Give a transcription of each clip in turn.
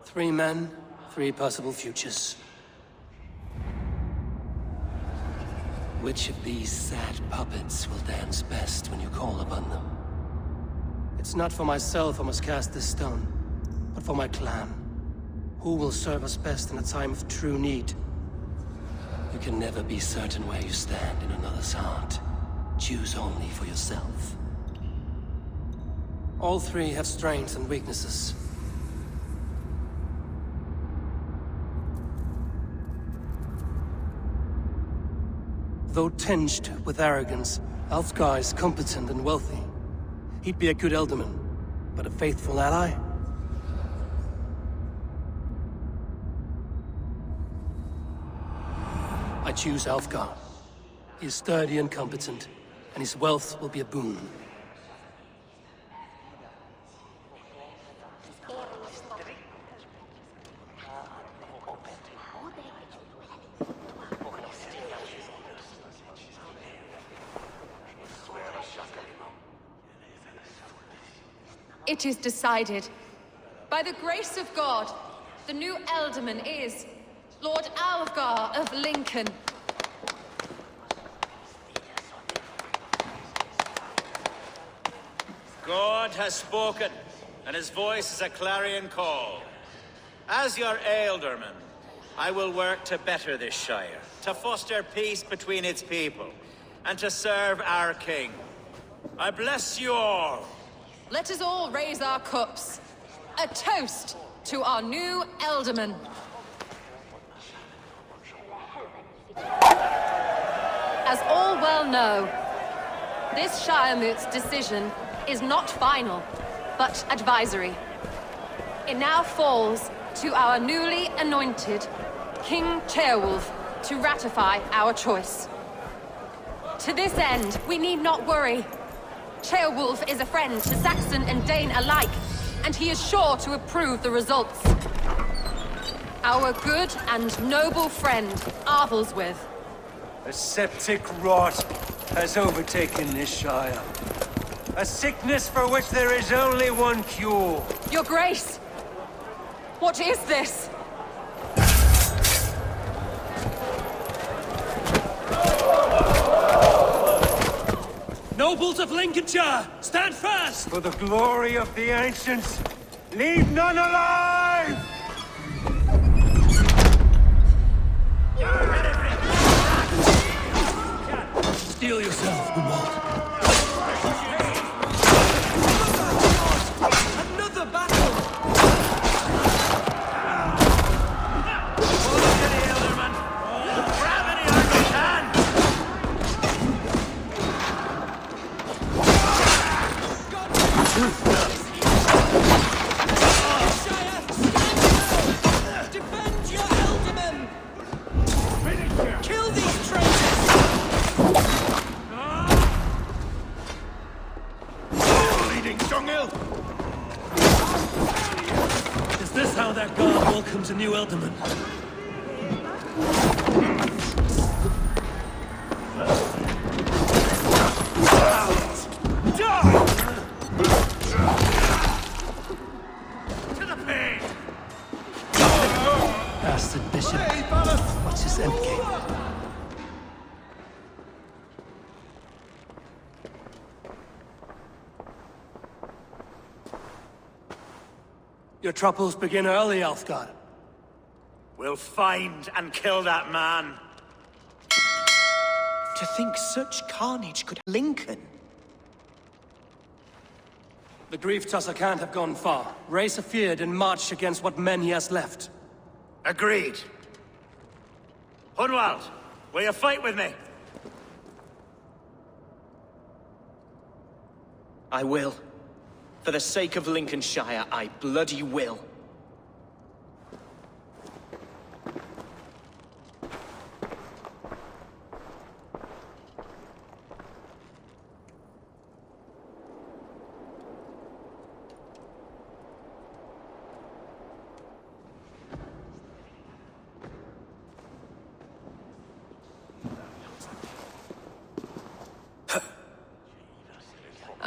Three men, three possible futures. Which of these sad puppets will dance best when you call upon them? It's not for myself I must cast this stone, but for my clan. Who will serve us best in a time of true need? You can never be certain where you stand in another's heart. Choose only for yourself. All three have strengths and weaknesses. Though tinged with arrogance, Alfgar is competent and wealthy. He'd be a good Elderman, but a faithful ally? I choose Alfgar. He is sturdy and competent, and his wealth will be a boon. It is decided. By the grace of God, the new Elderman is Lord Alfgar of Lincoln. God has spoken, and his voice is a clarion call. As your Ealdorman, I will work to better this Shire, to foster peace between its people, and to serve our king. I bless you all. Let us all raise our cups. A toast to our new Elderman. As all well know, this Shiremoot's decision is not final, but advisory. It now falls to our newly anointed King Ceolwulf to ratify our choice. To this end, we need not worry. Ceolwulf is a friend to Saxon and Dane alike, and he is sure to approve the results. Our good and noble friend, Arthelswith. A septic rot has overtaken this Shire. A sickness for which there is only one cure. Your Grace! What is this? Nobles of Lincolnshire, stand fast! For the glory of the ancients, leave none alive! Steel yourself, Umald. Another battle! Follow to the Ealdorman. Grab any arm you can! Defend your Eldermen! Kill these traitors! Leading Stronghill! Is this how that guard welcomes a new Elderman? To the pig! Bastard bishop. What's his endgame? Your troubles begin early, Alfgar. We'll find and kill that man. To think such carnage could Lincoln. The grief-tosser can't have gone far. Raise a feared and march against what men he has left. Agreed. Hunwald, will you fight with me? I will. For the sake of Lincolnshire, I bloody will.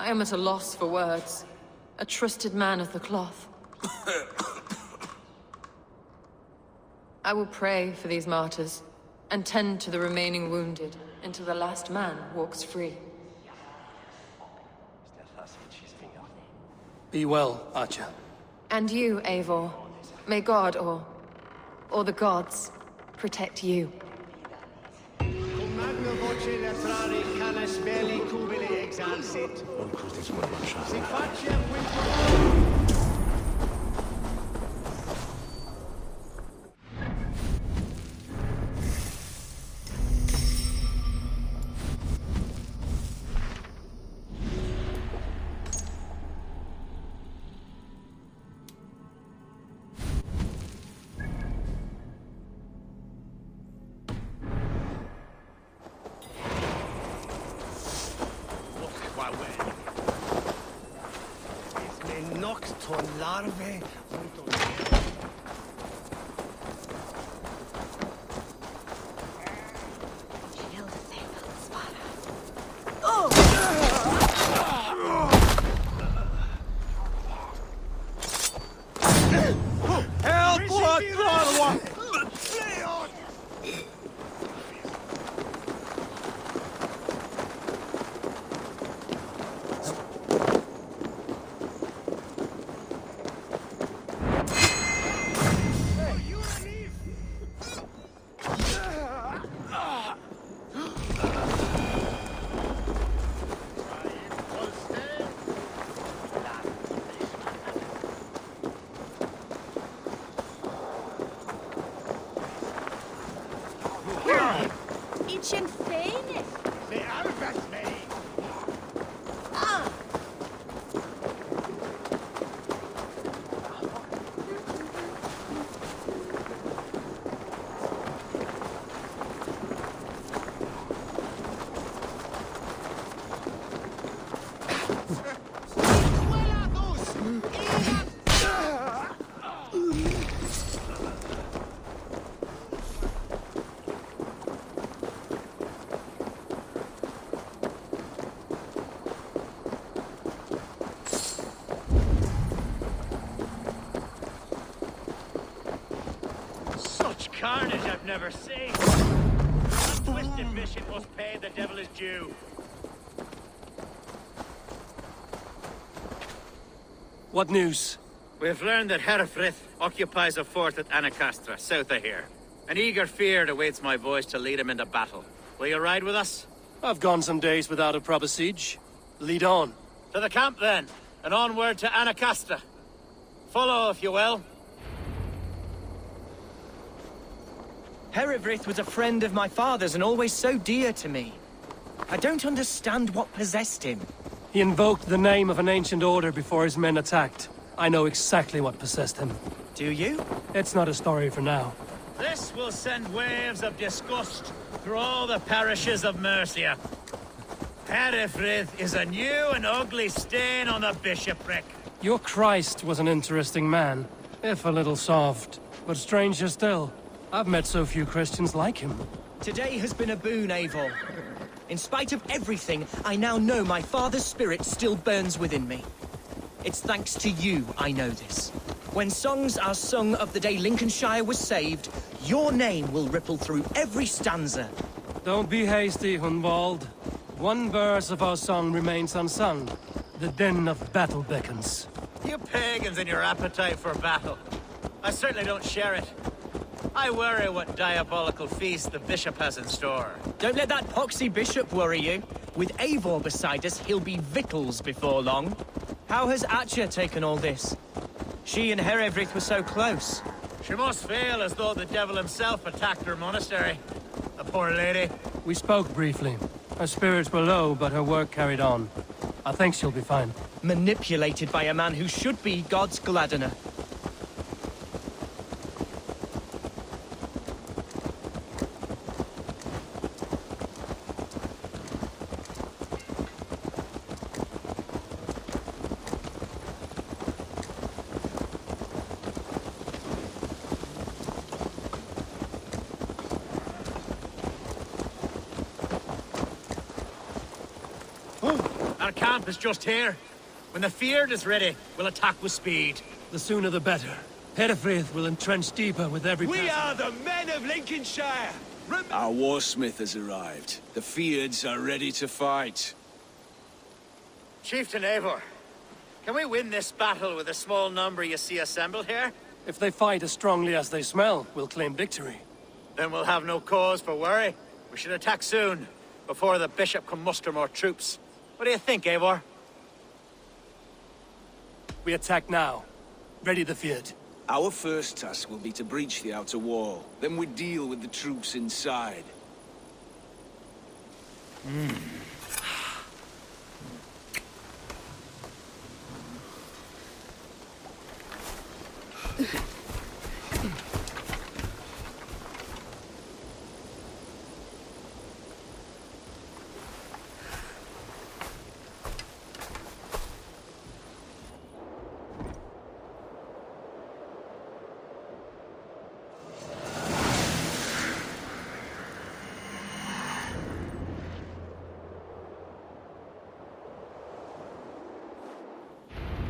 I am at a loss for words. A trusted man of the cloth. I will pray for these martyrs, and tend to the remaining wounded, until the last man walks free. Be well, Archer. And you, Eivor. May God, or the gods, protect you. Carnage I've never seen. That twisted bishop must pay the devil his due. What news? We've learned that Herefrith occupies a fort at Anacastra, south of here. An eager fear awaits my boys to lead him into battle. Will you ride with us? I've gone some days without a proper siege. Lead on. To the camp then, and onward to Anacastra. Follow, if you will. Herefrith was a friend of my father's and always so dear to me. I don't understand what possessed him. He invoked the name of an ancient order before his men attacked. I know exactly what possessed him. Do you? It's not a story for now. This will send waves of disgust through all the parishes of Mercia. Herefrith is a new and ugly stain on the bishopric. Your Christ was an interesting man, if a little soft. But stranger still, I've met so few Christians like him. Today has been a boon, Eivor. In spite of everything, I now know my father's spirit still burns within me. It's thanks to you I know this. When songs are sung of the day Lincolnshire was saved, your name will ripple through every stanza. Don't be hasty, Hunwald. One verse of our song remains unsung. The din of battle beckons. You pagans and your appetite for battle. I certainly don't share it. I worry what diabolical feast the bishop has in store. Don't let that poxy bishop worry you. With Eivor beside us, he'll be victuals before long. How has Atcha taken all this? She and Herefrith were so close. She must feel as though the devil himself attacked her monastery. The poor lady. We spoke briefly. Her spirits were low, but her work carried on. I think she'll be fine. Manipulated by a man who should be God's gladdener. camp is just here. When the Feared is ready, we'll attack with speed. The sooner the better. Herefrith will entrench deeper with every We passing. are the men of Lincolnshire! Our warsmith has arrived. The Feards are ready to fight. Chieftain Eivor, can we win this battle with the small number you see assembled here? If they fight as strongly as they smell, we'll claim victory. Then we'll have no cause for worry. We should attack soon, before the bishop can muster more troops. What do you think, Eivor? We attack now. Ready the Feared. Our first task will be to breach the outer wall. Then we deal with the troops inside.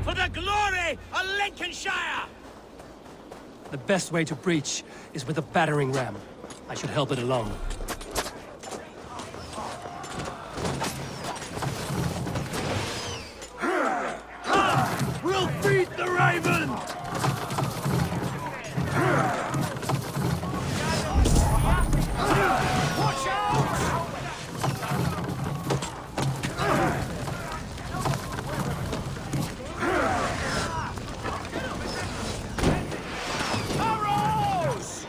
For the glory of Lincolnshire! The best way to breach is with a battering ram. I should help it along. We'll beat the Raven! Watch out! Arrows!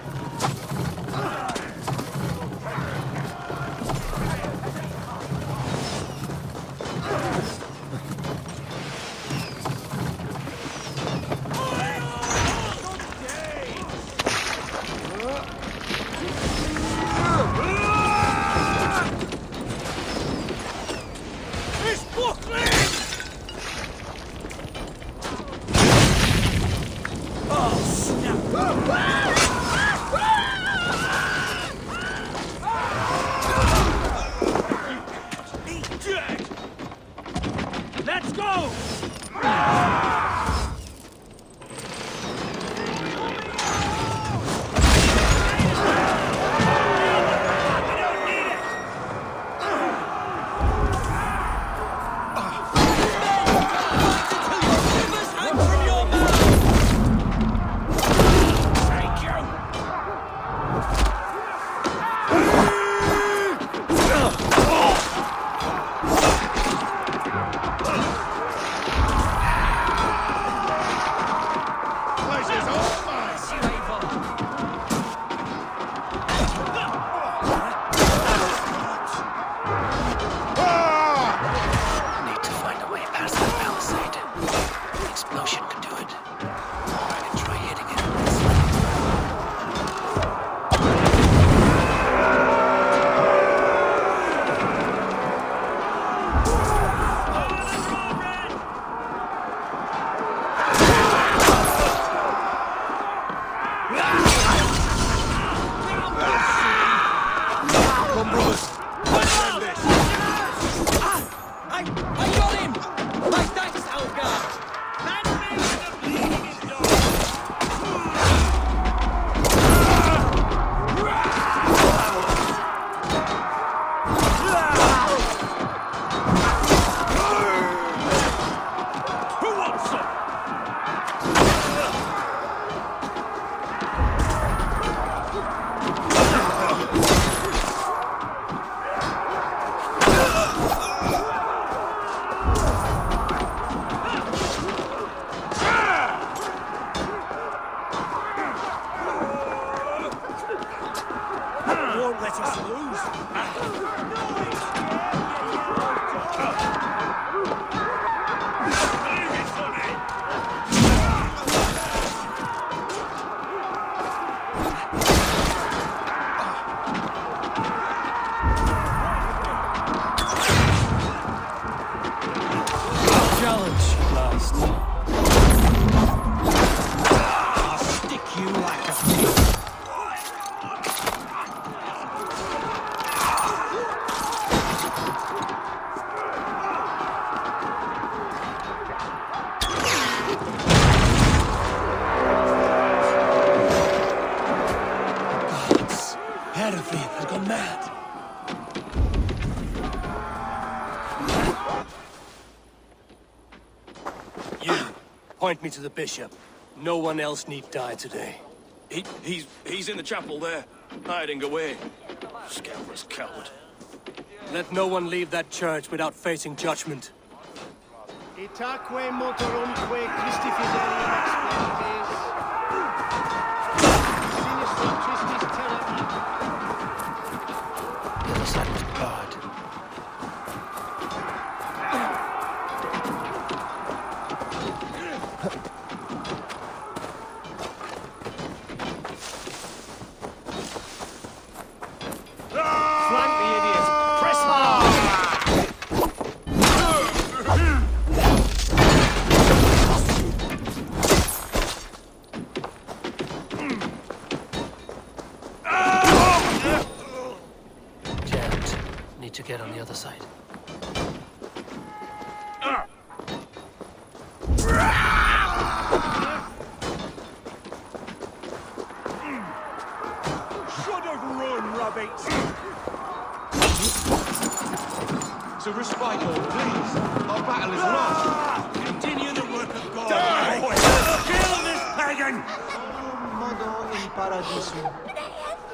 Point me to the bishop. No one else need die today. He's in the chapel there, hiding away. Scandalous coward. Let no one leave that church without facing judgment. Itaque motorumque Christi fidelium explentes. Sinistrum Christis terra. The other side was barred. Flank the idiots. Press hard! Jammed. Need to get on the other side. Should have run, rabbit! To respite all, please. Our battle is lost. Continue the work of God. Kill this pagan! Modo in paradisum.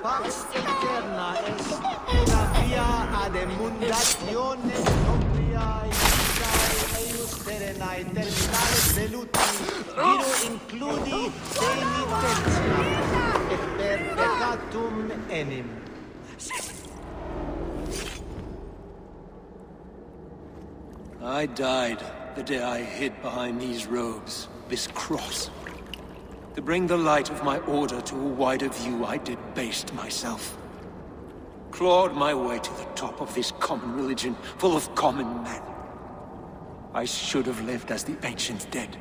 Pax eterna est una via ad emundatione propriae vitae eius terrenae terminales veluti viro includi penitentiam et per peccatum enim. I died the day I hid behind these robes, this cross. To bring the light of my order to a wider view, I debased myself. Clawed my way to the top of this common religion, full of common men. I should have lived as the ancient dead.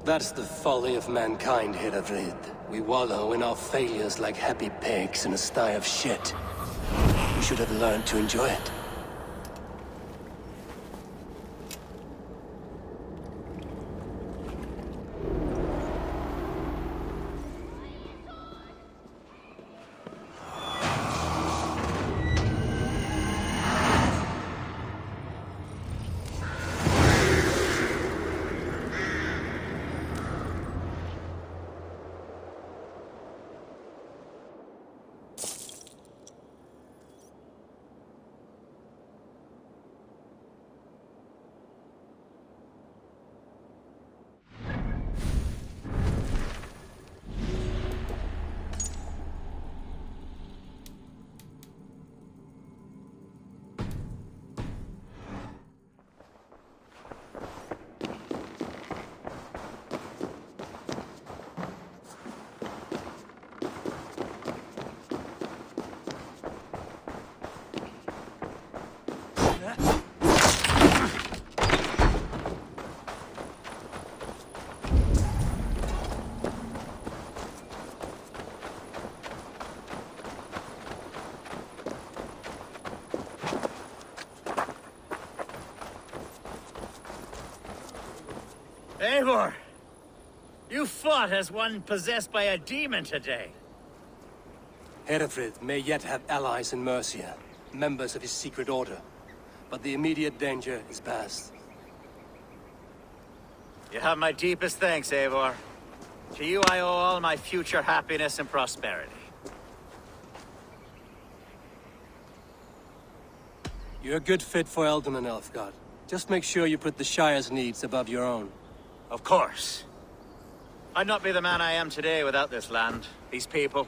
That's the folly of mankind, Heravrid. We wallow in our failures like happy pigs in a sty of shit. We should have learned to enjoy it. Eivor! You fought as one possessed by a demon today. Herefrid may yet have allies in Mercia, members of his secret order. But the immediate danger is past. You have my deepest thanks, Eivor. To you I owe all my future happiness and prosperity. You're a good fit for Eldon, Elfgard. Just make sure you put the Shire's needs above your own. Of course. I'd not be the man I am today without this land, these people.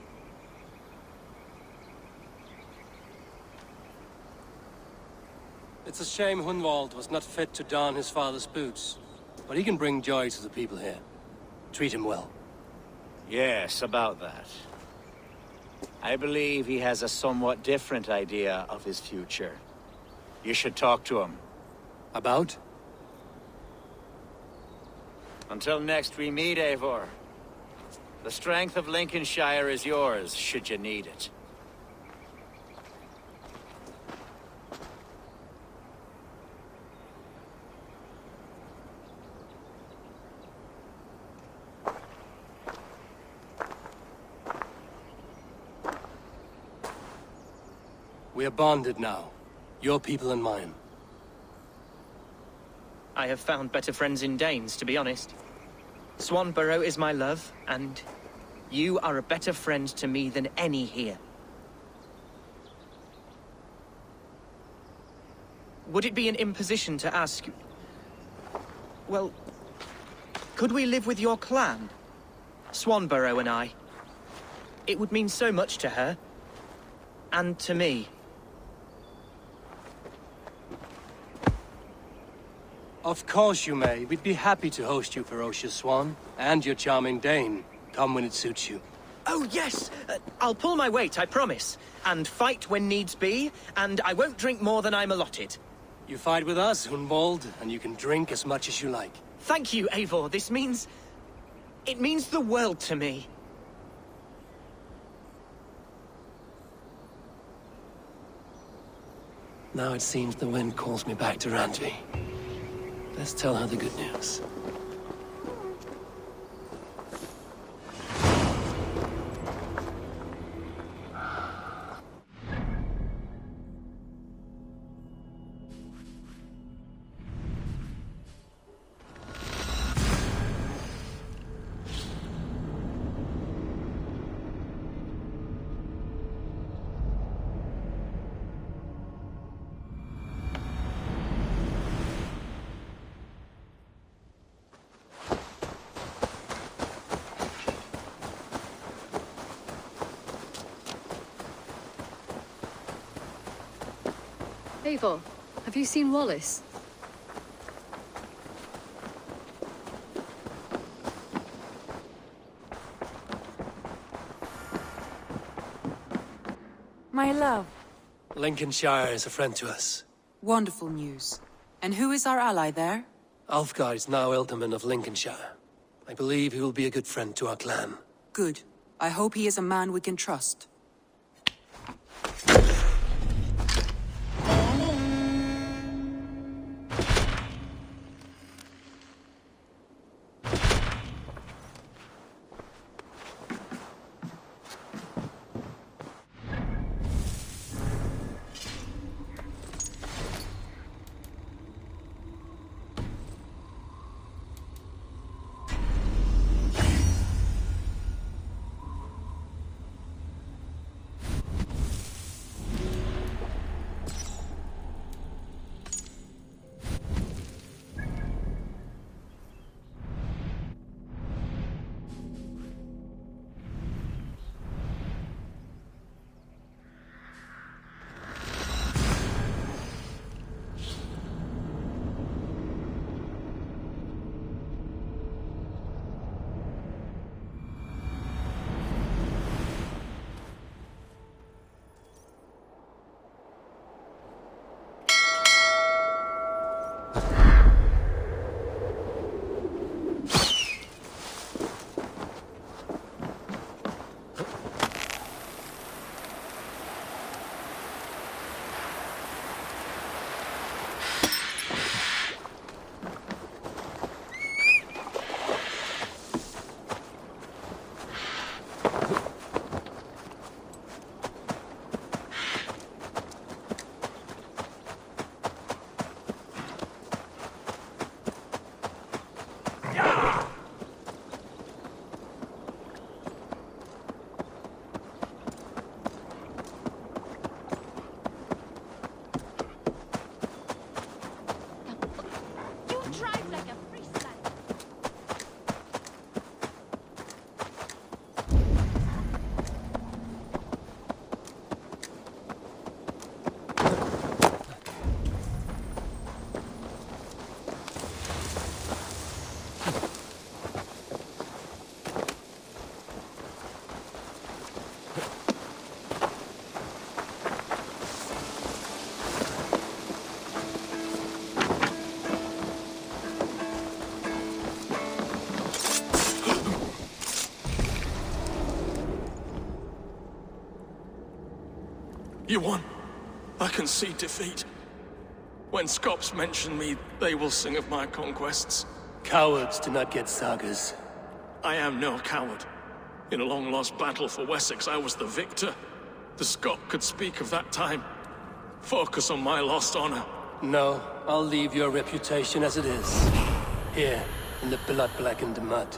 It's a shame Hunwald was not fit to don his father's boots. But he can bring joy to the people here. Treat him well. Yes, about that. I believe he has a somewhat different idea of his future. You should talk to him. About? Until next we meet, Eivor. The strength of Lincolnshire is yours, should you need it. We are bonded now. Your people and mine. I have found better friends in Danes, to be honest. Swanborough is my love, and you are a better friend to me than any here. Would it be an imposition to ask... Well, could we live with your clan? Swanborough and I. It would mean so much to her. And to me. Of course you may. We'd be happy to host you, ferocious Swan. And your charming Dane. Come when it suits you. Oh, yes! I'll pull my weight, I promise. And fight when needs be, and I won't drink more than I'm allotted. You fight with us, Hunwald, and you can drink as much as you like. Thank you, Eivor. This means... it means the world to me. Now it seems the wind calls me back to Randvi. Let's tell her the good news. Eivor, have you seen Wallace? My love. Lincolnshire is a friend to us. Wonderful news. And who is our ally there? Alfgar is now Ealdorman of Lincolnshire. I believe he will be a good friend to our clan. Good. I hope he is a man we can trust. You won. I can see defeat. When Scops mention me, they will sing of my conquests. Cowards do not get sagas. I am no coward. In a long-lost battle for Wessex, I was the victor. The Scot could speak of that time. Focus on my lost honor. No, I'll leave your reputation as it is. Here, in the blood-blackened mud.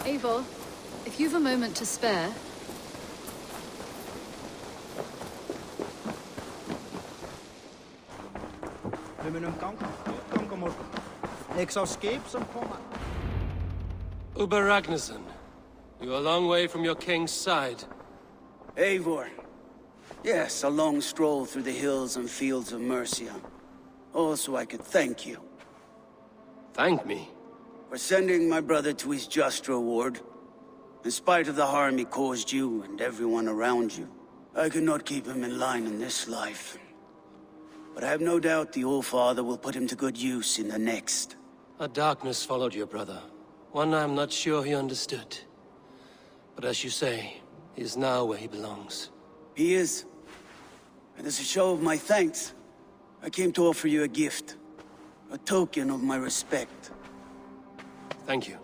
Eivor, if you've a moment to spare... Ik zou skip some Uber Ragnarsson, you're a long way from your king's side. Eivor. Yes, a long stroll through the hills and fields of Mercia. Also, I could thank you. Thank me? For sending my brother to his just reward. In spite of the harm he caused you and everyone around you, I could not keep him in line in this life. But I have no doubt the All-Father will put him to good use in the next. A darkness followed your brother. One I'm not sure he understood. But as you say, he is now where he belongs. He is. And as a show of my thanks, I came to offer you a gift. A token of my respect. Thank you.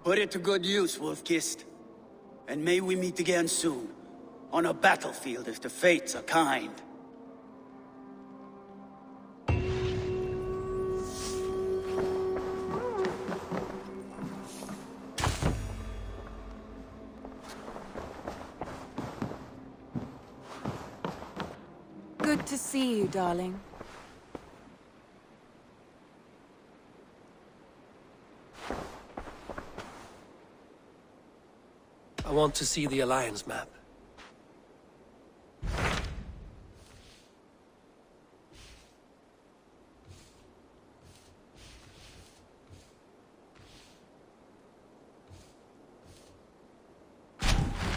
Put it to good use, Wolf-Kissed. And may we meet again soon. On a battlefield if the fates are kind. Good to see you, darling. I want to see the Alliance map.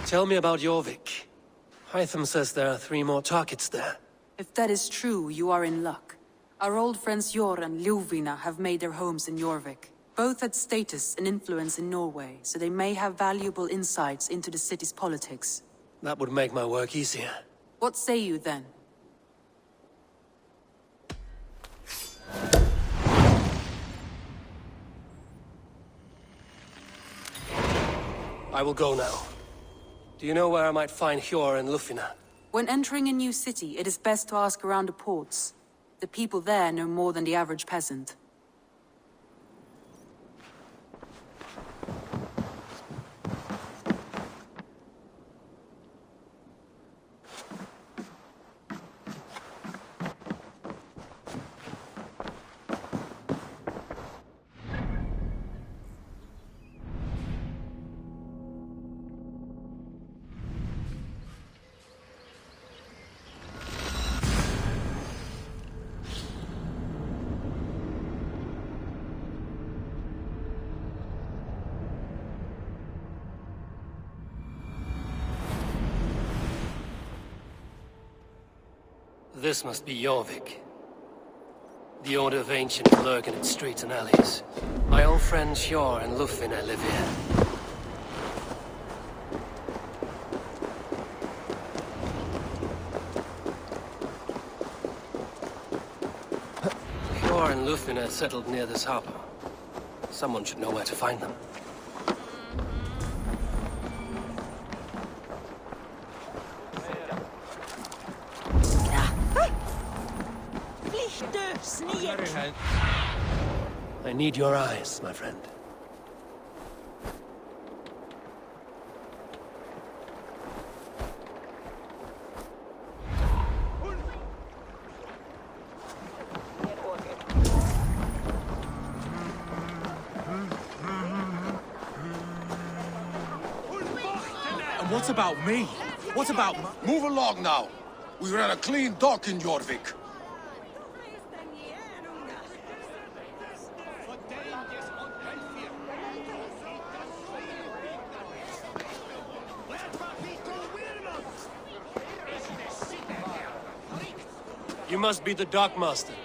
Tell me about Jorvik. Hytham says there are 3 more targets there. If that is true, you are in luck. Our old friends Jor and Ljuvina have made their homes in Jorvik. Both had status and influence in Norway, so they may have valuable insights into the city's politics. That would make my work easier. What say you then? I will go now. Do you know where I might find Hjor and Ljuvina? When entering a new city, it is best to ask around the ports. The people there know more than the average peasant. This must be Jorvik. The Order of Ancients lurk in its streets and alleys. My old friends Hjor and Ljuvina live here. Hjor and Ljuvina settled near this harbor. Someone should know where to find them. I need your eyes, my friend. And what about me? What about my... Move along now. We ran a clean dock in Jorvik. You must be the dockmaster.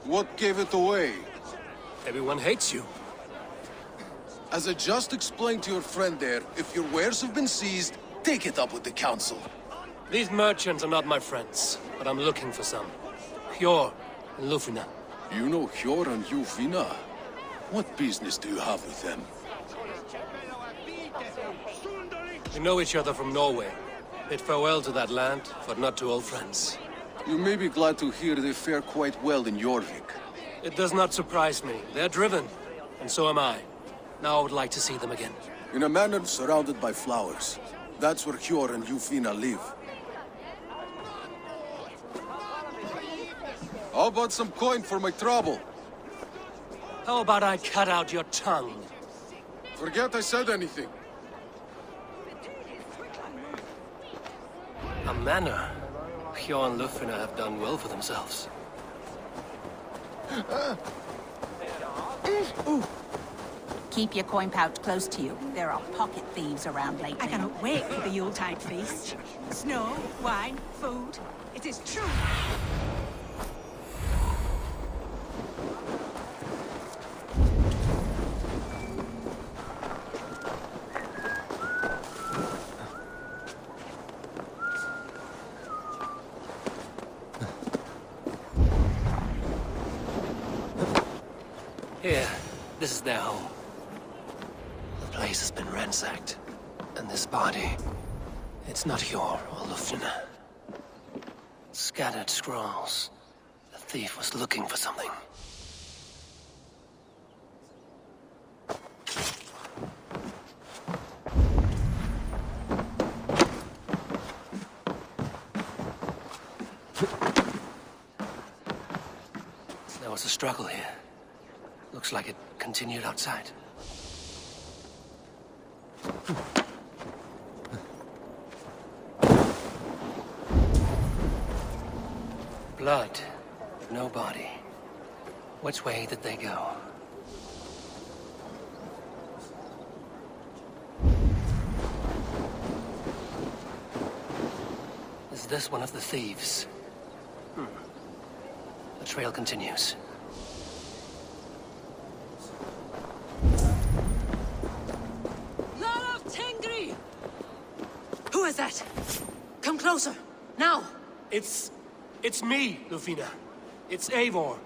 What gave it away? Everyone hates you. As I just explained to your friend there, if your wares have been seized, take it up with the council. These merchants are not my friends, but I'm looking for some. Hjor and Lufina. You know Hjor and Lufina? What business do you have with them? We know each other from Norway. Bid farewell to that land, but not to old friends. You may be glad to hear they fare quite well in Jorvik. It does not surprise me. They're driven, and so am I. Now I would like to see them again. In a manor surrounded by flowers. That's where Hjor and Lufina live. How about some coin for my trouble? How about I cut out your tongue? Forget I said anything. A manor? Hjor and Lufina have done well for themselves. Keep your coin pouch close to you. There are pocket thieves around lately. I cannot wait for the Yuletide feast. Snow, wine, food. It is true. Here, this is their home. The place has been ransacked. And this body, it's not Hjor or Lufina. Scattered scrolls. The thief was looking for something. There was a struggle here. Looks like it continued outside. Blood, but no body. Which way did they go? Is this one of the thieves? The trail continues. Who is that? Come closer, now! It's me, Lufina. It's Eivor.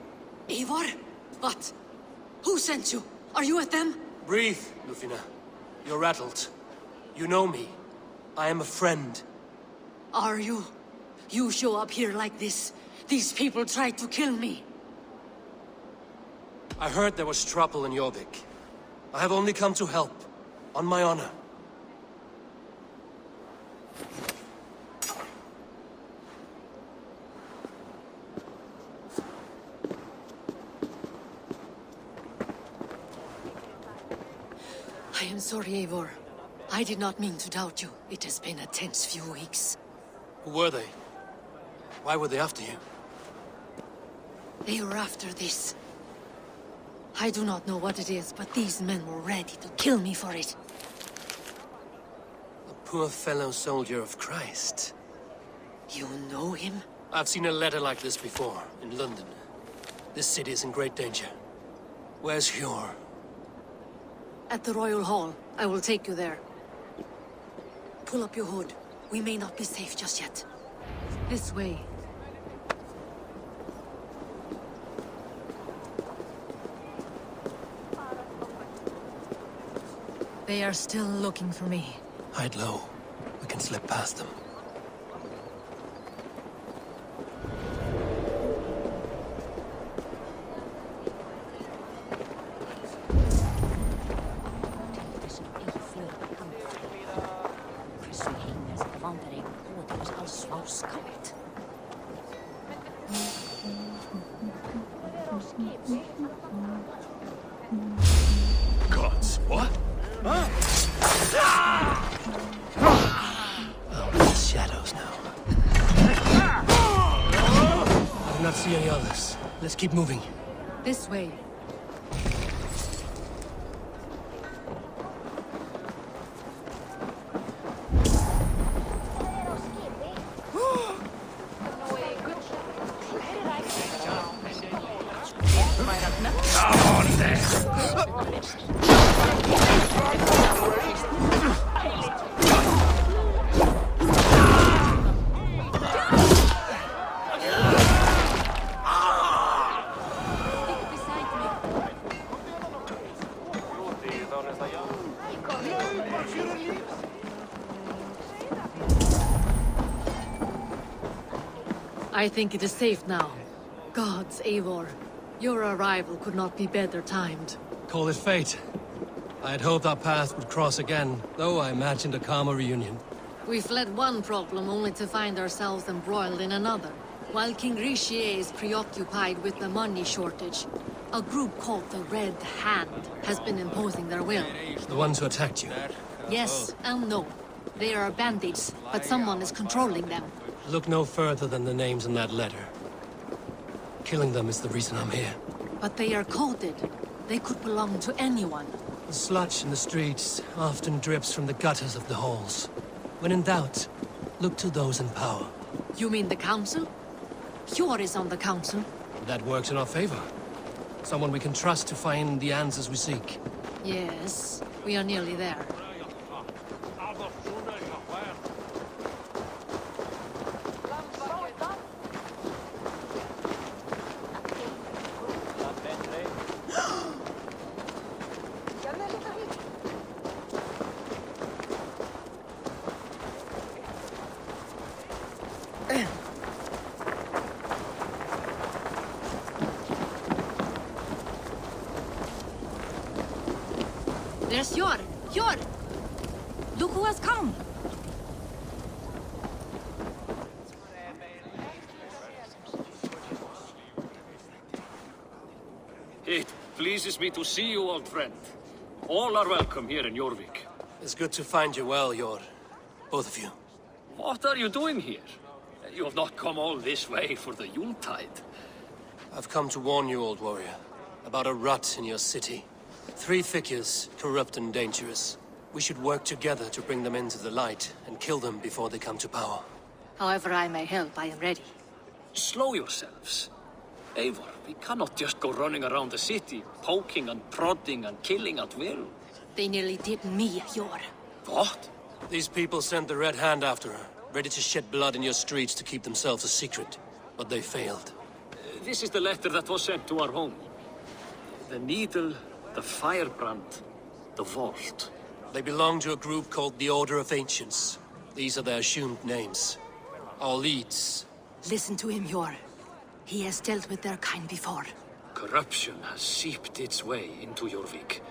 Eivor? What? Who sent you? Are you with them? Breathe, Lufina. You're rattled. You know me. I am a friend. Are you? You show up here like this. These people tried to kill me. I heard there was trouble in Jorvik. I have only come to help. On my honor. I am sorry, Eivor. I did not mean to doubt you. It has been a tense few weeks. Who were they? Why were they after you? They were after this. I do not know what it is, but these men were ready to kill me for it. A poor fellow soldier of Christ. You know him? I've seen a letter like this before, in London. This city is in great danger. Where's Hjor? At the Royal Hall. I will take you there. Pull up your hood. We may not be safe just yet. This way. They are still looking for me. Hide low. We can slip past them. Gods, what? Oh, the shadows now. I do not see any others. Let's keep moving. This way. I think it is safe now. Gods, Eivor. Your arrival could not be better timed. Call it fate. I had hoped our paths would cross again, though I imagined a calmer reunion. We fled one problem only to find ourselves embroiled in another. While King Richier is preoccupied with the money shortage, a group called the Red Hand has been imposing their will. The ones who attacked you? Yes and no. They are bandits, but someone is controlling them. Look no further than the names in that letter. Killing them is the reason I'm here. But they are coded. They could belong to anyone. The sludge in the streets often drips from the gutters of the halls. When in doubt, look to those in power. You mean the council? Eivor is on the council. That works in our favor. Someone we can trust to find the answers we seek. Yes, we are nearly there. There's Eivor! Eivor! Look who has come! It pleases me to see you, old friend. All are welcome here in Jorvik. It's good to find you well, Eivor. Both of you. What are you doing here? You have not come all this way for the Yuletide. I've come to warn you, old warrior, about a rot in your city. 3 figures, corrupt and dangerous. We should work together to bring them into the light and kill them before they come to power. However I may help, I am ready. Slow yourselves. Eivor, we cannot just go running around the city, poking and prodding and killing at will. They nearly did me, Eivor. What? These people sent the Red Hand after her, ready to shed blood in your streets to keep themselves a secret. But they failed. This is the letter that was sent to our home. The needle, the firebrand, the vault. They belong to a group called the Order of Ancients. These are their assumed names. Our leads. Listen to him, Eivor. He has dealt with their kind before. Corruption has seeped its way into Jorvik.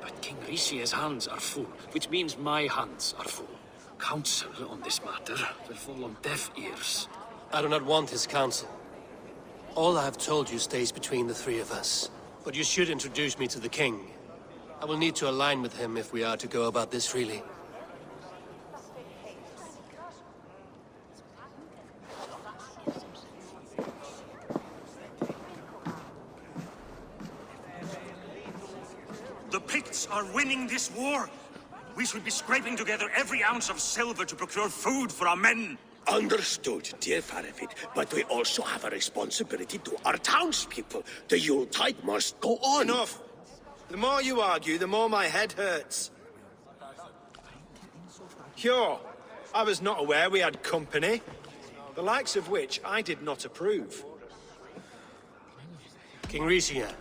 But King Richier's hands are full, which means my hands are full. Counsel on this matter will fall on deaf ears. I do not want his counsel. All I have told you stays between the 3 of us. But you should introduce me to the king. I will need to align with him if we are to go about this freely. The Picts are winning this war. We should be scraping together every ounce of silver to procure food for our men. Understood, dear Farafit, but we also have a responsibility to our townspeople. The Yuletide must go on. Enough! The more you argue, the more my head hurts. Sure, I was not aware we had company, the likes of which I did not approve. King Richier,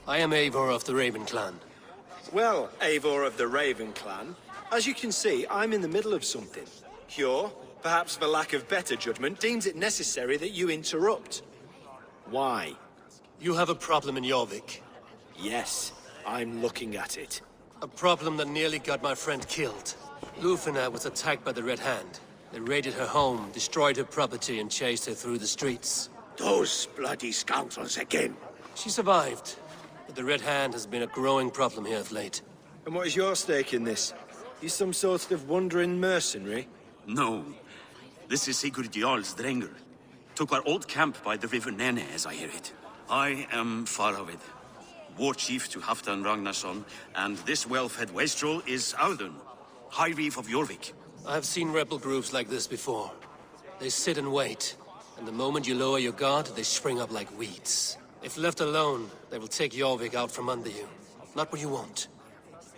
I am Eivor of the Raven clan. Well, Eivor of the Raven clan, as you can see, I'm in the middle of something. Cure, perhaps for lack of better judgment, deems it necessary that you interrupt. Why? You have a problem in Jorvik. Yes, I'm looking at it. A problem that nearly got my friend killed. Lufina was attacked by the Red Hand. They raided her home, destroyed her property, and chased her through the streets. Those bloody scoundrels again. She survived, but the Red Hand has been a growing problem here of late. And what is your stake in this? You some sort of wandering mercenary? No. This is Sigurd Jarl's Drenger. Took our old camp by the river Nene, as I hear it. I am Faravid, war chief to Halfdan Ragnarsson, and this well-fed wastrel is Audun, High Reeve of Jorvik. I've seen rebel groups like this before. They sit and wait, and the moment you lower your guard, they spring up like weeds. If left alone, they will take Jorvik out from under you. Not what you want.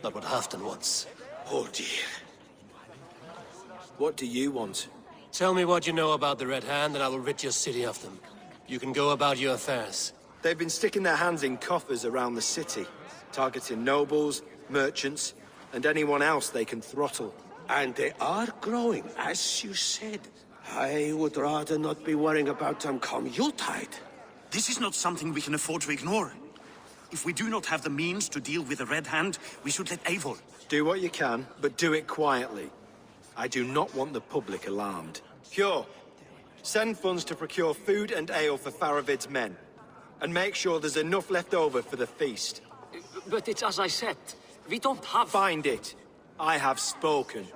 Not what Halfdan wants. Oh dear. What do you want? Tell me what you know about the Red Hand, and I will rid your city of them. You can go about your affairs. They've been sticking their hands in coffers around the city, targeting nobles, merchants, and anyone else they can throttle. And they are growing, as you said. I would rather not be worrying about them come Yuletide. This is not something we can afford to ignore. If we do not have the means to deal with the Red Hand, we should let Eivor. Do what you can, but do it quietly. I do not want the public alarmed. Cure. Send funds to procure food and ale for Faravid's men. And make sure there's enough left over for the feast. But it's as I said. We don't have... Find it. I have spoken.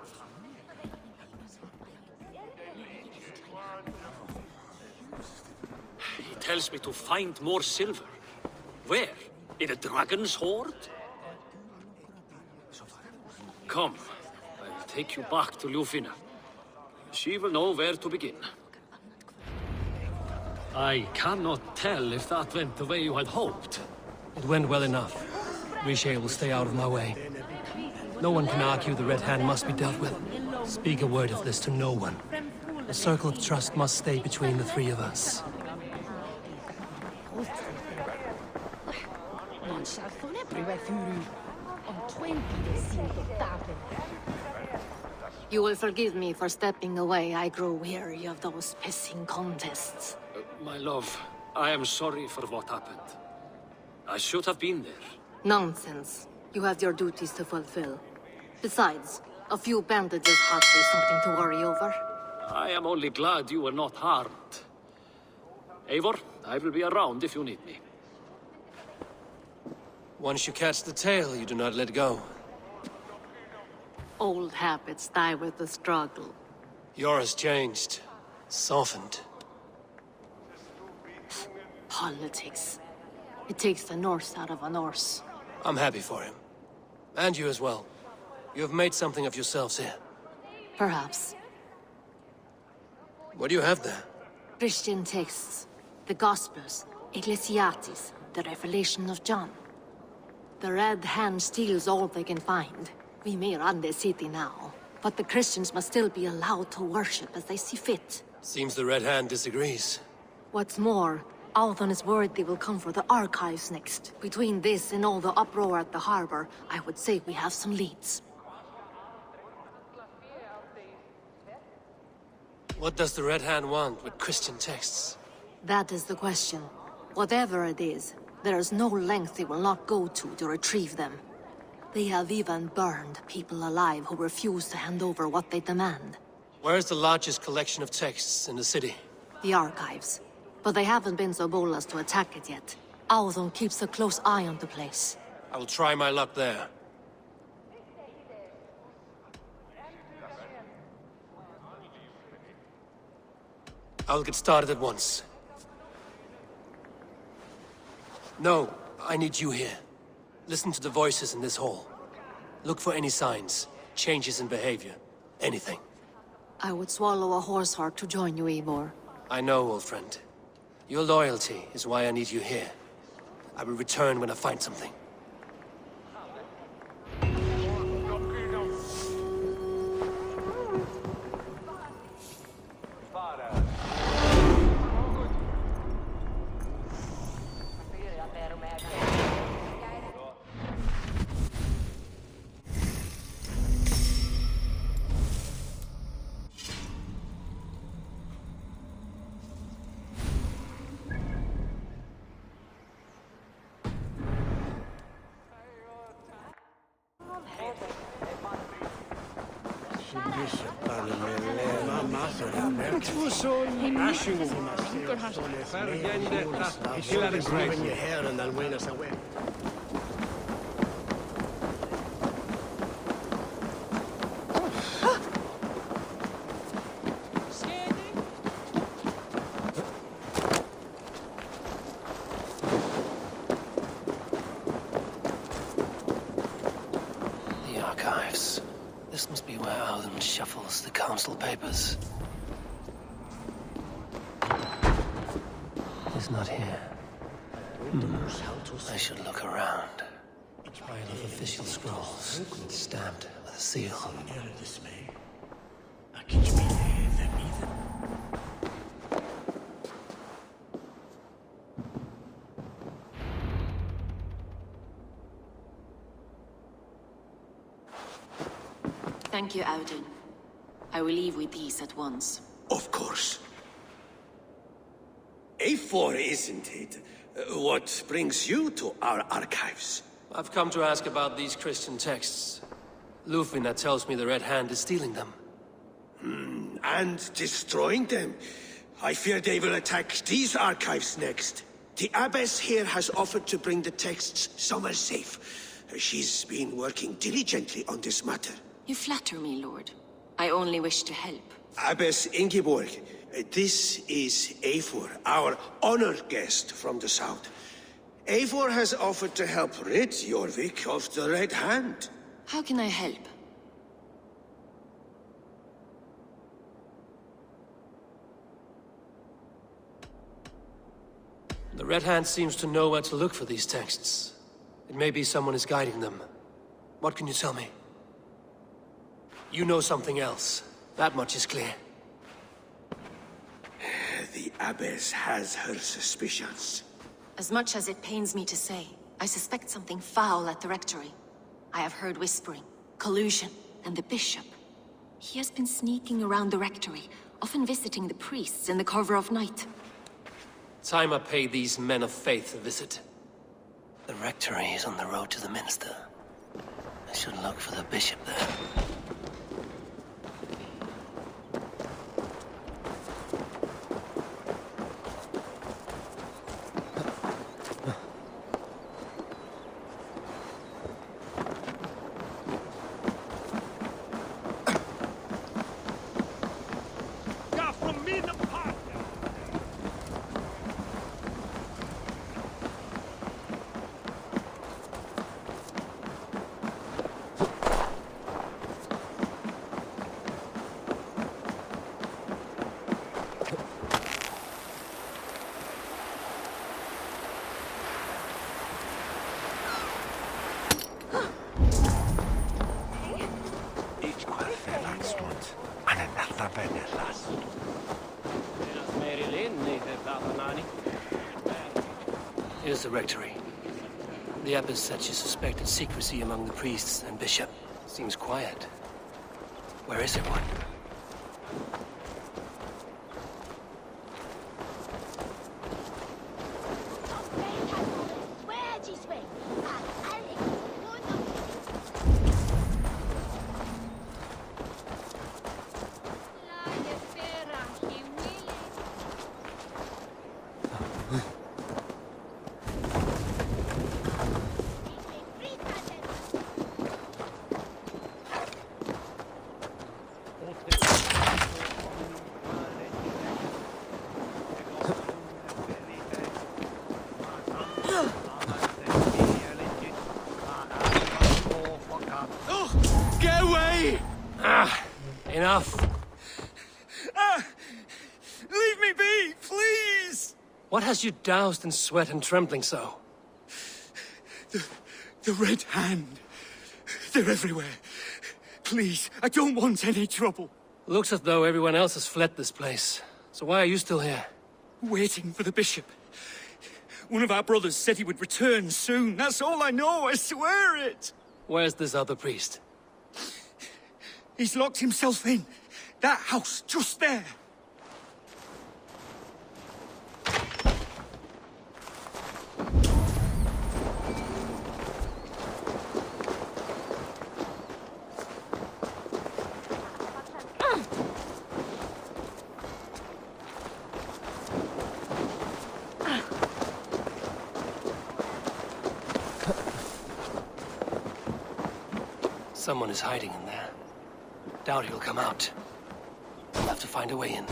He tells me to find more silver. Where? In a dragon's hoard? Come. I'll take you back to Ljufina. She will know where to begin. I cannot tell if that went the way you had hoped. It went well enough. Riche will stay out of my way. No one can argue the Red Hand must be dealt with. Speak a word of this to no one. A circle of trust must stay between the three of us. You will forgive me for stepping away. I grow weary of those pissing contests. My love, I am sorry for what happened. I should have been there. Nonsense. You have your duties to fulfill. Besides, a few bandages hardly something to worry over. I am only glad you were not harmed. Eivor, I will be around if you need me. Once you catch the tail, you do not let go. Old habits die with the struggle. Yours changed. Softened. Politics. It takes the Norse out of a Norse. I'm happy for him. And you as well. You have made something of yourselves here. Perhaps. What do you have there? Christian texts. The Gospels. Ecclesiastes. The Revelation of John. The Red Hand steals all they can find. We may run the city now, but the Christians must still be allowed to worship as they see fit. Seems the Red Hand disagrees. What's more, Althon is worried they will come for the archives next. Between this and all the uproar at the harbor, I would say we have some leads. What does the Red Hand want with Christian texts? That is the question. Whatever it is, there is no length they will not go to retrieve them. They have even burned people alive who refuse to hand over what they demand. Where is the largest collection of texts in the city? The archives. But they haven't been so bold as to attack it yet. Audun keeps a close eye on the place. I will try my luck there. I will get started at once. No, I need you here. Listen to the voices in this hall. Look for any signs, changes in behavior, anything. I would swallow a horse heart to join you, Eivor. I know, old friend. Your loyalty is why I need you here. I will return when I find something. Archives. This must be where Alden shuffles the council papers. He's not here. I should look around. Pile of official scrolls, stamped with a seal. Thank you, Audun. I will leave with these at once. Of course. Eivor, isn't it? What brings you to our archives? I've come to ask about these Christian texts. Lufina tells me the Red Hand is stealing them. And destroying them. I fear they will attack these archives next. The Abbess here has offered to bring the texts somewhere safe. She's been working diligently on this matter. You flatter me, Lord. I only wish to help. Abbess Ingeborg, this is Eivor, our honored guest from the south. Eivor has offered to help rid Jorvik of the Red Hand. How can I help? The Red Hand seems to know where to look for these texts. It may be someone is guiding them. What can you tell me? You know something else. That much is clear. The Abbess has her suspicions. As much as it pains me to say, I suspect something foul at the rectory. I have heard whispering, collusion, and the bishop. He has been sneaking around the rectory, often visiting the priests in the cover of night. Time I pay these men of faith a visit. The rectory is on the road to the minster. I should look for the bishop there. Here's the rectory. The abbess said she suspected secrecy among the priests and bishop. Seems quiet. Where is everyone? Enough! Leave me be, please! What has you doused in sweat and trembling so? The Red Hand. They're everywhere. Please, I don't want any trouble. Looks as though everyone else has fled this place. So why are you still here? Waiting for the bishop. One of our brothers said he would return soon. That's all I know, I swear it! Where's this other priest? He's locked himself in. That house, just there. Someone is hiding in there. Doubt he'll come out. We'll have to find a way in.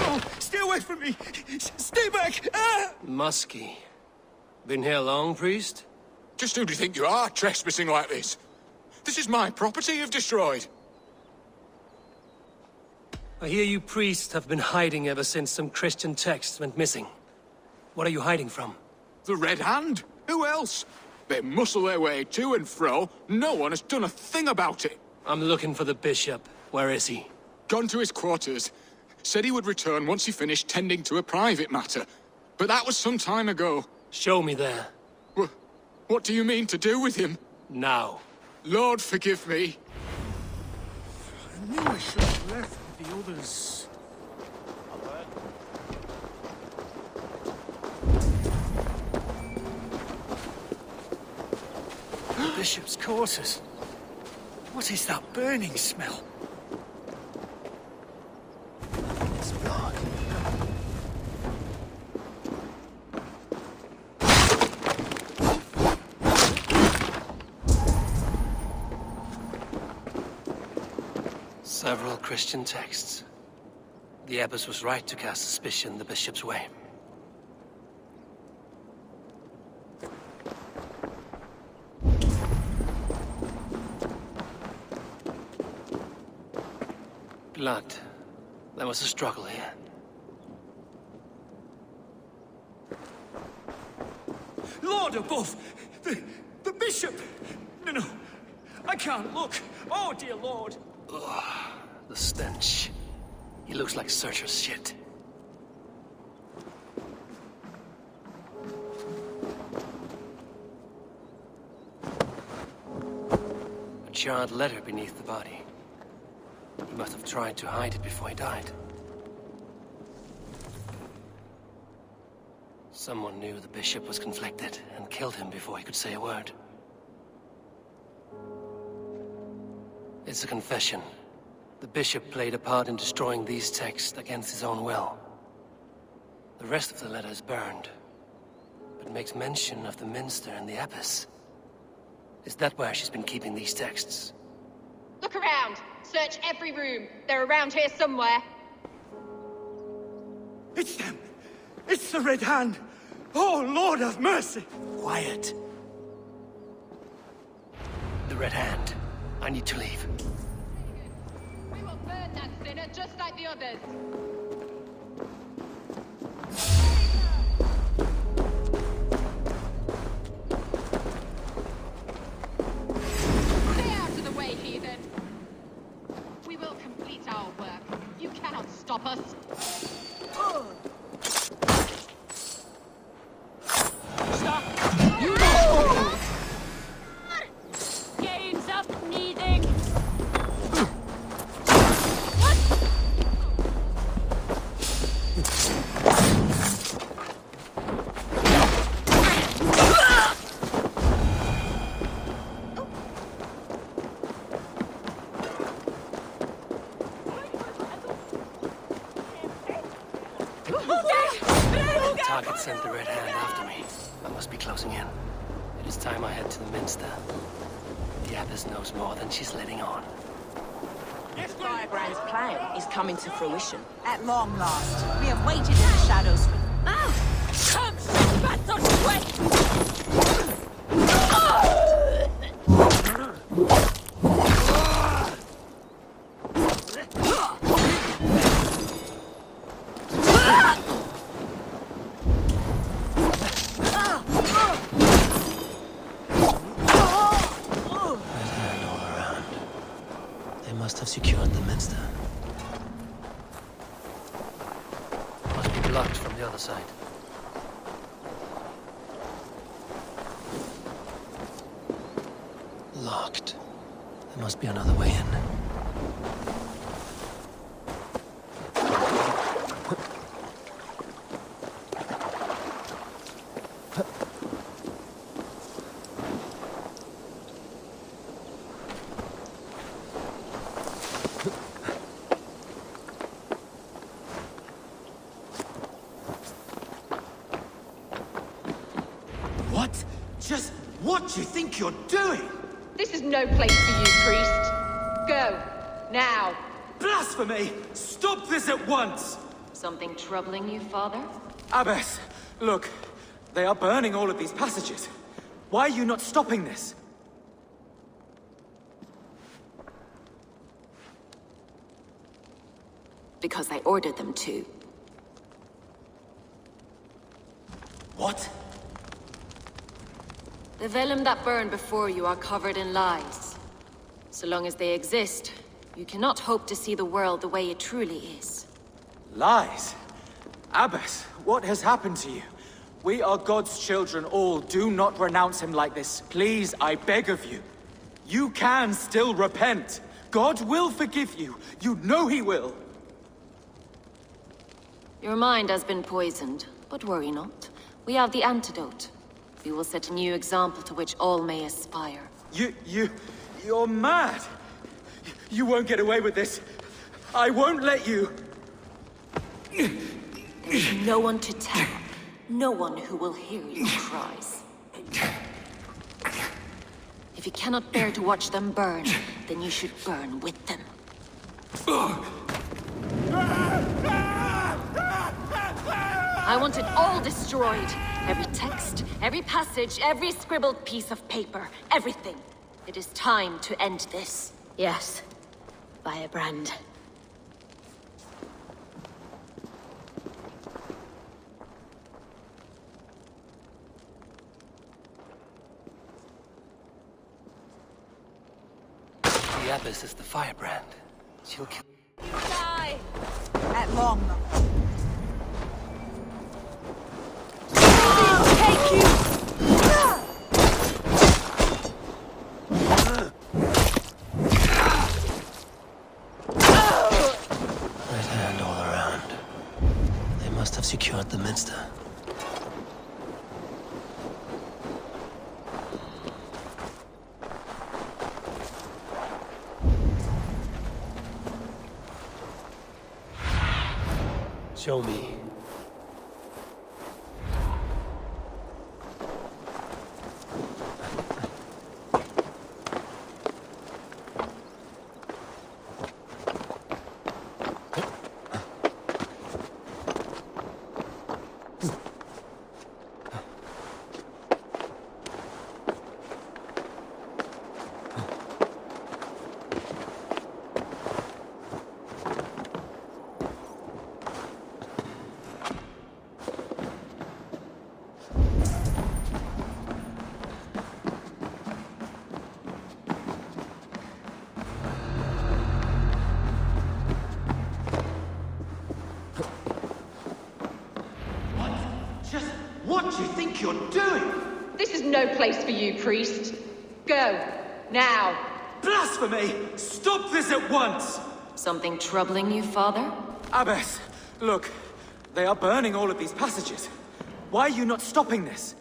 Oh, stay away from me! Stay back! Ah! Muskie. Been here long, priest? Just who do you think you are, trespassing like this? This is my property you've destroyed. I hear you priests have been hiding ever since some Christian texts went missing. What are you hiding from? The Red Hand? Who else? They muscle their way to and fro. No one has done a thing about it. I'm looking for the bishop. Where is he? Gone to his quarters. Said he would return once he finished tending to a private matter. But that was some time ago. Show me there. What do you mean to do with him? Now. Lord, forgive me. I knew I should have left with the others. The bishop's quarters. What is that burning smell? It's blood. Several Christian texts. The abbess was right to cast suspicion the bishop's way. Blood. There was a struggle here. Lord above! The bishop! No, I can't look! Oh, dear Lord! Ugh, the stench. He looks like Searcher's shit. A charred letter beneath the body. He must have tried to hide it before he died. Someone knew the bishop was conflicted and killed him before he could say a word. It's a confession. The bishop played a part in destroying these texts against his own will. The rest of the letter is burned, but makes mention of the minster and the abbess. Is that where she's been keeping these texts? Look around! Search every room. They're around here somewhere. It's them! It's the Red Hand! Oh, Lord have mercy! Quiet. The Red Hand. I need to leave. We will burn that sinner just like the others. Stay out of the way, heathen. We will complete our work. You cannot stop us. Stop! Gains up needing. Target sent the Red Hand after me. I must be closing in. It is time I head to the minster. The abbess knows more than she's letting on. Firebrand's plan is coming to fruition. At long last, we have waited in the shadows for... Come, battle sweat! Must have secured the minster. Must be blocked from the other side. Locked. There must be another way in. What? Just what do you think you're doing? This is no place for you, priest. Go. Now. Blasphemy! Stop this at once! Something troubling you, father? Abbess, look. They are burning all of these passages. Why are you not stopping this? Because I ordered them to. What? The vellum that burn before you are covered in lies. So long as they exist, you cannot hope to see the world the way it truly is. Lies? Abbess, what has happened to you? We are God's children all. Do not renounce him like this. Please, I beg of you. You can still repent. God will forgive you. You know he will. Your mind has been poisoned, but worry not. We have the antidote. We will set a new example to which all may aspire. You're mad! You won't get away with this. I won't let you! There's no one to tell. No one who will hear your cries. If you cannot bear to watch them burn, then you should burn with them. I want it all destroyed. Every text, every passage, every scribbled piece of paper, everything. It is time to end this. Yes. Firebrand. The Abbess is the firebrand. She'll kill... Die! At long. Take you! Red hand all around. They must have secured the minster. Show me. What do you think you're doing? This is no place for you, priest. Go. Now. Blasphemy! Stop this at once! Something troubling you, father? Abbess, look. They are burning all of these passages. Why are you not stopping this?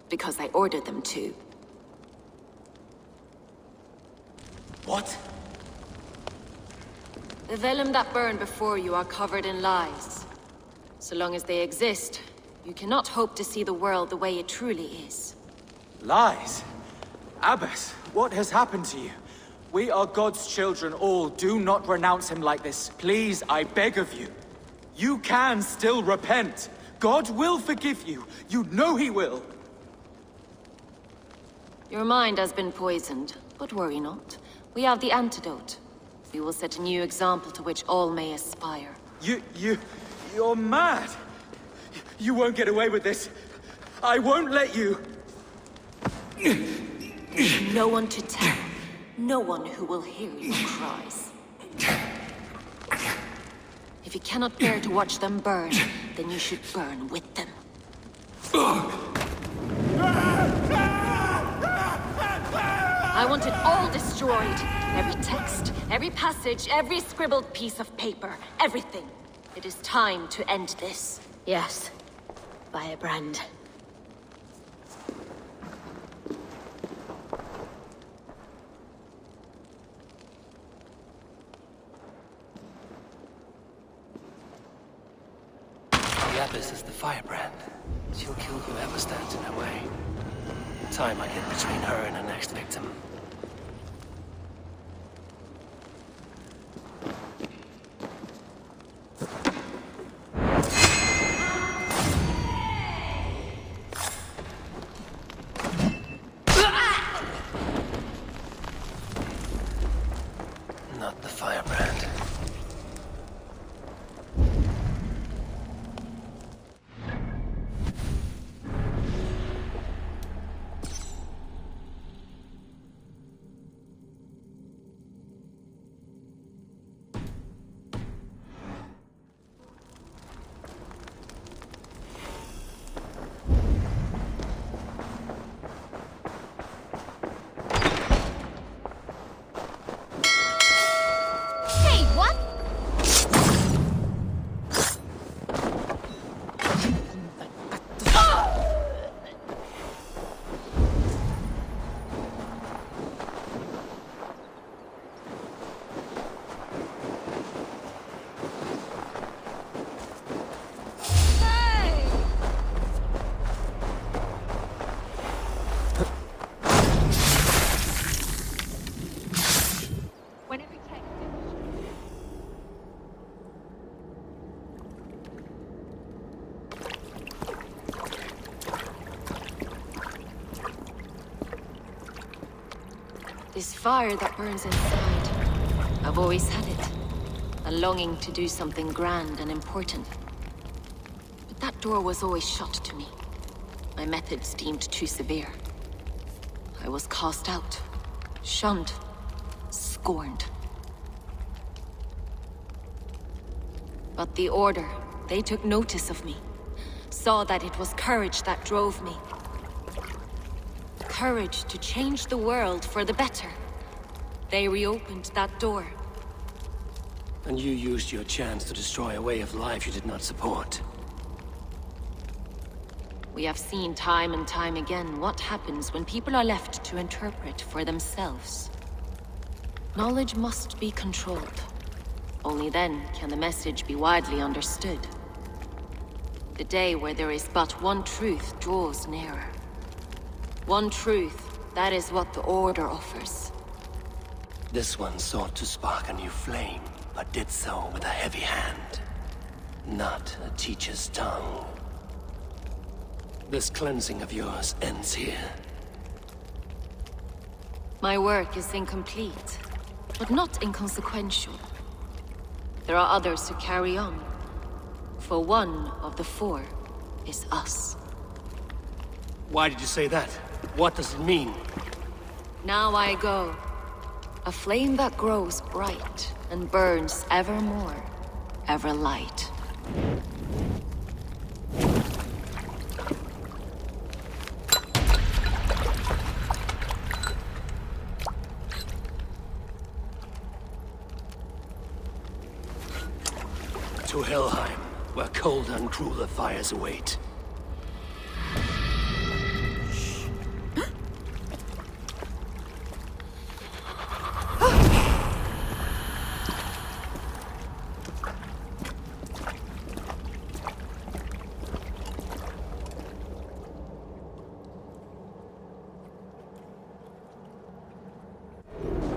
Because I ordered them to. What? The vellum that burn before you are covered in lies. So long as they exist, you cannot hope to see the world the way it truly is. Lies? Abbess, what has happened to you? We are God's children all. Do not renounce him like this. Please, I beg of you. You can still repent. God will forgive you. You know he will. Your mind has been poisoned, but worry not. We have the antidote. We will set a new example to which all may aspire. You're mad! You won't get away with this. I won't let you! No one to tell. No one who will hear your cries. If you cannot bear to watch them burn, then you should burn with them. I want it all destroyed. Every text, every passage, every scribbled piece of paper, everything. It is time to end this. Yes. Firebrand. Abbess is the firebrand. She'll kill whoever stands in her way. Time I get between her and her next victim. Not the firebrand. This fire that burns inside. I've always had it. A longing to do something grand and important. But that door was always shut to me. My methods deemed too severe. I was cast out, shunned, scorned. But the Order, they took notice of me. Saw that it was courage that drove me. Courage to change the world for the better. They reopened that door. And you used your chance to destroy a way of life you did not support. We have seen time and time again what happens when people are left to interpret for themselves. Knowledge must be controlled. Only then can the message be widely understood. The day where there is but one truth draws nearer. One truth, that is what the Order offers. This one sought to spark a new flame, but did so with a heavy hand. Not a teacher's tongue. This cleansing of yours ends here. My work is incomplete, but not inconsequential. There are others who carry on. For one of the four is us. Why did you say that? What does it mean? Now I go. A flame that grows bright and burns ever more, ever light. To Helheim, where colder and crueler fires await.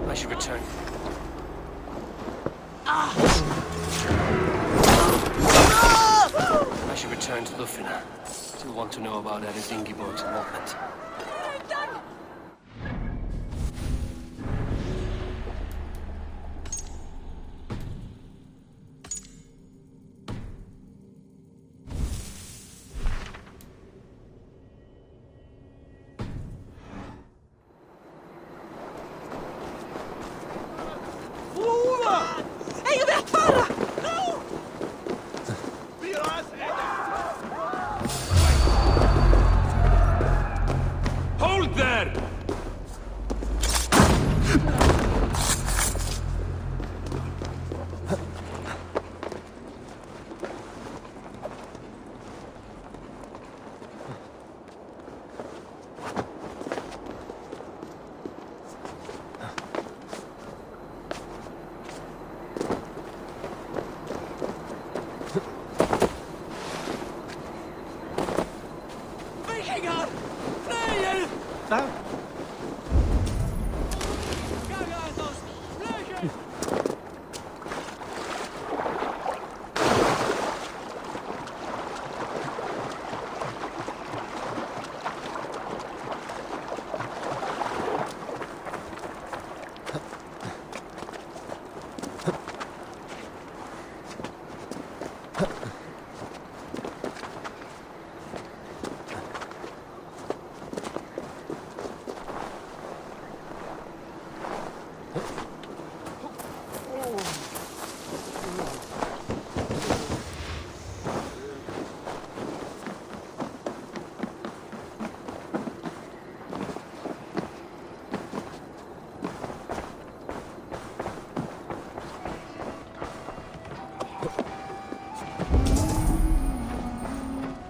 I should return. I should return to Lufina. Still want to know about Eris Ingeborg's involvement. Hold there!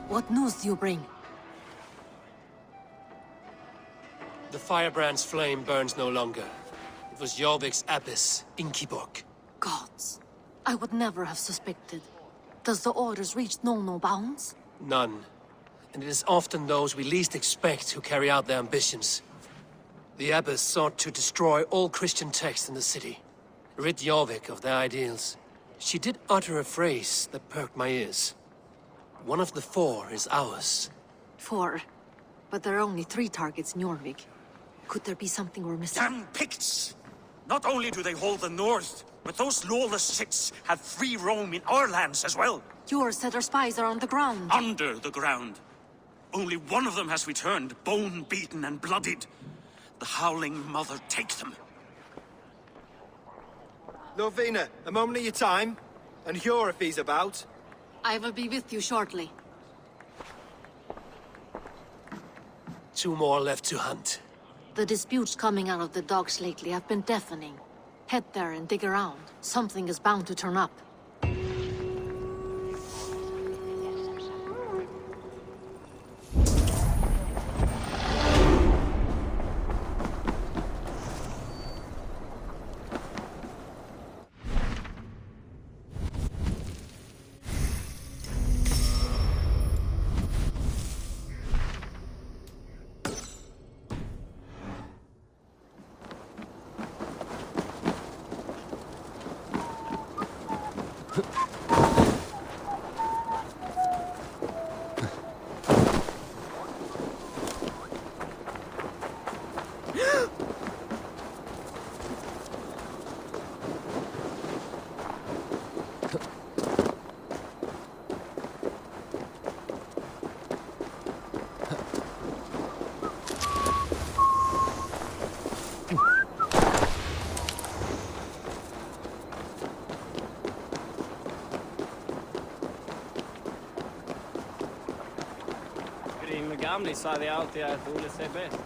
What news do you bring? The firebrand's flame burns no longer. It was Jorvik's abyss, Inkiborg. Gods. I would never have suspected. Does the orders reach no bounds? None. And it is often those we least expect who carry out their ambitions. The abbess sought to destroy all Christian texts in the city, rid Jorvik of their ideals. She did utter a phrase that perked my ears. One of the 4 is ours. 4? But there are only 3 targets in Jorvik. Could there be something we're missing? Damn Picts! Not only do they hold the north, but those lawless Siths have free roam in our lands as well. Yours said our spies are on the ground. Under the ground. Only one of them has returned, bone-beaten and bloodied. The Howling Mother take them. Lovina, a moment of your time. And Hjor if he's about. I will be with you shortly. 2 more left to hunt. The disputes coming out of the docks lately have been deafening. Head there and dig around. Something is bound to turn up. Gamli sa de alltid att Ole ser bäst.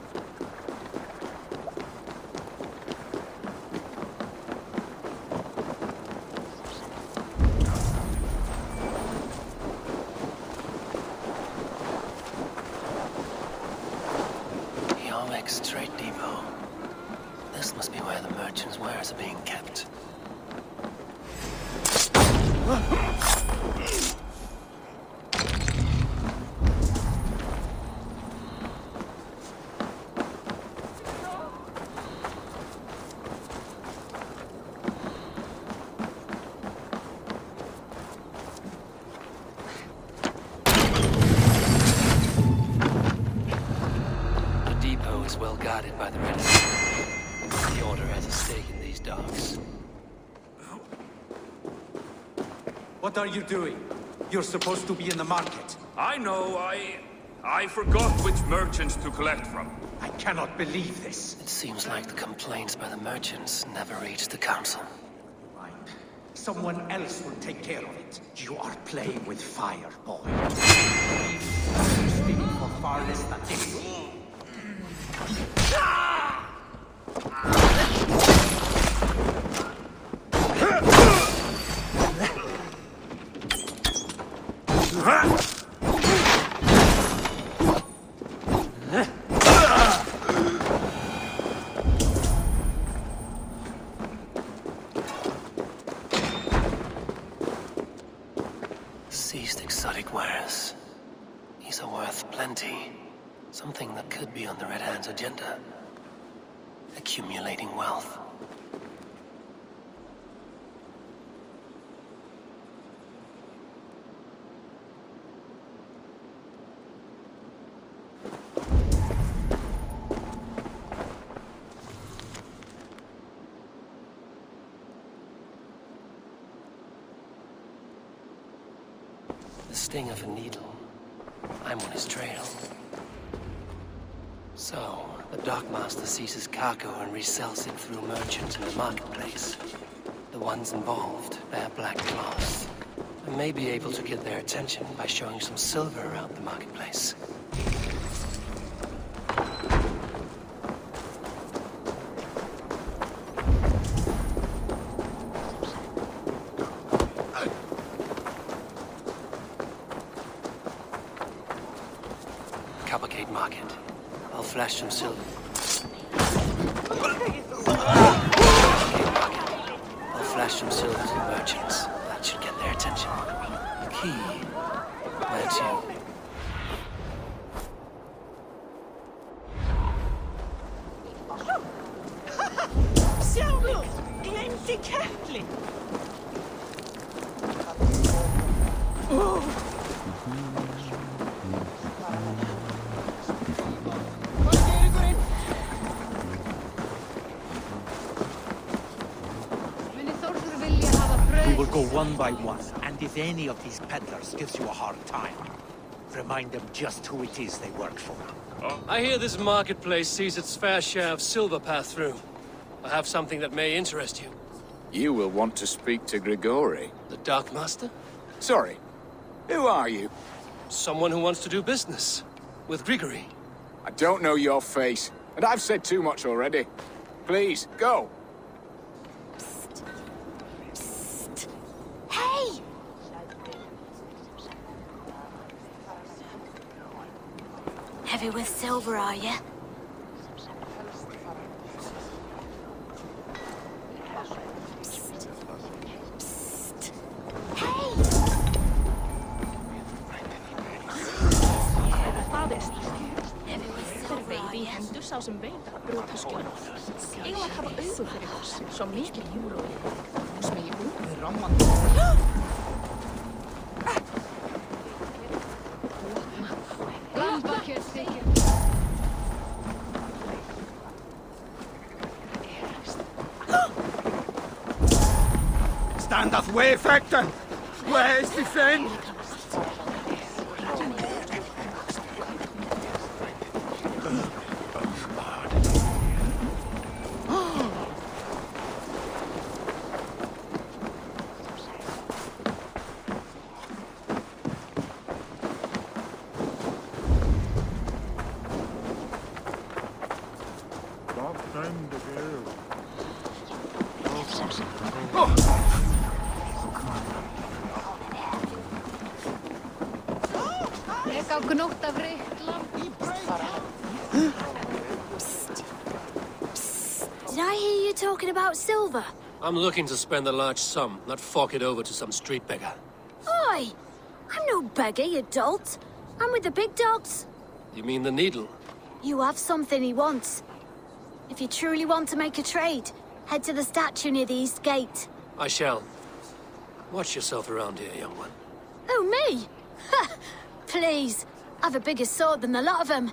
Jorvik's trade depot. This must be where the merchants' wares are being kept. Well guarded by the Red Hand. The Order has a stake in these docks. What are you doing? You're supposed to be in the market. I know, I forgot which merchants to collect from. I cannot believe this. It seems like the complaints by the merchants never reached the council. Right. Someone else will take care of it. You are playing with fire, boy. Stealing for far less than this. Seized exotic wares. These are worth plenty. Something that could be on the Red Hand's agenda. Accumulating wealth. the sting of a needle. I'm on his trail. So, the Dockmaster seizes cargo and resells it through merchants in the marketplace. The ones involved bear black cloths, and may be able to get their attention by showing some silver around the marketplace. Cavalcade market. I'll flash some silver. I'll flash some silver to the merchants. That should get their attention. Key. Where to? Sjálfur, glemdi kettling. We will go one by one, and if any of these peddlers gives you a hard time, remind them just who it is they work for. I hear this marketplace sees its fair share of silver pass through. I have something that may interest you. You will want to speak to Grigori. The Dockmaster? Sorry. Who are you? Someone who wants to do business. With Grigori. I don't know your face, and I've said too much already. Please, go. Hey! Heavy with silver, are you? Í hendur sá sem veit að brjóta skjörn. Eigum að hafa augu fyrir oss, svo mikil júró og smegi út við ramman. Stand that way, Factor! Where's the friend? Did I hear you talking about silver? I'm looking to spend a large sum, not fork it over to some street beggar. Oi! I'm no beggar, you dolt. I'm with the big dogs. You mean the needle? You have something he wants. If you truly want to make a trade, head to the statue near the east gate. I shall. Watch yourself around here, young one. Oh, me? Ha! Please. I've a bigger sword than the lot of them.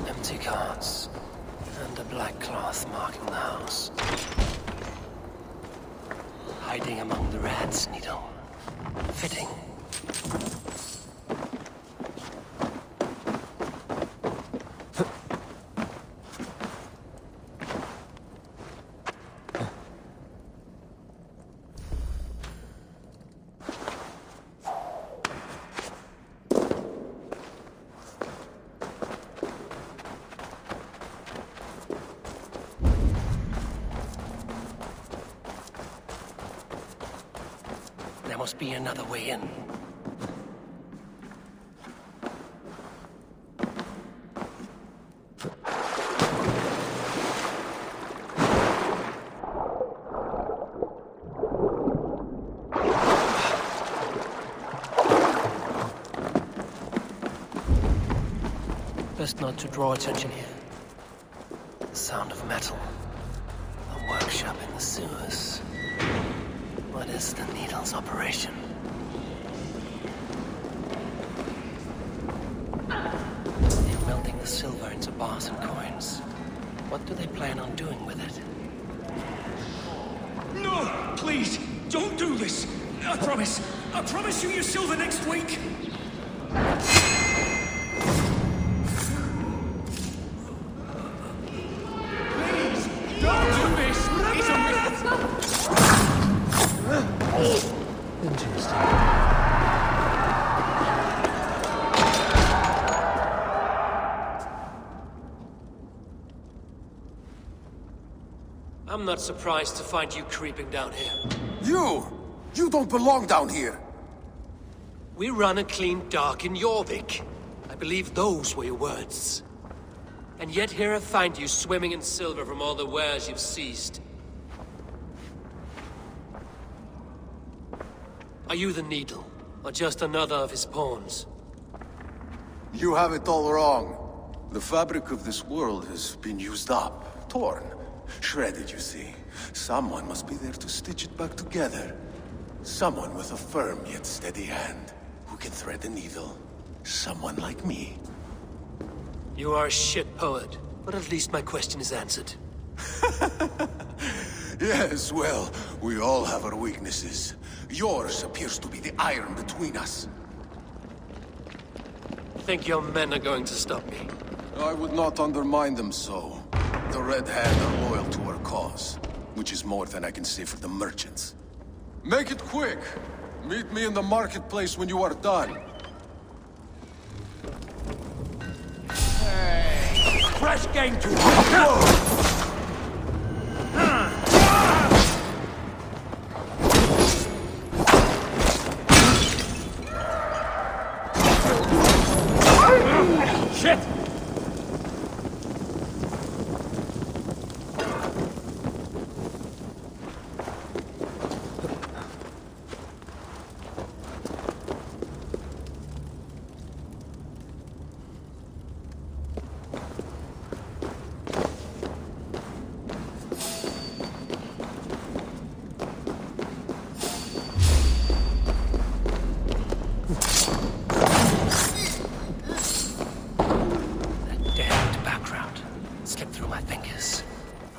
Empty carts, and a black cloth marking the house. Hiding among the rats, Needle. Fitting. There must be another way in. Best not to draw attention here. The sound of metal. A workshop in the sewers. What is the needle's operation? They're melting the silver into bars and coins. What do they plan on doing with it? No! Please! Don't do this! I promise! I promise you your silver next week! Please! Don't do this! It's a Interesting. I'm not surprised to find you creeping down here. You don't belong down here! We run a clean dock in Jorvik. I believe those were your words. And yet here I find you swimming in silver from all the wares you've seized. Are you the Needle, or just another of his pawns? You have it all wrong. The fabric of this world has been used up, torn, shredded, you see. Someone must be there to stitch it back together. Someone with a firm yet steady hand, who can thread the needle. Someone like me. You are a shit poet, but at least my question is answered. Yes, well, we all have our weaknesses. Yours appears to be the iron between us. Think your men are going to stop me? I would not undermine them so. The Red Hand are loyal to our cause, which is more than I can say for the merchants. Make it quick! Meet me in the marketplace when you are done. Hey! Fresh game to go! Shit!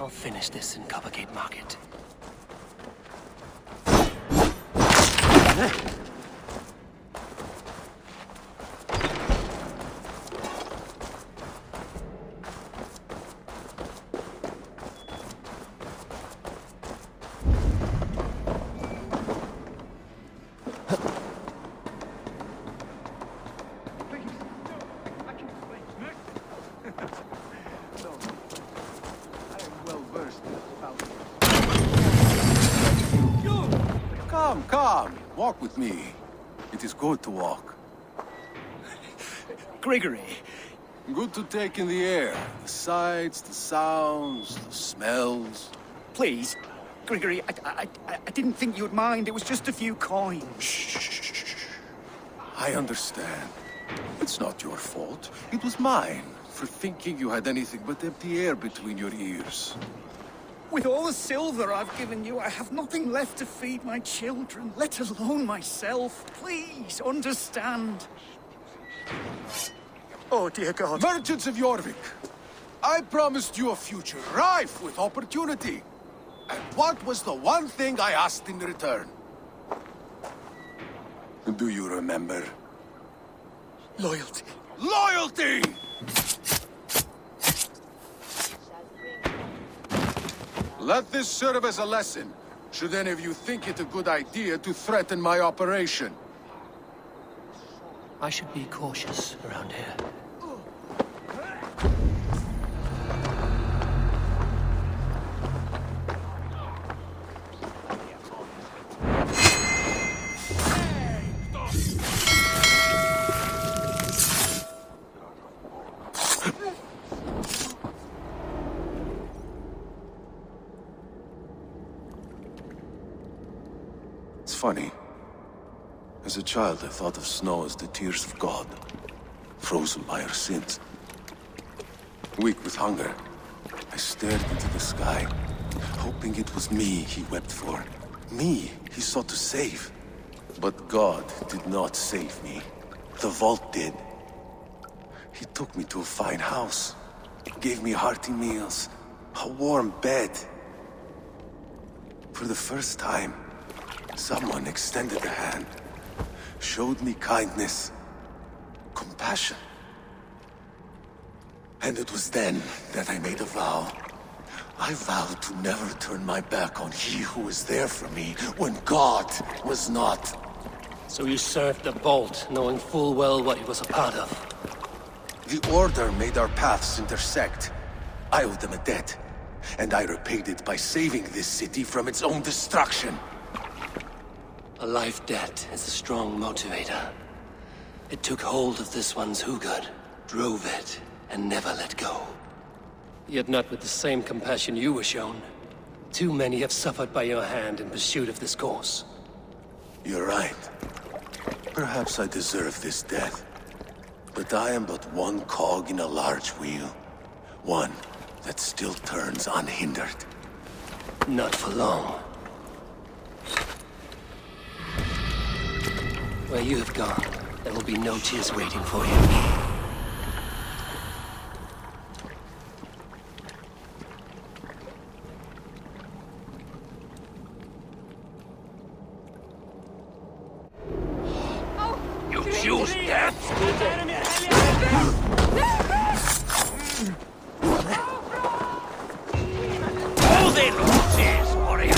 Finish this in Coppergate Market. Come, walk with me. It is good to walk. Gregory. Good to take in the air. The sights, the sounds, the smells. Please, Gregory, I didn't think you'd mind. It was just a few coins. Shh. I understand. It's not your fault. It was mine, for thinking you had anything but empty air between your ears. With all the silver I've given you, I have nothing left to feed my children, let alone myself. Please, understand. Oh, dear God. Merchants of Jorvik, I promised you a future rife with opportunity. And what was the one thing I asked in return? Do you remember? Loyalty. Loyalty! Let this serve as a lesson, should any of you think it a good idea to threaten my operation. I should be cautious around here. Funny. As a child, I thought of snow as the tears of God, frozen by our sins. Weak with hunger, I stared into the sky, hoping it was me he wept for. Me he sought to save. But God did not save me. The vault did. He took me to a fine house, gave me hearty meals, a warm bed. For the first time, someone extended a hand, showed me kindness, compassion. And it was then that I made a vow. I vowed to never turn my back on he who was there for me when God was not. So you served the Vault, knowing full well what it was a part of. The Order made our paths intersect. I owed them a debt, and I repaid it by saving this city from its own destruction. A life debt is a strong motivator. It took hold of this one's Hugad, drove it, and never let go. Yet not with the same compassion you were shown. Too many have suffered by your hand in pursuit of this cause. You're right. Perhaps I deserve this death. But I am but one cog in a large wheel. One that still turns unhindered. Not for long. Where you have gone, there will be no tears waiting for you. Choose death! Hold it, cheers, warrior!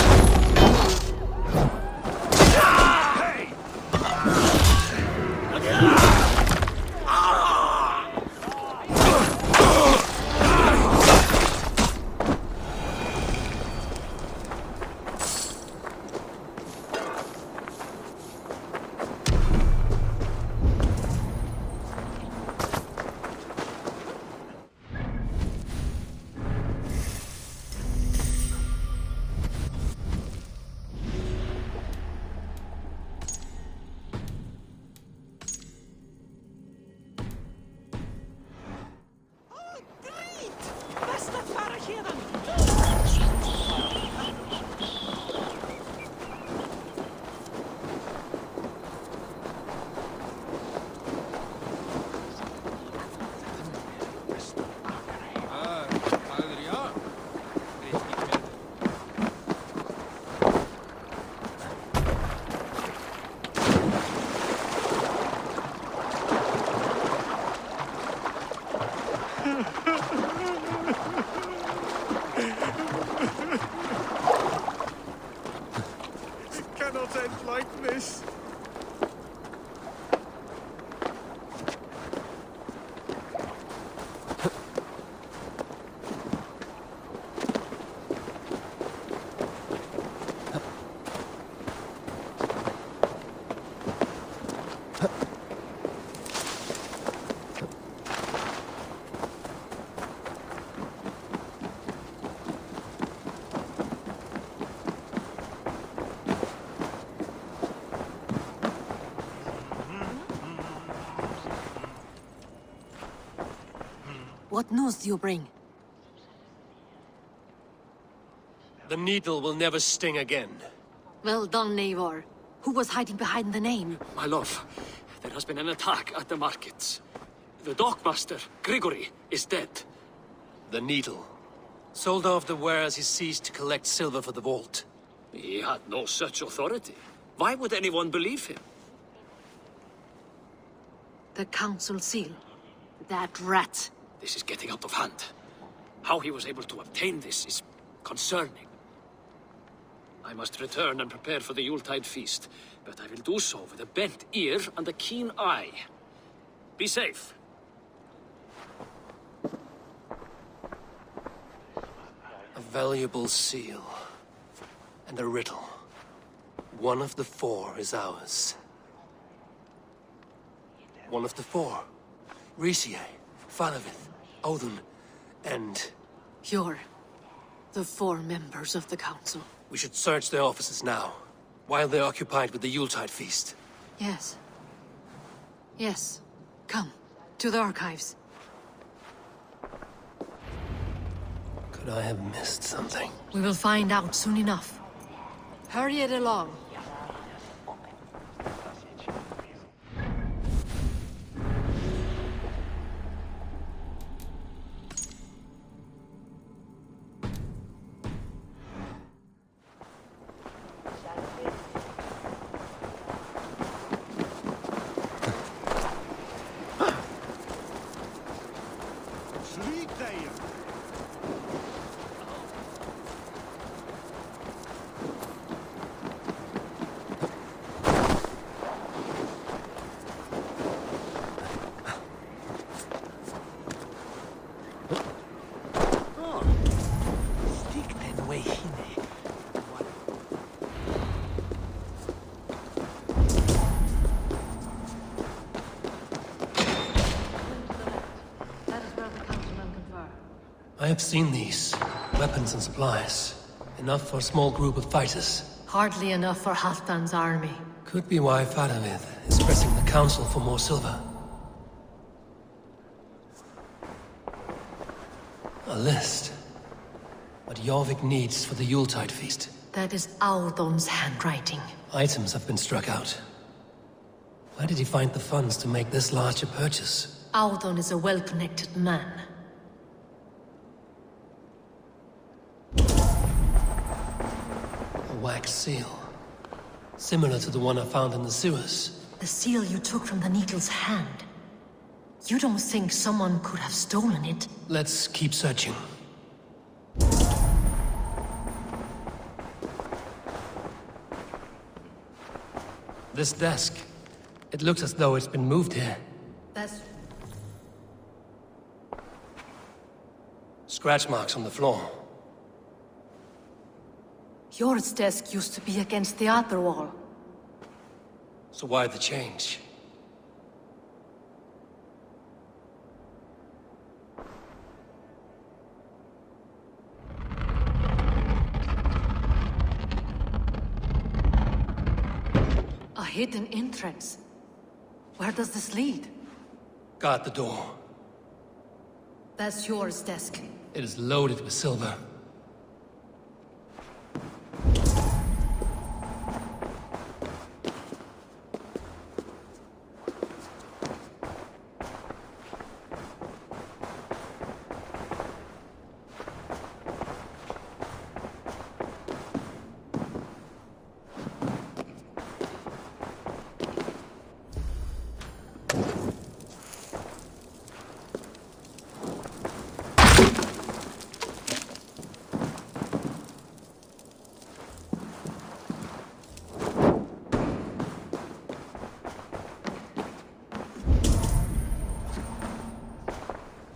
It cannot end like this. What news do you bring? The needle will never sting again. Well done, Eivor. Who was hiding behind the name? My love, there has been an attack at the markets. The dockmaster, Grigory, is dead. The needle. Sold off the wares he seized to collect silver for the vault. He had no such authority. Why would anyone believe him? The council seal. That rat. This is getting out of hand. How he was able to obtain this is concerning. I must return and prepare for the Yuletide feast, but I will do so with a bent ear and a keen eye. Be safe. A valuable seal. And a riddle. One of the four is ours. One of the four. Risie, Falavith, Odin, and... You're the four members of the council. We should search their offices now, while they're occupied with the Yuletide feast. Yes. Yes. Come, to the archives. Could I have missed something? We will find out soon enough. Hurry it along. I have seen these. Weapons and supplies. Enough for a small group of fighters. Hardly enough for Halfdan's army. Could be why Faravid is pressing the council for more silver. A list. What Jorvik needs for the Yuletide feast. That is Audon's handwriting. Items have been struck out. Where did he find the funds to make this large a purchase? Audon is a well-connected man. A wax seal. Similar to the one I found in the sewers. The seal you took from the Needle's hand. You don't think someone could have stolen it? Let's keep searching. This desk. It looks as though it's been moved here. That's... Scratch marks on the floor. Yours desk used to be against the other wall. So why the change? A hidden entrance. Where does this lead? Guard the door. That's yours desk. It is loaded with silver.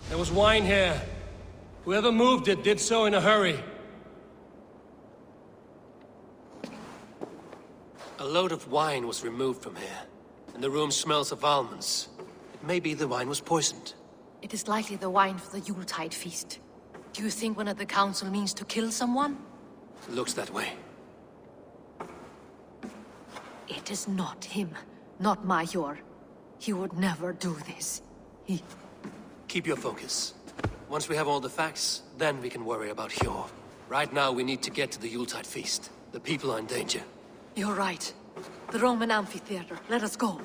There was wine here. Whoever moved it did so in a hurry. A load of wine was removed from here, and the room smells of almonds. It may be the wine was poisoned. It is likely the wine for the Yuletide feast. Do you think one of the council means to kill someone? It looks that way. It is not him, not Major. He would never do this. He... Keep your focus. Once we have all the facts, then we can worry about Hjor. Right now, we need to get to the Yuletide feast. The people are in danger. You're right. The Roman amphitheater. Let us go.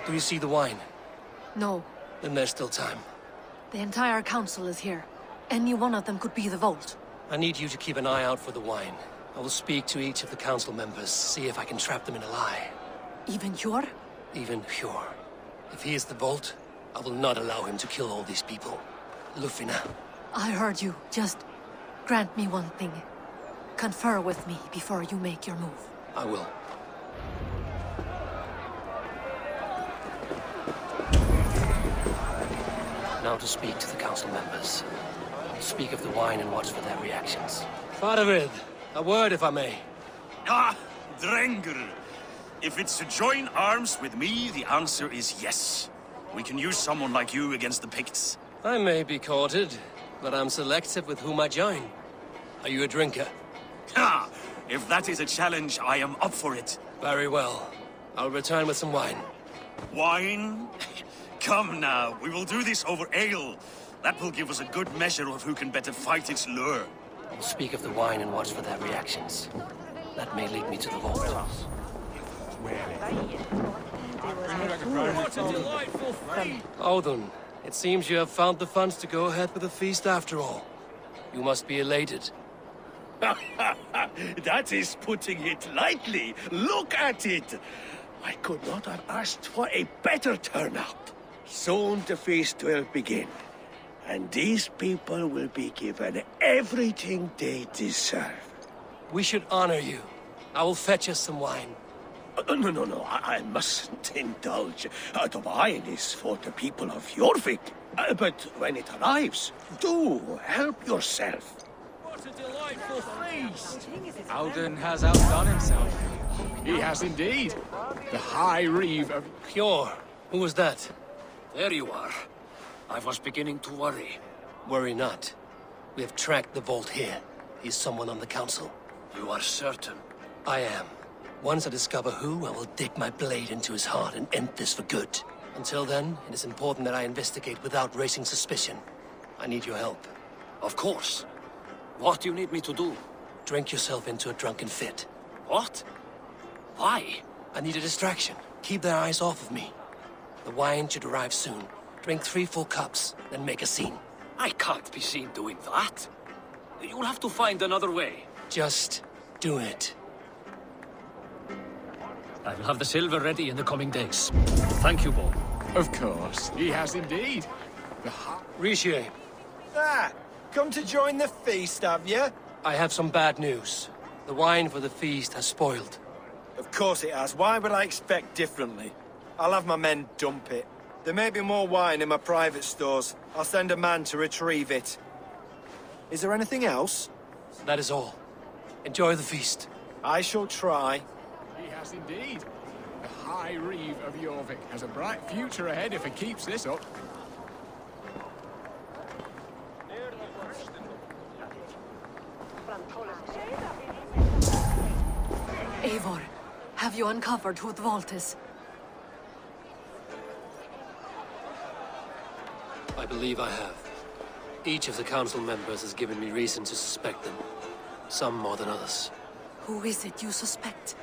Do you see the wine? No. Then there's still time. The entire council is here. Any one of them could be the vault. I need you to keep an eye out for the wine. I will speak to each of the council members, see if I can trap them in a lie. Even Hjor? Even Hjor. If he is the Vault, I will not allow him to kill all these people. Lufina. I heard you. Just grant me one thing. Confer with me before you make your move. I will. Now to speak to the council members. Speak of the wine and watch for their reactions. Faravid, a word if I may. Ah, Drengr. If it's to join arms with me, the answer is yes. We can use someone like you against the Picts. I may be courted, but I'm selective with whom I join. Are you a drinker? Ha! If that is a challenge, I am up for it. Very well. I'll return with some wine. Wine? Come now, we will do this over ale. That will give us a good measure of who can better fight its lure. I'll speak of the wine and watch for their reactions. That may lead me to the vault. What a delightful feast! Odin, it seems you have found the funds to go ahead with the feast after all. You must be elated. That is putting it lightly. Look at it. I could not have asked for a better turnout. Soon the feast will begin. And these people will be given everything they deserve. We should honor you. I will fetch us some wine. No. I mustn't indulge. The wine is for the people of Jorvik. But when it arrives, do help yourself. What a delightful feast! Alden has outdone himself. He has indeed. The High Reeve of... Pure. Who was that? There you are. I was beginning to worry. Worry not. We have tracked the Vault here. He's someone on the council. You are certain? I am. Once I discover who, I will dig my blade into his heart and end this for good. Until then, it is important that I investigate without raising suspicion. I need your help. Of course. What do you need me to do? Drink yourself into a drunken fit. What? Why? I need a distraction. Keep their eyes off of me. The wine should arrive soon. Drink 3 full cups, then make a scene. I can't be seen doing that. You'll have to find another way. Just do it. I will have the silver ready in the coming days. Thank you, Bo. Of course, he has indeed. Rishi. Come to join the feast, have you? I have some bad news. The wine for the feast has spoiled. Of course it has. Why would I expect differently? I'll have my men dump it. There may be more wine in my private stores. I'll send a man to retrieve it. Is there anything else? That is all. Enjoy the feast. I shall try. He has indeed. The High Reeve of Jorvik has a bright future ahead if he keeps this up. Eivor, have you uncovered who the Vault is? I believe I have. Each of the council members has given me reason to suspect them. Some more than others. Who is it you suspect?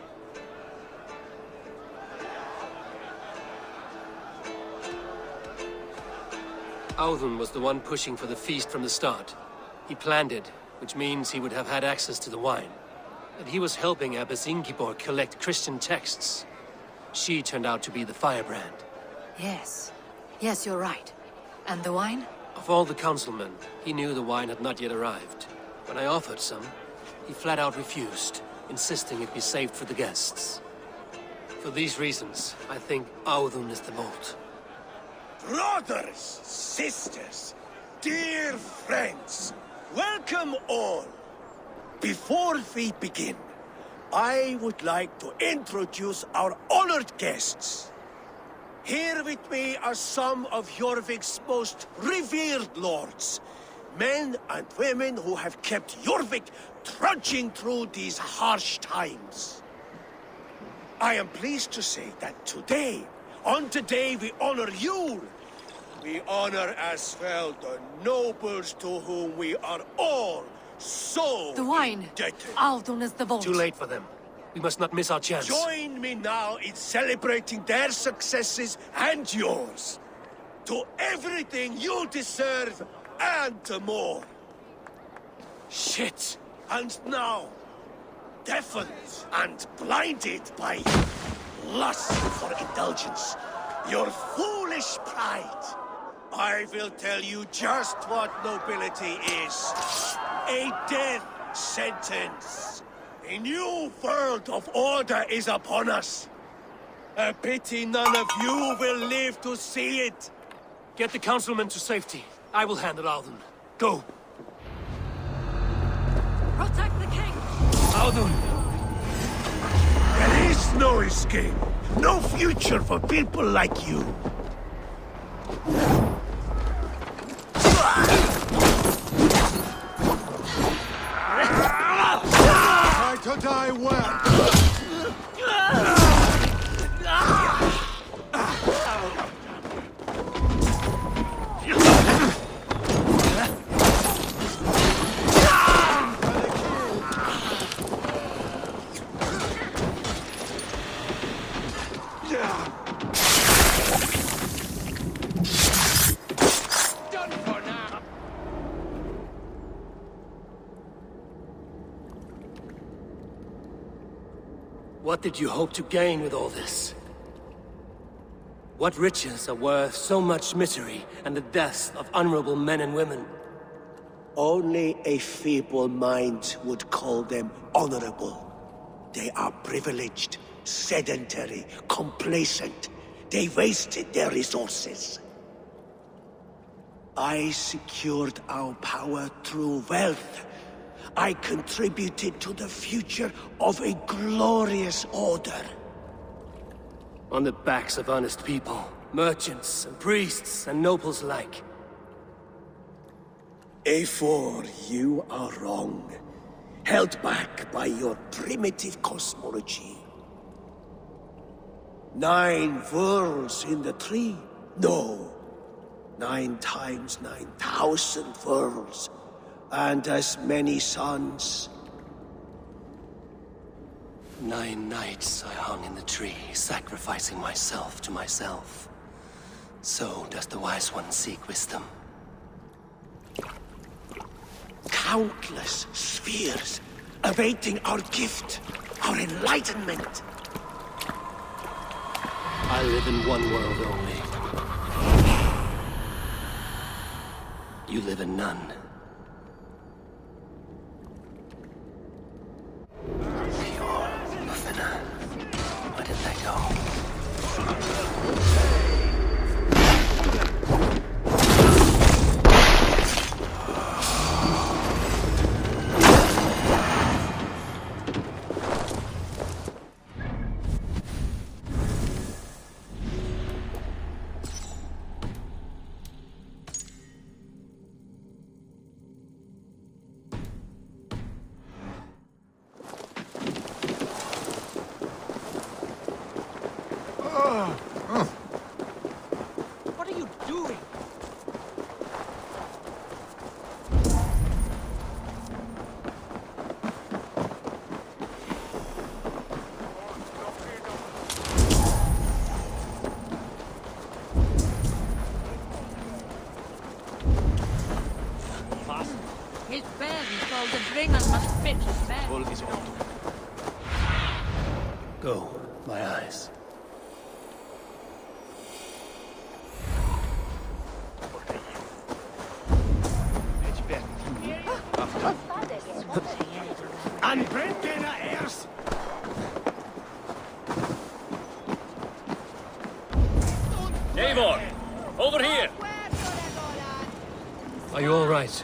Audun was the one pushing for the feast from the start. He planned it, which means he would have had access to the wine. And he was helping Abbess Ingibor collect Christian texts. She turned out to be the firebrand. Yes. Yes, you're right. And the wine? Of all the councilmen, he knew the wine had not yet arrived. When I offered some, he flat out refused, insisting it be saved for the guests. For these reasons, I think Audun is the Vault. Brothers, sisters, dear friends, welcome all. Before we begin, I would like to introduce our honored guests. Here with me are some of Jorvik's most revered lords. Men and women who have kept Jorvik trudging through these harsh times. I am pleased to say that today, on the day we honor you, we honor as well the nobles to whom we are all so the wine. indebted. Audun is the Vault. Too late for them. We must not miss our chance. Join me now in celebrating their successes and yours. To everything you deserve and more. Shit! And now, deafened and blinded by lust for indulgence, your fool foolish pride. I will tell you just what nobility is. A death sentence. A new world of order is upon us. A pity none of you will live to see it. Get the councilmen to safety. I will handle Audun. Go. Protect the king! Audun! There is no escape. No future for people like you. Try to die well. What did you hope to gain with all this? What riches are worth so much misery and the deaths of honorable men and women? Only a feeble mind would call them honorable. They are privileged, sedentary, complacent. They wasted their resources. I secured our power through wealth. I contributed to the future of a glorious order. On the backs of honest people, merchants and priests and nobles alike. Eivor, you are wrong. Held back by your primitive cosmology. 9 worlds in the tree? No. 9 times 9,000 worlds. And as many suns. 9 nights I hung in the tree, sacrificing myself to myself. So does the Wise One seek wisdom. Countless spheres, awaiting our gift, our enlightenment. I live in one world only. You live in none. Where did they go? What are you doing? His band told the bringer must fit his band. Go, my eyes. Eivor! Over here! Are you all right?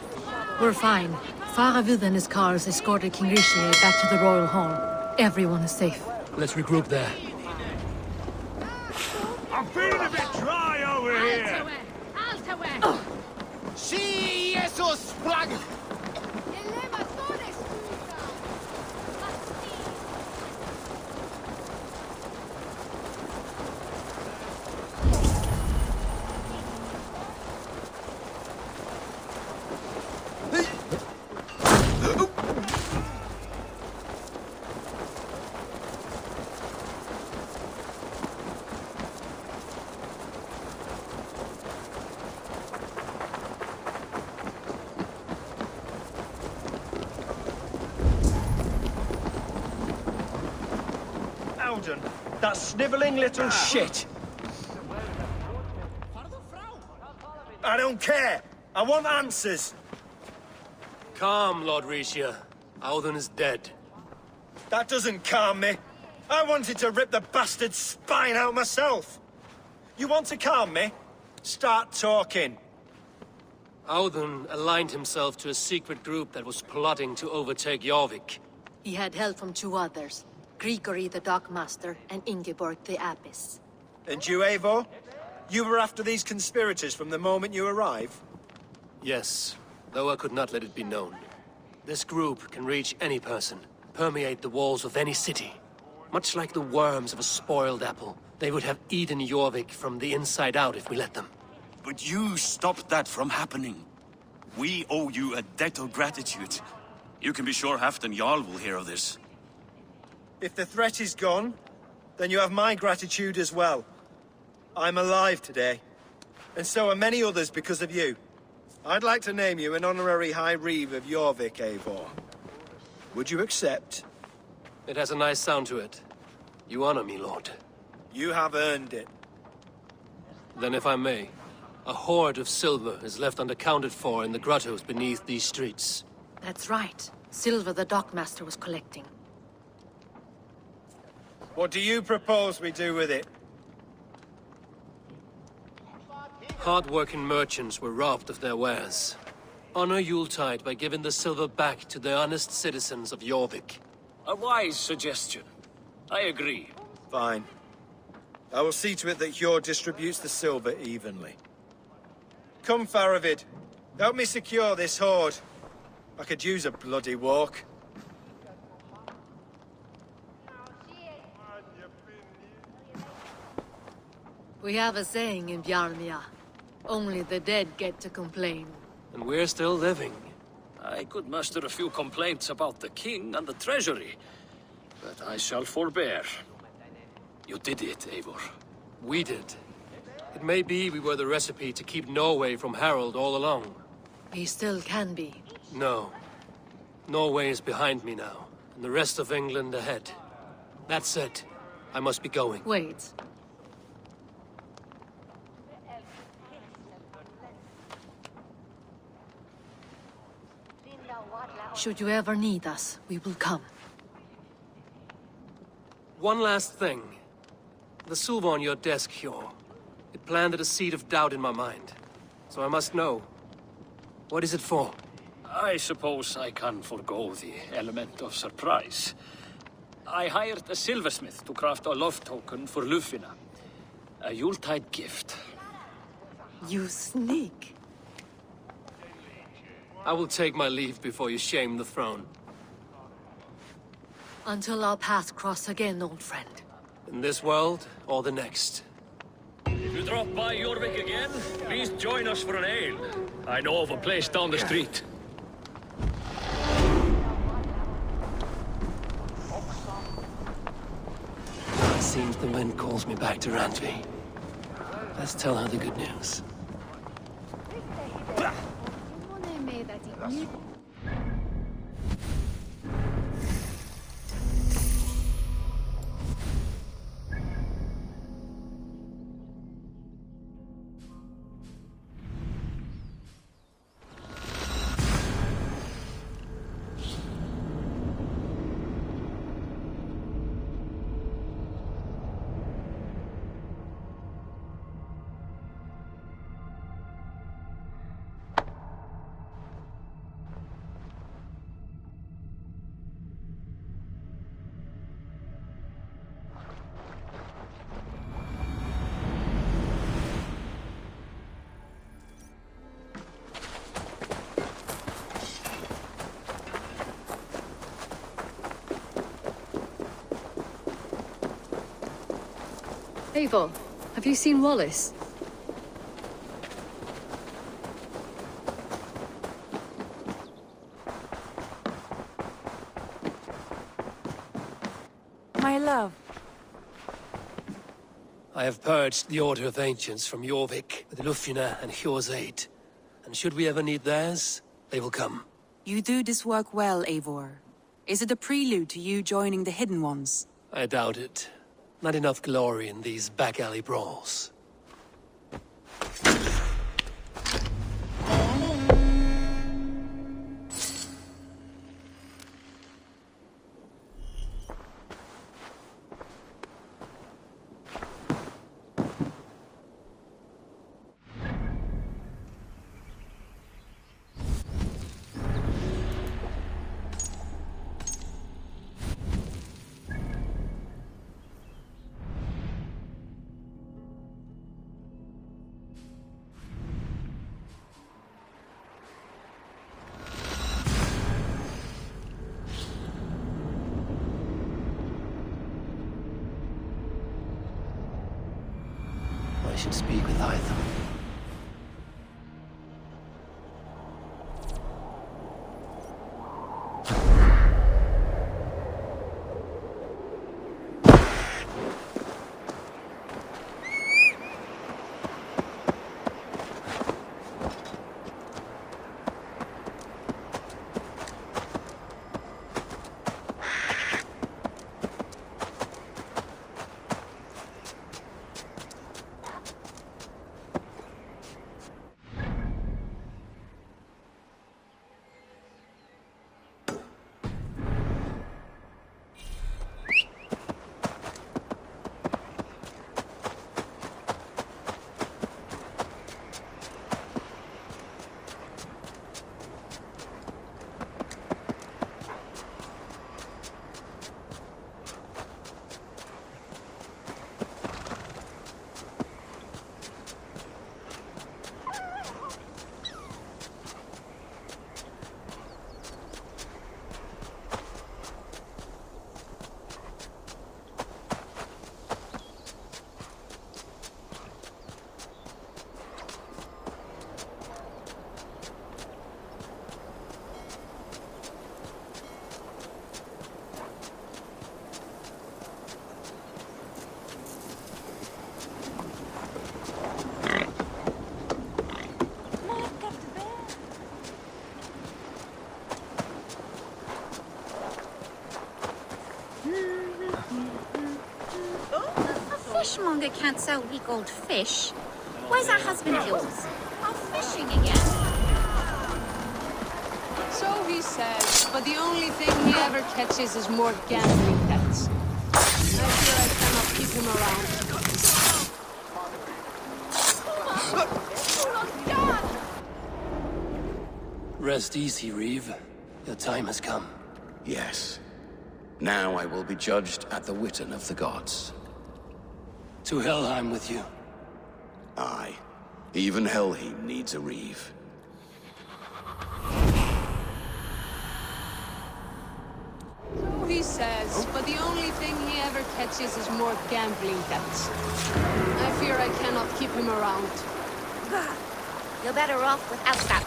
We're fine. Faravid and his cars escorted King Rishi back to the Royal Hall. Everyone is safe. Let's regroup there. I'm feeling a bit dry over here. Sí, esos plagas. That sniveling little shit! don't care! I want answers! Calm, Lord Rishia. Audun is dead. That doesn't calm me. I wanted to rip the bastard's spine out myself. You want to calm me? Start talking. Audun aligned himself to a secret group that was plotting to overtake Jorvik. He had help from two others, Grigory the Dockmaster and Ingeborg the Abbess. And you, Eivor? You were after these conspirators from the moment you arrived? Yes, though I could not let it be known. This group can reach any person, permeate the walls of any city. Much like the worms of a spoiled apple, they would have eaten Jorvik from the inside out if we let them. But you stopped that from happening. We owe you a debt of gratitude. You can be sure Halfdan Jarl will hear of this. If the threat is gone, then you have my gratitude as well. I'm alive today, and so are many others because of you. I'd like to name you an honorary High Reeve of Jorvik, Eivor. Would you accept? It has a nice sound to it. You honor me, Lord. You have earned it. Then if I may, a hoard of silver is left unaccounted for in the grottos beneath these streets. That's right. Silver the Dockmaster was collecting. What do you propose we do with it? Hard-working merchants were robbed of their wares. Honor Yuletide by giving the silver back to the honest citizens of Jorvik. A wise suggestion. I agree. Fine. I will see to it that Hjord distributes the silver evenly. Come, Faravid. Help me secure this hoard. I could use a bloody walk. We have a saying in Bjarnia. Only the dead get to complain. And we're still living. I could muster a few complaints about the king and the treasury, but I shall forbear. You did it, Eivor. We did. It may be we were the recipe to keep Norway from Harald all along. We still can be. No. Norway is behind me now, and the rest of England ahead. That said, I must be going. Wait. Should you ever need us, we will come. One last thing. The silver on your desk, Hjord. It planted a seed of doubt in my mind. So I must know. What is it for? I suppose I can forgo the element of surprise. I hired a silversmith to craft a love token for Lufina. A Yuletide gift. You sneak. I will take my leave before you shame the throne. Until our paths cross again, old friend. In this world, or the next. If you drop by Jorvik again, please join us for an ale. I know of a place down the street. It seems the wind calls me back to Randvi. Let's tell her the good news. Eivor, have you seen Wallace? My love. I have purged the Order of Ancients from Jorvik with Lufina and Hjord's aid. And should we ever need theirs, they will come. You do this work well, Eivor. Is it a prelude to you joining the Hidden Ones? I doubt it. Not enough glory in these back-alley brawls. should speak with Eivor. Fishmonger can't sell weak old fish. Where's that husband of yours? Off fishing again. So he says, but the only thing he ever catches is more gambling debts. I fear I cannot keep him around. Rest easy, Reeve. Your time has come. Yes. Now I will be judged at the Witten of the gods. To Helheim with you. Aye. Even Helheim needs a Reeve. So he says, but the only thing he ever catches is more gambling debts. I fear I cannot keep him around. You're better off without that.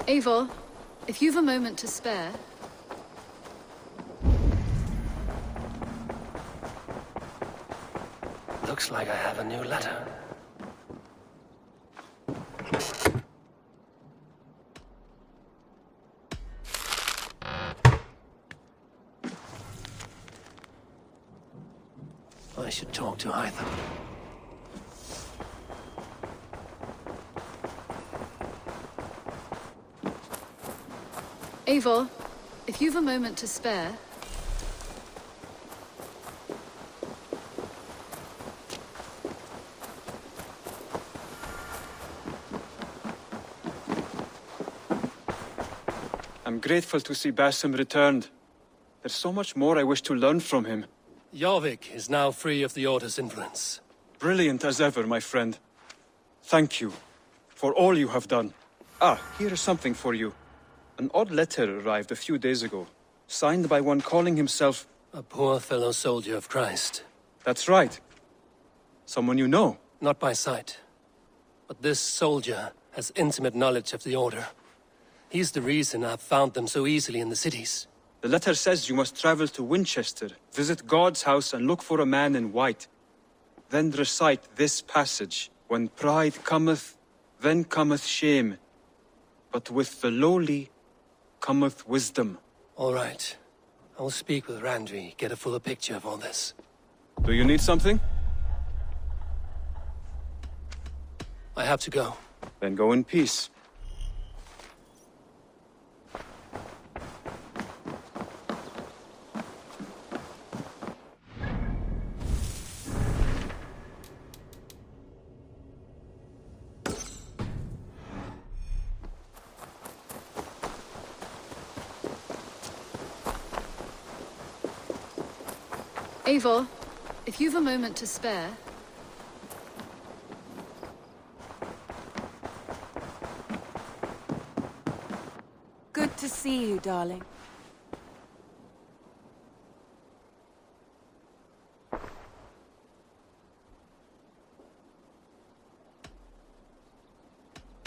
Eivor, if you've a moment to spare... Looks like I have a new letter. I should talk to Eivor. Eivor, if you've a moment to spare... I'm grateful to see Basim returned. There's so much more I wish to learn from him. Jorvik is now free of the Order's influence. Brilliant as ever, my friend. Thank you for all you have done. Ah, here is something for you. An odd letter arrived a few days ago, signed by one calling himself... A poor fellow soldier of Christ. That's right. Someone you know. Not by sight. But this soldier has intimate knowledge of the Order. He's the reason I've found them so easily in the cities. The letter says you must travel to Winchester, visit God's house and look for a man in white. then recite this passage. When pride cometh, then cometh shame. But with the lowly cometh wisdom. All right. I will speak with Randvi, get a fuller picture of all this. Do you need something? I have to go. Then go in peace. Eivor, if you've a moment to spare... Good to see you, darling.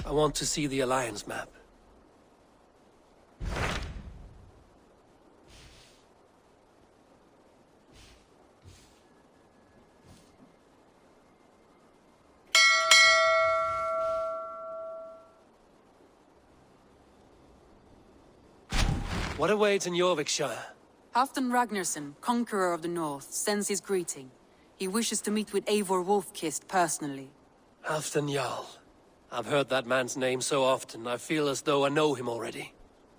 I want to see the Alliance map. What awaits in Jorvikshire? Halfdan Ragnarsson, conqueror of the north, sends his greeting. He wishes to meet with Eivor Wolfkist personally. Halfdan Jarl. I've heard that man's name so often, I feel as though I know him already.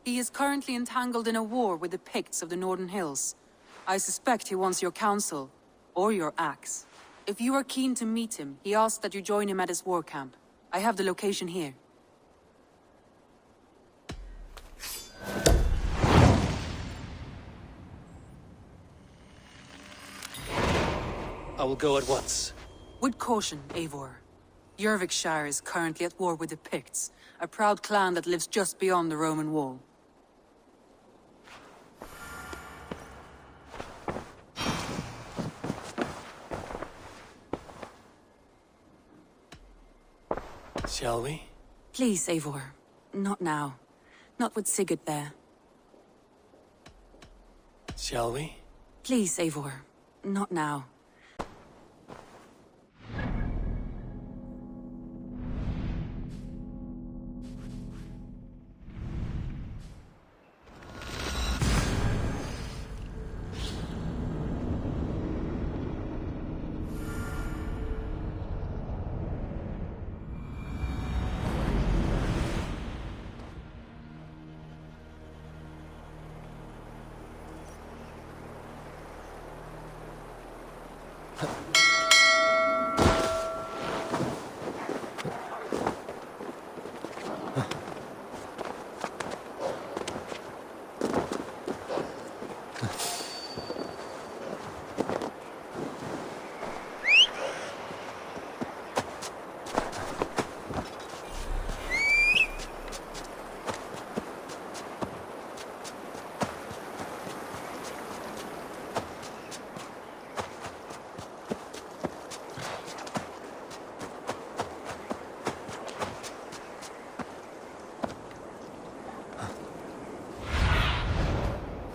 He is currently entangled in a war with the Picts of the Northern Hills. I suspect he wants your counsel, or your axe. If you are keen to meet him, he asks that you join him at his war camp. I have the location here. I will go at once. With caution, Eivor. Jorvikshire is currently at war with the Picts, a proud clan that lives just beyond the Roman wall. Shall we? Please, Eivor. Not now. Not with Sigurd there. Shall we? Please, Eivor. Not now.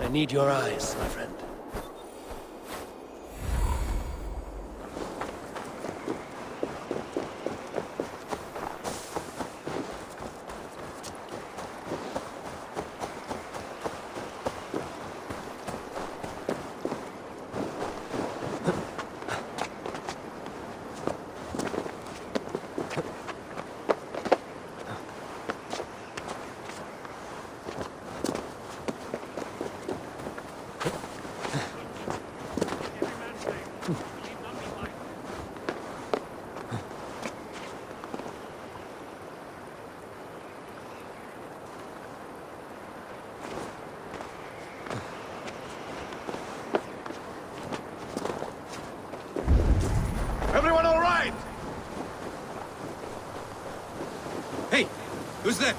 I need your eyes, my friend. Everyone all right? Hey, who's that?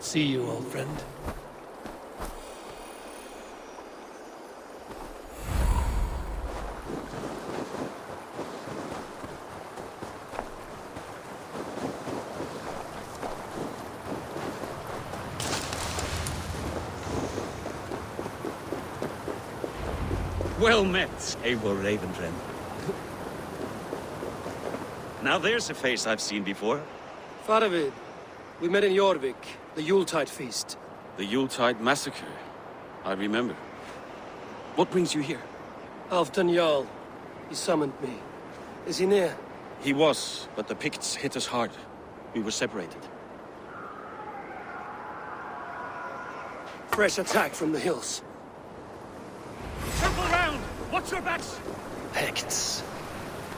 not see you, old friend. Well met, Eivor Ravenfriend. Now there's a face I've seen before. Faravid, we met in Jorvik, the Yuletide feast. The Yuletide massacre. I remember. What brings you here? Alfton Jarl. He summoned me. Is he near? He was, but the Picts hit us hard. We were separated. Fresh attack from the hills. Circle round! Watch your backs! Picts.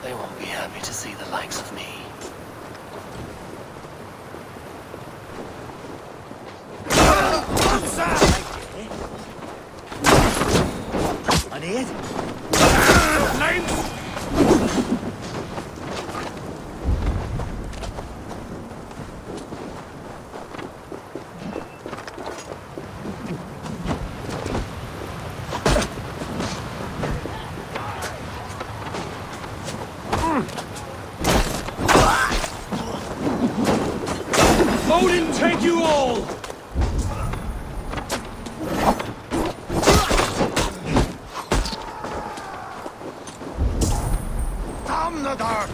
They won't be happy to see the likes of me. What's that? On it? Odin, take you all! Damn the dart!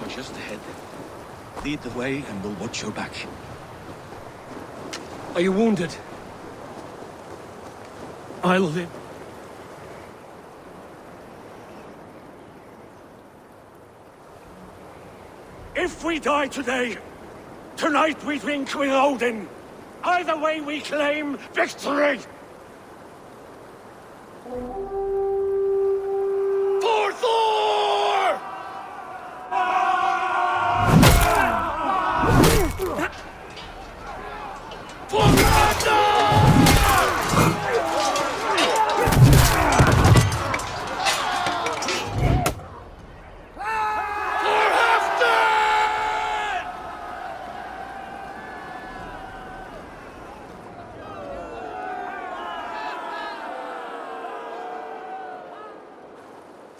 Just ahead. Lead the way and we'll watch your back. Are you wounded? I'll live. If we die today, tonight we drink with Odin. Either way we claim victory! For Thor! For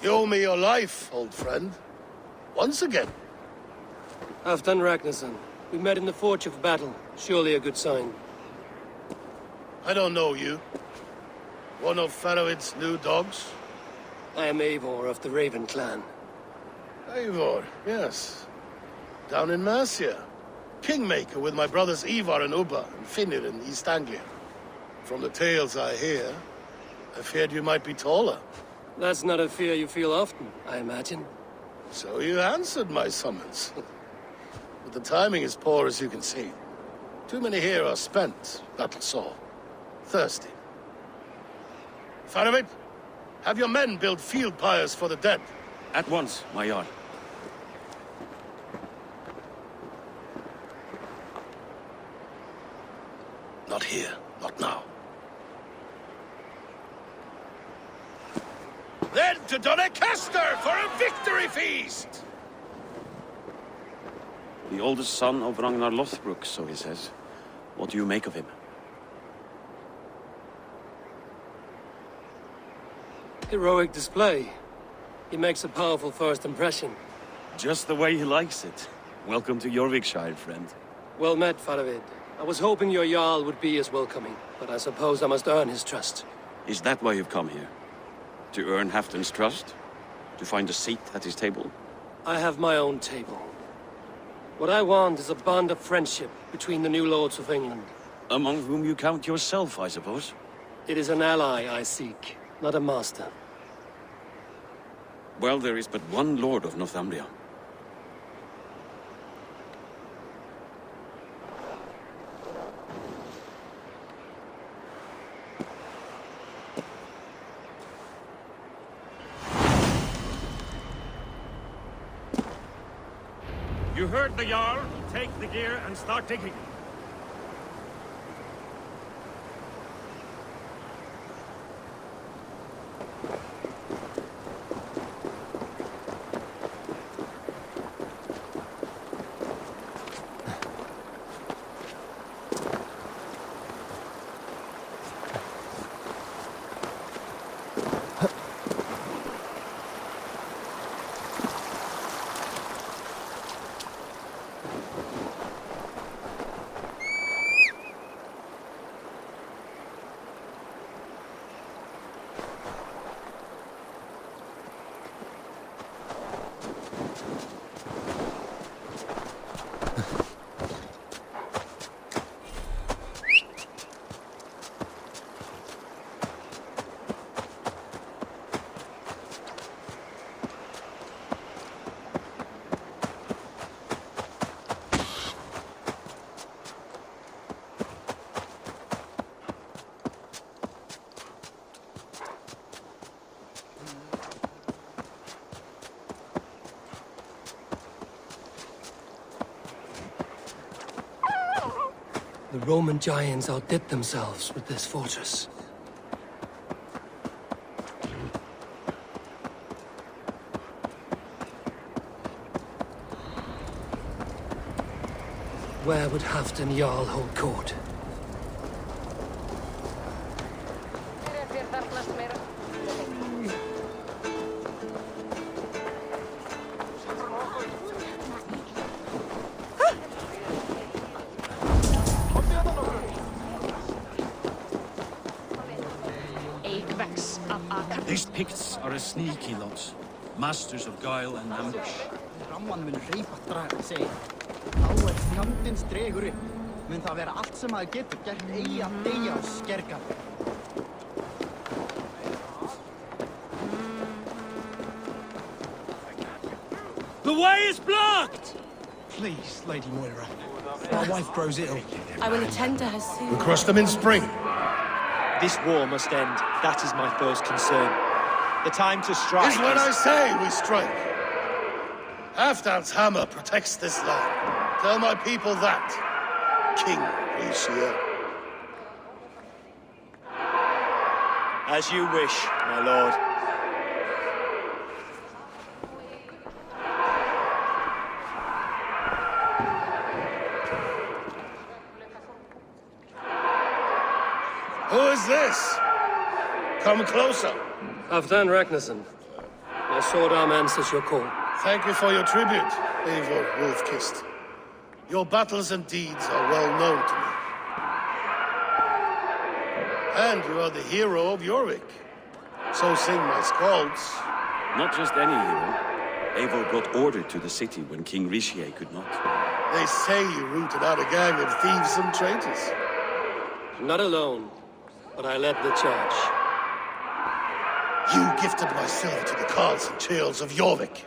You owe me your life, old friend. Once again. Halfdan Ragnarsson. We met in the Forge of Battle. Surely a good sign. I don't know you. One of Faravid's new dogs? I am Eivor of the Raven clan. Eivor, yes. Down in Mercia. Kingmaker with my brothers Eivor and Ubba and Finnr in East Anglia. From the tales I hear, I feared you might be taller. That's not a fear you feel often, I imagine. So you answered my summons. But the timing is poor, as you can see. Too many here are spent, battle-sore. Thirsty. Faravid, have your men build field pyres for the dead. At once, my Jarl. Not here, not now. Then to Doncaster for a victory feast! The oldest son of Ragnar Lothbrok, so he says. What do you make of him? Heroic display. He makes a powerful first impression. Just the way he likes it. Welcome to Jorvikshire, friend. Well met, Faravid. I was hoping your Jarl would be as welcoming, but I suppose I must earn his trust. Is that why you've come here? To earn Halfdan's trust? To find a seat at his table? I have my own table. What I want is a bond of friendship between the new lords of England. Among whom you count yourself, I suppose? It is an ally I seek, not a master. Well, there is but one lord of Northumbria. You heard the Jarl. Take the gear and start digging. The Roman giants outdid themselves with this fortress. Where would Halfdan Jarl hold court? These Picts are a sneaky lot. Masters of guile and ambush. Ramman mun hreypa draga sig. Þá fjandins dregur upp. Mun það vera allt sem maður getur gert eigi að deyja á skergan. The way is blocked! Please, Lady Moira. My wife grows ill. I will attend to her soon. We'll crush them in spring. This war must end. That is my first concern. The time to strike is when I say we strike. Halfdan's hammer protects this land. Tell my people that, King Rishia. As you wish, my lord. Who is this? Come closer. Halfdan Ragnarsson. My sword arm answers your call. Thank you for your tribute, Eivor Wolf-Kissed. Your battles and deeds are well known to me. And you are the hero of Jorvik. So sing my Skåls. Not just any hero. Eivor brought order to the city when King Rishie could not. They say you rooted out a gang of thieves and traitors. Not alone, but I led the charge. You gifted my silver to the carls and churls of Jorvik.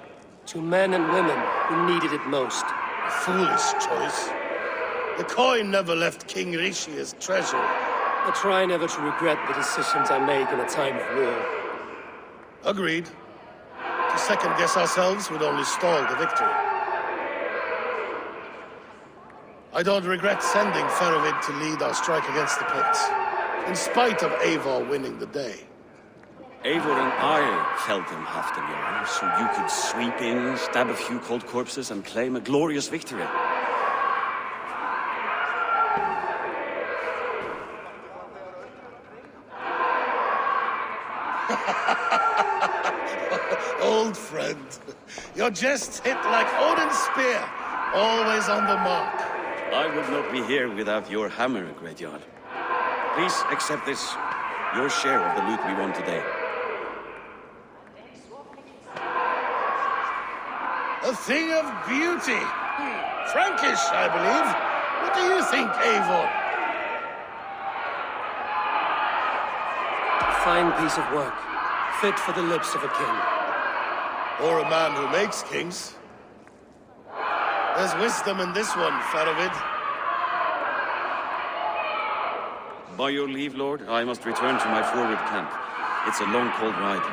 To men and women who needed it most. A foolish choice. The coin never left King Rishie's treasury. I try never to regret the decisions I make in a time of war. Agreed. To second-guess ourselves would only stall the victory. I don't regret sending Faravid to lead our strike against the Picts, in spite of Eivor winning the day. Eivor and I held them Halfdan Jarl, so you could sweep in, stab a few cold corpses, and claim a glorious victory. Old friend, your jests hit like Odin's spear, always on the mark. I would not be here without your hammer, Great Jarl. Please accept this, your share of the loot we won today. A thing of beauty. Frankish, I believe. What do you think, Eivor? Fine piece of work. Fit for the lips of a king. Or a man who makes kings. There's wisdom in this one, Faravid. By your leave, Lord, I must return to my forward camp. It's a long, cold ride.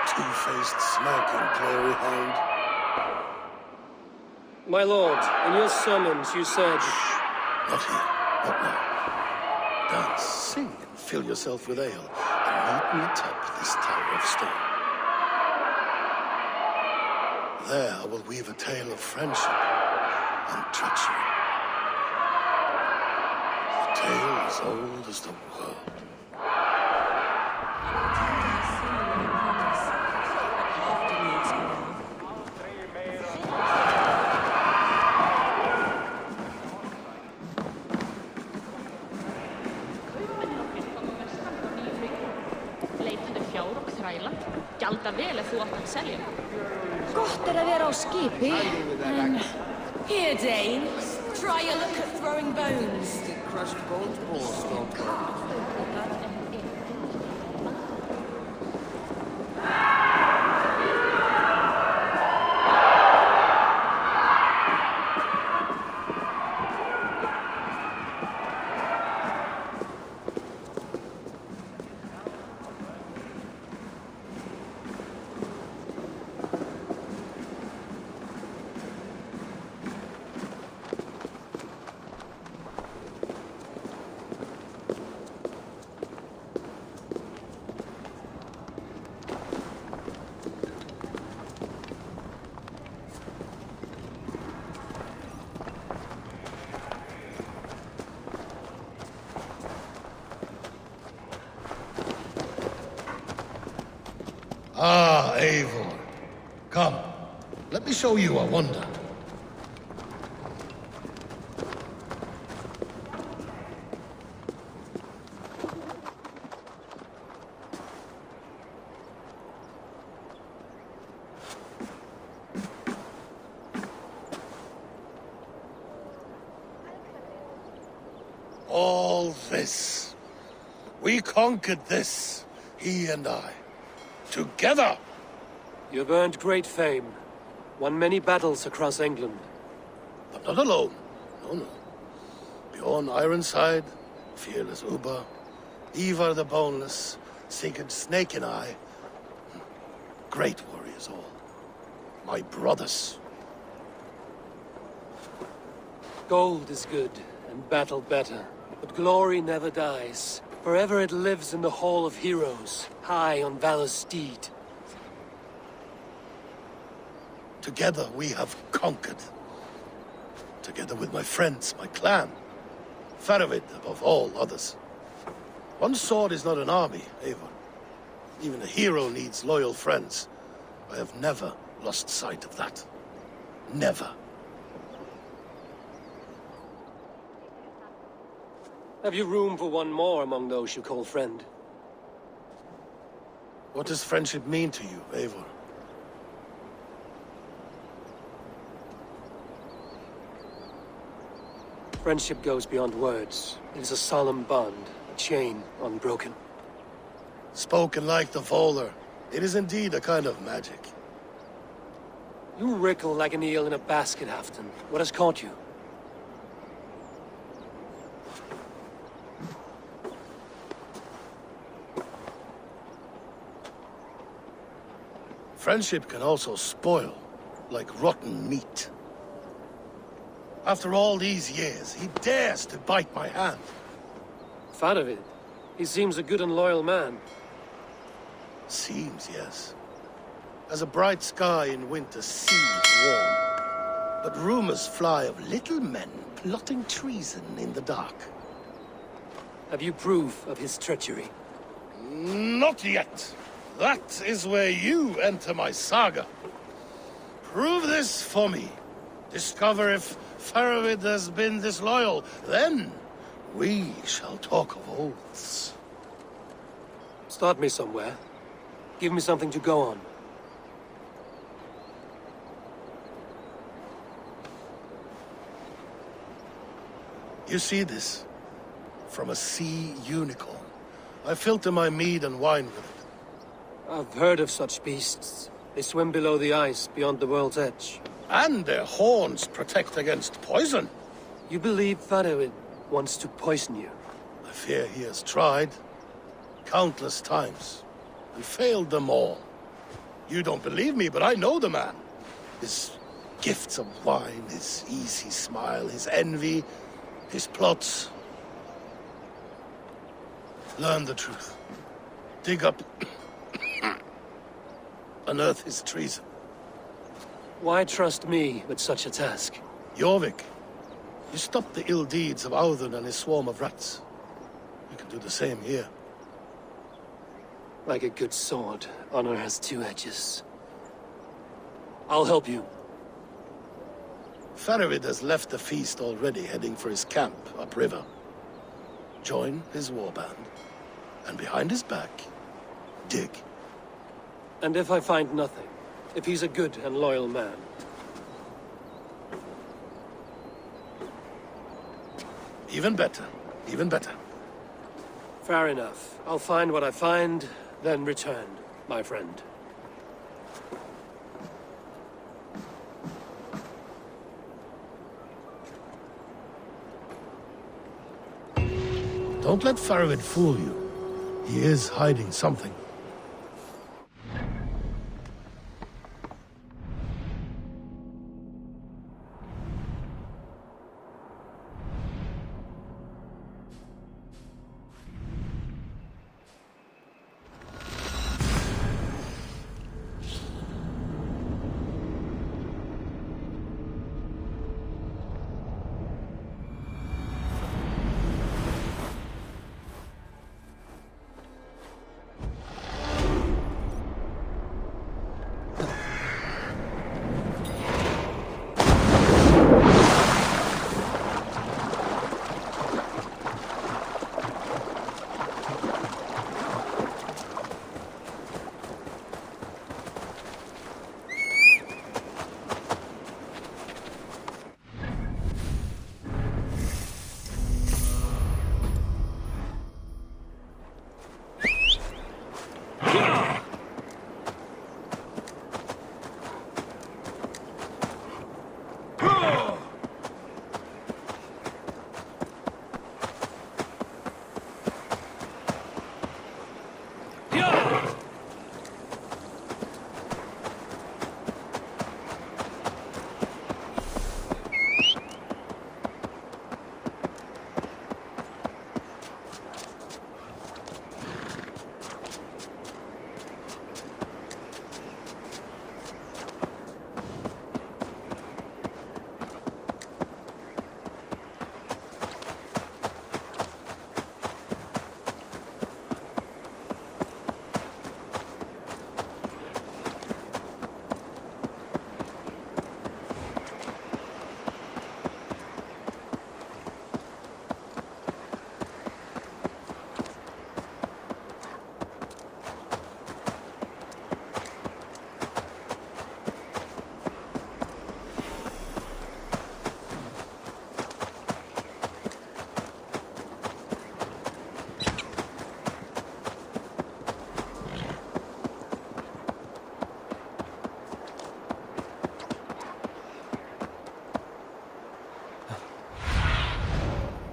Two-faced, smirking glory hound. My lord, in your sermons you said... Not here, not now. Dance, sing, and fill yourself with ale, and meet me atop this tower of stone. There I will weave a tale of friendship and treachery. A tale as old as the world. Gjalda vel ef þú átt að selja. Gott að vera á skipi, en... Here, Dane. Try a look at throwing bones. The crushed gold balls don't burn. Ah, Eivor. Come, let me show you a wonder. All this. We conquered this, he and I. Together! You've earned great fame. Won many battles across England. But not alone. No, no. Bjorn Ironside, fearless Uber, Eivor the Boneless, Sigurd Snake and I. Great warriors all. My brothers. Gold is good, and battle better. But glory never dies. Forever it lives in the Hall of Heroes, high on valor's steed. Together we have conquered. Together with my friends, my clan. Faravid above all others. One sword is not an army, Eivor. Even a hero needs loyal friends. I have never lost sight of that. Never. Have you room for one more among those you call friend? What does friendship mean to you, Eivor? Friendship goes beyond words. It is a solemn bond, a chain unbroken. Spoken like the Volar, it is indeed a kind of magic. You wrinkle like an eel in a basket, Halfdan. What has caught you? Friendship can also spoil, like rotten meat. After all these years, he dares to bite my hand. Faravid. He seems a good and loyal man. Seems, yes. As a bright sky in winter seems warm. But rumors fly of little men plotting treason in the dark. Have you proof of his treachery? Not yet. That is where you enter my saga. Prove this for me. Discover if Faravid has been disloyal. Then we shall talk of oaths. Start me somewhere. Give me something to go on. You see this? From a sea unicorn. I filter my mead and wine with it. I've heard of such beasts. They swim below the ice, beyond the world's edge. And their horns protect against poison. You believe Faravid wants to poison you? I fear he has tried. Countless times. And failed them all. You don't believe me, but I know the man. His gifts of wine, his easy smile, his envy, his plots. Learn the truth. Dig up... unearth his treason. Why trust me with such a task? Jorvik, you stopped the ill deeds of Audun and his swarm of rats. You can do the same here. Like a good sword, honor has two edges. I'll help you. Faravid has left the feast already, heading for his camp upriver. Join his warband, and behind his back, dig. And if I find nothing? If he's a good and loyal man? Even better. Even better. Fair enough. I'll find what I find, then return, my friend. Don't let Faravid fool you. He is hiding something.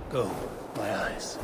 Go, my eyes.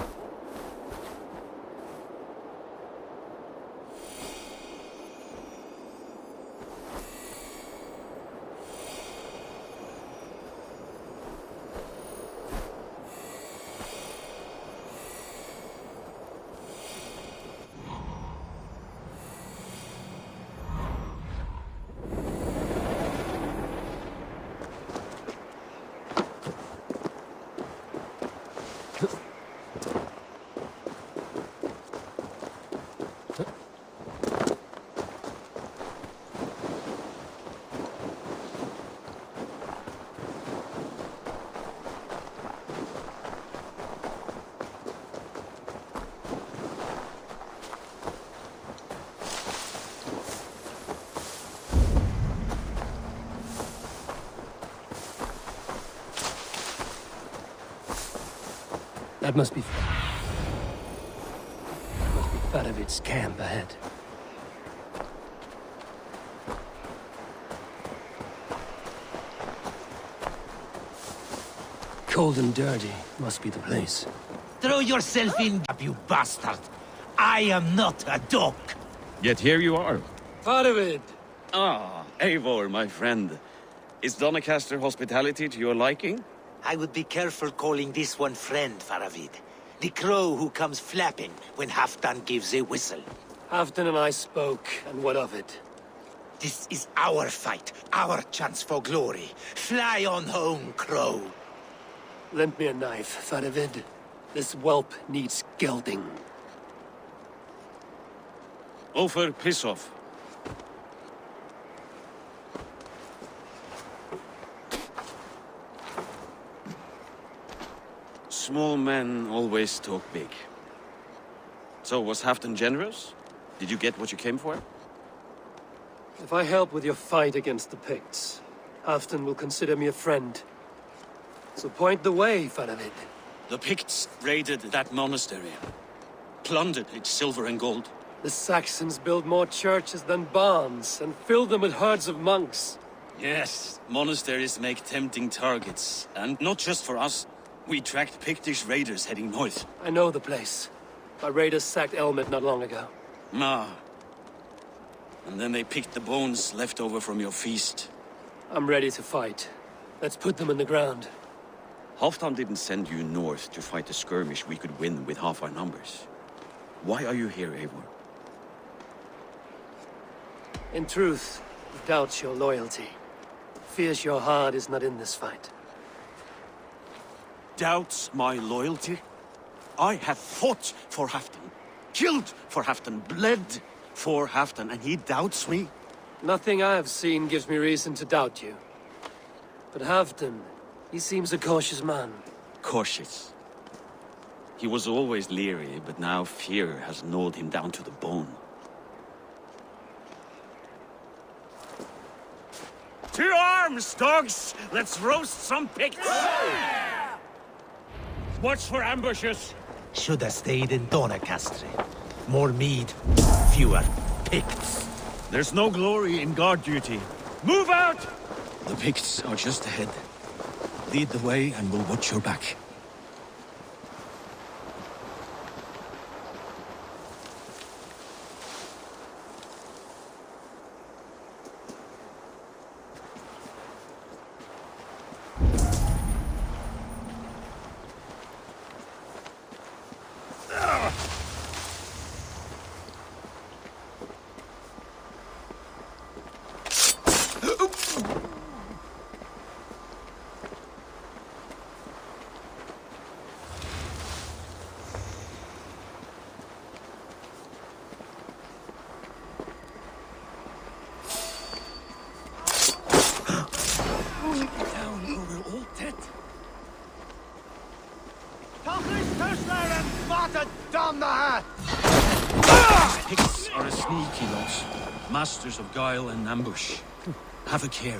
That must be Faravid's camp ahead. Cold and dirty must be the place. Throw yourself in, you bastard! I am not a dog! Yet here you are. Faravid! Ah, Eivor, my friend. Is Doncaster hospitality to your liking? I would be careful calling this one friend, Faravid. The crow who comes flapping when Halfdan gives a whistle. Halfdan and I spoke, and what of it? This is our fight, our chance for glory. Fly on home, crow. Lend me a knife, Faravid. This whelp needs gelding. Ofer, piss off. Small men always talk big. So, was Halfdan generous? Did you get what you came for? If I help with your fight against the Picts, Halfdan will consider me a friend. So point the way, Faravid. The Picts raided that monastery. Plundered its silver and gold. The Saxons build more churches than barns, and fill them with herds of monks. Yes, monasteries make tempting targets. And not just for us. We tracked Pictish raiders heading north. I know the place. Our raiders sacked Elmet not long ago. And then they picked the bones left over from your feast. I'm ready to fight. Let's put them in the ground. Halfdan didn't send you north to fight a skirmish we could win with half our numbers. Why are you here, Eivor? In truth, he doubts your loyalty. Fears your heart is not in this fight. Doubts my loyalty? I have fought for Halfdan, killed for Halfdan, bled for Halfdan, and he doubts me? Nothing I have seen gives me reason to doubt you. But Halfdan, he seems a cautious man. Cautious? He was always leery, but now fear has gnawed him down to the bone. To arms, dogs! Let's roast some Picts! Watch for ambushes. Should have stayed in Doncaster. More mead, fewer Picts. There's no glory in guard duty. Move out! The Picts are just ahead. Lead the way and we'll watch your back. Picts are a sneaky lot. Masters of guile and ambush. Have a care.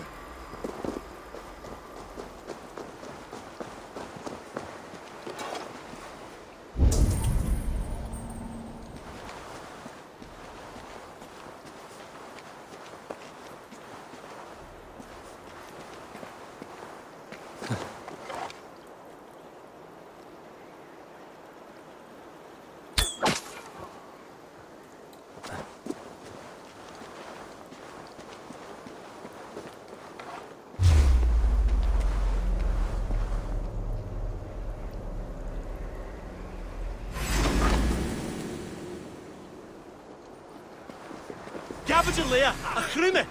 Cabbage and Leia, a chrumme!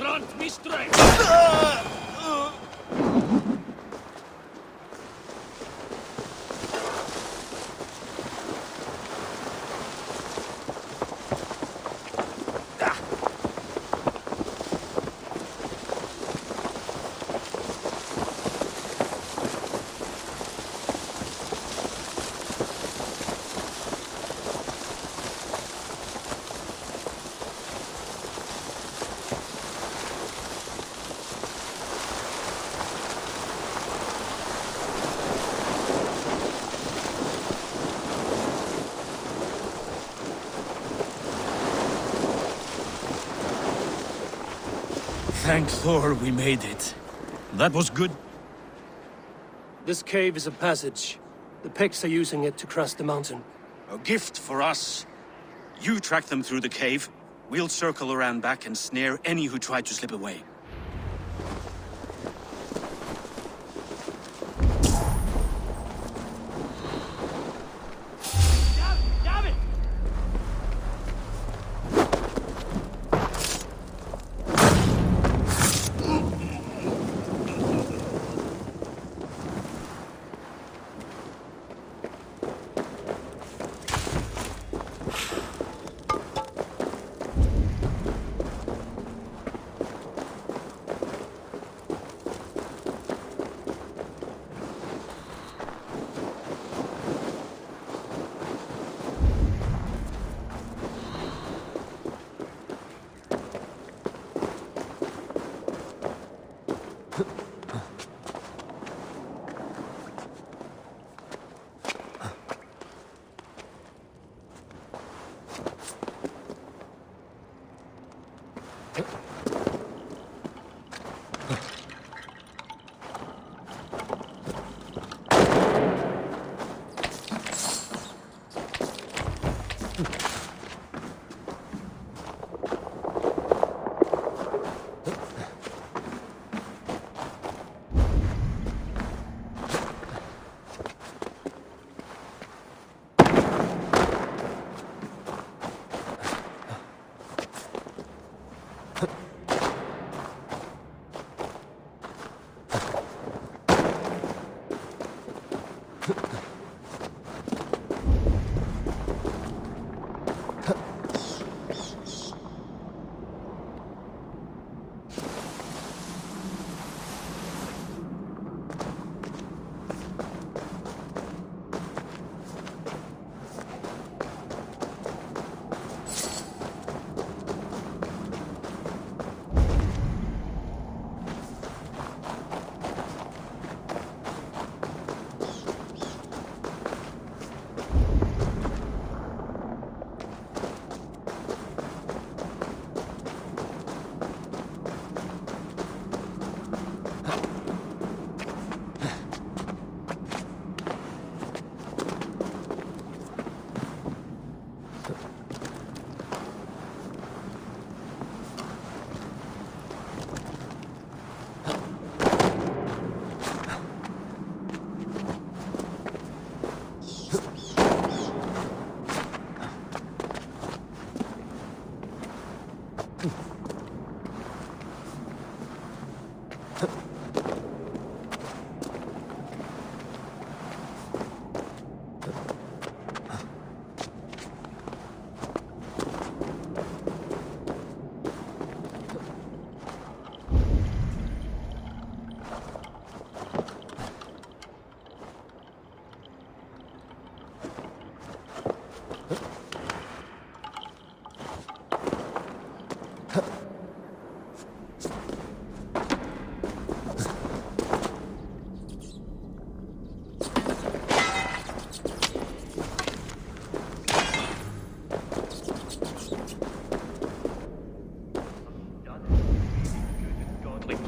grant me strength! Thank Thor we made it. That was good. This cave is a passage. The Picts are using it to cross the mountain. A gift for us. You track them through the cave. We'll circle around back and snare any who try to slip away.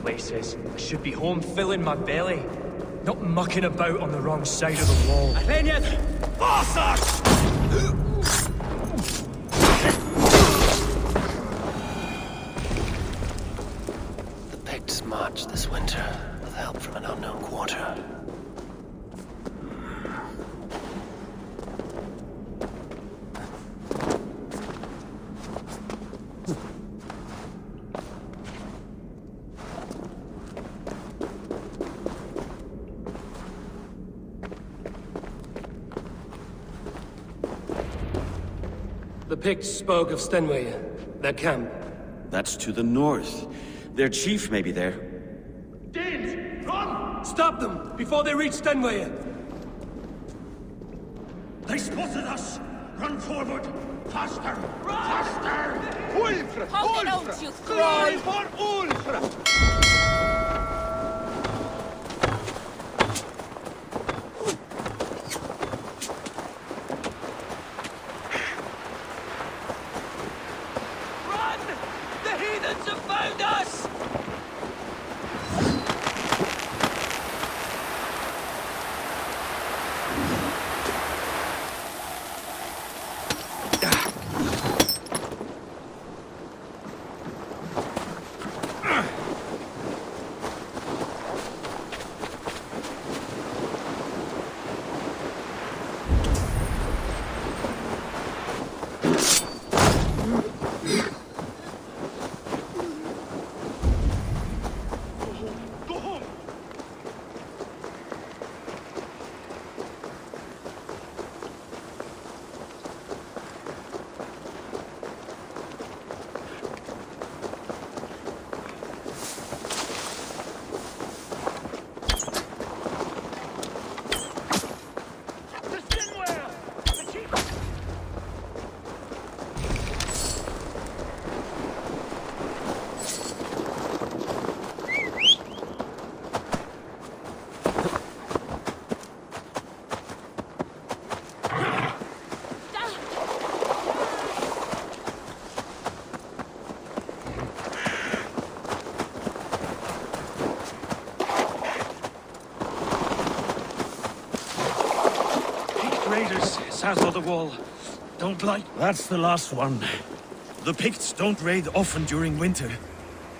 Places. I should be home filling my belly, not mucking about on the wrong side of the wall. The Picts march this winter with help from an unknown quarter. Picts spoke of Stenway, their camp. That's to the north. Their chief may be there. Danes, run! Stop them, before they reach Stenway! They spotted us! Run forward! Faster! Run! Faster! Ulfra! Hold it out, you thrall! For Ulfra! Run! The heathens have found us! Raiders south of the wall. Don't like... That's the last one. The Picts don't raid often during winter.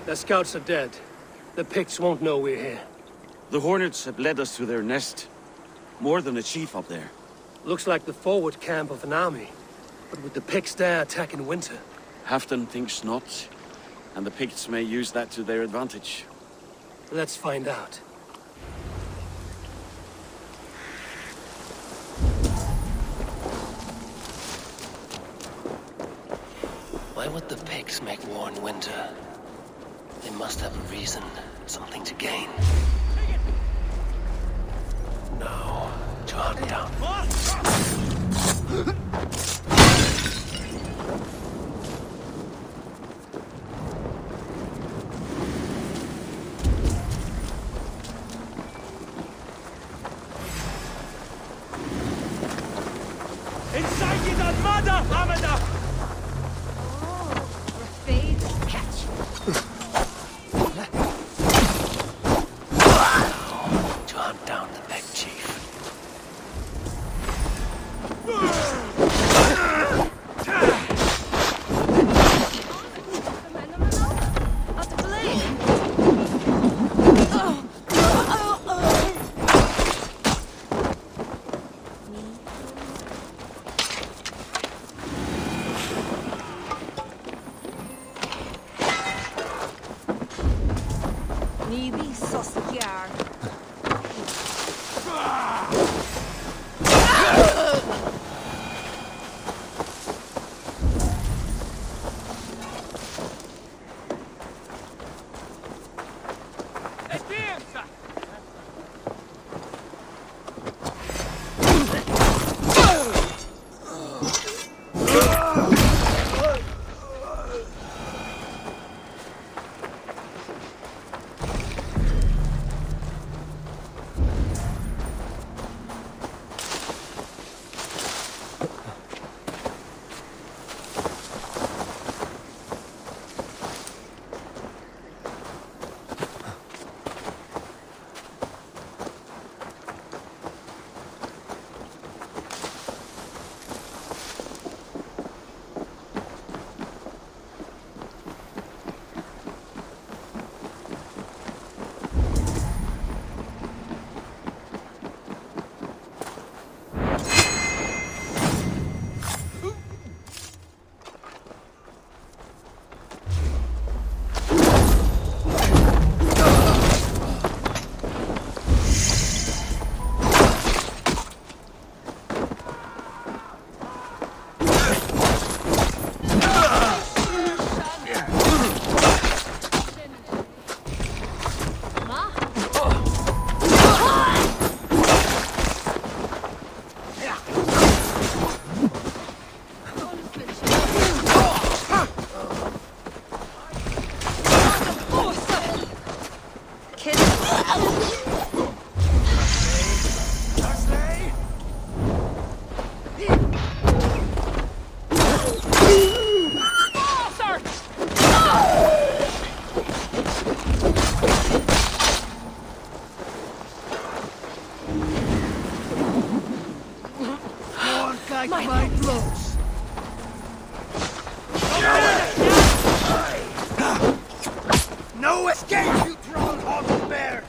Their scouts are dead. The Picts won't know we're here. The Hornets have led us to their nest. More than a chief up there. Looks like the forward camp of an army. But with the Picts there attack in winter. Halfton thinks not. And the Picts may use that to their advantage. Let's find out. Why would the Picts make war in winter? They must have a reason, something to gain. No, to hunt down. Inside is Armada, Amada! To hunt down the big chief. No escape, you troll-haunted bear!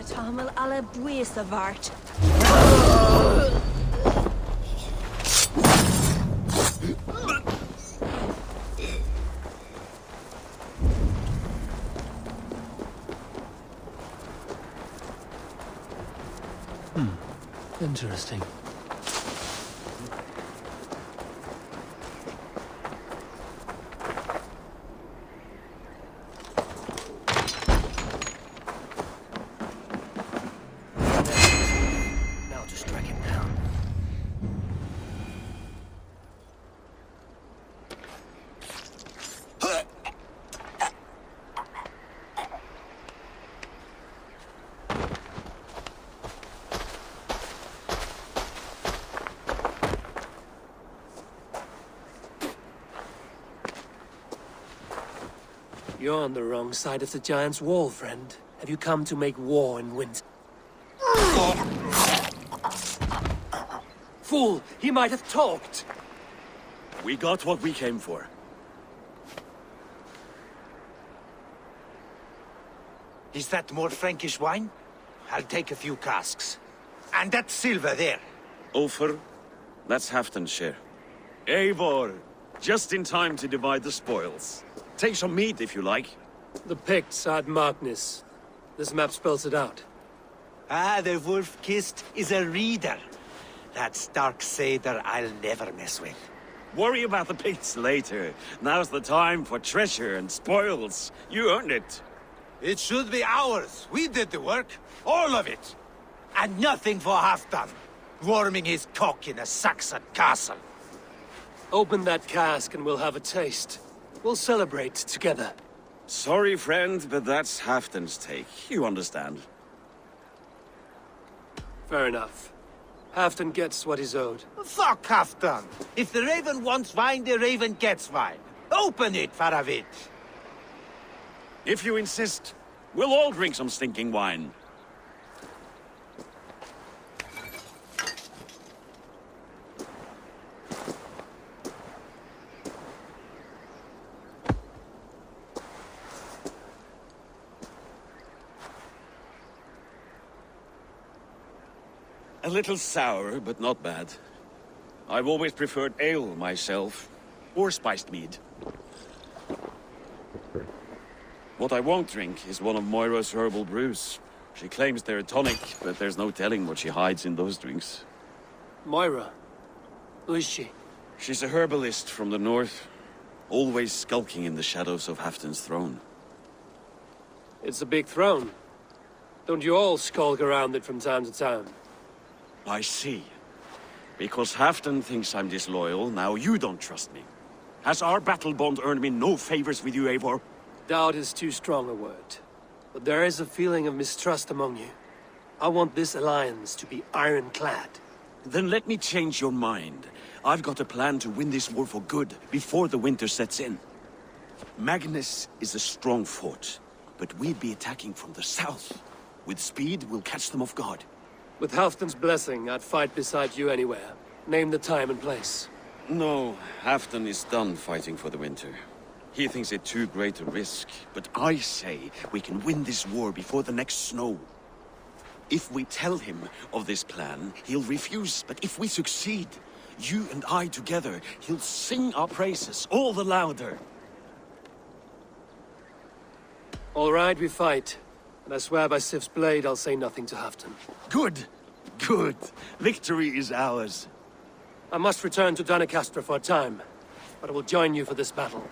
Tamil alla buesa vart. Interesting. You're on the wrong side of the giant's wall, friend. Have you come to make war in winter? Fool! He might have talked! We got what we came for. Is that more Frankish wine? I'll take a few casks. And that silver there. Ulfr, that's Halfdan's share. Eivor, just in time to divide the spoils. Take some meat if you like. The Picts had Magnus. This map spells it out. Ah, the wolf-kissed is a reader. That stark satyr I'll never mess with. Worry about the Picts later. Now's the time for treasure and spoils. You earned it. It should be ours. We did the work. All of it. And nothing for Halfdan, warming his cock in a Saxon castle. Open that cask and we'll have a taste. We'll celebrate together. Sorry, friend, but that's Halfdan's take. You understand. Fair enough. Halfdan gets what he's owed. Fuck Halfdan! If the Raven wants wine, the Raven gets wine. Open it, Faravit! If you insist, we'll all drink some stinking wine. A little sour, but not bad. I've always preferred ale myself, or spiced mead. What I won't drink is one of Moira's herbal brews. She claims they're a tonic, but there's no telling what she hides in those drinks. Moira? Who is she? She's a herbalist from the north, always skulking in the shadows of Halfdan's throne. It's a big throne. Don't you all skulk around it from time to time? I see. Because Halfdan thinks I'm disloyal, now you don't trust me. Has our battle bond earned me no favors with you, Eivor? Doubt is too strong a word. But there is a feeling of mistrust among you. I want this alliance to be ironclad. Then let me change your mind. I've got a plan to win this war for good, before the winter sets in. Magnus is a strong fort, but we'd be attacking from the south. With speed, we'll catch them off guard. With Halfdan's blessing, I'd fight beside you anywhere. Name the time and place. No, Halfdan is done fighting for the winter. He thinks it too great a risk, but I say we can win this war before the next snow. If we tell him of this plan, he'll refuse, but if we succeed, you and I together, he'll sing our praises all the louder. All right, we fight. And I swear by Sif's blade, I'll say nothing to Halfdan. Good! Good! Victory is ours. I must return to Doncaster for a time, but I will join you for this battle.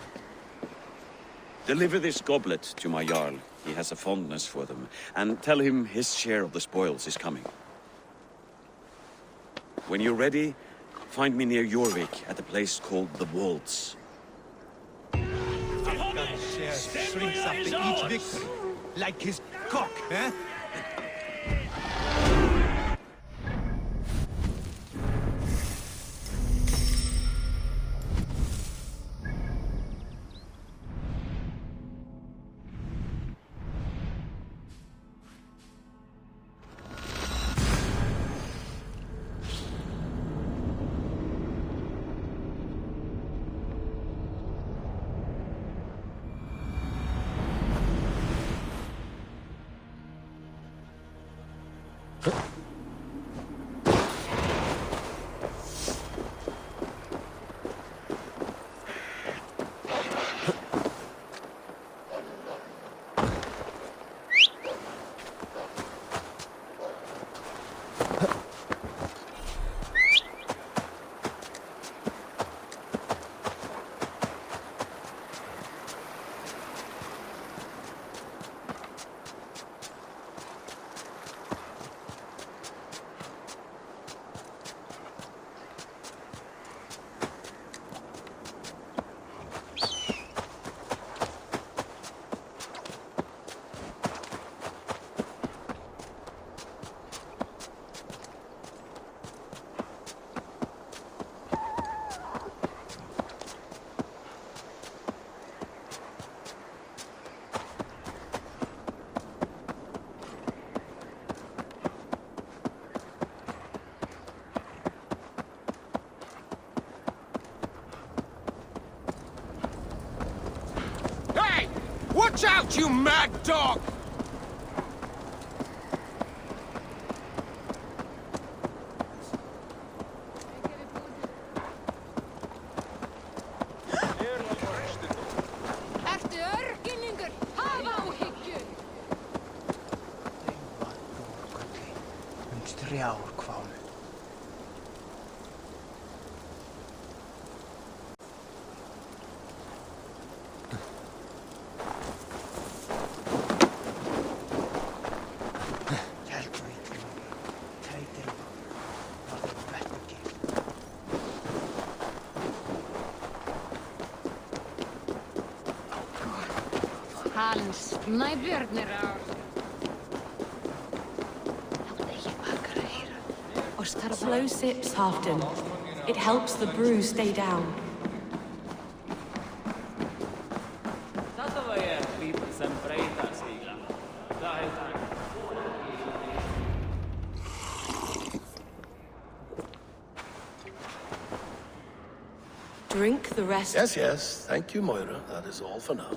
Deliver this goblet to my Jarl. He has a fondness for them. And tell him his share of the spoils is coming. When you're ready, find me near Jorvik at a place called the Wolds. Halfdan shares shrinks after each victory. Like his cock, eh? Watch out, you mad dog! Ertu örginningur? Hafa áhyggju! Strjálkvámu. Hans, næbjörnir á. Slow sips, Halfdan. It helps the brew stay down. Drink the rest. Yes, yes. Thank you, Moira. That is all for now.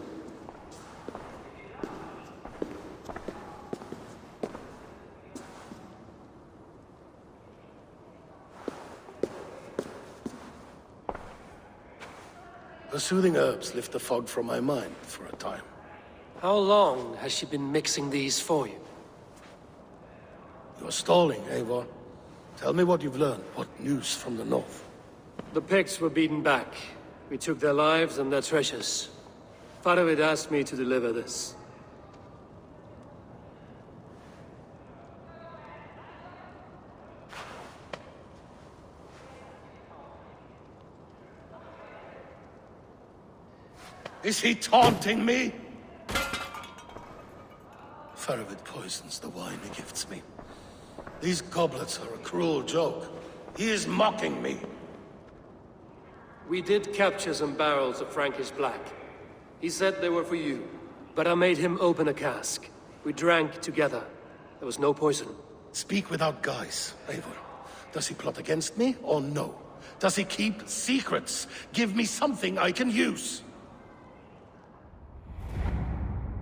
The soothing herbs lift the fog from my mind for a time. How long has she been mixing these for you? You're stalling, Eivor. Tell me what you've learned. What news from the north? The Picts were beaten back. We took their lives and their treasures. Faravid asked me to deliver this. Is he taunting me? Faravid poisons the wine he gifts me. These goblets are a cruel joke. He is mocking me. We did capture some barrels of Frankish Black. He said they were for you, but I made him open a cask. We drank together. There was no poison. Speak without guise, Eivor. Does he plot against me or no? Does he keep secrets? Give me something I can use.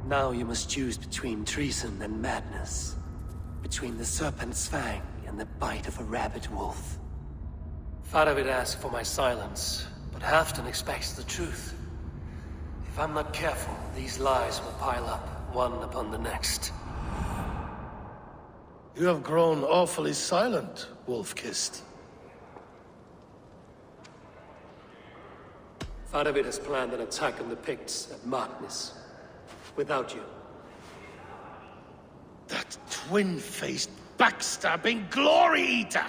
Now you must choose between treason and madness. Between the serpent's fang and the bite of a rabid wolf. Faravid asked for my silence, but Halfdan expects the truth. If I'm not careful, these lies will pile up, one upon the next. You have grown awfully silent, Wolf-Kissed. Faravid has planned an attack on the Picts at Markness. Without you. That twin-faced, backstabbing glory-eater!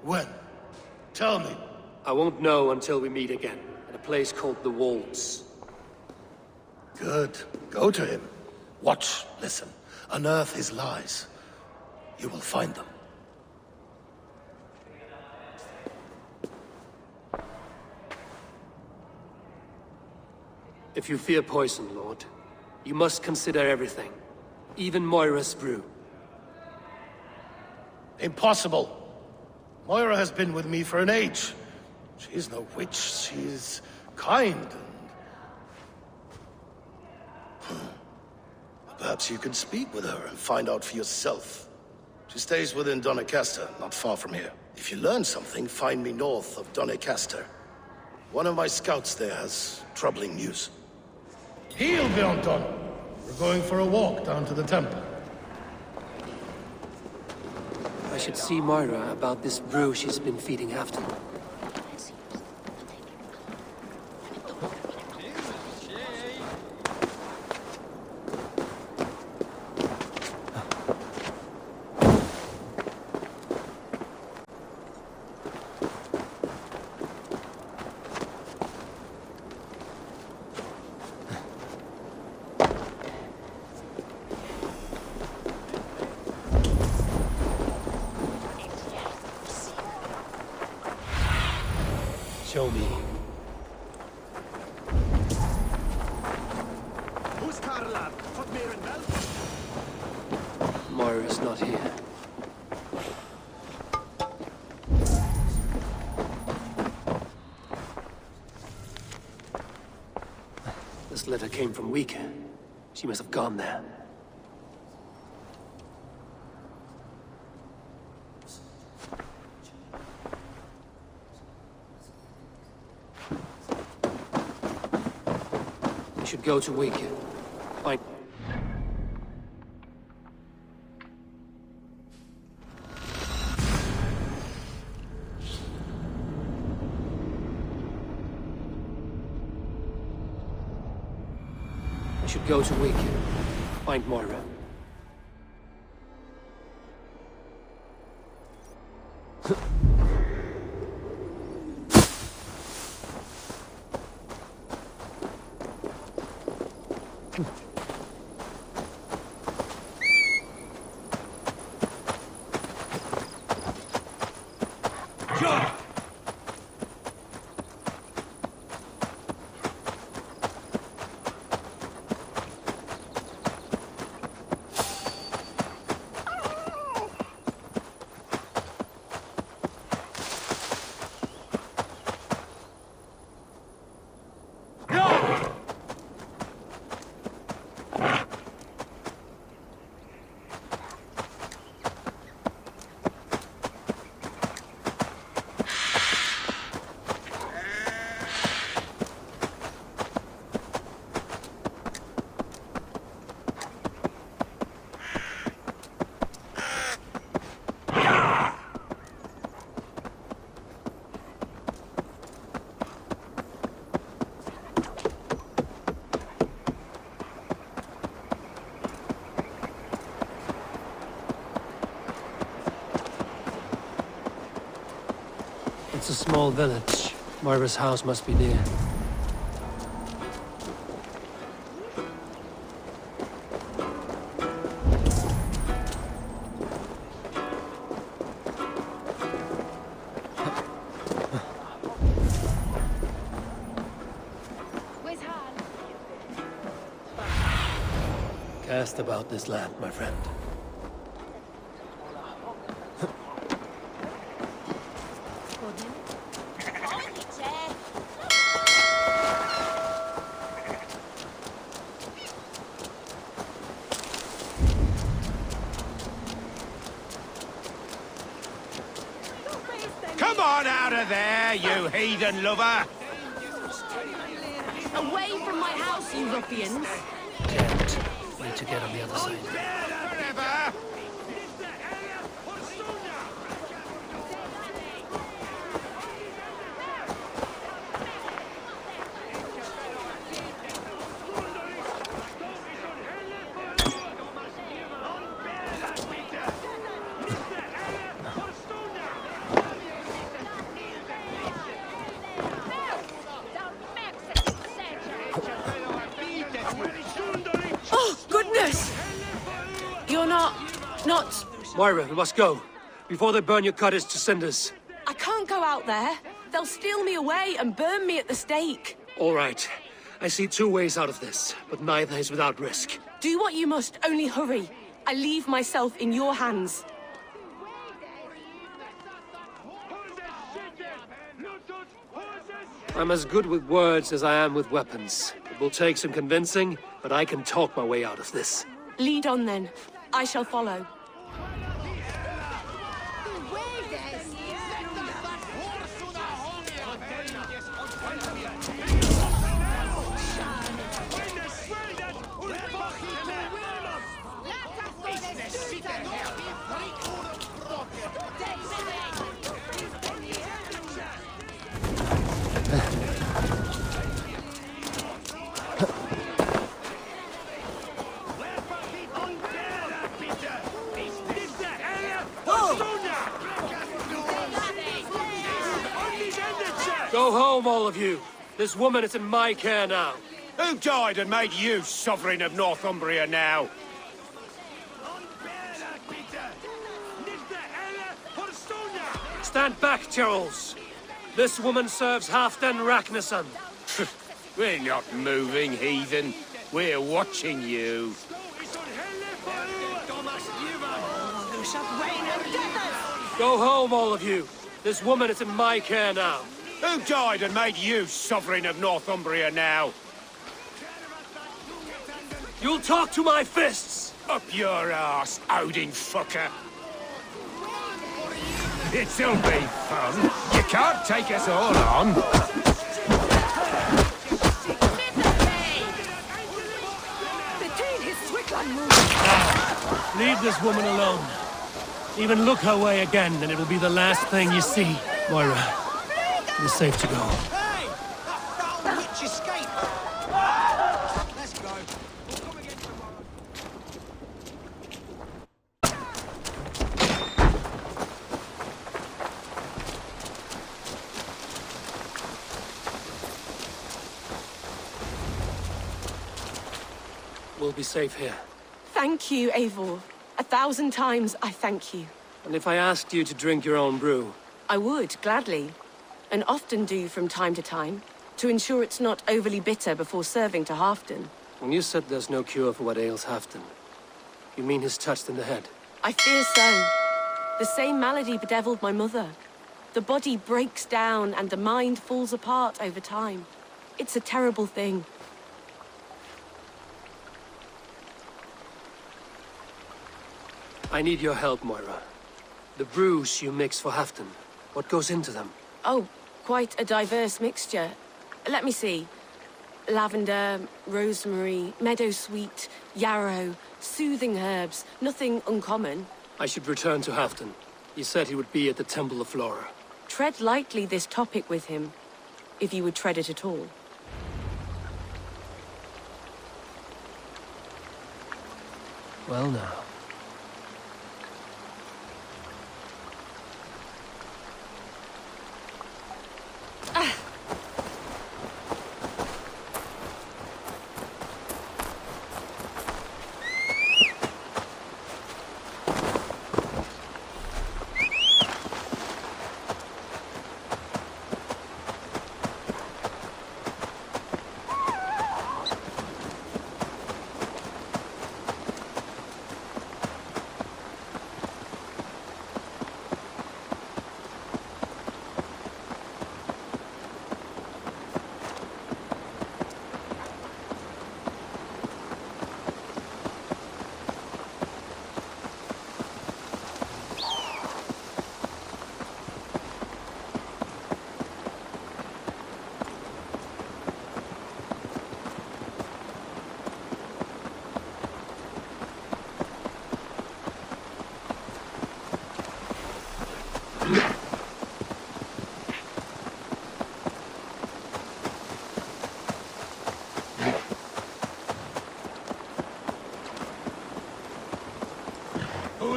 When? Tell me. I won't know until we meet again, at a place called the Walls. Good. Go to him. Watch, listen. Unearth his lies. You will find them. If you fear poison, Lord, you must consider everything. Even Moira's brew. Impossible. Moira has been with me for an age. She is no witch. She is kind and... Perhaps you can speak with her and find out for yourself. She stays within Doncaster, not far from here. If you learn something, find me north of Doncaster. One of my scouts there has troubling news. Heal, Bjornton! We're going for a walk down to the temple. I should see Moira about this brew she's been feeding Halfdan. Show me. Moira's not here. This letter came from Weaker. She must have gone there. Should go to Weaker. Find... I should go to Weaker. Find Moira. It's a small village. Moira's house must be near. Cast about this land, my friend. Come on out of there, you heathen lover! Away from my house, you ruffians! Need to get on the other side. Forever! Oh, goodness! You're not... Moira, we must go. Before they burn your cottage to cinders. I can't go out there. They'll steal me away and burn me at the stake. All right. I see two ways out of this, but neither is without risk. Do what you must, only hurry. I leave myself in your hands. I'm as good with words as I am with weapons. It will take some convincing, but I can talk my way out of this. Lead on then. I shall follow. Go home, all of you. This woman is in my care now. Who died and made you sovereign of Northumbria now? Stand back, Charles. This woman serves Halfdan Ragnarsson. We're not moving, heathen. We're watching you. Go home, all of you. This woman is in my care now. Who died and made you sovereign of Northumbria now? You'll talk to my fists! Up your arse, Odin fucker! It'll be fun. You can't take us all on. Leave this woman alone. Even look her way again, and it will be the last thing you see. Moira, it is safe to go. Hey! That foul witch escaped! Let's go. We'll come again tomorrow. We'll be safe here. Thank you, Eivor. 1,000 times I thank you. And if I asked you to drink your own brew? I would, gladly. And often do from time to time, to ensure it's not overly bitter before serving to Halfdan. When you said there's no cure for what ails Halfdan, you mean he's touched in the head? I fear so. The same malady bedeviled my mother. The body breaks down and the mind falls apart over time. It's a terrible thing. I need your help, Moira. The brews you mix for Halfdan, what goes into them? Oh, quite a diverse mixture. Let me see. Lavender, rosemary, meadowsweet, yarrow, soothing herbs, nothing uncommon. I should return to Halfdan. He said he would be at the Temple of Flora. Tread lightly this topic with him, if you would tread it at all. Well now.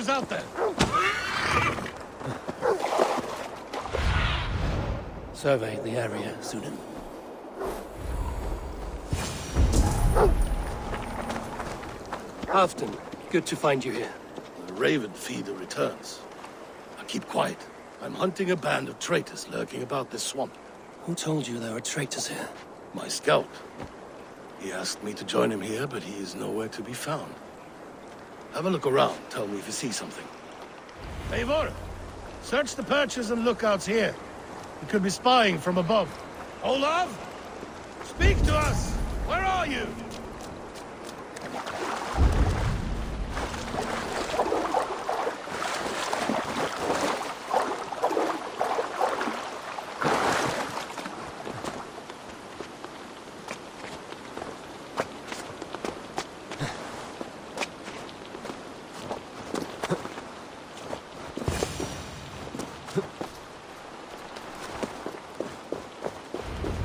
goes out there? Survey the area, Sunan. Halfton, good to find you here. The Raven feeder returns. Now keep quiet. I'm hunting a band of traitors lurking about this swamp. Who told you there were traitors here? My scout. He asked me to join him here, but he is nowhere to be found. Have a look around. Tell me if you see something. Eivor! Search the perches and lookouts here. He could be spying from above. Olaf! Speak to us! Where are you?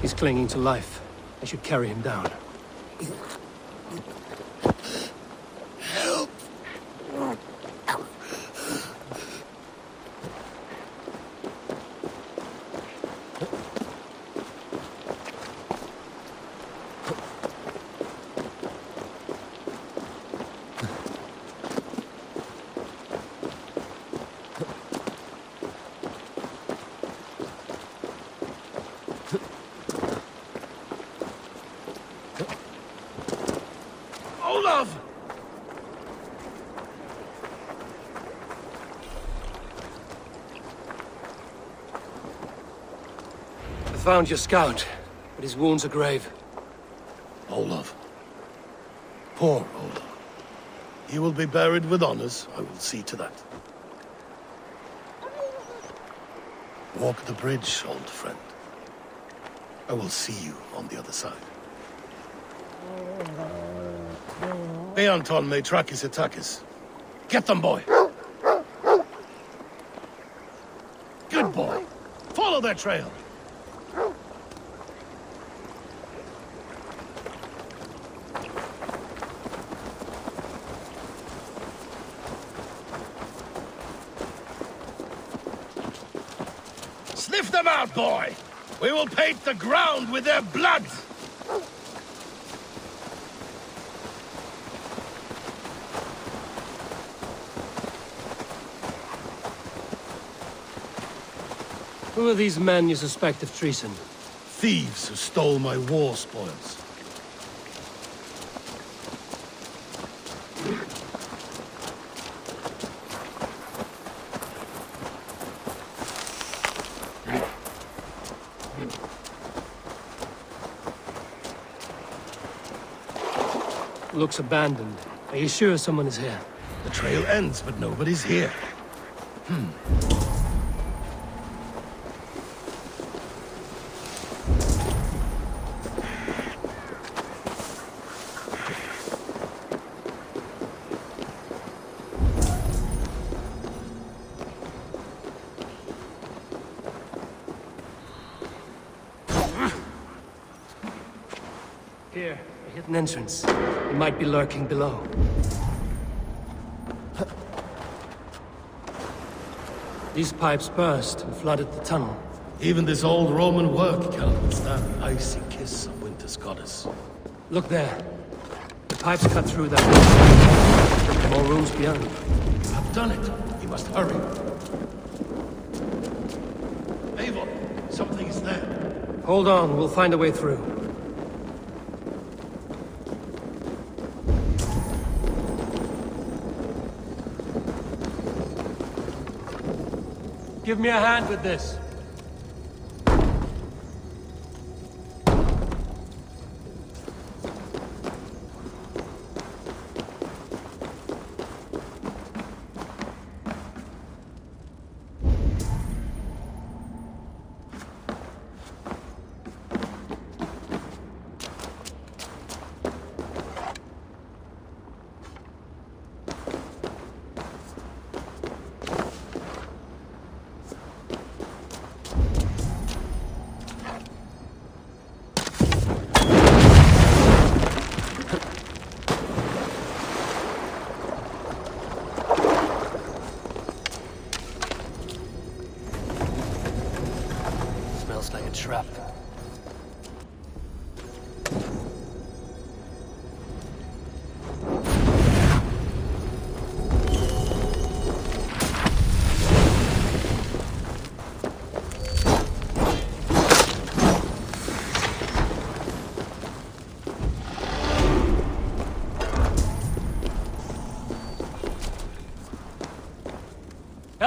He's clinging to life. I should carry him down. Help! Olaf! I found your scout, but his wounds are grave. Olaf. Poor Olaf. He will be buried with honors. I will see to that. Walk the bridge, old friend. I will see you on the other side. Beanton may track his attackers. Get them, boy! Good boy! Follow their trail! Sniff them out, boy! We will paint the ground with their blood! Who are these men you suspect of treason? Thieves who stole my war spoils. Looks abandoned. Are you sure someone is here? The trail ends, but nobody's here. Here, a hidden entrance. He might be lurking below. These pipes burst and flooded the tunnel. Even this old Roman work cannot withstand the icy kiss of winter's goddess. Look there. The pipes cut through that. More rooms beyond. You have done it. You must hurry. Eivor, something is there. Hold on, we'll find a way through. Give me a hand with this.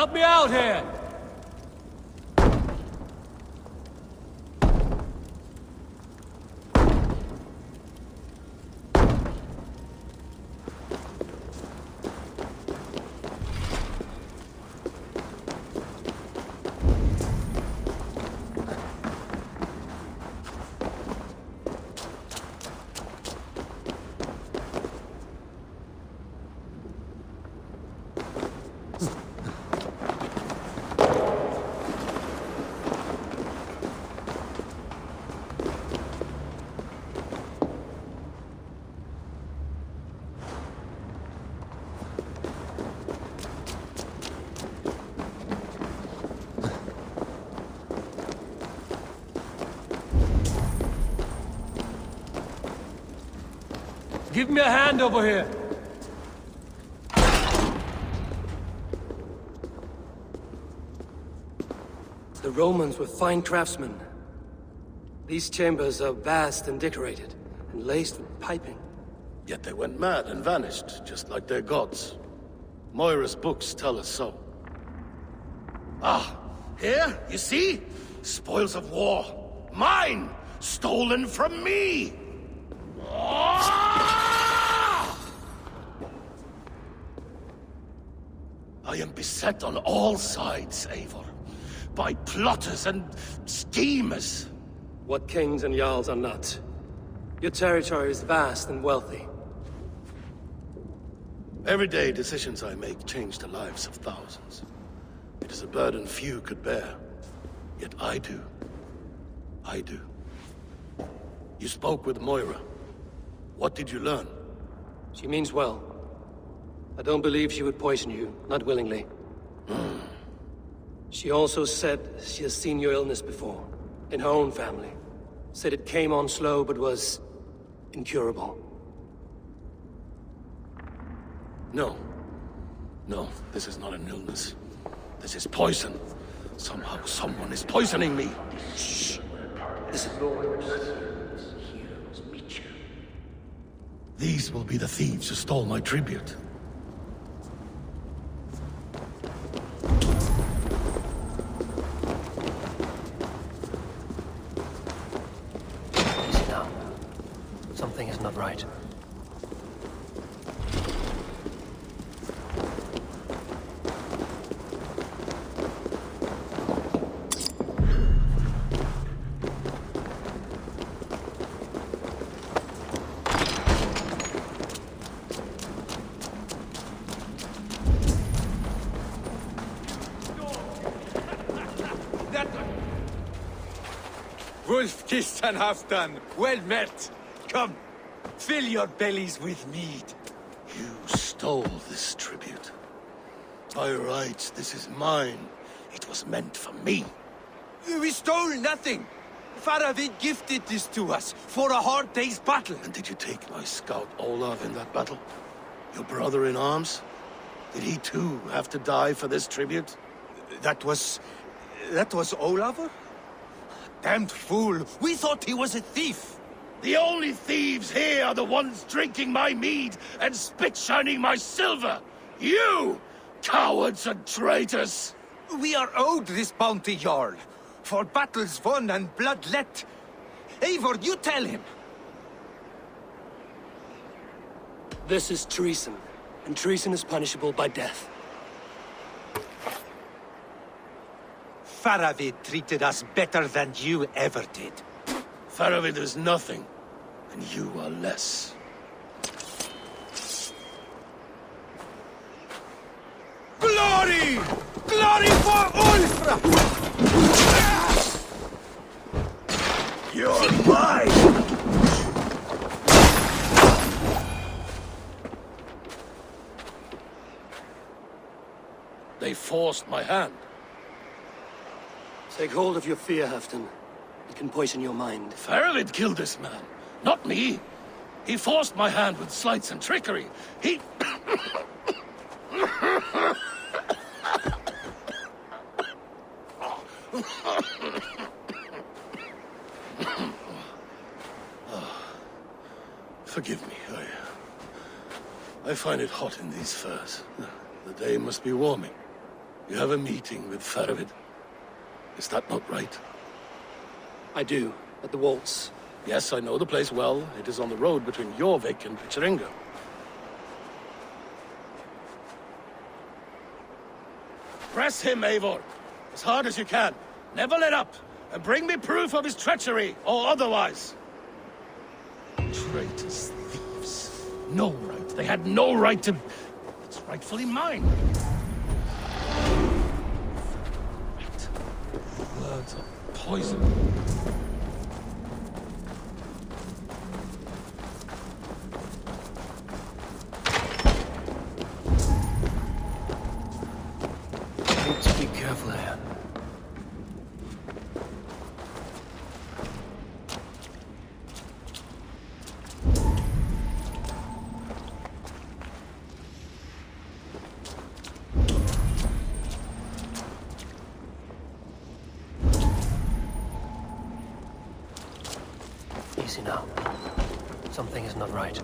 Help me out here! Give me a hand over here. The Romans were fine craftsmen. These chambers are vast and decorated, and laced with piping. Yet they went mad and vanished, just like their gods. Moira's books tell us so. Ah, here, you see? Spoils of war. Mine! Stolen from me! I am beset on all sides, Eivor. By plotters and schemers. What kings and jarls are not. Your territory is vast and wealthy. Everyday decisions I make change the lives of thousands. It is a burden few could bear. Yet I do. I do. You spoke with Moira. What did you learn? She means well. I don't believe she would poison you, not willingly. She also said she has seen your illness before, in her own family. Said it came on slow, but was incurable. No. No, this is not an illness. This is poison. Somehow, someone is poisoning me. Shh. Listen. These will be the thieves who stole my tribute. Easy now. Something is not right. Wolf-kissed and half done. Well met. Come, fill your bellies with mead. You stole this tribute. By rights, this is mine. It was meant for me. We stole nothing. Faravid gifted this to us for a hard day's battle. And did you take my scout Olav in that battle? Your brother in arms? Did he too have to die for this tribute? That was Olav? Damned fool! We thought he was a thief! The only thieves here are the ones drinking my mead and spit-shining my silver! You! Cowards and traitors! We are owed this bounty, Jarl. For battles won and blood let. Eivor, you tell him! This is treason, and treason is punishable by death. Faravid treated us better than you ever did. Faravid is nothing, and you are less. Glory! Glory for Ulfra! You're mine! They forced my hand. Take hold of your fear, Halfdan. It can poison your mind. Faravid killed this man, not me. He forced my hand with sleights and trickery. He... Forgive me, I find it hot in these furs. The day must be warming. You have a meeting with Faravid. Is that not right? I do, at the waltz. Yes, I know the place well. It is on the road between Jorvik and Picheringa. Press him, Eivor, as hard as you can. Never let up, and bring me proof of his treachery, or otherwise. Traitors, thieves. No right. They had no right to... It's rightfully mine. Right. Words are poison. Be careful here. Easy now. Something is not right.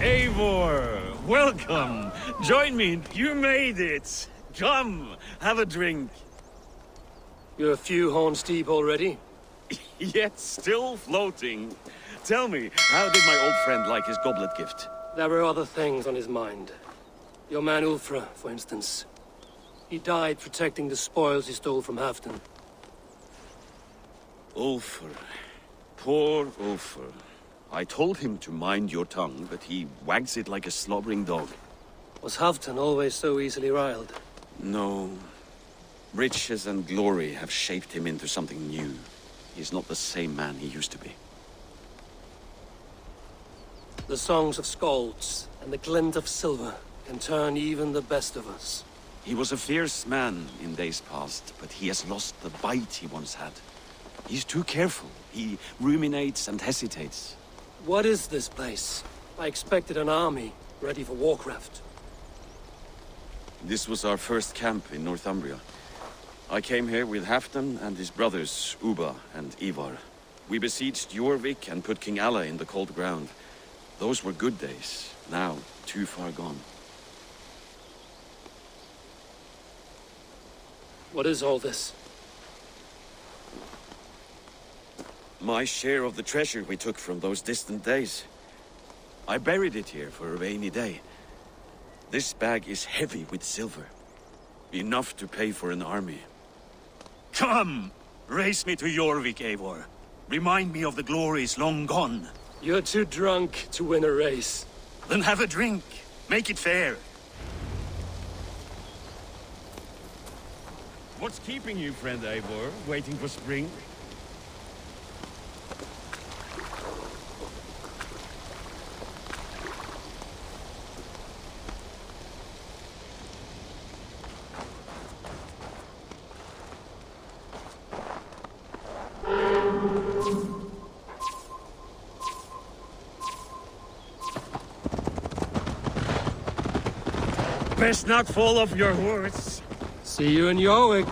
Eivor, welcome. Join me. You made it. Come, have a drink. You're a few horns deep already? Yet still floating. Tell me, how did my old friend like his goblet gift? There were other things on his mind. Your man Ulfra, for instance. He died protecting the spoils he stole from Halfdan. Ulfr. Poor Ulfr. I told him to mind your tongue, but he wags it like a slobbering dog. Was Halfdan always so easily riled? No. Riches and glory have shaped him into something new. He's not the same man he used to be. The songs of Skåls and the glint of silver can turn even the best of us. He was a fierce man in days past, but he has lost the bite he once had. He's too careful. He ruminates and hesitates. What is this place? I expected an army, ready for warcraft. This was our first camp in Northumbria. I came here with Halfdan and his brothers, Uba and Eivor. We besieged Jorvik and put King Alla in the cold ground. Those were good days, now too far gone. What is all this? My share of the treasure we took from those distant days. I buried it here for a rainy day. This bag is heavy with silver. Enough to pay for an army. Come! Race me to Jorvik, Eivor. Remind me of the glories long gone. You're too drunk to win a race. Then have a drink. Make it fair. What's keeping you, friend Eivor? Waiting for spring? Best not fall off your horse. See you in Jorvik.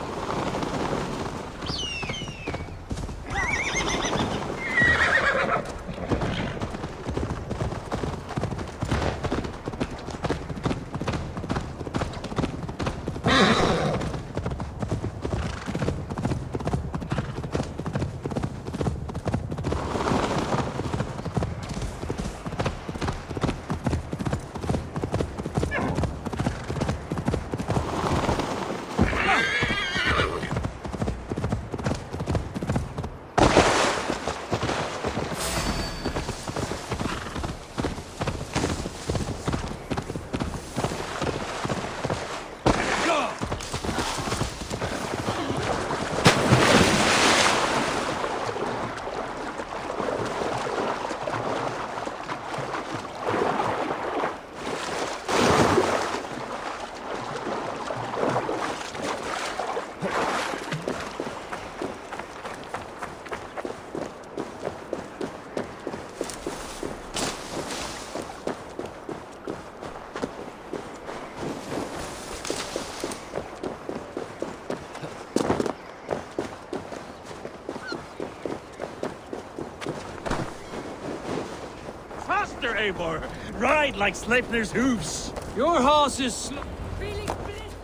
Eivor! Ride like Sleipnir's hooves! Your horse is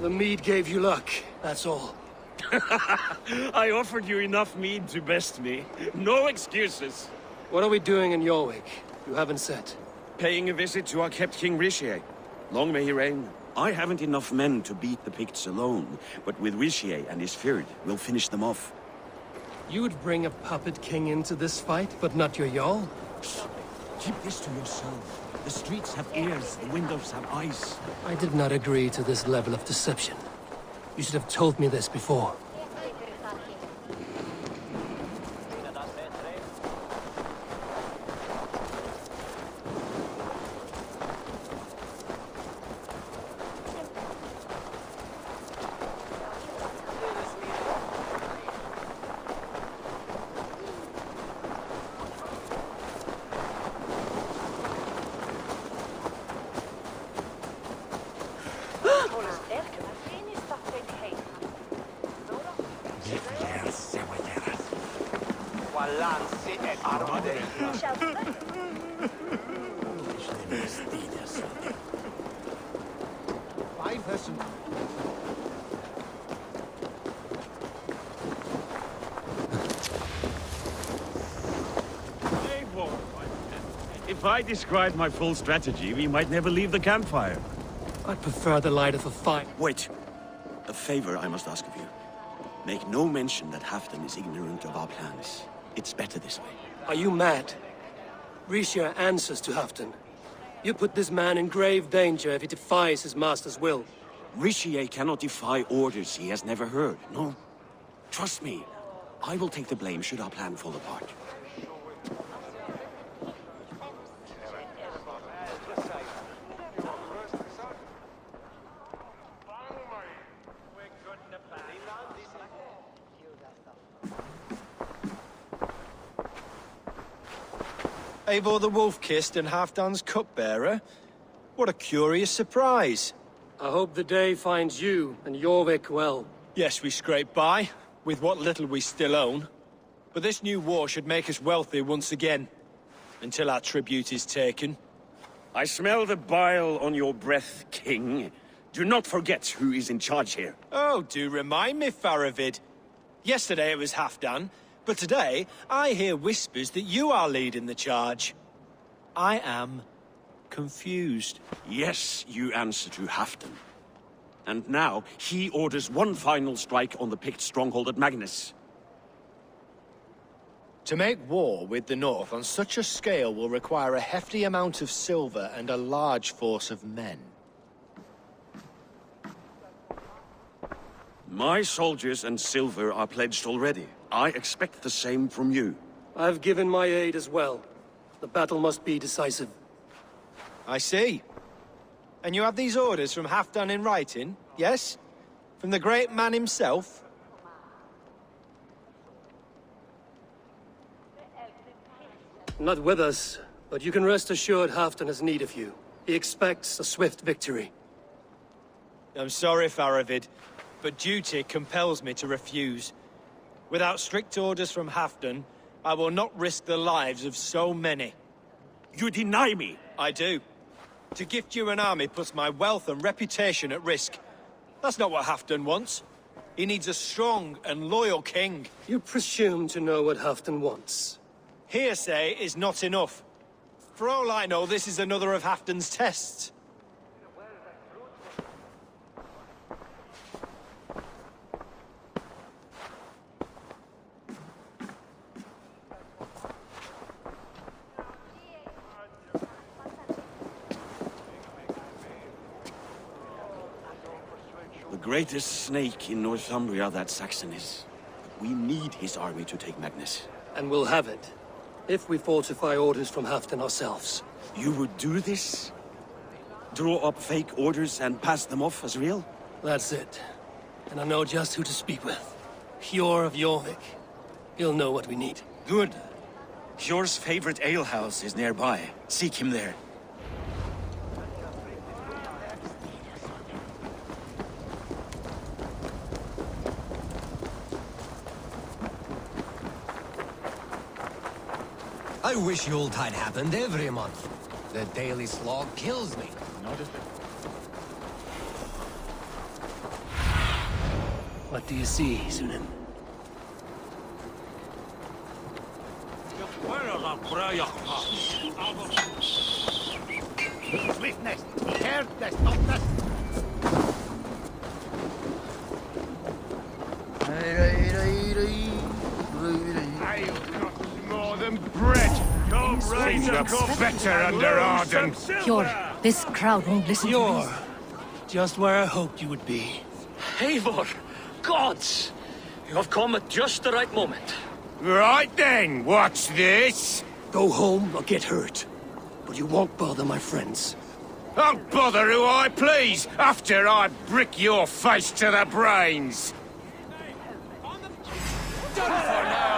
The mead gave you luck, that's all. I offered you enough mead to best me. No excuses. What are we doing in Jorvik? You haven't said. Paying a visit to our kept King Rishi. Long may he reign. I haven't enough men to beat the Picts alone, but with Rishi and his Fyrd, we'll finish them off. You would bring a puppet king into this fight, but not your Jarl? Keep this to yourself. The streets have ears, the windows have eyes. I did not agree to this level of deception. You should have told me this before. If I described my full strategy, we might never leave the campfire. I'd prefer the light of a fire. Wait. A favor I must ask of you. Make no mention that Halfdan is ignorant of our plans. It's better this way. Are you mad? Risha answers to Halfdan. You put this man in grave danger if he defies his master's will. Richier cannot defy orders he has never heard, no? Trust me, I will take the blame should our plan fall apart. Eivor the Wolf-Kissed and Halfdan's cupbearer? What a curious surprise. I hope the day finds you and Jorvik well. Yes, we scrape by, with what little we still own. But this new war should make us wealthy once again. Until our tribute is taken. I smell the bile on your breath, King. Do not forget who is in charge here. Oh, do remind me, Faravid. Yesterday it was Halfdan, but today I hear whispers that you are leading the charge. I am confused. Yes, you answer to Halfdan. And now he orders one final strike on the Pict stronghold at Magnus. To make war with the North on such a scale will require a hefty amount of silver and a large force of men. My soldiers and silver are pledged already. I expect the same from you. I've given my aid as well. The battle must be decisive. I see. And you have these orders from Halfdan in writing, yes? From the great man himself? Not with us, but you can rest assured Halfdan has need of you. He expects a swift victory. I'm sorry, Faravid, but duty compels me to refuse. Without strict orders from Halfdan, I will not risk the lives of so many. You deny me? I do. To gift you an army puts my wealth and reputation at risk. That's not what Halfdan wants. He needs a strong and loyal king. You presume to know what Halfdan wants. Hearsay is not enough. For all I know, this is another of Halfdan's tests. The greatest snake in Northumbria that Saxon is. We need his army to take Magnus. And we'll have it. If we falsify orders from Halfdan ourselves. You would do this? Draw up fake orders and pass them off as real? That's it. And I know just who to speak with. Hjor of Jorvik. He'll know what we need. Good. Hjor's favorite alehouse is nearby. Seek him there. I wish Yuletide happened every month. The daily slog kills me. What do you see, Sunan? Swiftness, careless, softness. I've got more than bread. Things look better under Arden. Hjor, this crowd won't listen to Hjor, me. just where I hoped you would be. Eivor! Gods! You have come at just the right moment. Right then, what's this? Go home or get hurt. But you won't bother my friends. I'll bother who I please, after I brick your face to the brains. Done for now.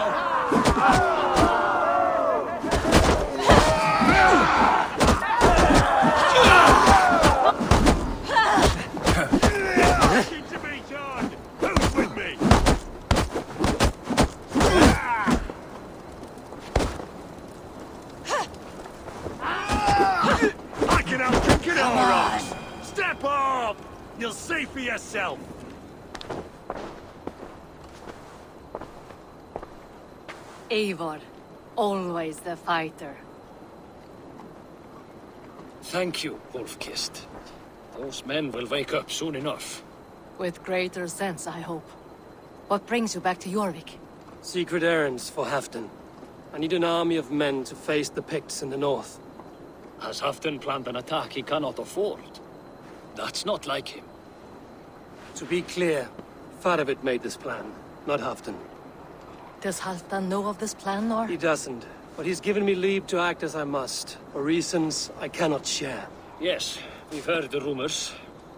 Step up! You'll see for yourself. Eivor, always the fighter. Thank you, Wolf-Kissed. Those men will wake up soon enough. With greater sense, I hope. What brings you back to Jorvik? Secret errands for Halfdan. I need an army of men to face the Picts in the north. Has Halfdan planned an attack he cannot afford? That's not like him. To be clear, Faravid made this plan, not Halfdan. Does Halfdan know of this plan, or...? He doesn't, but he's given me leave to act as I must, for reasons I cannot share. Yes, we've heard the rumors,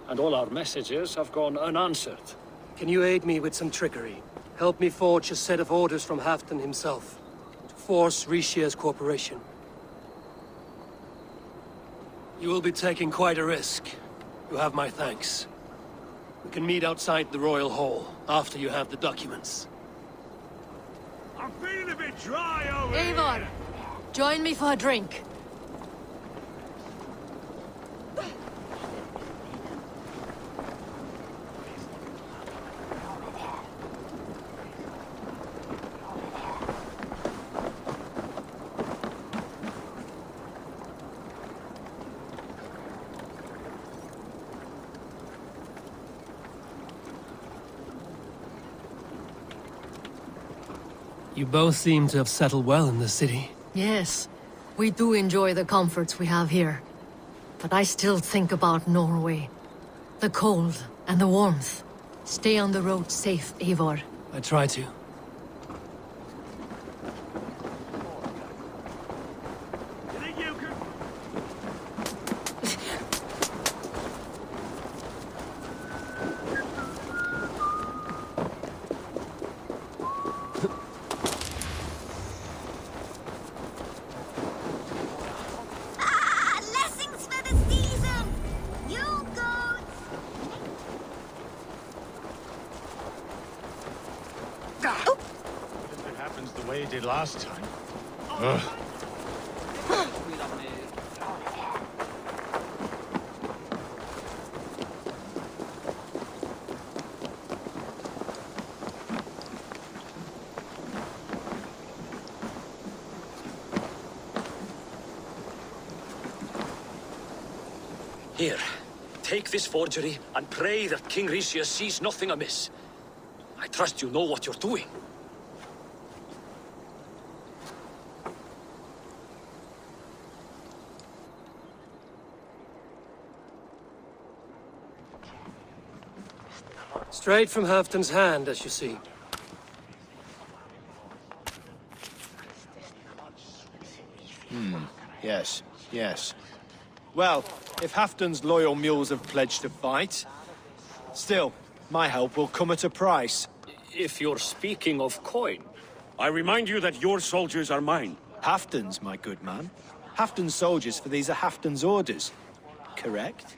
and all our messages have gone unanswered. Can you aid me with some trickery? Help me forge a set of orders from Halfdan himself, to force Rishia's cooperation. You will be taking quite a risk. You have my thanks. We can meet outside the Royal Hall, after you have the documents. I'm feeling a bit dry over Eivor, join me for a drink. You both seem to have settled well in the city. Yes, we do enjoy the comforts we have here. But I still think about Norway. The cold and the warmth. Stay on the road safe, Eivor. I try to. Last time. Ugh. Here, take this forgery and pray that King Rishia sees nothing amiss. I trust you know what you're doing. Straight from Halfdan's hand, as you see. Yes, yes. Well, if Halfdan's loyal mules have pledged to fight, still, my help will come at a price. If you're speaking of coin... I remind you that your soldiers are mine. Halfdan's, my good man. Halfdan's soldiers, for these are Halfdan's orders. Correct?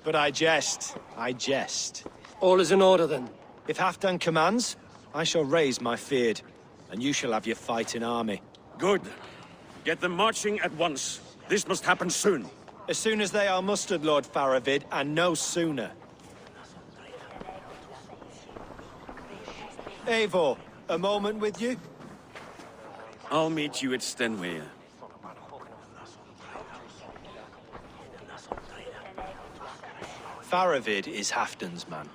But I jest. I jest. All is in order, then. If Halfdan commands, I shall raise my feared, and you shall have your fighting army. Good. Get them marching at once. This must happen soon. As soon as they are mustered, Lord Faravid, and no sooner. Eivor, a moment with you? I'll meet you at Stenway. Faravid is Halfdan's man.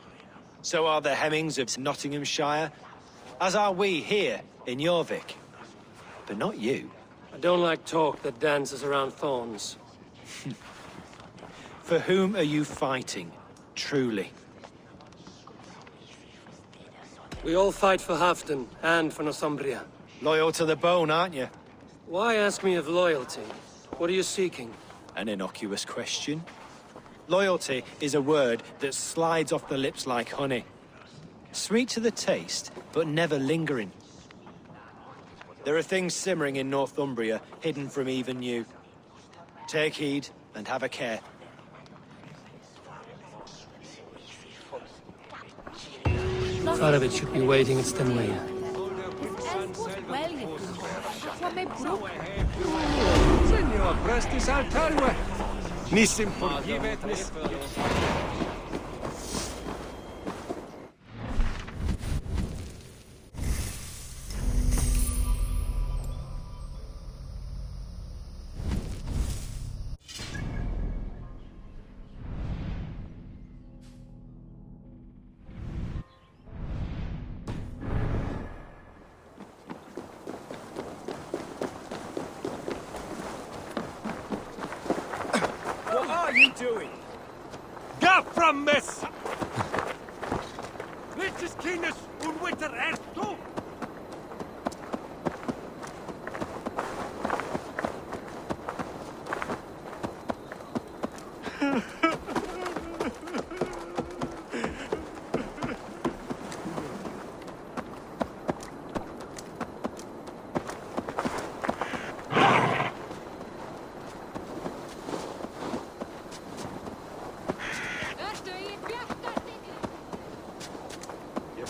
So are the Hemmings of Nottinghamshire, as are we here in Jorvik. But not you. I don't like talk that dances around thorns. For whom are you fighting, truly? We all fight for Halfdan and for Northumbria. Loyal to the bone, aren't you? Why ask me of loyalty? What are you seeking? An innocuous question. Loyalty is a word that slides off the lips like honey. Sweet to the taste, but never lingering. There are things simmering in Northumbria, hidden from even you. Take heed, and have a care. Faravid should be waiting at Stenway. Senor, prestis altarve. Nissim forgivetnis. What are you doing? Get from this! Justice Kynnes unwitter erto!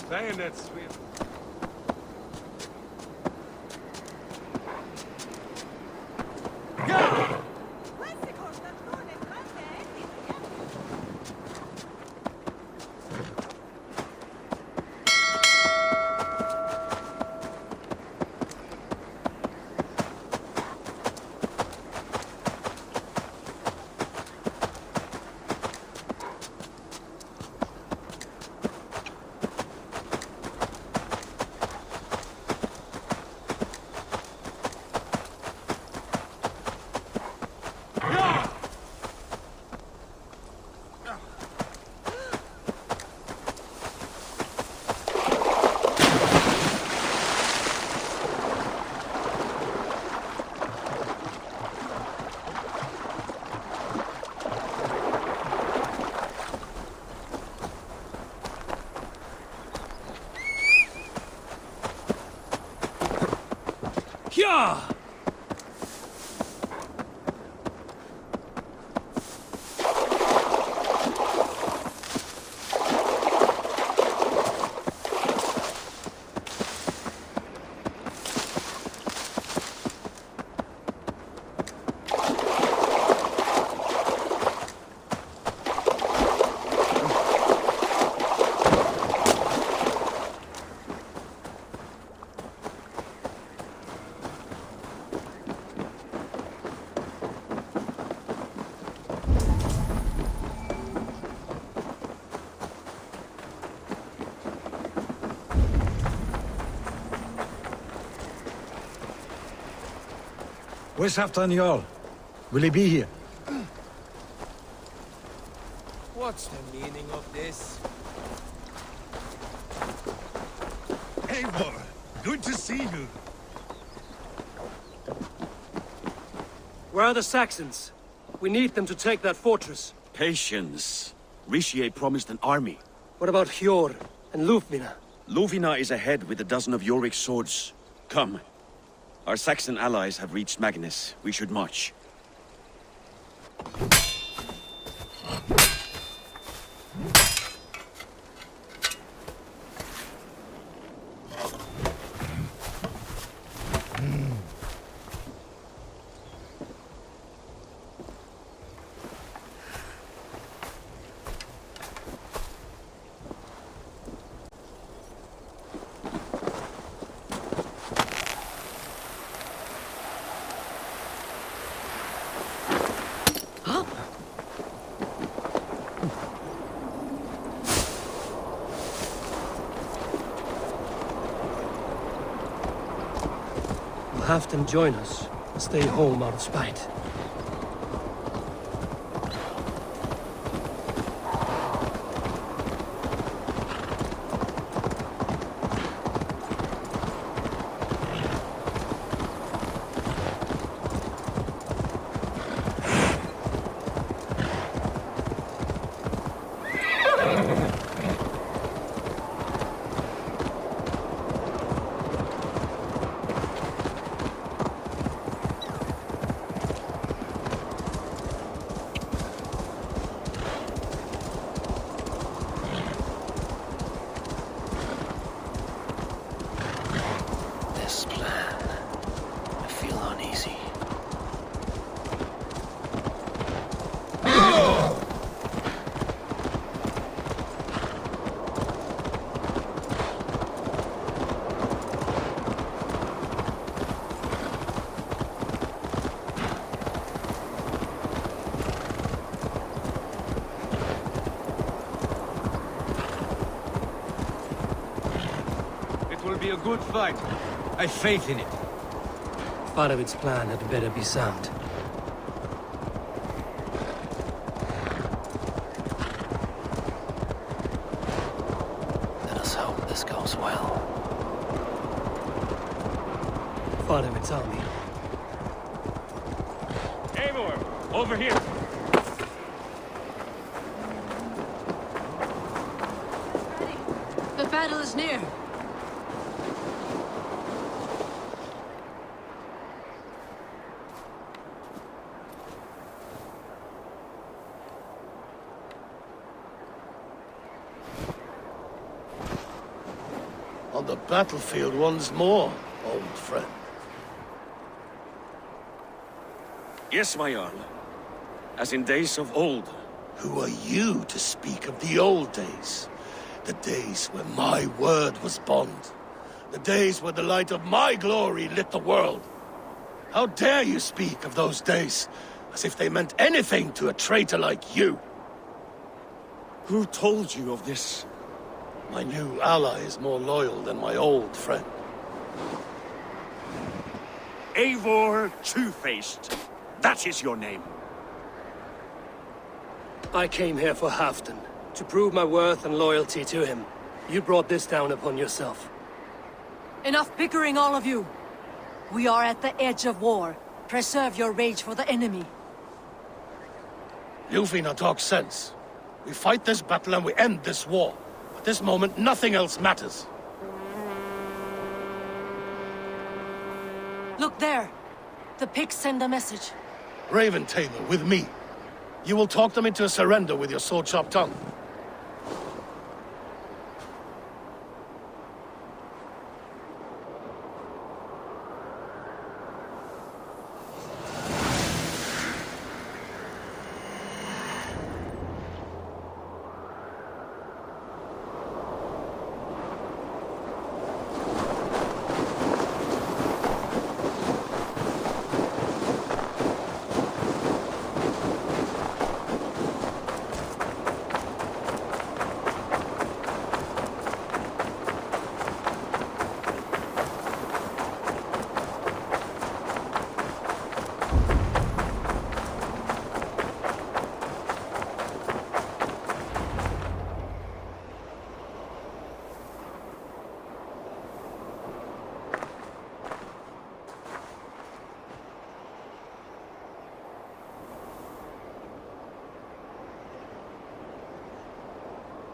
Bayonets, we... Yeah! Where's Halfdan Jarl? Will he be here? What's the meaning of this? Eivor, good to see you. Where are the Saxons? We need them to take that fortress. Patience. Rishi promised an army. What about Hjor and Lufvina? Lufvina is ahead with a dozen of Jorvik's swords. Come. Our Saxon allies have reached Magnus. We should march. Have them join us. Stay home out of spite. Be a good fight. I have faith in it. Faravid's plan had better be sound. Let us hope. this goes well. Faravid's army. Eivor, over here. The battle is near. On the battlefield once more, old friend. Yes, my Jarl. As in days of old. Who are you to speak of the old days? The days where my word was bond. The days where the light of my glory lit the world. How dare you speak of those days, as if they meant anything to a traitor like you? Who told you of this? My new ally is more loyal than my old friend. Eivor Two-Faced. That is your name. I came here for Halfdan, to prove my worth and loyalty to him. You brought this down upon yourself. Enough bickering, all of you! We are at the edge of war. Preserve your rage for the enemy. Ljufina talks sense. We fight this battle and we end this war. At this moment, nothing else matters. Look there! The pigs send a message. Raven Tamer, with me. You will talk them into a surrender with your sword-sharp tongue.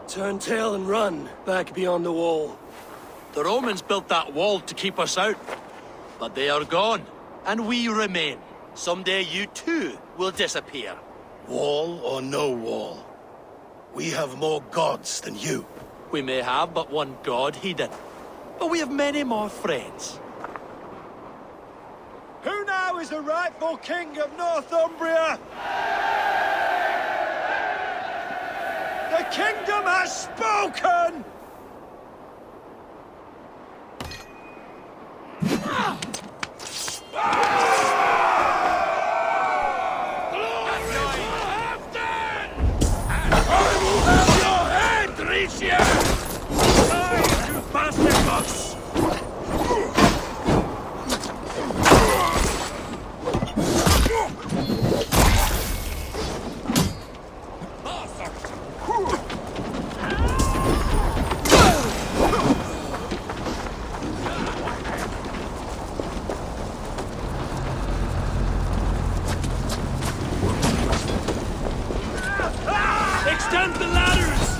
Turn tail and run, back beyond the wall. The Romans built that wall to keep us out. But they are gone, and we remain. Someday you too will disappear. Wall or no wall, we have more gods than you. We may have but one god, Hedon. But we have many more friends. Who now is the rightful king of Northumbria? The kingdom has spoken! Extend the ladders!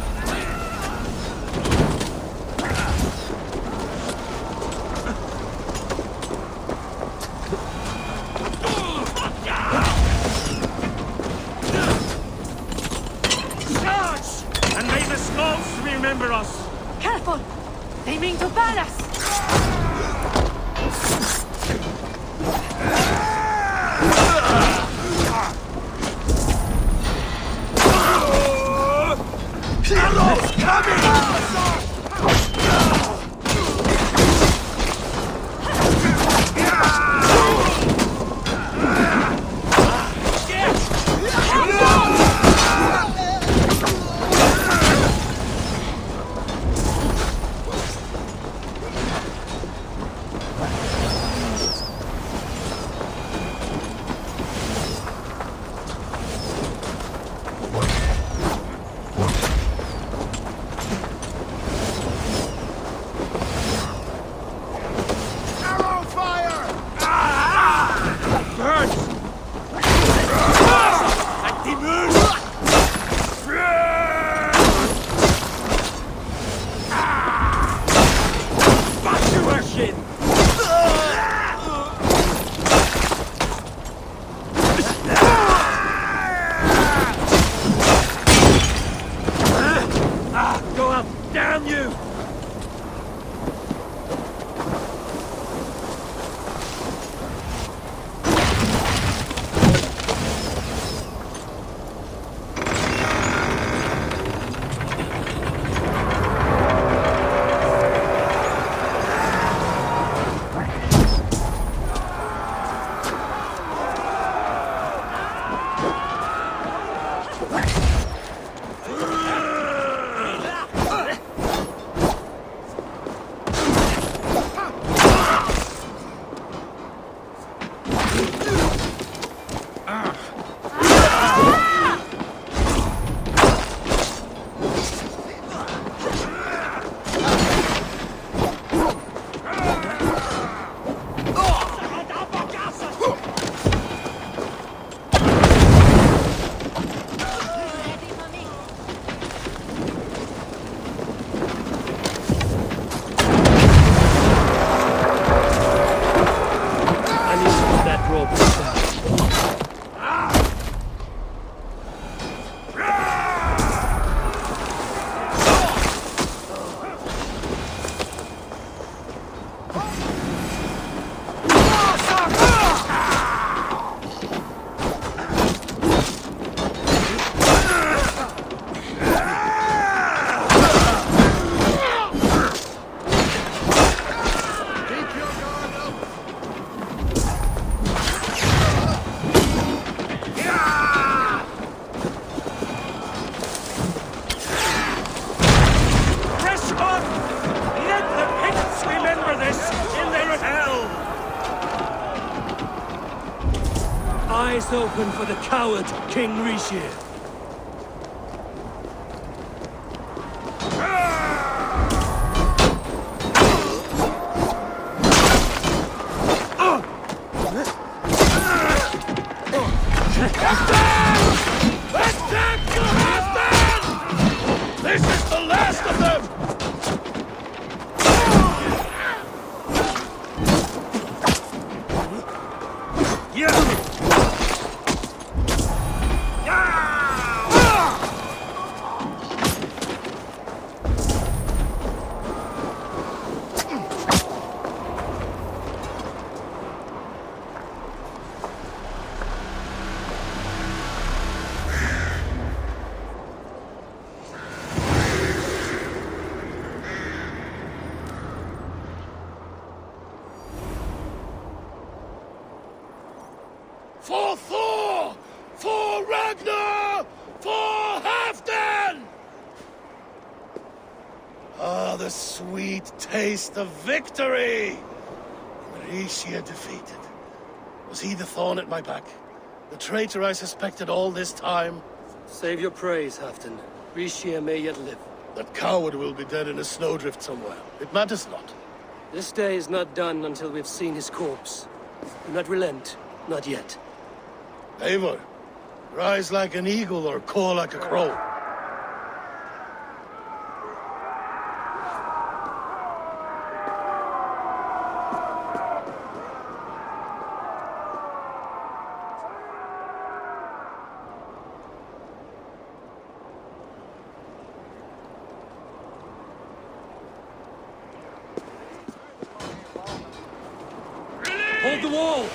Charge! And may the Skalds remember us! Careful! They mean to ban us! Arrows coming! enough, damn you! Eyes open for the coward, King Rishir. This is the last of them! For Thor! For Ragnar! For Halfdan! Ah, the sweet taste of victory! Rishir defeated. Was he the thorn at my back? The traitor I suspected all this time? Save your praise, Halfdan. Rishir may yet live. That coward will be dead in a snowdrift somewhere. It matters not. This day is not done until we've seen his corpse. Do not relent. Not yet. Eivor, rise like an eagle or caw like a crow. Hold the wall!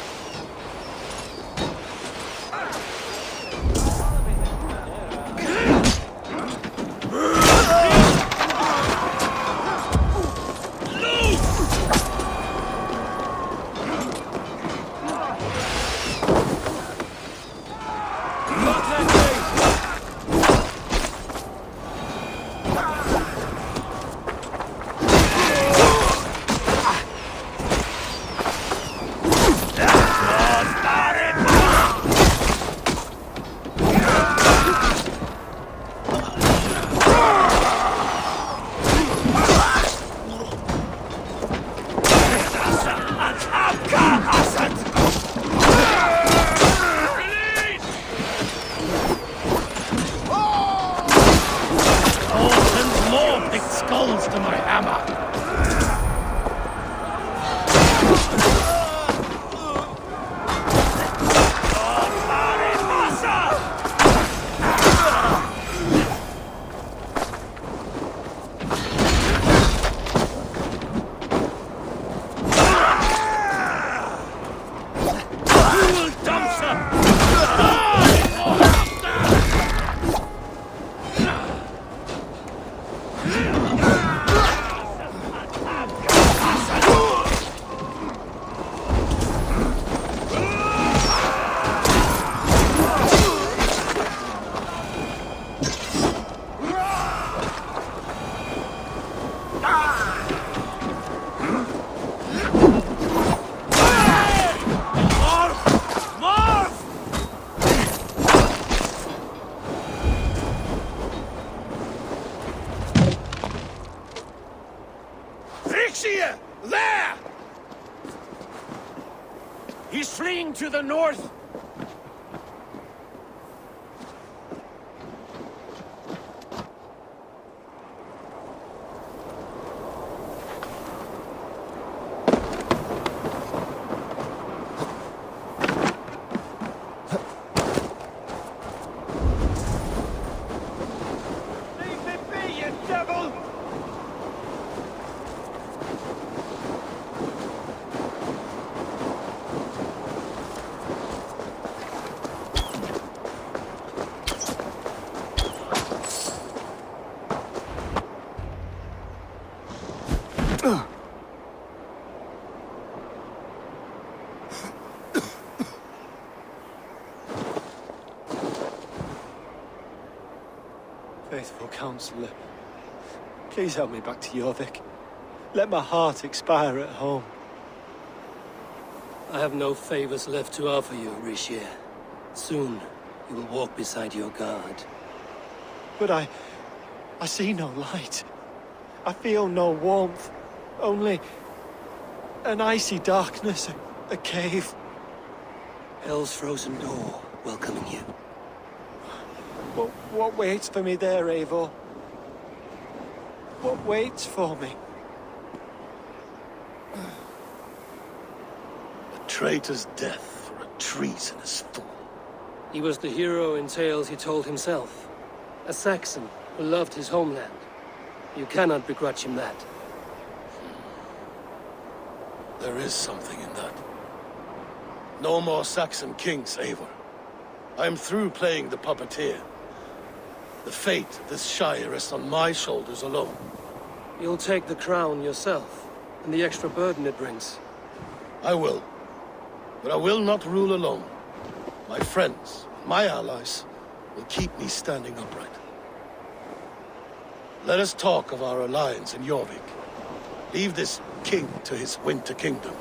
There! He's fleeing to the north. Leave me be, you devil! Faithful counselor, please help me back to Jorvik. Let my heart expire at home. I have no favors left to offer you, Rishir. Soon, you will walk beside your guard. But I see no light. I feel no warmth. Only an icy darkness, a cave. Hell's frozen door welcoming you. What waits for me there, Eivor? What waits for me? A traitor's death for a treasonous fool. He was the hero in tales he told himself. A Saxon who loved his homeland. You cannot begrudge him that. There is something in that. No more Saxon kings, Eivor. I am through playing the puppeteer. The fate of this Shire rests on my shoulders alone. You'll take the crown yourself, and the extra burden it brings. I will. But I will not rule alone. My friends, my allies, will keep me standing upright. Let us talk of our alliance in Jorvik. Leave this king to his winter kingdom.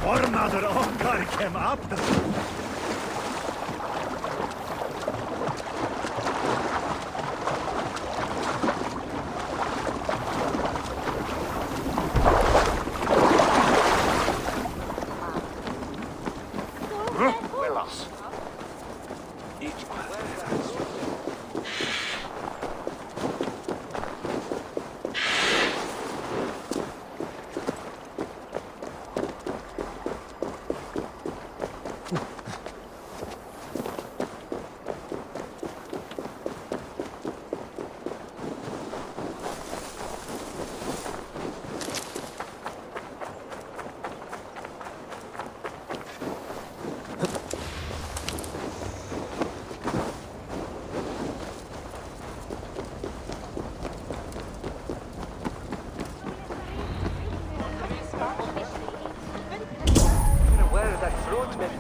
Formaður okkar kem aftur. Velas. Where is that fruit, man?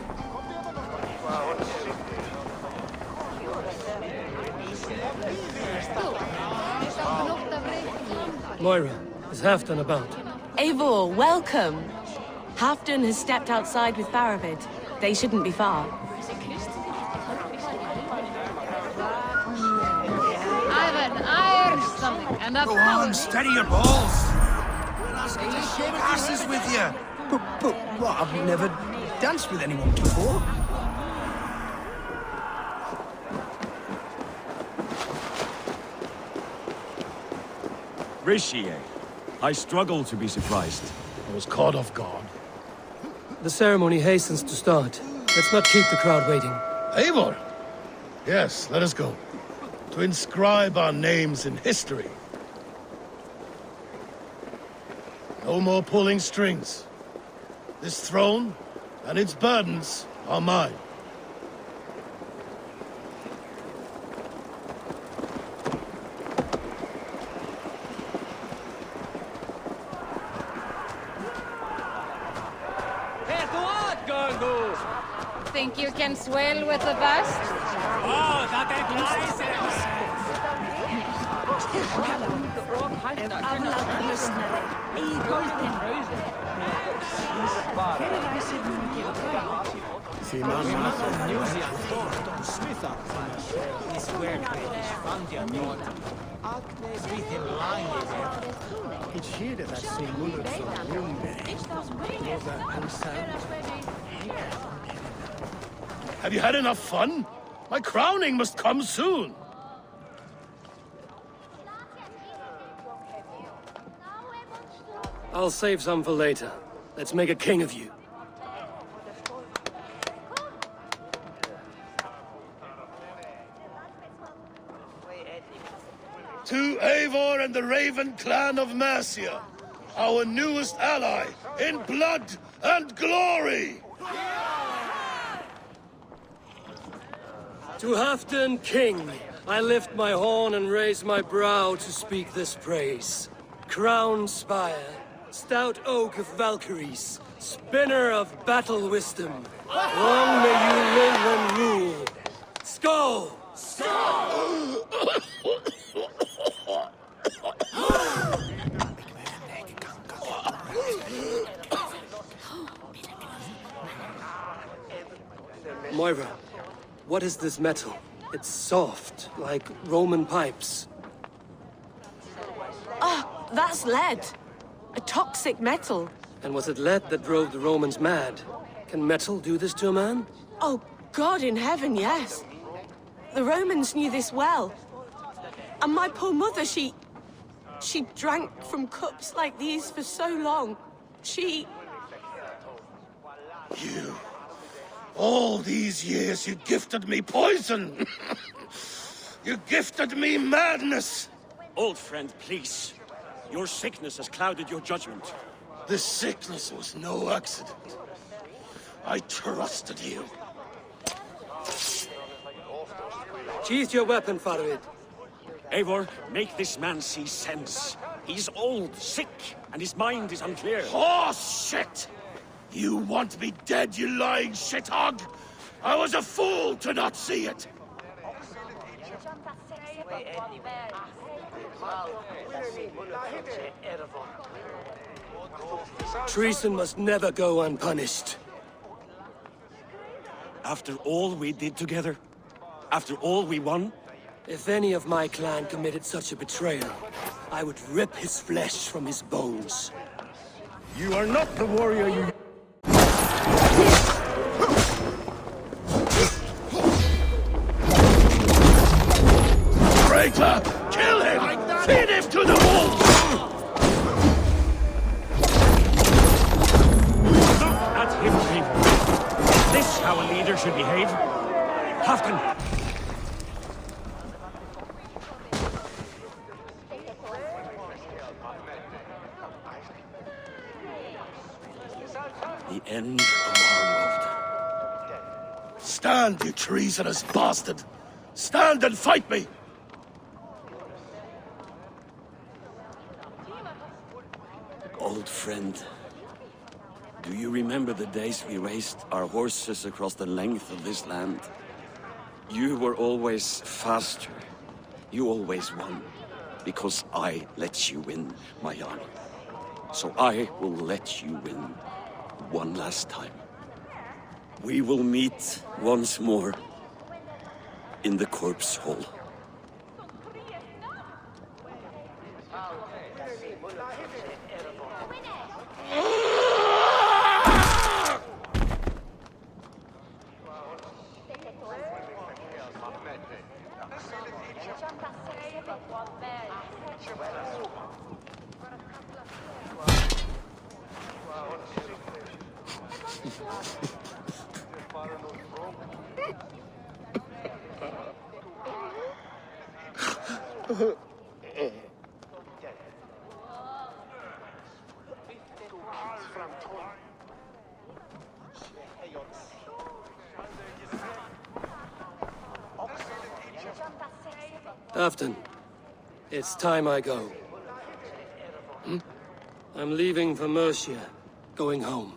Moira, is Halfdan about? Eivor, welcome. Halfdan has stepped outside with Faravid. They shouldn't be far. I've an iron stomach and a Go on, steady your balls. We're asking to shake asses with you. But what? I've never danced with anyone before. Rishi, I struggle to be surprised. I was caught off guard. The ceremony hastens to start. Let's not keep the crowd waiting. Eivor! Yes, let us go. To inscribe our names in history. No more pulling strings. This throne and its burdens are mine. Think you can swell with the best? Oh, that Have you had enough fun? My crowning must come soon. I'll save some for later. Let's make a king of you. To Eivor and the Raven clan of Mercia, our newest ally in blood and glory! To Halfdan, king, I lift my horn and raise my brow to speak this praise. Crown spire, stout oak of Valkyries, spinner of battle wisdom. Long may you live and rule. Skål! Moira, what is this metal? It's soft, like Roman pipes. Ah, that's lead. A toxic metal. And was it lead that drove the Romans mad? Can metal do this to a man? Oh, God in heaven, yes. The Romans knew this well. And my poor mother, she drank from cups like these for so long. You... All these years you gifted me poison! You gifted me madness! Old friend, please. Your sickness has clouded your judgment. This sickness was no accident. I trusted you. Sheath your weapon, Faravid. Eivor, make this man see sense. He's old, sick, and his mind is unclear. Horse shit! You want me dead, you lying shithog? I was a fool to not see it! Treason must never go unpunished. After all we did together? After all we won? If any of my clan committed such a betrayal, I would rip his flesh from his bones. You are not the warrior you... Traitor! Kill him! Feed him to the wolves! Look at him, people. Is this how a leader should behave? Halfdan! The end of our world. Stand, you treasonous bastard! Stand and fight me! Old friend, do you remember the days we raced our horses across the length of this land? You were always faster. You always won. because I let you win, my Jarl. So I will let you win one last time. We will meet once more in the corpse hall. Afton, it's time I go. I'm leaving for Mercia, going home.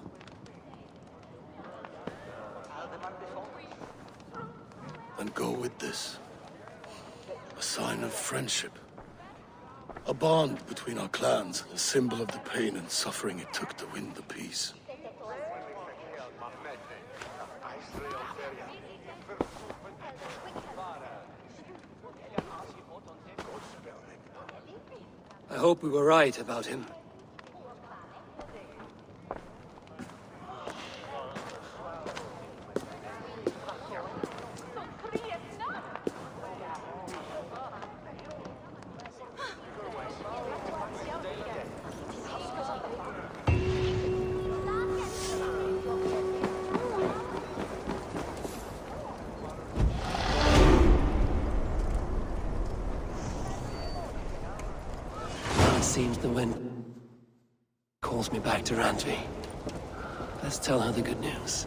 And go with this. A sign of friendship. A bond between our clans, a symbol of the pain and suffering it took to win the peace. I hope we were right about him. Seems the wind calls me back to Randvi. Let's tell her the good news.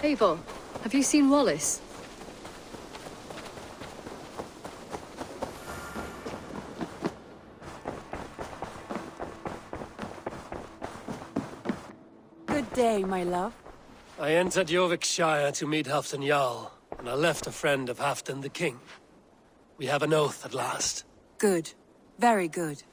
Eivor, have you seen Wallace? Good day, my love. I entered Jorvikshire to meet Halfdan Jarl, and I left a friend of Halfdan the King. We have an oath at last. Good. Very good.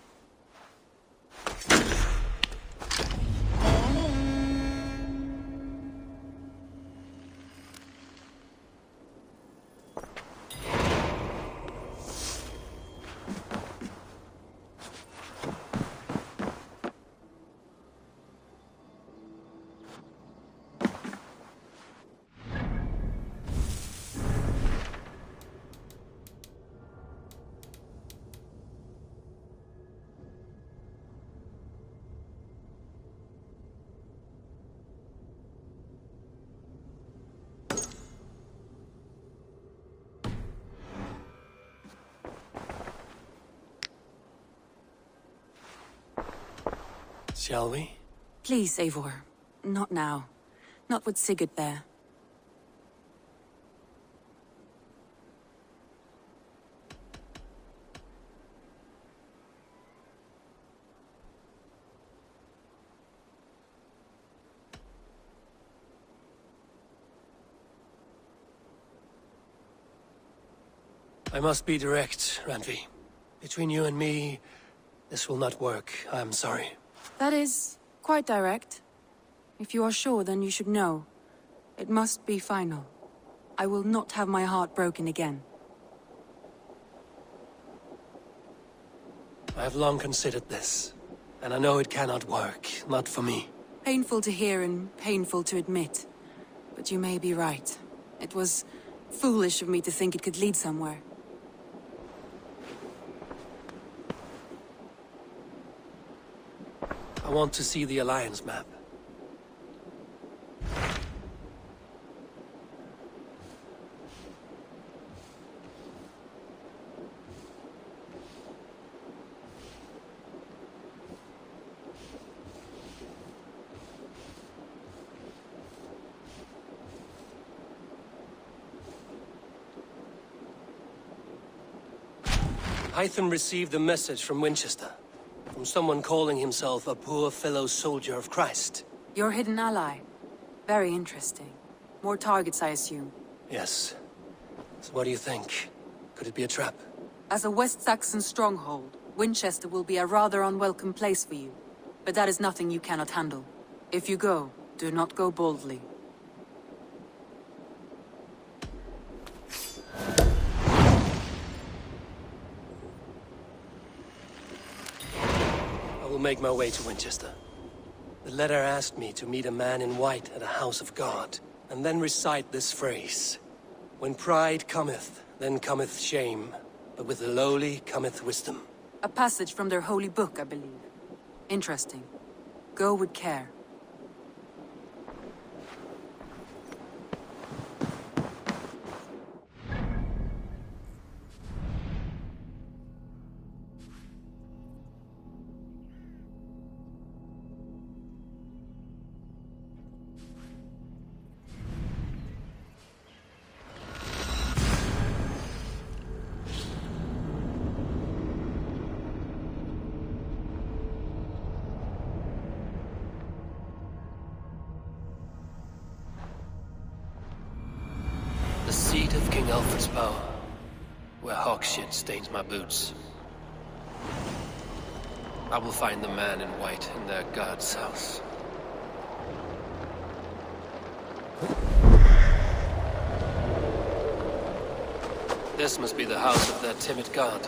Shall we? Please, Eivor. Not now. Not with Sigurd there. I must be direct, Randvi. Between you and me, this will not work. I'm sorry. That is quite direct. If you are sure, then you should know. It must be final. I will not have my heart broken again. I have long considered this, and I know it cannot work, not for me. Painful to hear and painful to admit. But you may be right. It was foolish of me to think it could lead somewhere. I want to see the Alliance map. Hytham received a message from Winchester. From someone calling himself a poor fellow soldier of Christ. Your hidden ally. Very interesting. More targets, I assume. Yes. So what do you think? Could it be a trap? As a West Saxon stronghold, Winchester will be a rather unwelcome place for you. But that is nothing you cannot handle. If you go, do not go boldly. I will make my way to Winchester. The letter asked me to meet a man in white at a house of God, and then recite this phrase. When pride cometh, then cometh shame, but with the lowly cometh wisdom. A passage from their holy book, I believe. Interesting. Go with care. The seat of King Alfred's power, where hawk shit stains my boots. I will find the man in white in their god's house. This must be the house of their timid god.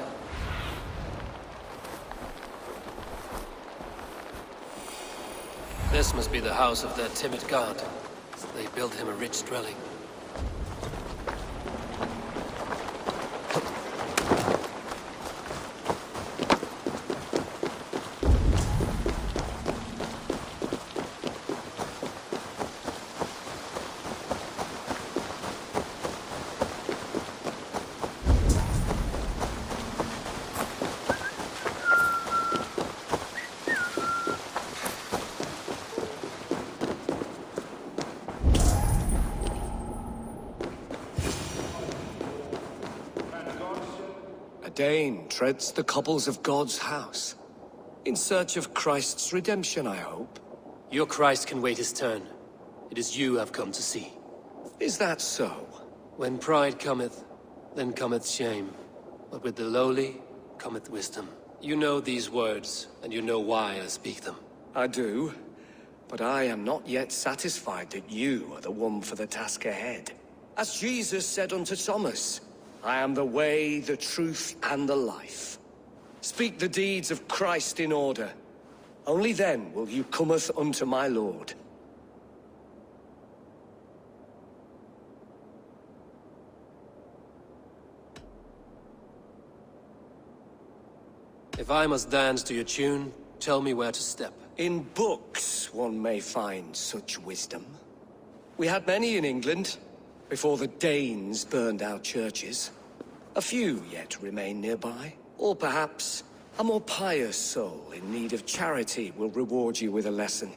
This must be the house of their timid god. They built him a rich dwelling. Dane treads the cobbles of God's house. In search of Christ's redemption, I hope. Your Christ can wait his turn. It is you I've come to see. Is that so? When pride cometh, then cometh shame. But with the lowly cometh wisdom. You know these words, and you know why I speak them. I do. But I am not yet satisfied that you are the one for the task ahead. As Jesus said unto Thomas, I am the way, the truth, and the life. Speak the deeds of Christ in order. Only then will you cometh unto my Lord. If I must dance to your tune, tell me where to step. In books one may find such wisdom. We had many in England, before the Danes burned our churches. A few yet remain nearby. Or perhaps a more pious soul in need of charity will reward you with a lesson.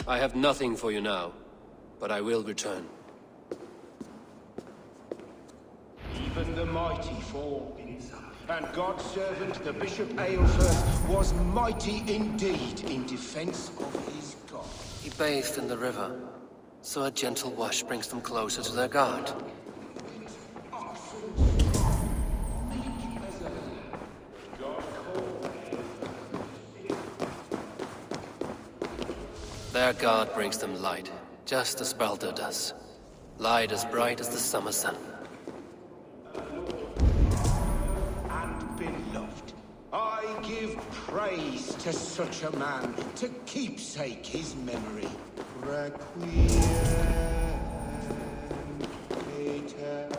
I have nothing for you now, but I will return. Even the mighty fall, and God's servant, the Bishop Eivor, was mighty indeed in defense of his God. He bathed in the river, so a gentle wash brings them closer to their God. Their God brings them light, just as Baldur does. Light as bright as the summer sun. I give praise to such a man, to keepsake his memory. Requiem aeternam.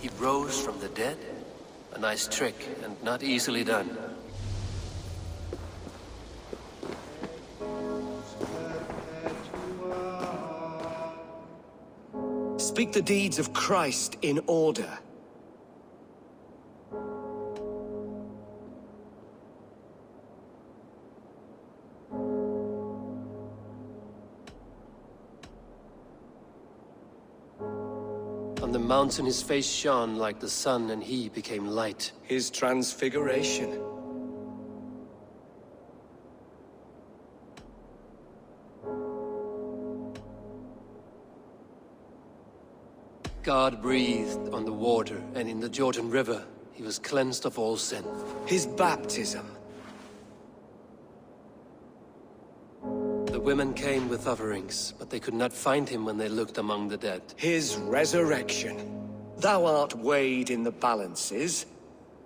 He rose from the dead? A nice trick, and not easily done. Speak the deeds of Christ in order. On the mountain his face shone like the sun, and he became light. His transfiguration. God breathed on the water, and in the Jordan River he was cleansed of all sin. His baptism. The women came with offerings, but they could not find him when they looked among the dead. His resurrection. Thou art weighed in the balances,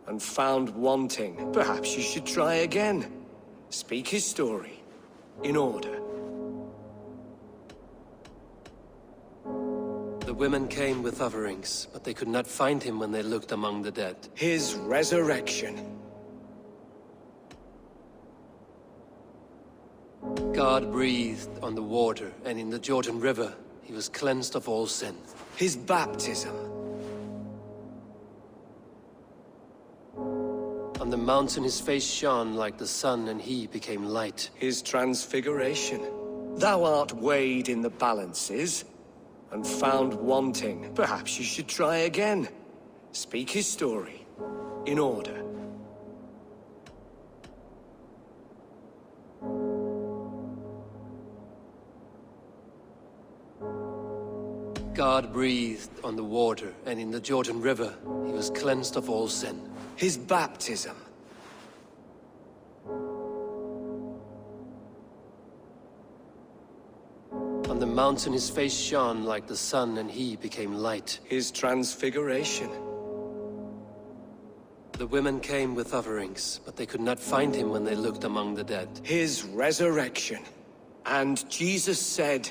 and found wanting. Perhaps you should try again. Speak his story, in order. The women came with offerings, but they could not find him when they looked among the dead. His resurrection. God breathed on the water, and in the Jordan River he was cleansed of all sin. His baptism. On the mountain his face shone like the sun, and he became light. His transfiguration. Thou art weighed in the balances, and found wanting. Perhaps you should try again. Speak his story, in order. God breathed on the water, and in the Jordan River he was cleansed of all sin. His baptism. On the mountain his face shone like the sun, and he became light. His transfiguration. The women came with offerings, but they could not find him when they looked among the dead. His resurrection. And Jesus said,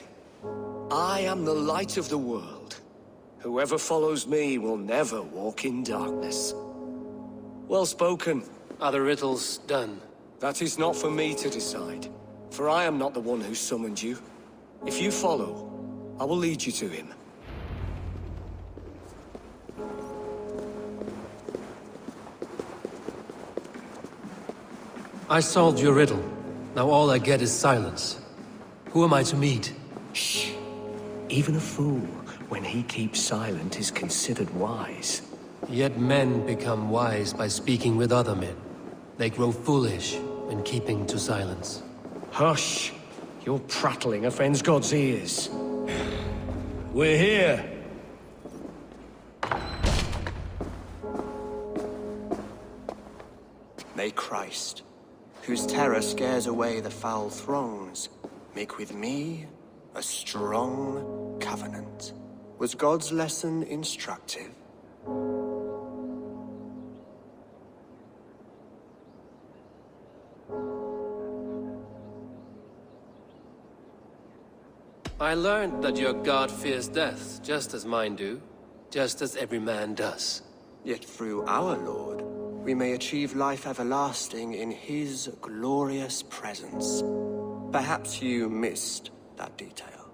I am the light of the world. Whoever follows me will never walk in darkness. Well spoken. Are the riddles done? That is not for me to decide, for I am not the one who summoned you. If you follow, I will lead you to him. I solved your riddle. Now all I get is silence. Who am I to meet? Shh. Even a fool, when he keeps silent, is considered wise. Yet men become wise by speaking with other men. They grow foolish when keeping to silence. Hush! Your prattling offends God's ears. We're here. May Christ, whose terror scares away the foul throngs, make with me a strong covenant. Was God's lesson instructive? I learned that your god fears death, just as mine do, just as every man does. Yet through our Lord, we may achieve life everlasting in his glorious presence. Perhaps you missed that detail.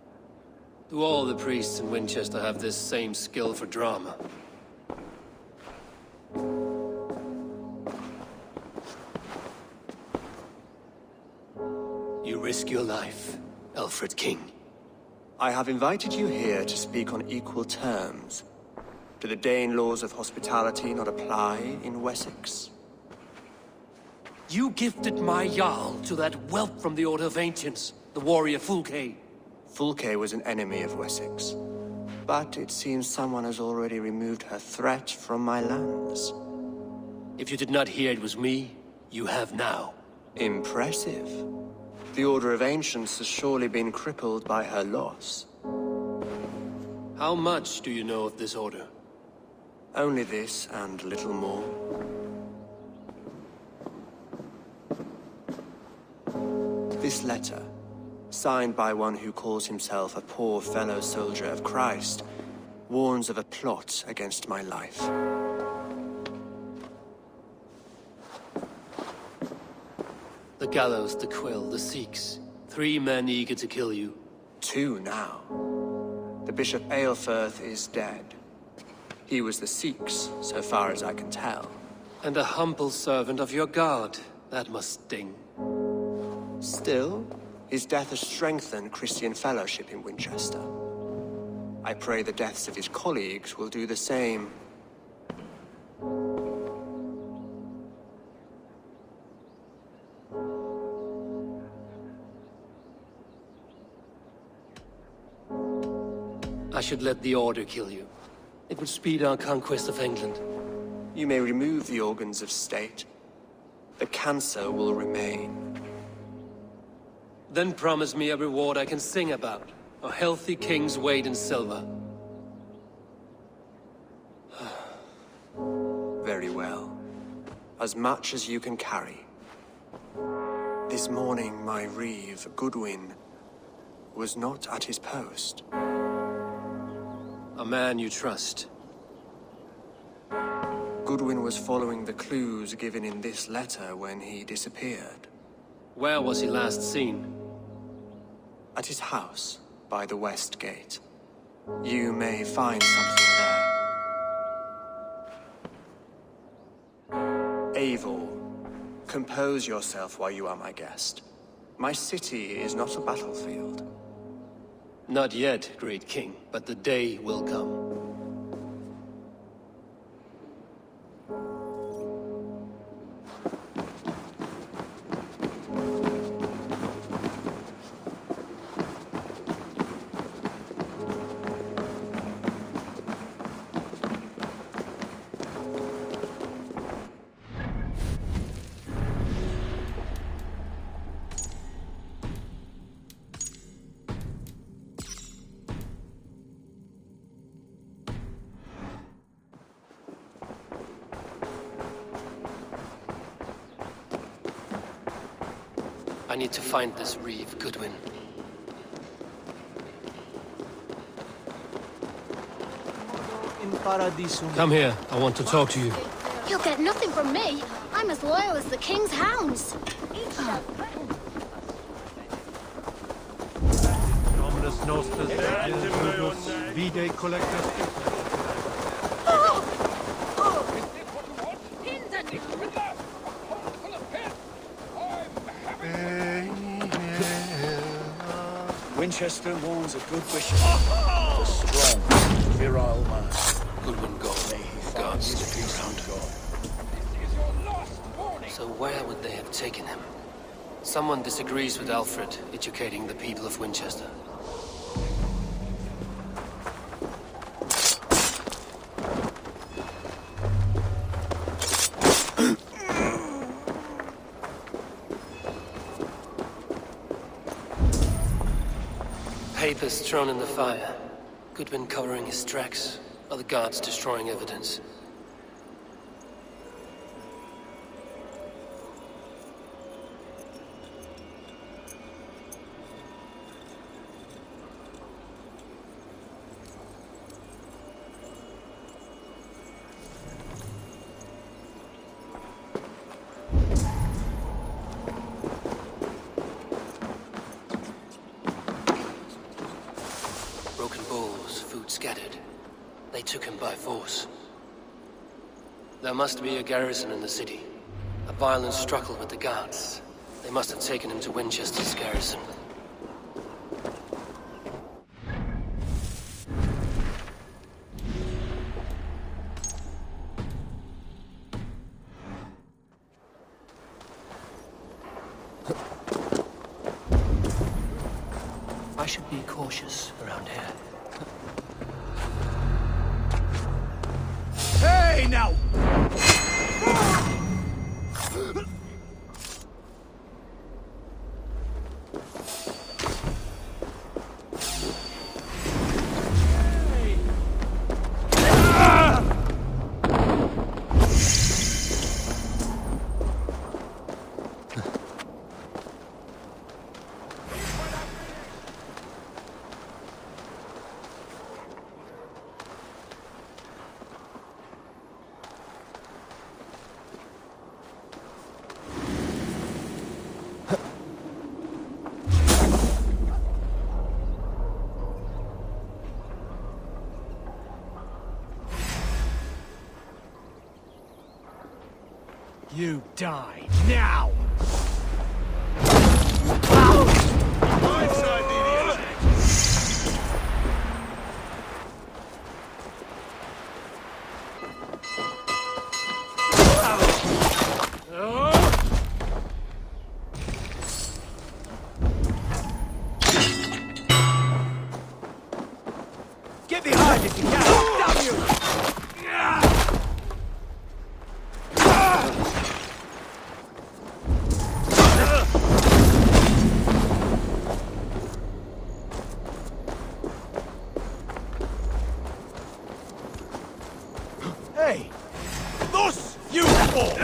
Do all the priests in Winchester have this same skill for drama? You risk your life, Alfred King. I have invited you here to speak on equal terms. Do the Dane laws of hospitality not apply in Wessex? You gifted my Jarl to that whelp from the Order of Ancients, the warrior Fulke. Fulke was an enemy of Wessex. But it seems someone has already removed her threat from my lands. If you did not hear it was me, you have now. Impressive. The Order of Ancients has surely been crippled by her loss. How much do you know of this order? Only this and little more. this letter, signed by one who calls himself a poor fellow soldier of Christ, warns of a plot against my life. The gallows, the quill, the Sikhs. 3 men eager to kill you. 2 now. The Bishop Eilfirth is dead. He was the Sikhs, so far as I can tell. And a humble servant of your god. That must sting. Still, his death has strengthened Christian fellowship in Winchester. I pray the deaths of his colleagues will do the same. I should let the Order kill you. It would speed our conquest of England. You may remove the organs of state. The cancer will remain. Then promise me a reward I can sing about. A healthy king's weight in silver. Very well. As much as you can carry. This morning, my reeve, Goodwin, was not at his post. A man you trust. Goodwin was following the clues given in this letter when he disappeared. Where was he last seen? At his house, by the west gate. You may find something there. Eivor, compose yourself while you are my guest. My city is not a battlefield. Not yet, great king, but the day will come. I need to find this reeve, Goodwin. Come here. I want to talk to you. You'll get nothing from me. I'm as loyal as the king's hounds. Dominus nostus vide collectus. Winchester mourns a good bishop, a strong, virile man. Goodwin God. Gods to be around. So where would they have taken him? Someone disagrees with Alfred, educating the people of Winchester. Papers thrown in the fire. Goodwin covering his tracks. Other guards destroying evidence. Scattered. They took him by force. There must be a garrison in the city. A violent struggle with the guards. They must have taken him to Winchester's garrison. I should be cautious around here. Hey, now! You die now! Get behind if you can! Damn you! Hey! Thus, you fool!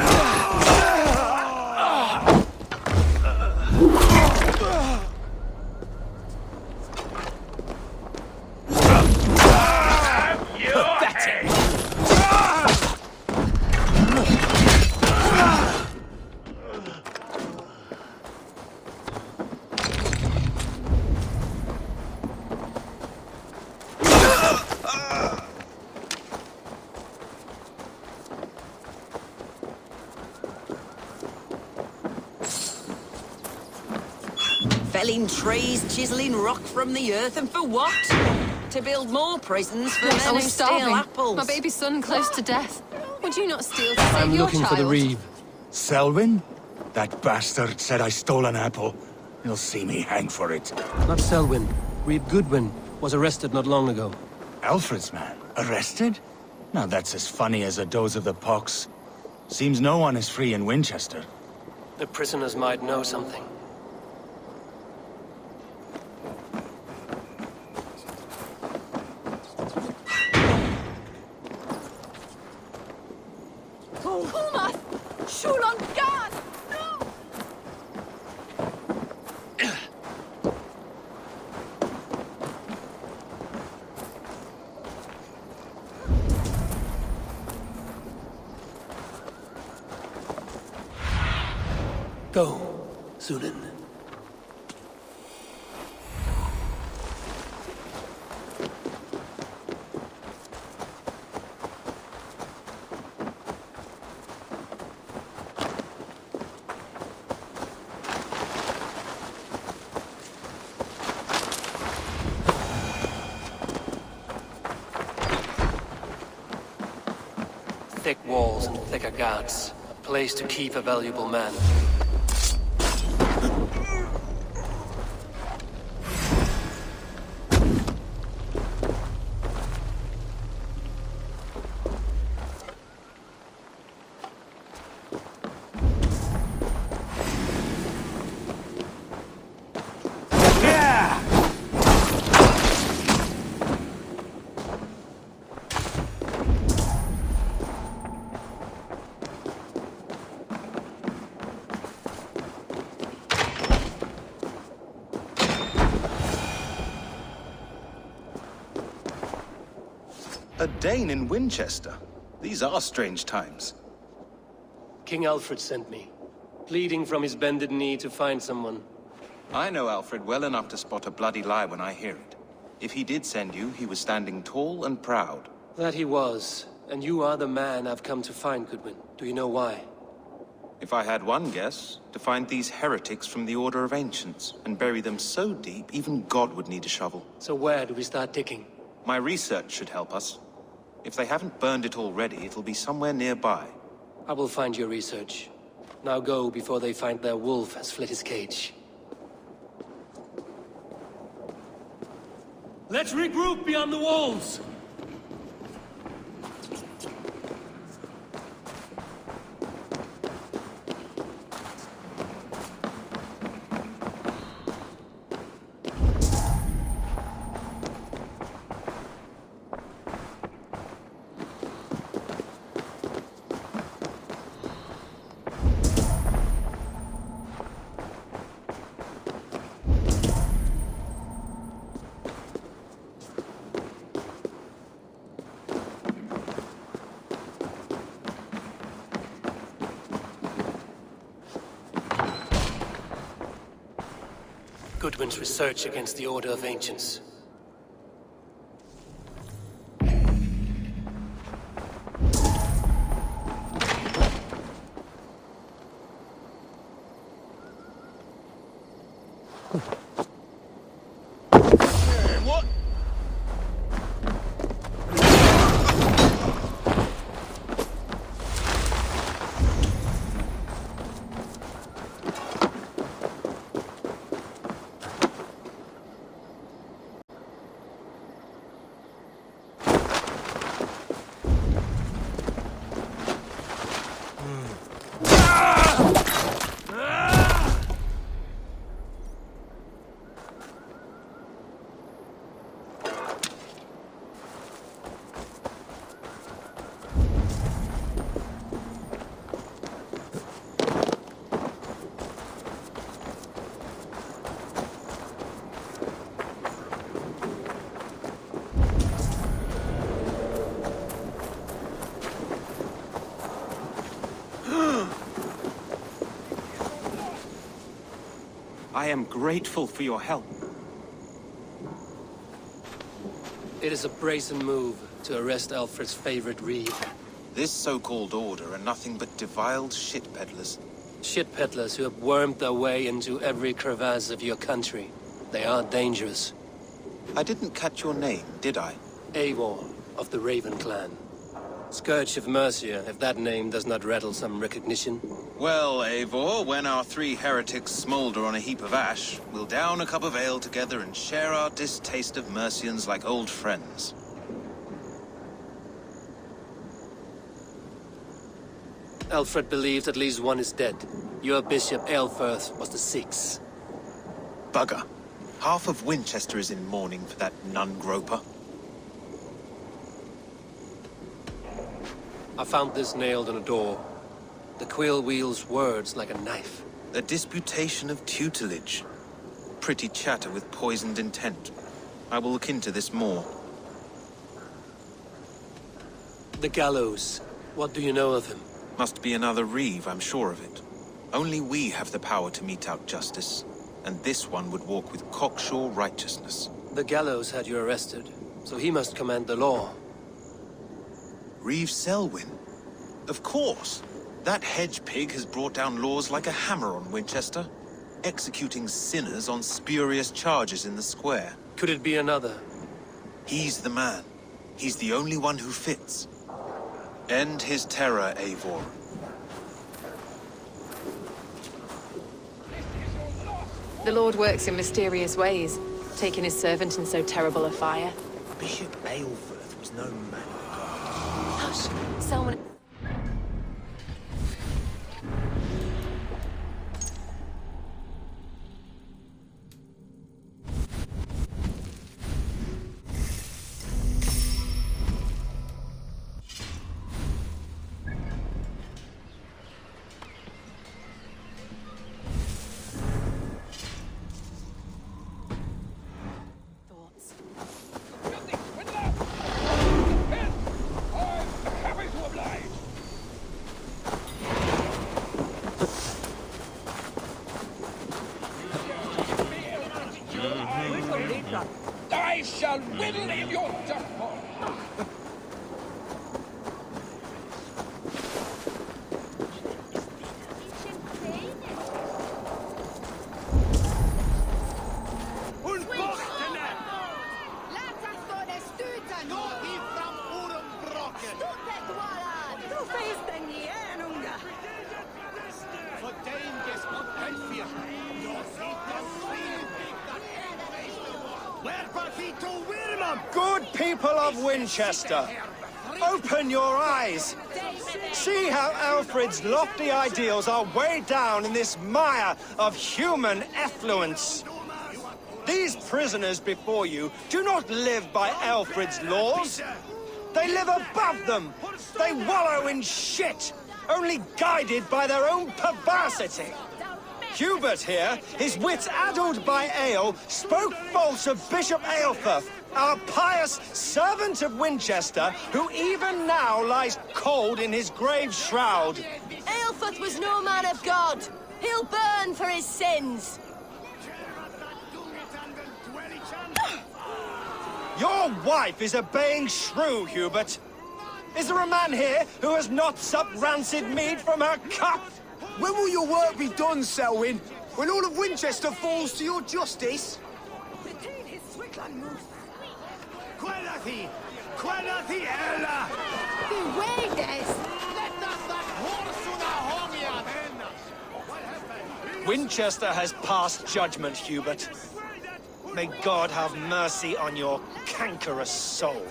Felling trees, chiseling rock from the earth, and for what? To build more prisons for men I who was steal starving. apples. My baby son close to death. Would you not steal to save I'm your looking child? for the Reeve. Selwyn? That bastard said I stole an apple. You'll see me hang for it. Not Selwyn. Reeve Goodwin was arrested not long ago. Alfred's man? Arrested? Now that's as funny as a dose of the pox. Seems no one is free in Winchester. The prisoners might know something. Go, Sunan. Thick walls and thicker guards. A place to keep a valuable man. A Dane in Winchester? These are strange times. King Alfred sent me, pleading from his bended knee to find someone. I know Alfred well enough to spot a bloody lie when I hear it. If he did send you, he was standing tall and proud. That he was, and you are the man I've come to find, Goodwin. Do you know why? If I had one guess, to find these heretics from the Order of Ancients, and bury them so deep, even God would need a shovel. So where do we start digging? My research should help us. If they haven't burned it already, it'll be somewhere nearby. I will find your research. Now go before they find their wolf has fled his cage. Let's regroup beyond the walls! Goodwin's research against the Order of Ancients. I am grateful for your help. It is a brazen move to arrest Alfred's favorite reeve. This so-called order are nothing but deviled shit peddlers. Shit peddlers who have wormed their way into every crevasse of your country. They are dangerous. I didn't catch your name, did I? Eivor, of the Raven clan. Scourge of Mercia, if that name does not rattle some recognition. Well, Eivor, when our 3 heretics smolder on a heap of ash, we'll down a cup of ale together and share our distaste of Mercians like old friends. Alfred believed at least one is dead. Your Bishop Aelfirth was the 6th. Bugger. Half of Winchester is in mourning for that nun-groper. I found this nailed on a door. The quill wields words like a knife. A disputation of tutelage. Pretty chatter with poisoned intent. I will look into this more. The gallows. What do you know of him? Must be another reeve, I'm sure of it. Only we have the power to mete out justice. And this one would walk with cocksure righteousness. The gallows had you arrested, so he must command the law. Reeve Selwyn? Of course! That hedge pig has brought down laws like a hammer on Winchester, executing sinners on spurious charges in the square. Could it be another? He's the man. He's the only one who fits. End his terror, Eivor. The Lord works in mysterious ways, taking his servant in so terrible a fire. Bishop Aelfirth was no man. Hush! Someone... I shall whittle in your dustpan! Good people of Winchester, open your eyes. See how Alfred's lofty ideals are weighed down in this mire of human effluence. These prisoners before you do not live by Alfred's laws. They live above them. They wallow in shit, only guided by their own perversity. Hubert here, his wits addled by ale, spoke false of Bishop Aelfirth, our pious servant of Winchester, who even now lies cold in his grave shroud. Aelfirth was no man of God. He'll burn for his sins. Your wife is obeying shrew, Hubert. Is there a man here who has not supped rancid mead from her cup? When will your work be done, Selwyn? When all of Winchester falls to your justice? Winchester has passed judgment, Hubert. May God have mercy on your cankerous soul.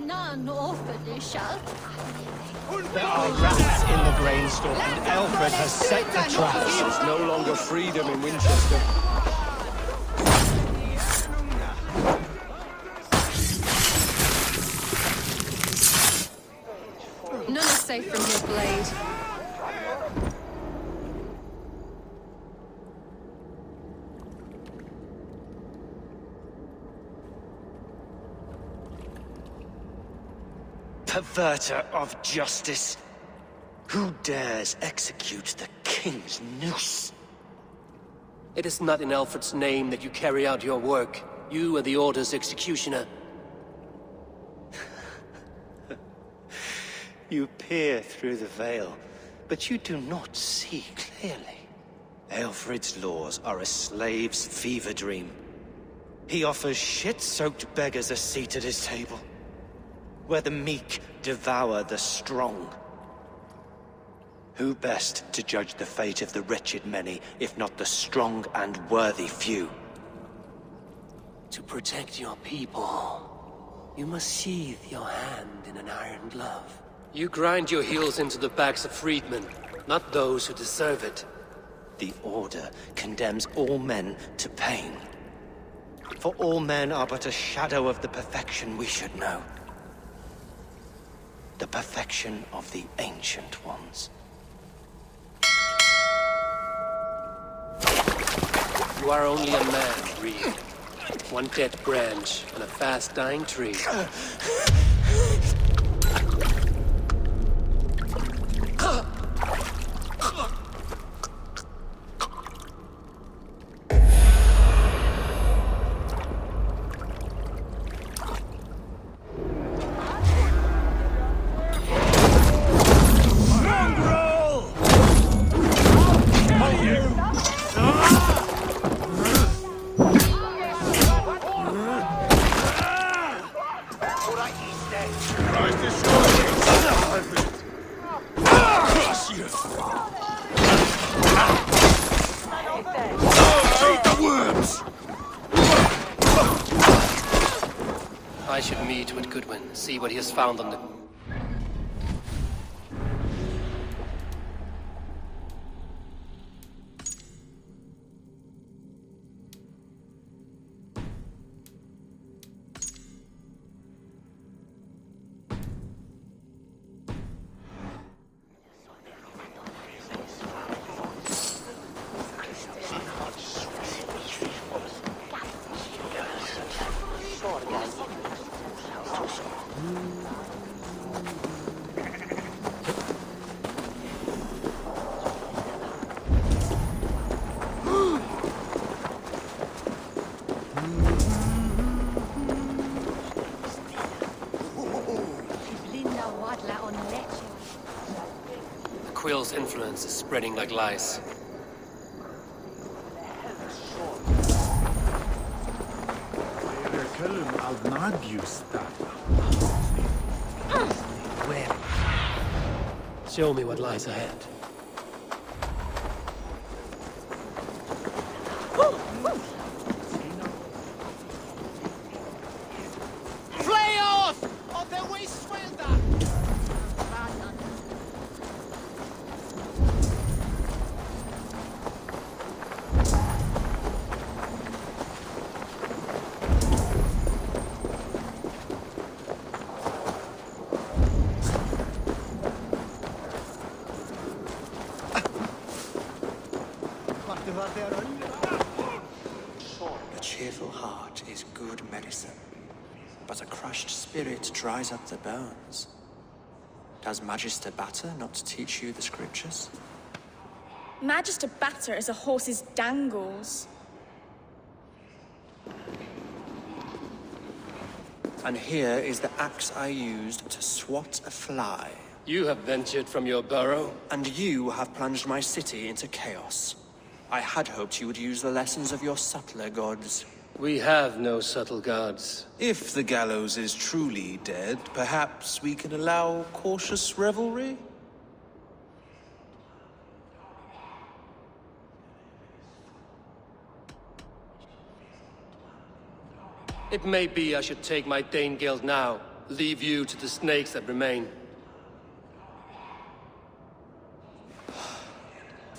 None offered a shout. There are rats in the grain store, and Alfred has set the traps. There's no longer freedom in Winchester. None is safe from his blade. perverter of justice. Who dares execute the king's noose? It is not in Alfred's name that you carry out your work. You are the Order's executioner. You peer through the veil, but you do not see clearly. Alfred's laws are a slave's fever dream. He offers shit-soaked beggars a seat at his table, where the meek devour the strong. Who best to judge the fate of the wretched many, if not the strong and worthy few? To protect your people, you must sheathe your hand in an iron glove. You grind your heels into the backs of freedmen, not those who deserve it. The Order condemns all men to pain. For all men are but a shadow of the perfection we should know. The perfection of the Ancient Ones. You are only a man, Reed. One dead branch on a fast-dying tree. I should meet with Goodwin, see what he has found on the... Quill's influence is spreading like lice. Show me what lies ahead. Flay off! Of the waste welder! A cheerful heart is good medicine, but a crushed spirit dries up the bones. Does Magister Batter not teach you the scriptures? Magister Batter is a horse's dangles. And here is the axe I used to swat a fly. You have ventured from your burrow. And you have plunged my city into chaos. I had hoped you would use the lessons of your subtler gods. We have no subtle gods. If the gallows is truly dead, perhaps we can allow cautious revelry? It may be I should take my Dane guild now, leave you to the snakes that remain.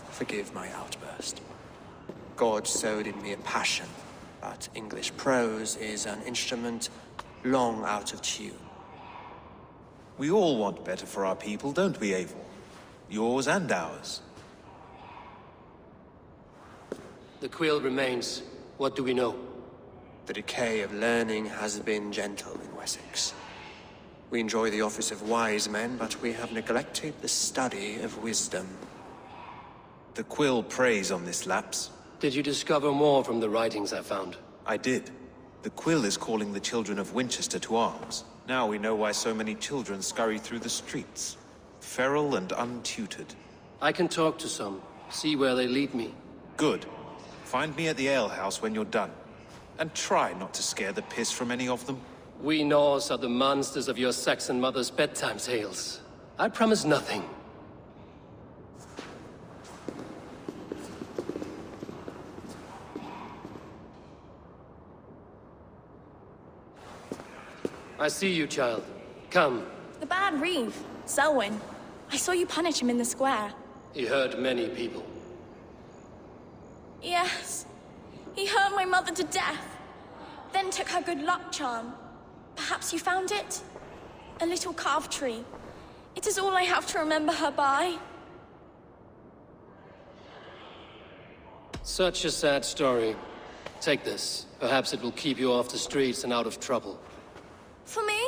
Forgive my outburst. God sowed in me a passion, but English prose is an instrument long out of tune. We all want better for our people, don't we, Eivor? Yours and ours. The quill remains. What do we know? The decay of learning has been gentle in Wessex. We enjoy the office of wise men, but we have neglected the study of wisdom. The quill preys on this lapse. Did you discover more from the writings I found? I did. The quill is calling the children of Winchester to arms. Now we know why so many children scurry through the streets. Feral and untutored. I can talk to some, see where they lead me. Good. Find me at the alehouse when you're done. And try not to scare the piss from any of them. We Norse are the monsters of your Saxon mother's bedtime tales. I promise nothing. I see you, child. Come. The bad Reeve, Selwyn. I saw you punish him in the square. He hurt many people. Yes. He hurt my mother to death. Then took her good luck charm. Perhaps you found it? A little carved tree. It is all I have to remember her by. Such a sad story. Take this. Perhaps it will keep you off the streets and out of trouble. For me?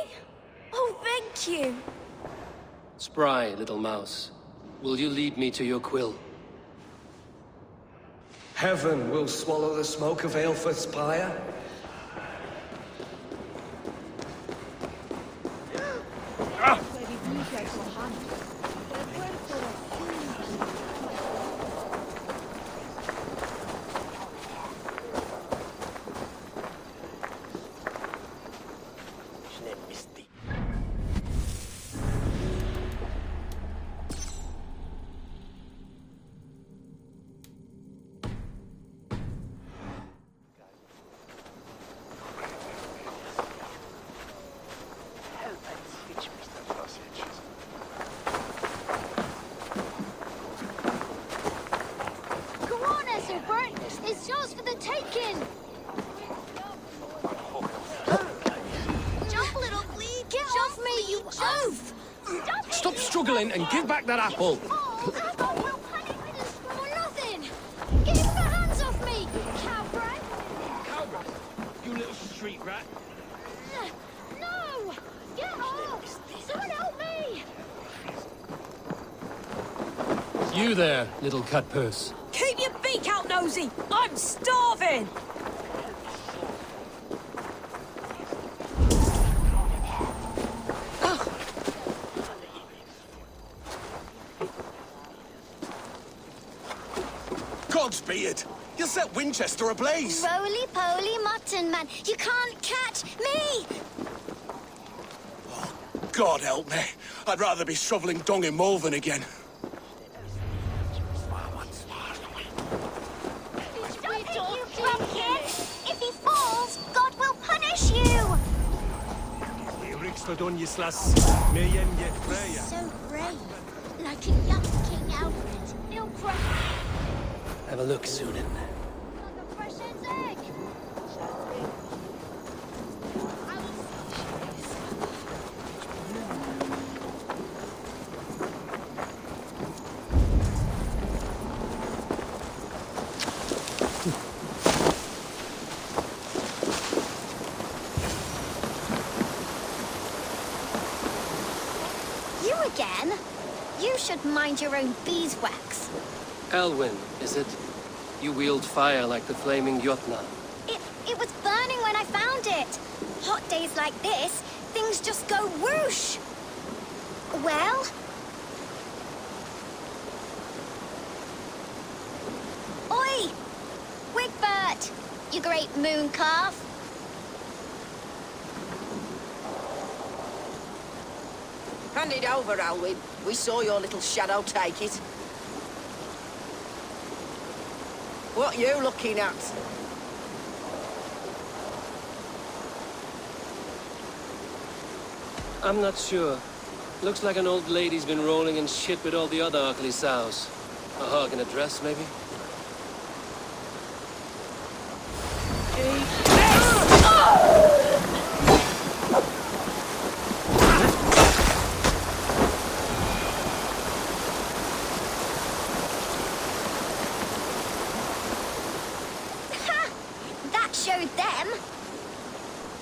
Oh, thank you. Spry, little mouse. Will you lead me to your quill? Heaven will swallow the smoke of Aelfirth's pyre. It's yours for the taking! Jump, little flea! Get off me, you oaf! Stop struggling and give back that apple! For nothing! Get your hands off me, you cowbrat! Cowbrat? You little street rat! No! Get off! Someone help me! You there, little cut purse. Keep your beak out, Nosy! I'm starving! Gods be it! You set Winchester ablaze! Roly-poly mutton man, you can't catch me! Oh, God help me. I'd rather be shoveling dung in Malvern again. If he falls, God will punish you! He's so brave, like a young King Alfred. He'll cry. Have a look, Sunan. Like a fresh hen's egg. You again? You should mind your own beeswax. Elwyn, is it? You wield fire like the flaming Jotnar. It was burning when I found it. Hot days like this, things just go whoosh. Well? Oi! Wigbert! You great moon calf. Hand it over, Alwyn. We saw your little shadow take it. What are you looking at? I'm not sure. Looks like an old lady's been rolling in shit with all the other ugly sows. A hug and a dress, maybe? That showed them.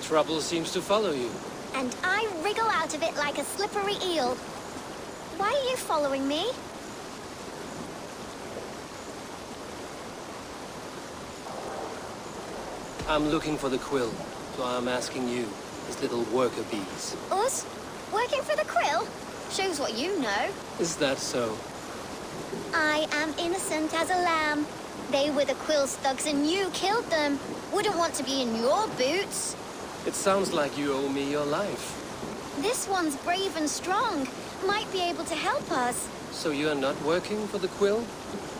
Trouble seems to follow you. and I wriggle out of it like a slippery eel. Why are you following me? I'm looking for the quill, so I'm asking you, his little worker bees. Us? Working for the quill? Shows what you know. Is that so? I am innocent as a lamb. They were the quill thugs and you killed them. Wouldn't want to be in your boots. It sounds like you owe me your life. This one's brave and strong. Might be able to help us. So you're not working for the quill?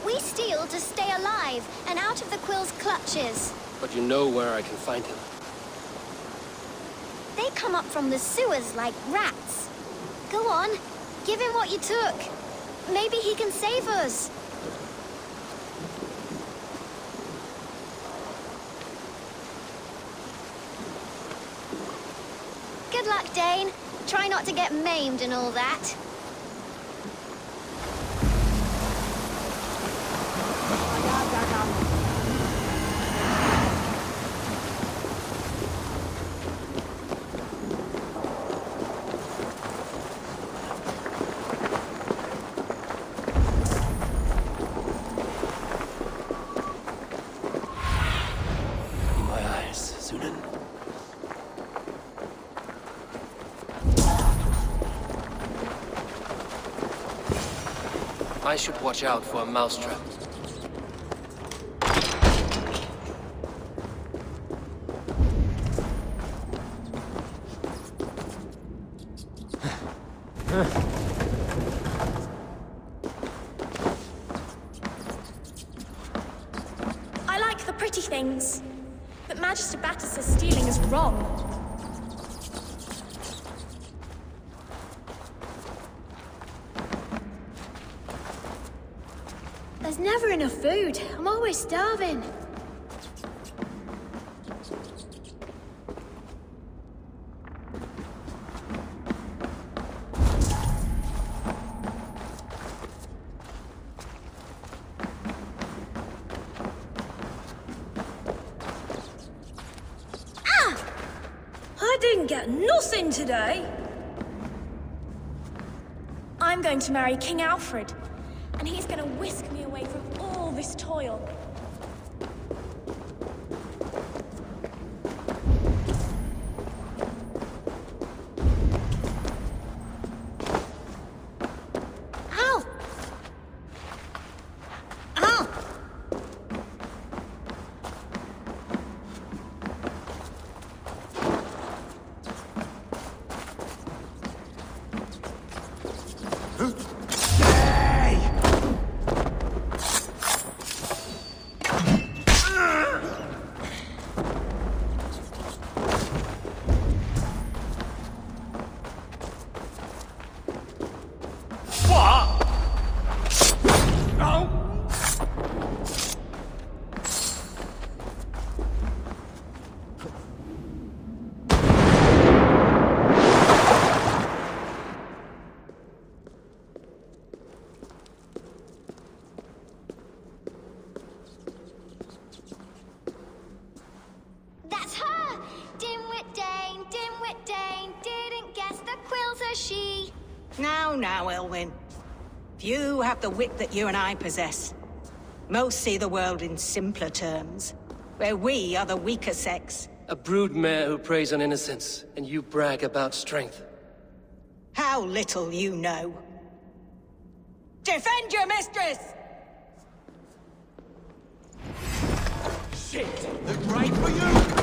We steal to stay alive and out of the quill's clutches. But you know where I can find him. They come up from the sewers like rats. Go on, give him what you took. Maybe he can save us. Good luck, Dane. Try not to get maimed and all that. I should watch out for a mousetrap. I like the pretty things, but Magister Batter says stealing is wrong. There's never enough food. I'm always starving. I didn't get nothing today. I'm going to marry King Alfred, and he's going to whisk me away from all this toil. Ow! Ow! That's her! Dimwit Dane, didn't guess the quill's a she. Now, Elwyn. Few have the wit that you and I possess. Most see the world in simpler terms, where we are the weaker sex. A broodmare who preys on innocence, and you brag about strength. How little you know. Defend your mistress! Shit! They're right for you!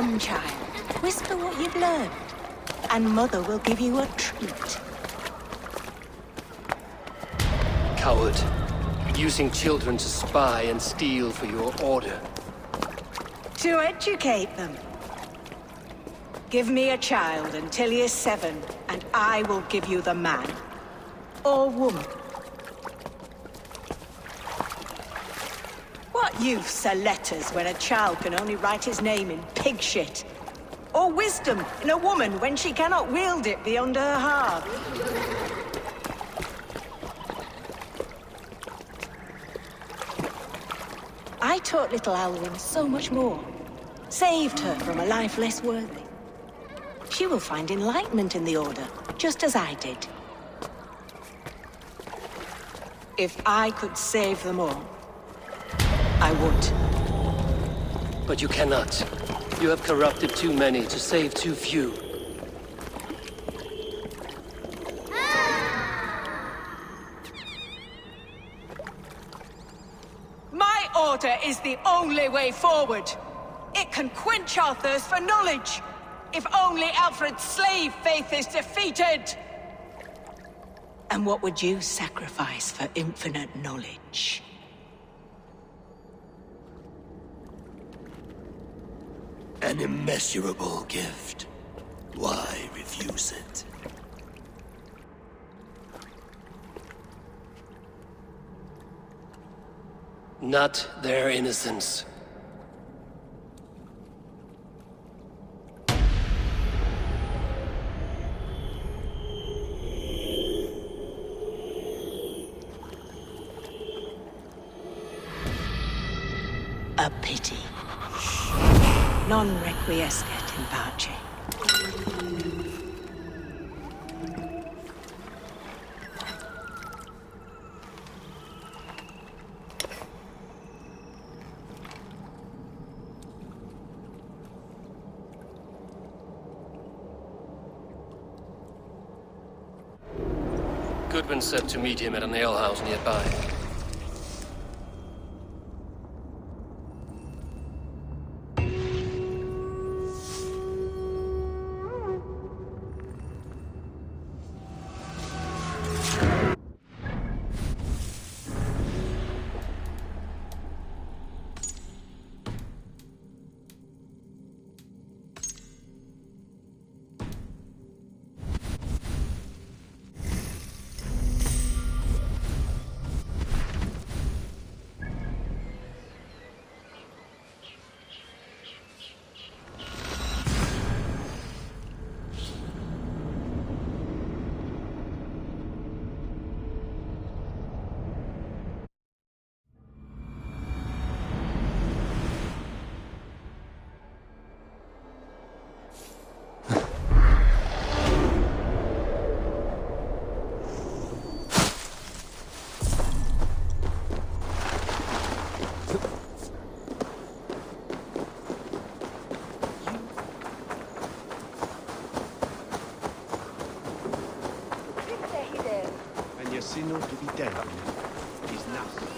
Come, child. Whisper what you've learned, and Mother will give you a treat. Coward. Using children to spy and steal for your order. To educate them. Give me a child until he is 7, and I will give you the man. Or woman. What use are letters when a child can only write his name in pig shit? Or wisdom in a woman when she cannot wield it beyond her heart? I taught little Alwyn so much more. Saved her from a life less worthy. She will find enlightenment in the Order, just as I did. If I could save them all, I would. But you cannot. You have corrupted too many to save too few. My order is the only way forward. It can quench our thirst for knowledge. If only Alfred's slave faith is defeated. And what would you sacrifice for infinite knowledge? An immeasurable gift. Why refuse it? Not their innocence. A pity. Non requiescat in pace. Goodwin said to meet him at an alehouse nearby. Sinner to be dead is nothing.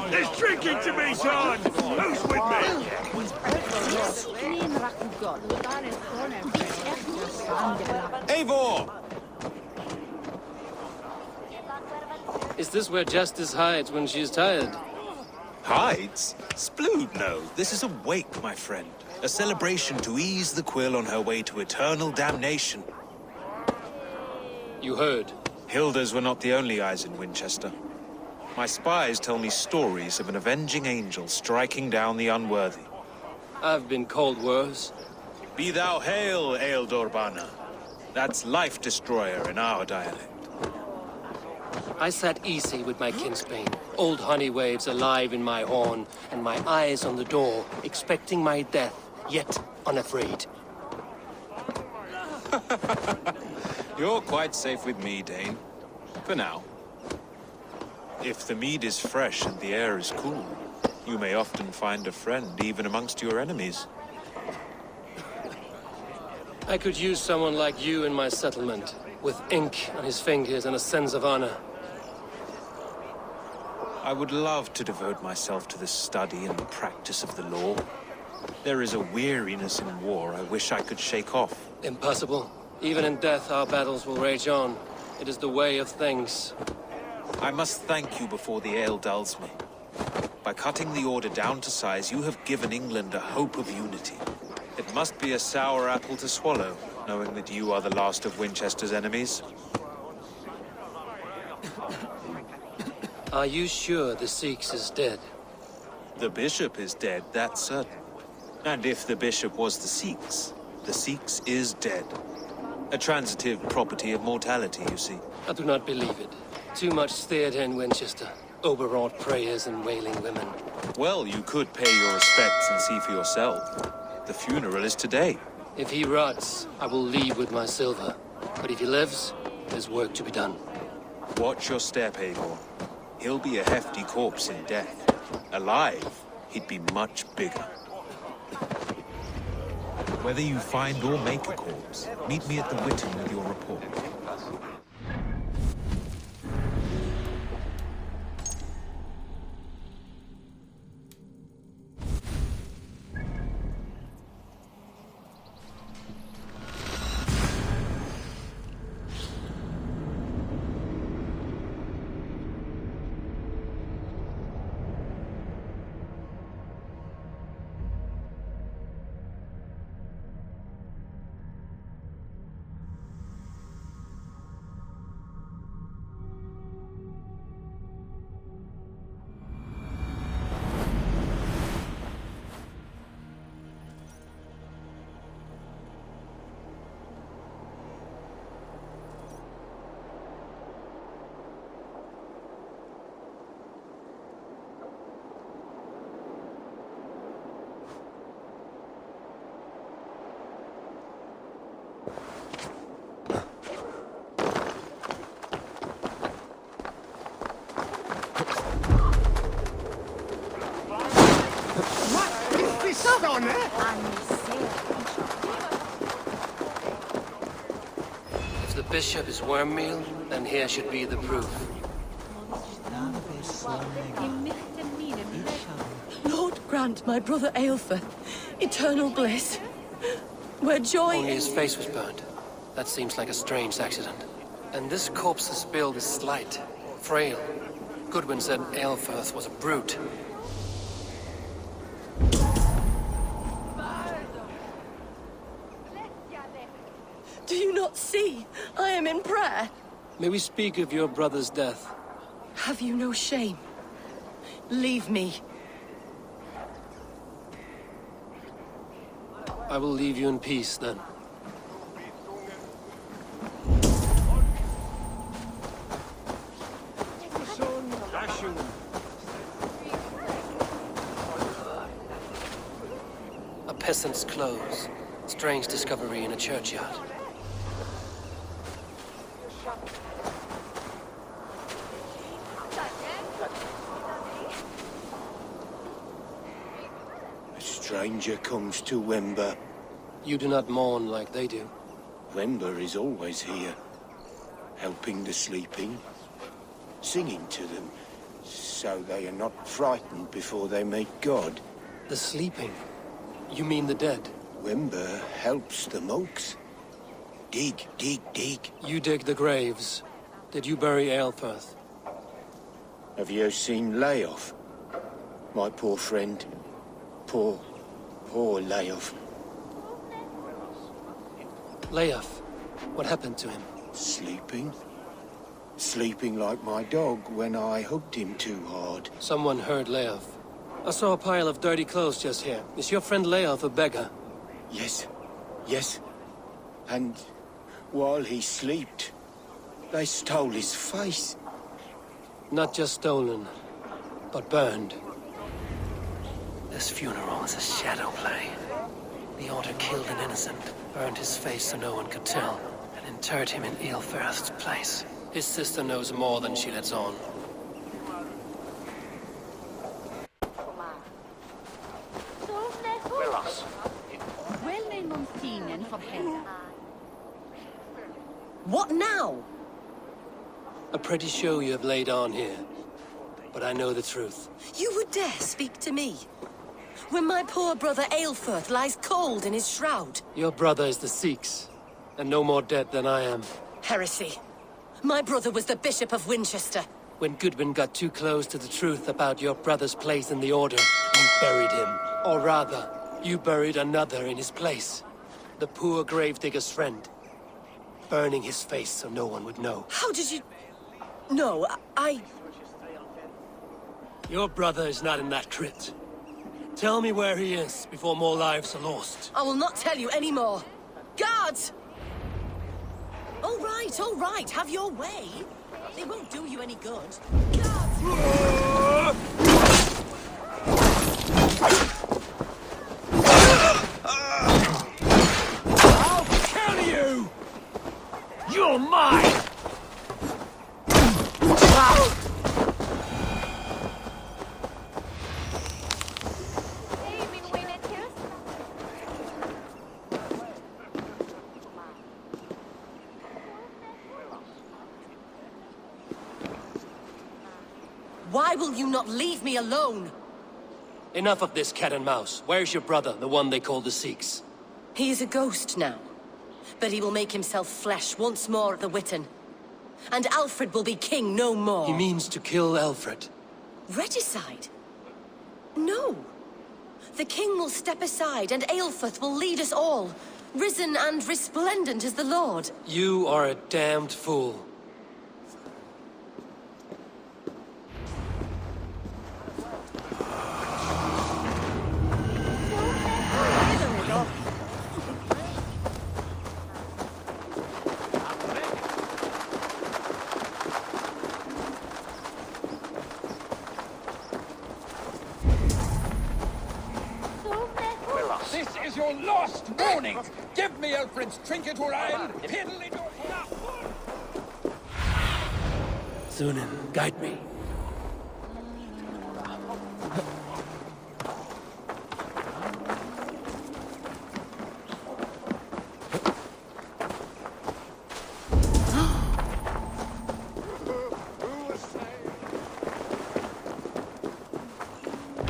There's drinking to be done! Who's with me? Eivor! Is this where justice hides when she is tired? Hides? Splood, no. This is a wake, my friend. A celebration to ease the quill on her way to eternal damnation. You heard. Hilda's were not the only eyes in Winchester. My spies tell me stories of an avenging angel striking down the unworthy. I've been called worse. Be thou hail, Eildorbana. That's Life Destroyer in our dialect. I sat easy with my kinsbane, old honey waves alive in my horn, and my eyes on the door, expecting my death, yet unafraid. You're quite safe with me, Dane. For now. If the mead is fresh and the air is cool, you may often find a friend even amongst your enemies. I could use someone like you in my settlement, with ink on his fingers and a sense of honor. I would love to devote myself to the study and practice of the law. There is a weariness in war I wish I could shake off. Impossible. Even in death, our battles will rage on. It is the way of things. I must thank you before the ale dulls me. By cutting the order down to size, you have given England a hope of unity. It must be a sour apple to swallow, knowing that you are the last of Winchester's enemies. Are you sure the Sikhs is dead? The bishop is dead, that's certain. And if the bishop was the Sikhs is dead. A transitive property of mortality, you see. I do not believe it. Too much theatre in Winchester. Overwrought prayers and wailing women. Well, you could pay your respects and see for yourself. The funeral is today. If he rots, I will leave with my silver. But if he lives, there's work to be done. Watch your step, Eivor. He'll be a hefty corpse in death. Alive, he'd be much bigger. Whether you find or make a corpse, meet me at the Witten with your report. If the bishop is worm meal, then here should be the proof. Lord grant my brother Eilfer eternal bliss, where joy... Only his face was burned. That seems like a strange accident. And this corpse's build is slight, frail. Goodwin said Aelfirth was a brute. Do you not see? I am in prayer. May we speak of your brother's death? Have you no shame? Leave me. I will leave you in peace, then. A peasant's clothes. Strange discovery in a churchyard. A stranger comes to Wember. You do not mourn like they do. Wember is always here, helping the sleeping, singing to them, so they are not frightened before they meet God. The sleeping? You mean the dead? Wember helps the monks. Dig, dig, dig. You dig the graves. Did you bury Aelfirth? Have you seen Leof? My poor friend. Poor Leof. Leof? What happened to him? Sleeping. Sleeping like my dog when I hugged him too hard. Someone heard Leof. I saw a pile of dirty clothes just here. Is your friend Leof a beggar? Yes. Yes. And while he slept, they stole his face. Not just stolen, but burned. This funeral is a shadow play. The author killed an innocent, burned his face so no one could tell. An interred him in Eilfirth's place. His sister knows more than she lets on. What now? A pretty show you have laid on here. But I know the truth. You would dare speak to me? When my poor brother Eilfirth lies cold in his shroud. Your brother is the Sikhs, and no more dead than I am. Heresy. My brother was the Bishop of Winchester. When Goodwin got too close to the truth about your brother's place in the Order, you buried him. Or rather, you buried another in his place. The poor gravedigger's friend. Burning his face so no one would know. How did you... No, I... Your brother is not in that crypt. Tell me where he is before more lives are lost. I will not tell you anymore. Guards! All right, have your way. They won't do you any good. Guards! I'll kill you! You're mine! Why will you not leave me alone? Enough of this cat and mouse. Where's your brother, the one they call the Sikhs? He is a ghost now. But he will make himself flesh once more at the Witten. And Alfred will be king no more. He means to kill Alfred. Regicide? No. The king will step aside and Eilfirth will lead us all. Risen and resplendent as the Lord. You are a damned fool. This is your last warning! Give me Alfred's trinket or I'll piddle in your... Sunan, guide me.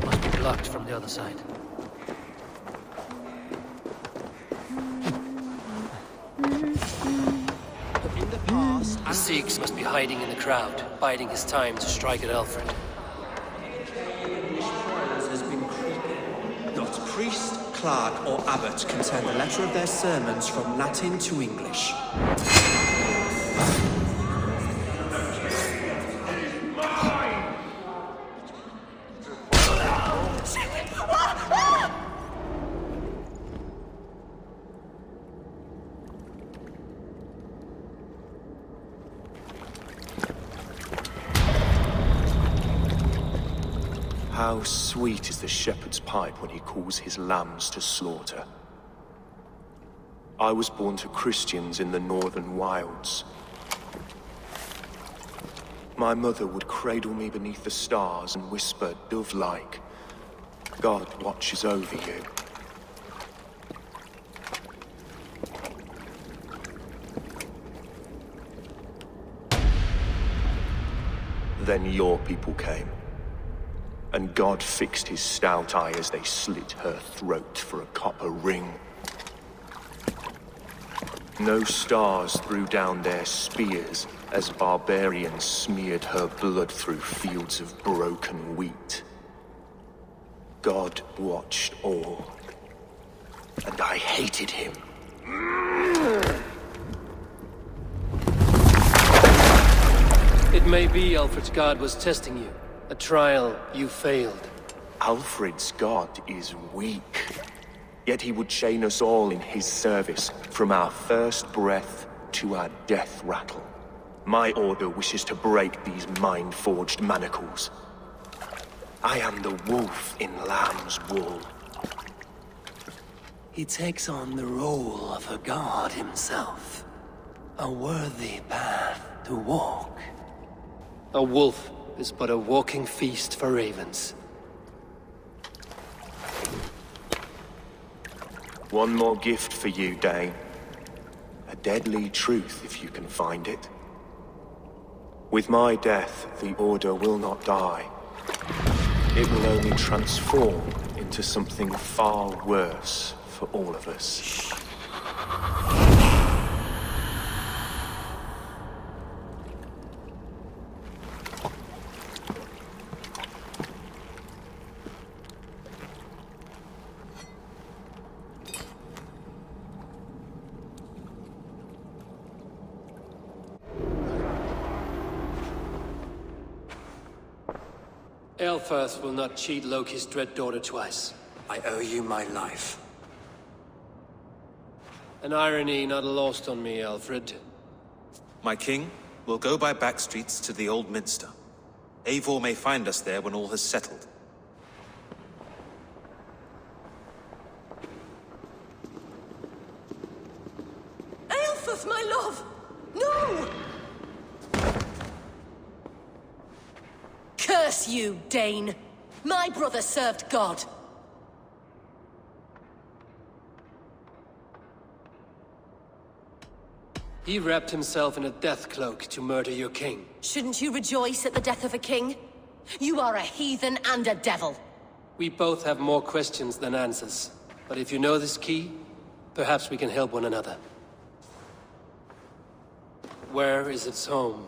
Must be blocked from the other side. The Sikhs must be hiding in the crowd, biding his time to strike at Alfred. Has been creeping. Not priest, clerk, or abbot can turn the letter of their sermons from Latin to English. How sweet is the shepherd's pipe when he calls his lambs to slaughter. I was born to Christians in the northern wilds. My mother would cradle me beneath the stars and whisper, dove-like, God watches over you. Then your people came. And God fixed his stout eye as they slit her throat for a copper ring. No stars threw down their spears as barbarians smeared her blood through fields of broken wheat. God watched all, and I hated him. It may be Alfred's god was testing you. A trial you failed. Alfred's god is weak. Yet he would chain us all in his service, from our first breath to our death rattle. My order wishes to break these mind-forged manacles. I am the wolf in lamb's wool. He takes on the role of a god himself. A worthy path to walk. A wolf is but a walking feast for ravens. One more gift for you, Dane. A deadly truth, if you can find it. With my death, the Order will not die. It will only transform into something far worse for all of us. Eilfirth will not cheat Loki's dread daughter twice. I owe you my life. An irony not lost on me, Alfred. My king, we'll go by back streets to the Old Minster. Eivor may find us there when all has settled. Eilfirth, my love! No! Curse you, Dane! My brother served God. He wrapped himself in a death cloak to murder your king. Shouldn't you rejoice at the death of a king? You are a heathen and a devil. We both have more questions than answers. But if you know this key, perhaps we can help one another. Where is its home?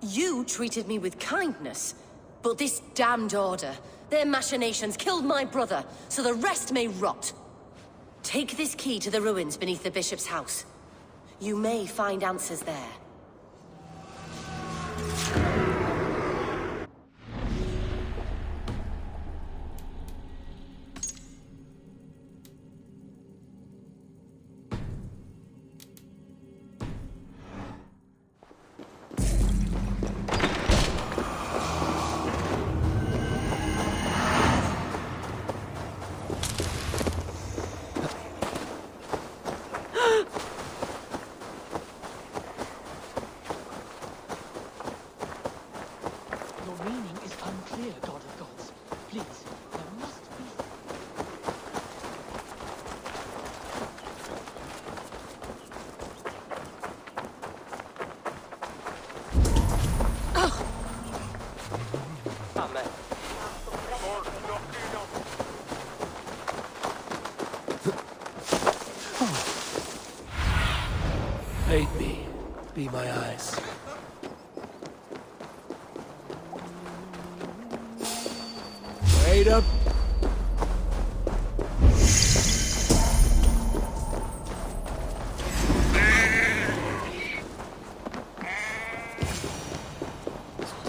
You treated me with kindness, but this damned Order, their machinations killed my brother, so the rest may rot. Take this key to the ruins beneath the bishop's house. You may find answers there. Aid me. Be my eyes. Wait up!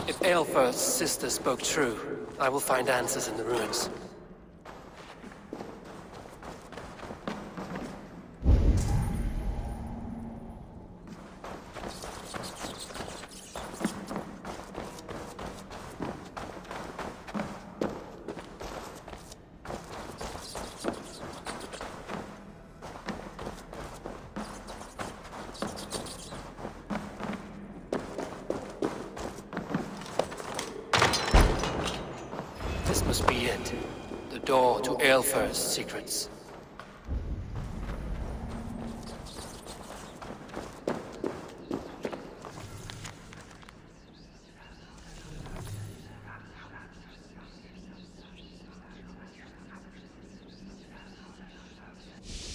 If Eilfirth's sister spoke true, I will find answers in the ruins. This must be it. The door to Eilfirth's secrets.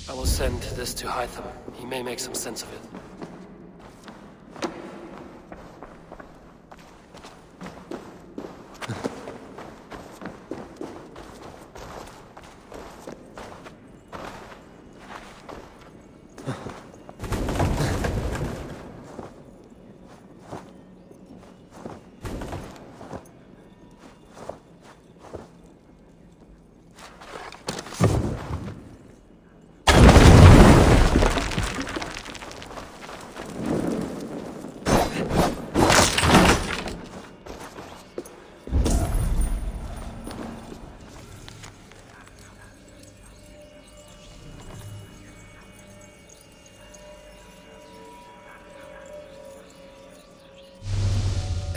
I will send this to Hytham. He may make some sense of it.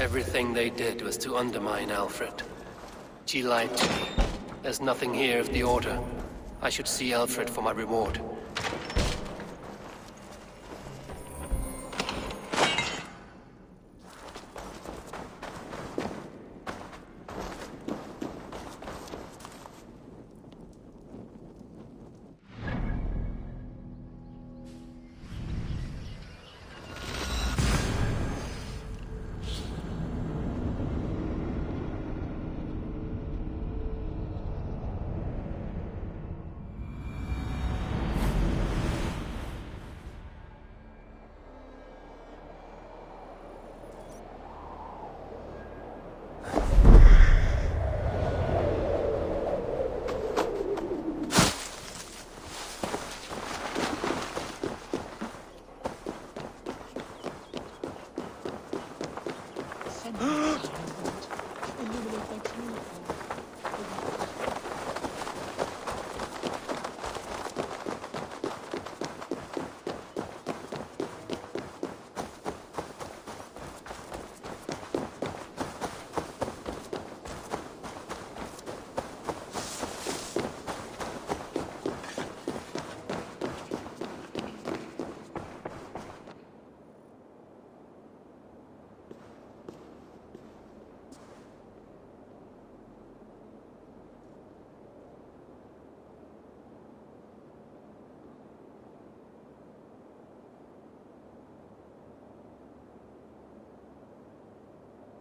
Everything they did was to undermine Alfred. She lied to me. There's nothing here of the Order. I should see Alfred for my reward.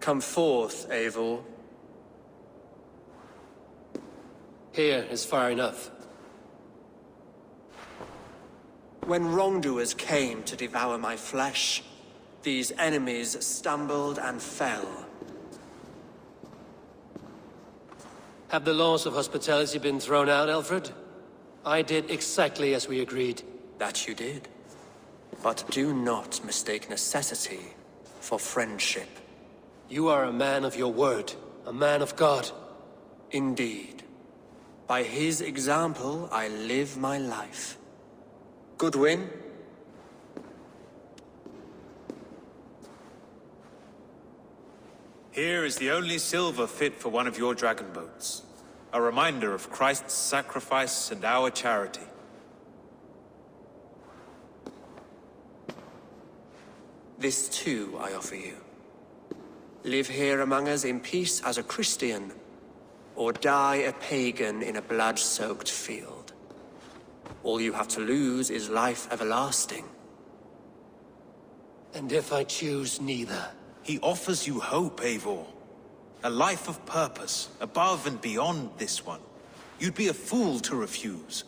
Come forth, Eivor. Here is far enough. When wrongdoers came to devour my flesh, these enemies stumbled and fell. Have the laws of hospitality been thrown out, Alfred? I did exactly as we agreed. That you did. But do not mistake necessity for friendship. You are a man of your word, a man of God. Indeed. By his example, I live my life. Goodwin? Here is the only silver fit for one of your dragon boats. A reminder of Christ's sacrifice and our charity. This too I offer you. Live here among us in peace as a Christian, or die a pagan in a blood-soaked field. All you have to lose is life everlasting. And if I choose neither? He offers you hope, Eivor. A life of purpose, above and beyond this one. You'd be a fool to refuse.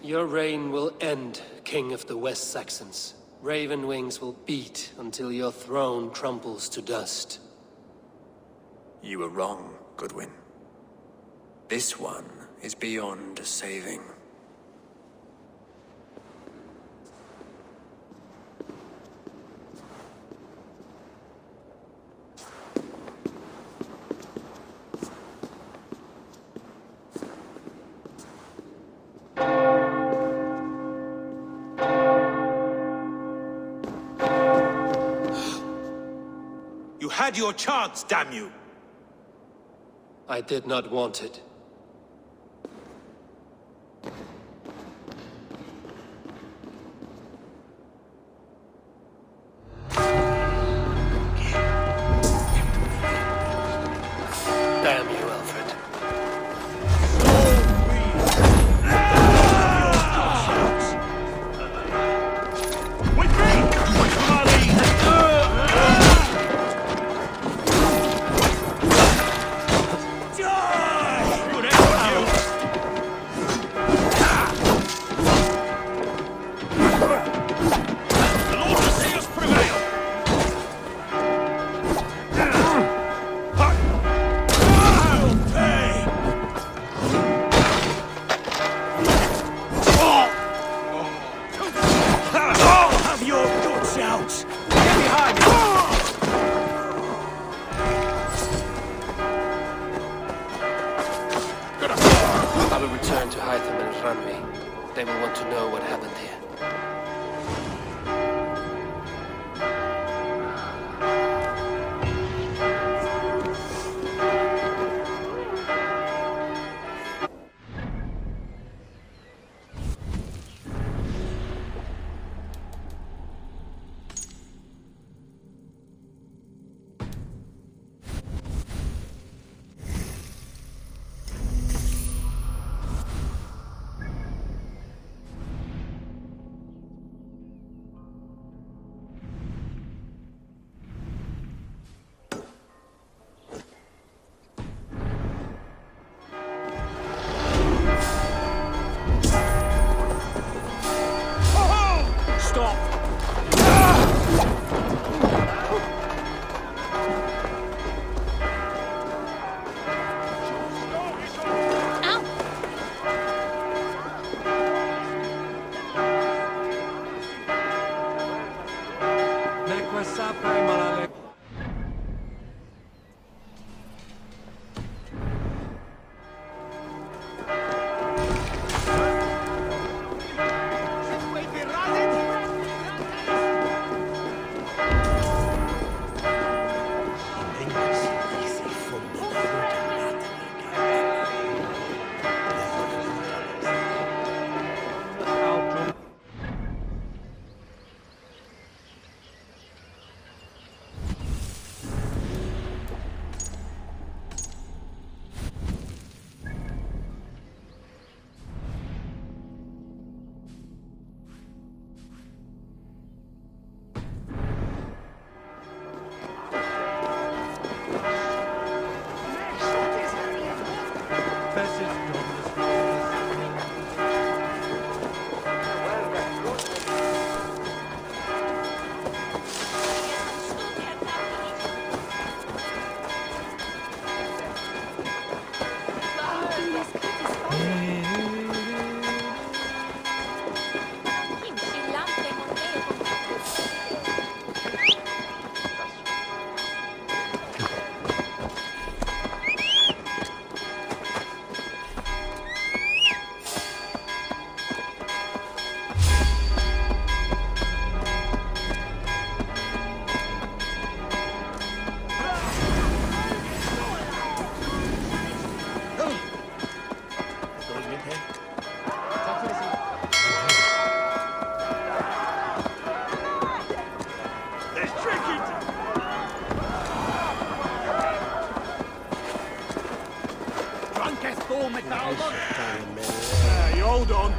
Your reign will end, King of the West Saxons. Raven wings will beat until your throne crumbles to dust. You were wrong, Goodwin. This one is beyond saving. You had your chance, damn you! I did not want it. Damn you, Alfred. With me! They will want to know what happened here. You hold on.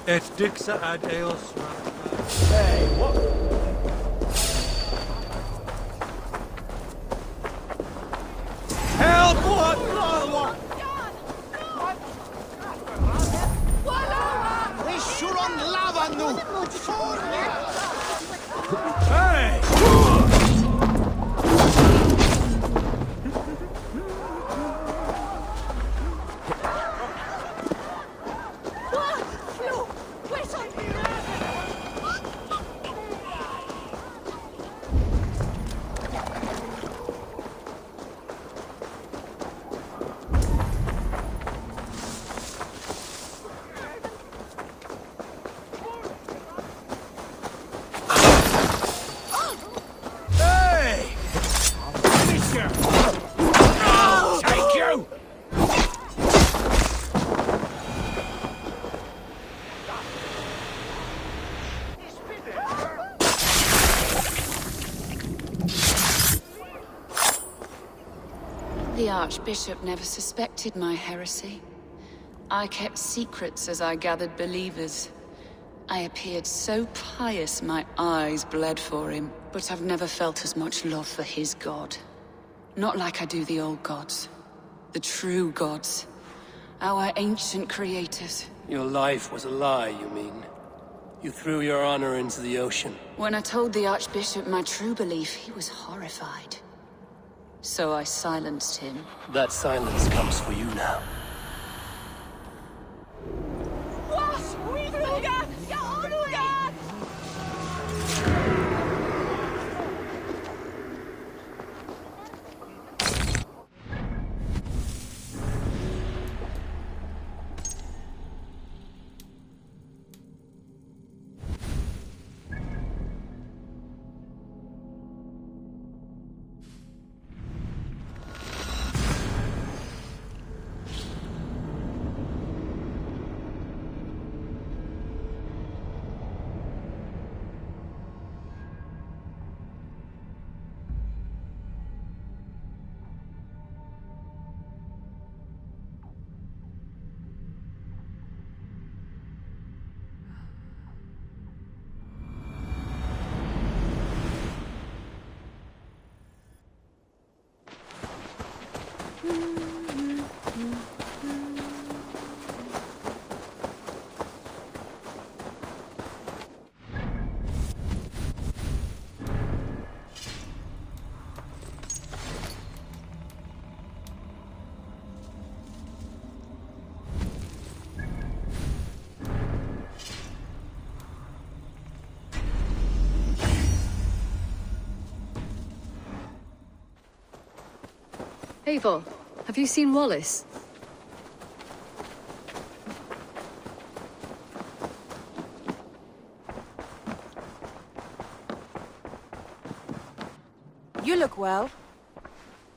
Et dixa ad eos. Hey, what? Help! What? Rishulon lava nu! Hey! The Archbishop never suspected my heresy. I kept secrets as I gathered believers. I appeared so pious my eyes bled for him, but I've never felt as much love for his god. Not like I do the old gods. The true gods. Our ancient creators. Your life was a lie, you mean? You threw your honor into the ocean. When I told the Archbishop my true belief, he was horrified. So I silenced him. That silence comes for you now. Eivor, have you seen Wallace? You look well.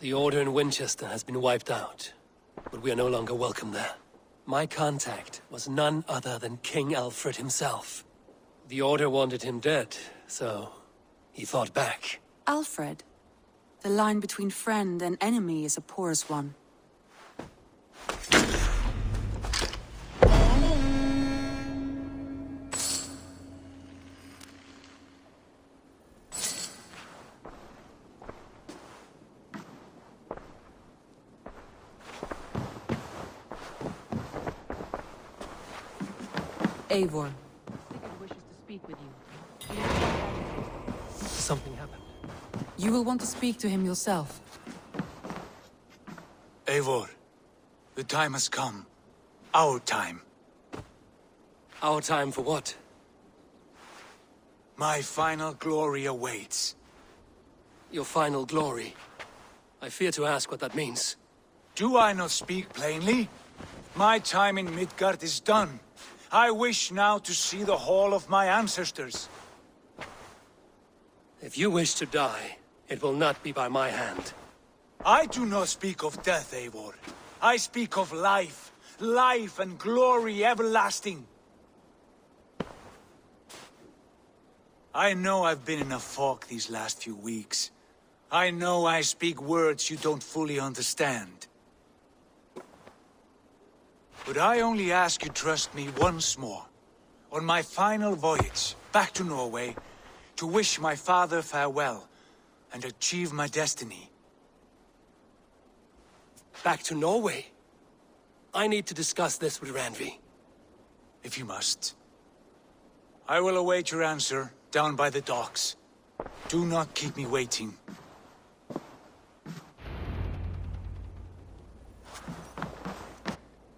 The Order in Winchester has been wiped out, but we are no longer welcome there. My contact was none other than King Alfred himself. The Order wanted him dead, so he fought back. Alfred. The line between friend and enemy is a porous one. Eivor. Sigurd wishes to speak with you. Something happened. You will want to speak to him yourself. Eivor, the time has come. Our time. Our time for what? My final glory awaits. Your final glory? I fear to ask what that means. Do I not speak plainly? My time in Midgard is done. I wish now to see the hall of my ancestors. If you wish to die, it will not be by my hand. I do not speak of death, Eivor. I speak of life. Life and glory everlasting. I know I've been in a fog these last few weeks. I know I speak words you don't fully understand. But I only ask you trust me once more. On my final voyage, back to Norway, to wish my father farewell, and achieve my destiny. Back to Norway? I need to discuss this with Randvi. If you must. I will await your answer, down by the docks. Do not keep me waiting.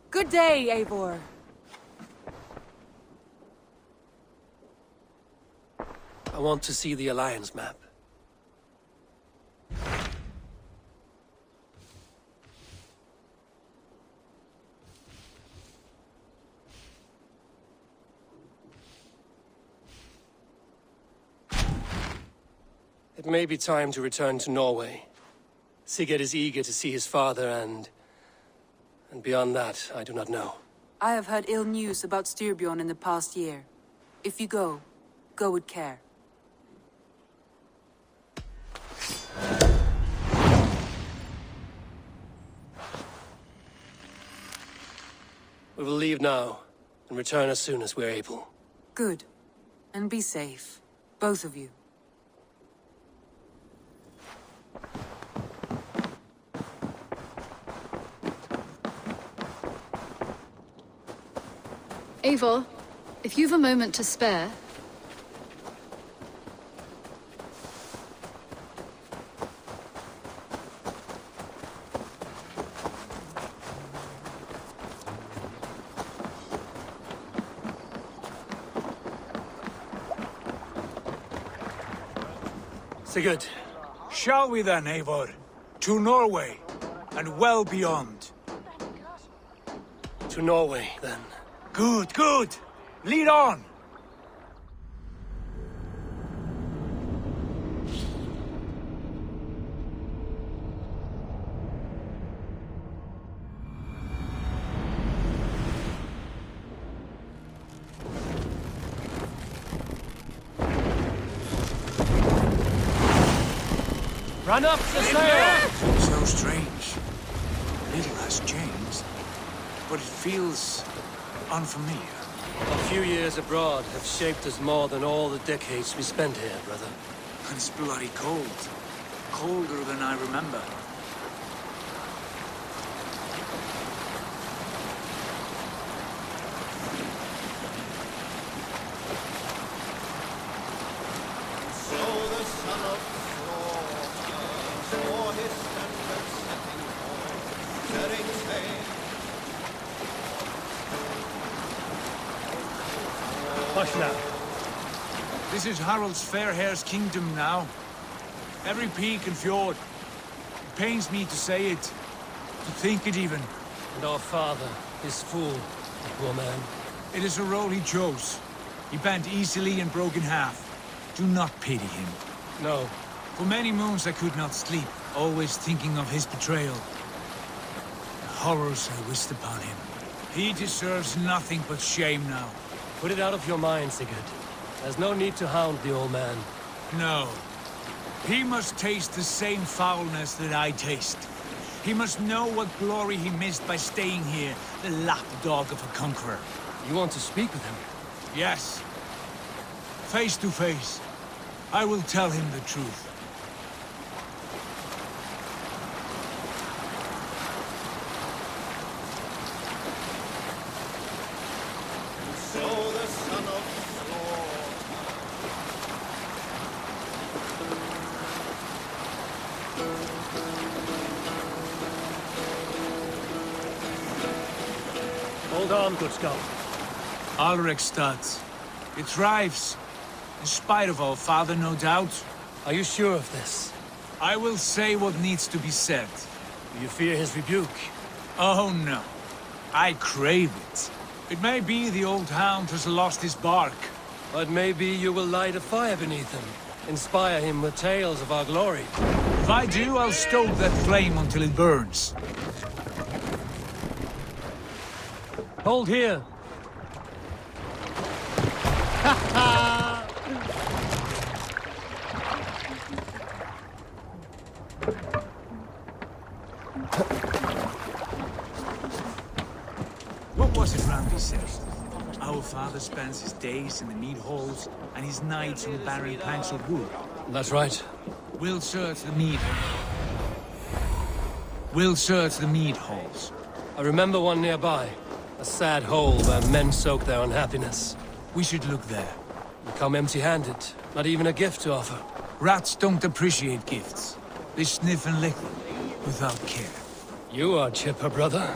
Good day, Eivor. I want to see the Alliance map. It may be time to return to Norway. Sigurd is eager to see his father and beyond that, I do not know. I have heard ill news about Styrbjorn in the past year. If you go, go with care. We will leave now, and return as soon as we're able. Good. And be safe. Both of you. Eivor, if you've a moment to spare... Sigurd. Shall we then, Eivor? To Norway, and well beyond. To Norway, then. Good, good! Lead on! Run up the sail! So strange. Little has changed, but it feels unfamiliar. A few years abroad have shaped us more than all the decades we spent here, brother. And it's bloody cold. Colder than I remember. Hush now. This is Harald's Fairhair's kingdom now. Every peak and fjord. It pains me to say it, To think it even. And our father, his fool, the poor man. It is a role he chose. He bent easily and broke in half. Do not pity him. No. For many moons I could not sleep, always thinking of his betrayal. The horrors I wished upon him. He deserves nothing but shame now. Put it out of your mind, Sigurd. There's no need to hound the old man. No. He must taste the same foulness that I taste. He must know what glory he missed by staying here, the lapdog of a conqueror. You want to speak with him? Yes. Face to face. I will tell him the truth. So the son of Skål. Hold on, good Skål. Alrekstad. It thrives. In spite of our father, no doubt. Are you sure of this? I will say what needs to be said. Do you fear his rebuke? Oh no. I crave it. It may be the old hound has lost his bark. But maybe you will light a fire beneath him. Inspire him with tales of our glory. If I do, I'll stoke that flame until it burns. Hold here. What was it Randy said? Our father spends his days in the mead halls and his nights on barren planks of wood. That's right. We'll search the mead. We'll search the mead halls. I remember one nearby. A sad hole where men soak their unhappiness. We should look there. You come empty-handed. Not even a gift to offer. Rats don't appreciate gifts. They sniff and lick them, without care. You are chipper, brother.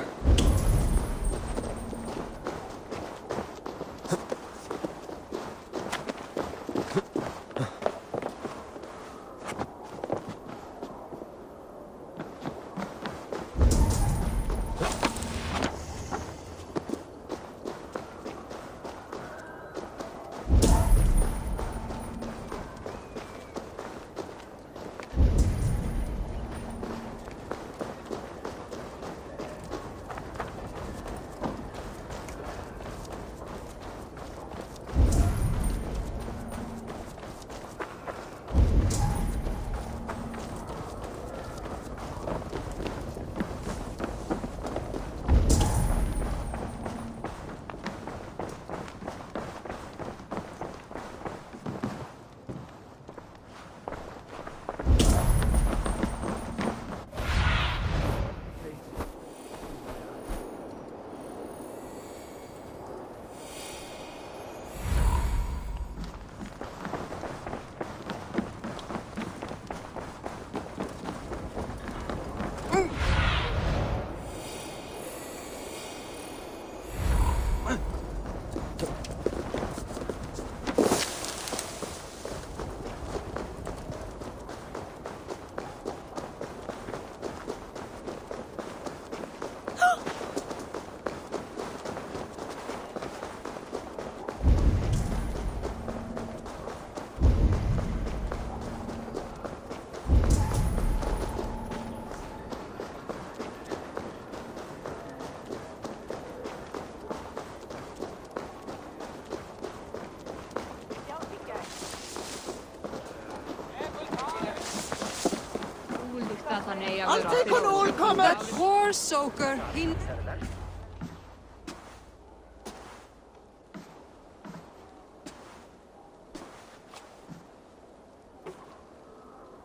Alltid kan all komma! That poor soaker, he...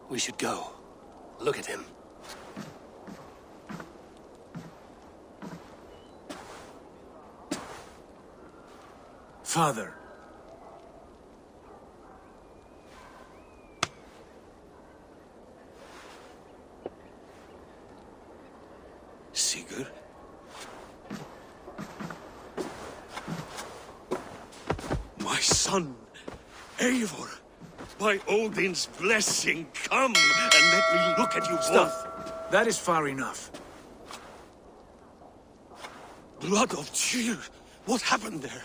We should go. Look at him. Father. Sigurd? My son, Eivor, by Odin's blessing, come and let me look at you both. Stop. That is far enough. Blood of Tyr! What happened there?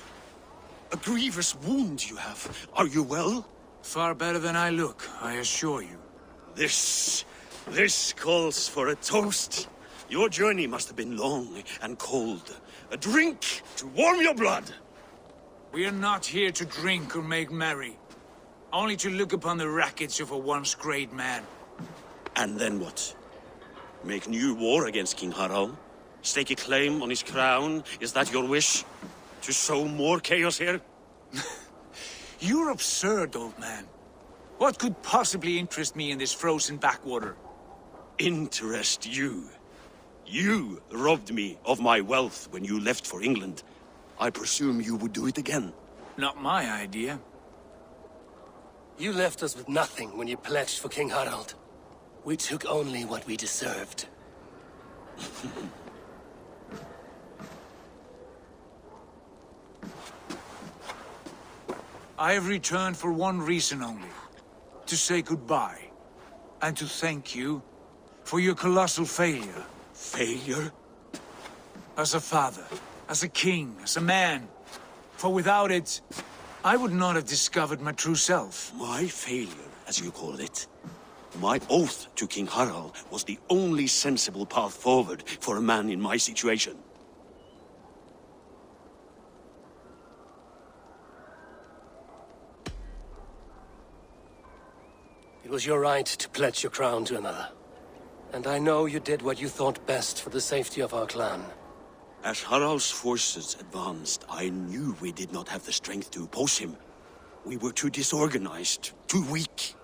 A grievous wound you have. Are you well? Far better than I look, I assure you. This calls for a toast. Your journey must have been long and cold. A drink to warm your blood. We are not here to drink or make merry. Only to look upon the wreckage of a once great man. And then what? Make new war against King Harald? Stake a claim on his crown? Is that your wish? To sow more chaos here? You're absurd, old man. What could possibly interest me in this frozen backwater? Interest you? You robbed me of my wealth when you left for England. I presume you would do it again. Not my idea. You left us with nothing when you pledged for King Harald. We took only what we deserved. I have returned for one reason only. To say goodbye. And to thank you for your colossal failure. Failure? As a father, as a king, as a man. For without it, I would not have discovered my true self. My failure, as you call it. My oath to King Harald was the only sensible path forward for a man in my situation. It was your right to pledge your crown to another. And I know you did what you thought best for the safety of our clan. As Harald's forces advanced, I knew we did not have the strength to oppose him. We were too disorganized, too weak.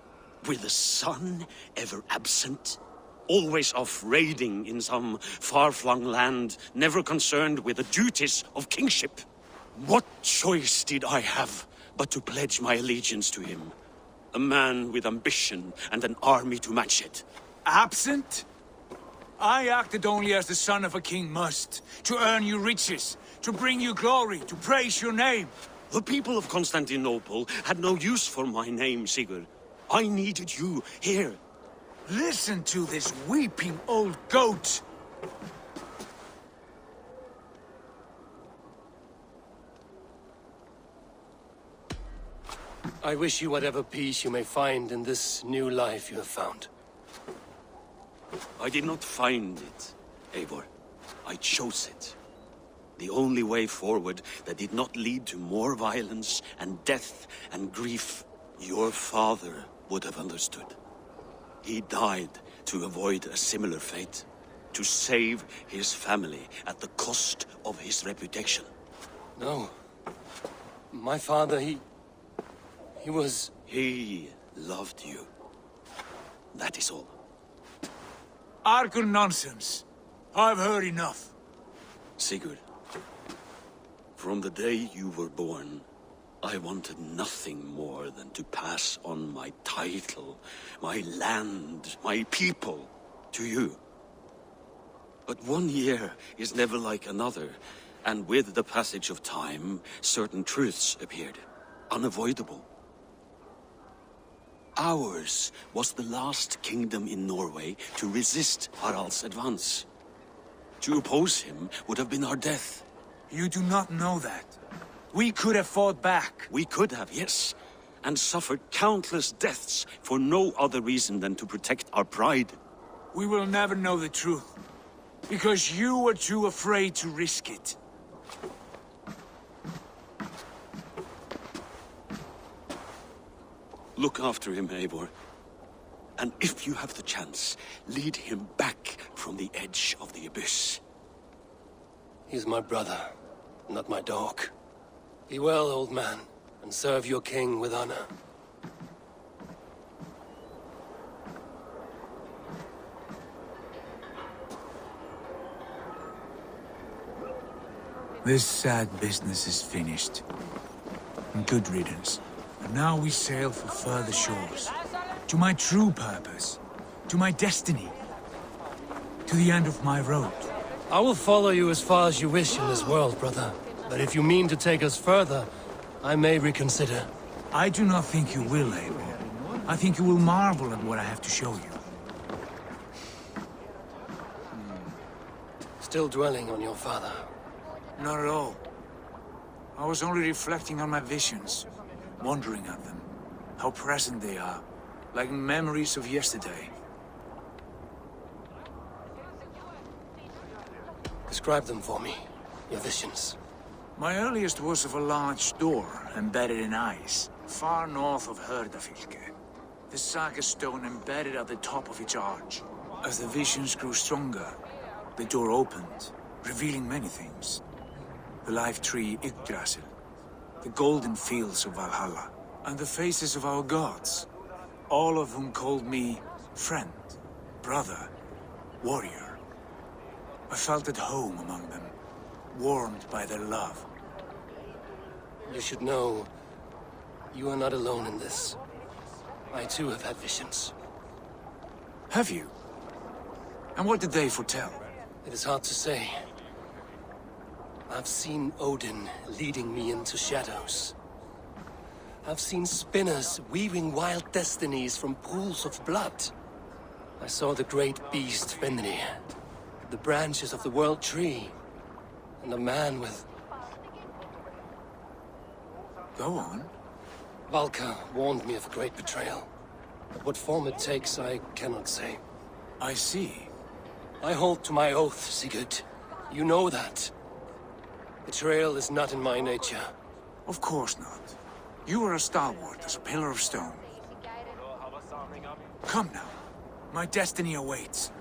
With the sun ever absent, always off raiding in some far-flung land, never concerned with the duties of kingship. What choice did I have but to pledge my allegiance to him? A man with ambition and an army to match it. Absent? I acted only as the son of a king must, to earn you riches, to bring you glory, to praise your name. The people of Constantinople had no use for my name, Sigurd. I needed you here. Listen to this weeping old goat. I wish you whatever peace you may find in this new life you have found. I did not find it, Eivor. I chose it. The only way forward that did not lead to more violence and death and grief. Your father would have understood. He died to avoid a similar fate. To save his family at the cost of his reputation. No. My father, he was... He loved you. That is all. Argur nonsense. I've heard enough. Sigurd, from the day you were born, I wanted nothing more than to pass on my title, my land, my people, to you. But 1 year is never like another, and with the passage of time, certain truths appeared, unavoidable. Ours was the last kingdom in Norway to resist Harald's advance. To oppose him would have been our death. You do not know that. We could have fought back. We could have, yes. And suffered countless deaths for no other reason than to protect our pride. We will never know the truth. Because you were too afraid to risk it. Look after him, Eivor. And if you have the chance, lead him back from the edge of the abyss. He's my brother, not my dog. Be well, old man, and serve your king with honor. This sad business is finished. Good riddance. And now we sail for further shores. To my true purpose. To my destiny. To the end of my road. I will follow you as far as you wish in this world, brother. But if you mean to take us further, I may reconsider. I do not think you will, Eivor. I think you will marvel at what I have to show you. Still dwelling on your father. Not at all. I was only reflecting on my visions, wondering at them, how present they are, like memories of yesterday. Describe them for me, your visions. My earliest was of a large door embedded in ice, far north of Herdafylke. The saga stone embedded at the top of its arch. As the visions grew stronger, the door opened, revealing many things. The life tree Yggdrasil, the golden fields of Valhalla, and the faces of our gods, all of whom called me friend, brother, warrior. I felt at home among them, warmed by their love. You should know, you are not alone in this. I too have had visions. Have you? And what did they foretell? It is hard to say. I've seen Odin leading me into shadows. I've seen spinners weaving wild destinies from pools of blood. I saw the great beast Fenrir, the branches of the world tree, and a man with... Go on. Valka warned me of a great betrayal. But what form it takes, I cannot say. I see. I hold to my oath, Sigurd. You know that. Betrayal is not in my nature. Of course not. You are a stalwart as a pillar of stone. Come now. My destiny awaits.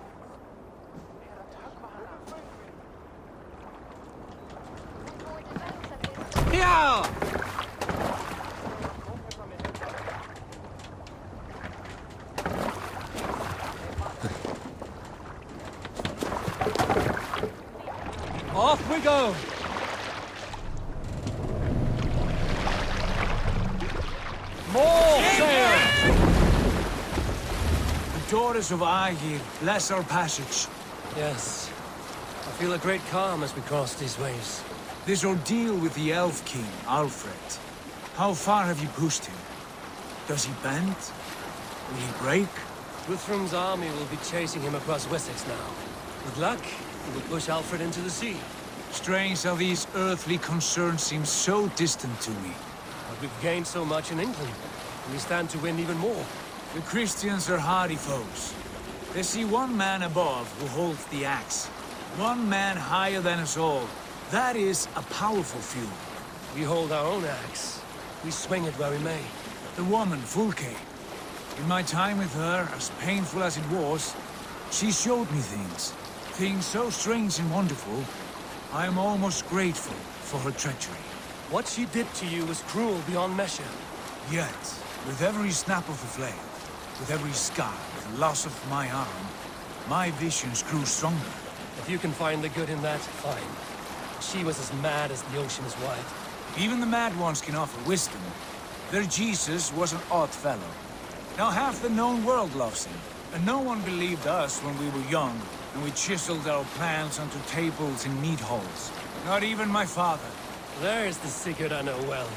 Yeah! Off we go! More sail! The daughters of Aegir bless our passage. Yes. I feel a great calm as we cross these waves. This ordeal with the Elf King, Alfred. How far have you pushed him? Does he bend? Will he break? Guthrum's army will be chasing him across Wessex now. With luck, he will push Alfred into the sea. Strange how these earthly concerns seem so distant to me. But we've gained so much in England, and we stand to win even more. The Christians are hardy foes. They see one man above who holds the axe. One man higher than us all. That is a powerful few. We hold our own axe. We swing it where we may. The woman, Fulke. In my time with her, as painful as it was, she showed me things. Things so strange and wonderful, I am almost grateful for her treachery. What she did to you was cruel beyond measure. Yet, with every snap of the flame, with every scar, the loss of my arm, my visions grew stronger. If you can find the good in that, fine. She was as mad as the ocean is wide. Even the mad ones can offer wisdom. Their Jesus was an odd fellow. Now half the known world loves him, and no one believed us when we were young, and we chiseled our plans onto tables in meat halls. Not even my father. There is the Sigurd I know well.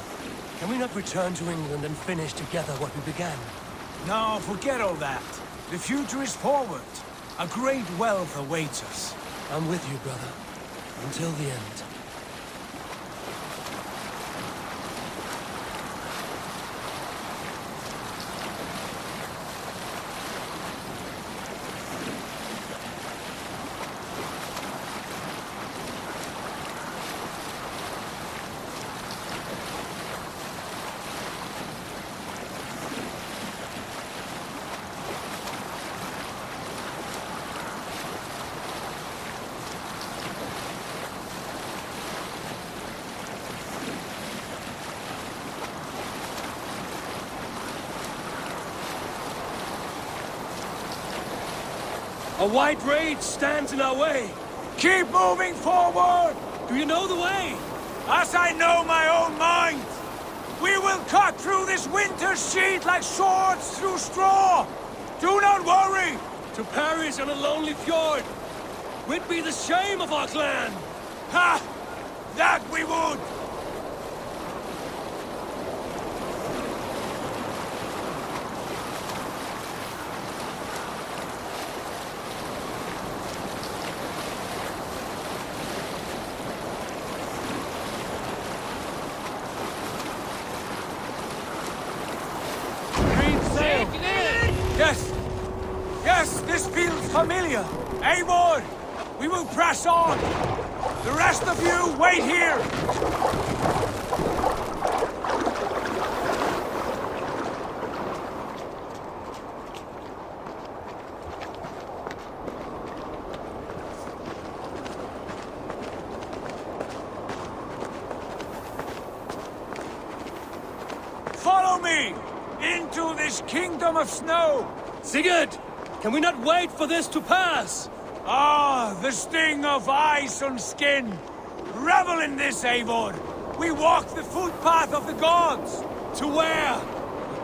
Can we not return to England and finish together what we began? No, forget all that. The future is forward. A great wealth awaits us. I'm with you, brother. Until the end. A white rage stands in our way. Keep moving forward! Do you know the way? As I know my own mind! We will cut through this winter sheet like swords through straw! Do not worry! To perish on a lonely fjord would be the shame of our clan! Ha! That we would! Yes! Yes, this feels familiar! Eivor! We will press on! The rest of you, wait here! Follow me! Into this kingdom of snow! Sigurd! Can we not wait for this to pass? Ah, the sting of ice on skin! Revel in this, Eivor! We walk the footpath of the gods! To where?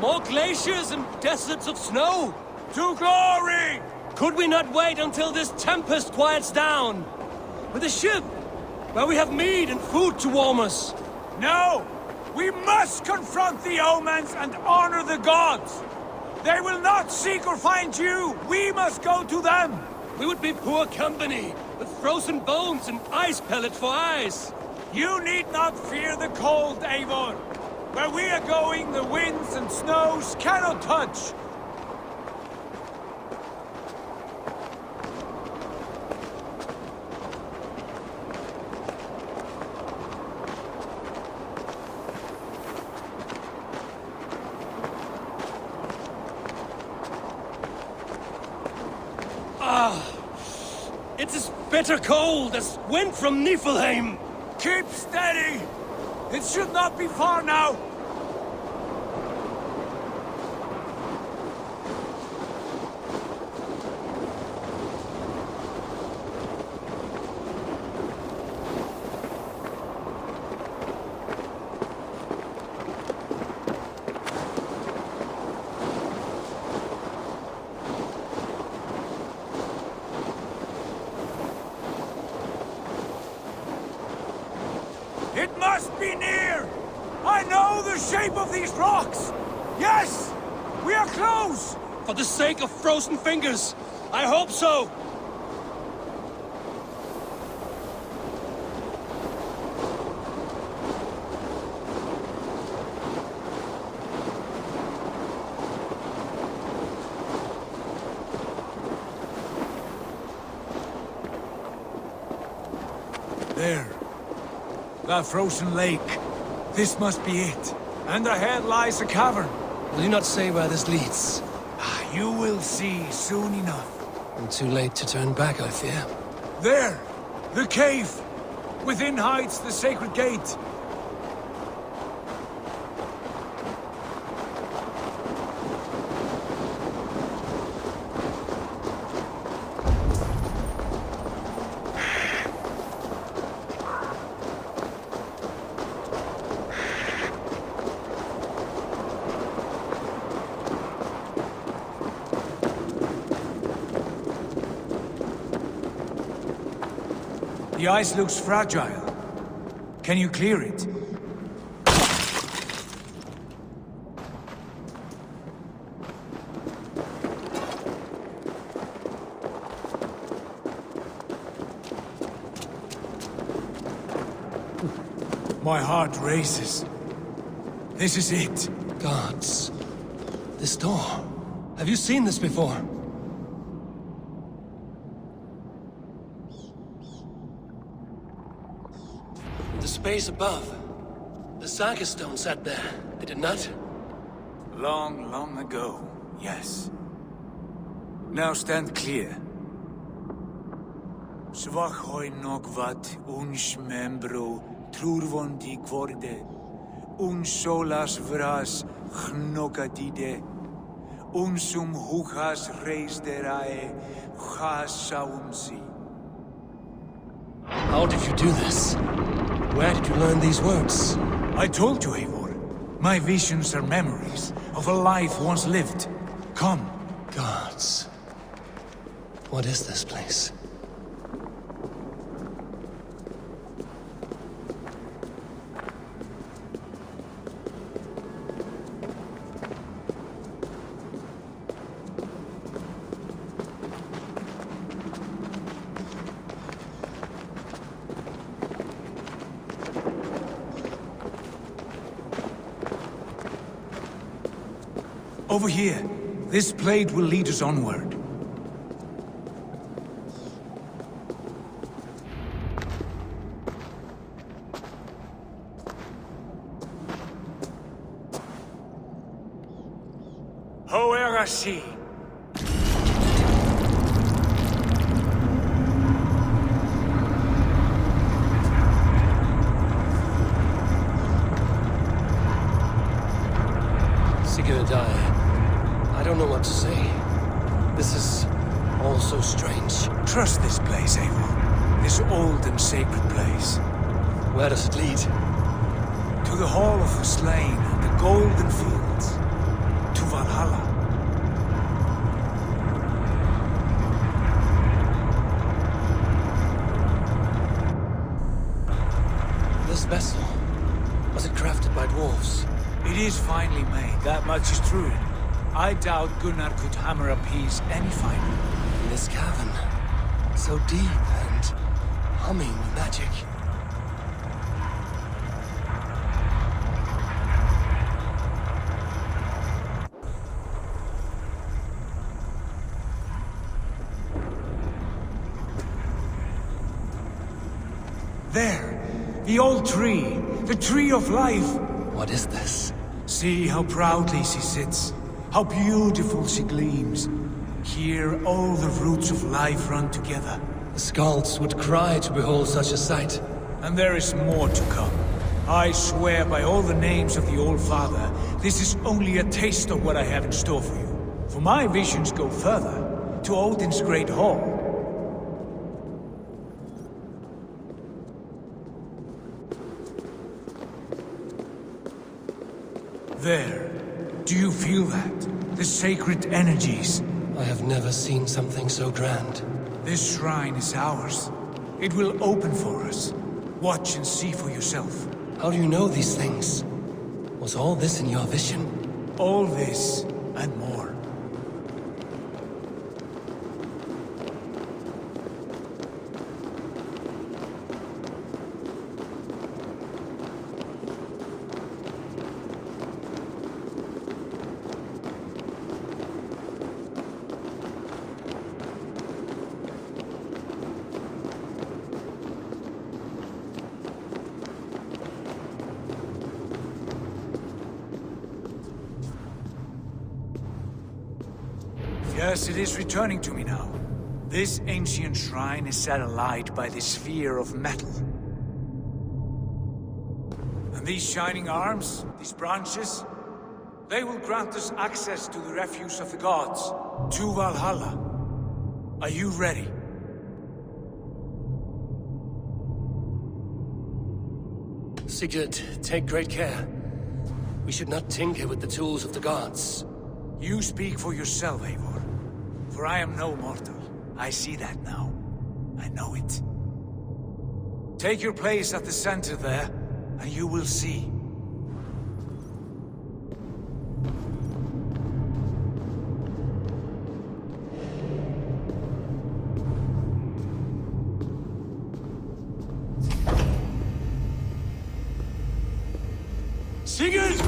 More glaciers and deserts of snow? To glory! Could we not wait until this tempest quiets down? With a ship, where we have meat and food to warm us? No! We must confront the omens and honor the gods! They will not seek or find you! We must go to them! We would be poor company, with frozen bones and ice pellets for eyes. You need not fear the cold, Eivor. Where we are going, the winds and snows cannot touch. It's as bitter cold as wind from Niflheim. Keep steady! It should not be far now! It must be near! I know the shape of these rocks! Yes! We are close! For the sake of frozen fingers, I hope so! There. The frozen lake. This must be it. And ahead lies a cavern. Will you not say where this leads? You will see soon enough. I'm too late to turn back, I fear. There! The cave! Within hides the sacred gate. The ice looks fragile. Can you clear it? My heart races. This is it. Gods. This door. Have you seen this before? The space above. The saga stone sat there, did it not? Long, long ago, yes. Now stand clear. Svachoi nogvat uns membro trurvondi kvorde, uns solas vras gnokadide, unsum huchas reisderae chasaumsi. How did you do this? Where did you learn these words? I told you, Eivor. My visions are memories of a life once lived. Come. Gods. What is this place? Over here. This blade will lead us onward. Hoerasi. Sigurd, I don't know what to say. This is all so strange. Trust this place, Eivor. This old and sacred place. Where does it lead? To the Hall of the Slain and the Golden Fields. To Valhalla. This vessel, was it crafted by dwarves? It is finely made, that much is true. I doubt Gunnar could hammer a piece any finer. In this cavern, so deep and humming with magic. There, the old tree, the tree of life. What is this? See how proudly she sits, how beautiful she gleams. Here all the roots of life run together. The Skalds would cry to behold such a sight. And there is more to come. I swear by all the names of the Old Father, this is only a taste of what I have in store for you. For my visions go further, to Odin's Great Hall. There. Do you feel that? The sacred energies. I have never seen something so grand. This shrine is ours. It will open for us. Watch and see for yourself. How do you know these things? Was all this in your vision? All this and more. Yes, it is returning to me now. This ancient shrine is set alight by the sphere of metal. And these shining arms, these branches, they will grant us access to the refuse of the gods, to Valhalla. Are you ready? Sigurd, take great care. We should not tinker with the tools of the gods. You speak for yourself, Eivor. For I am no mortal. I see that now. I know it. Take your place at the center there, and you will see. Sigurd!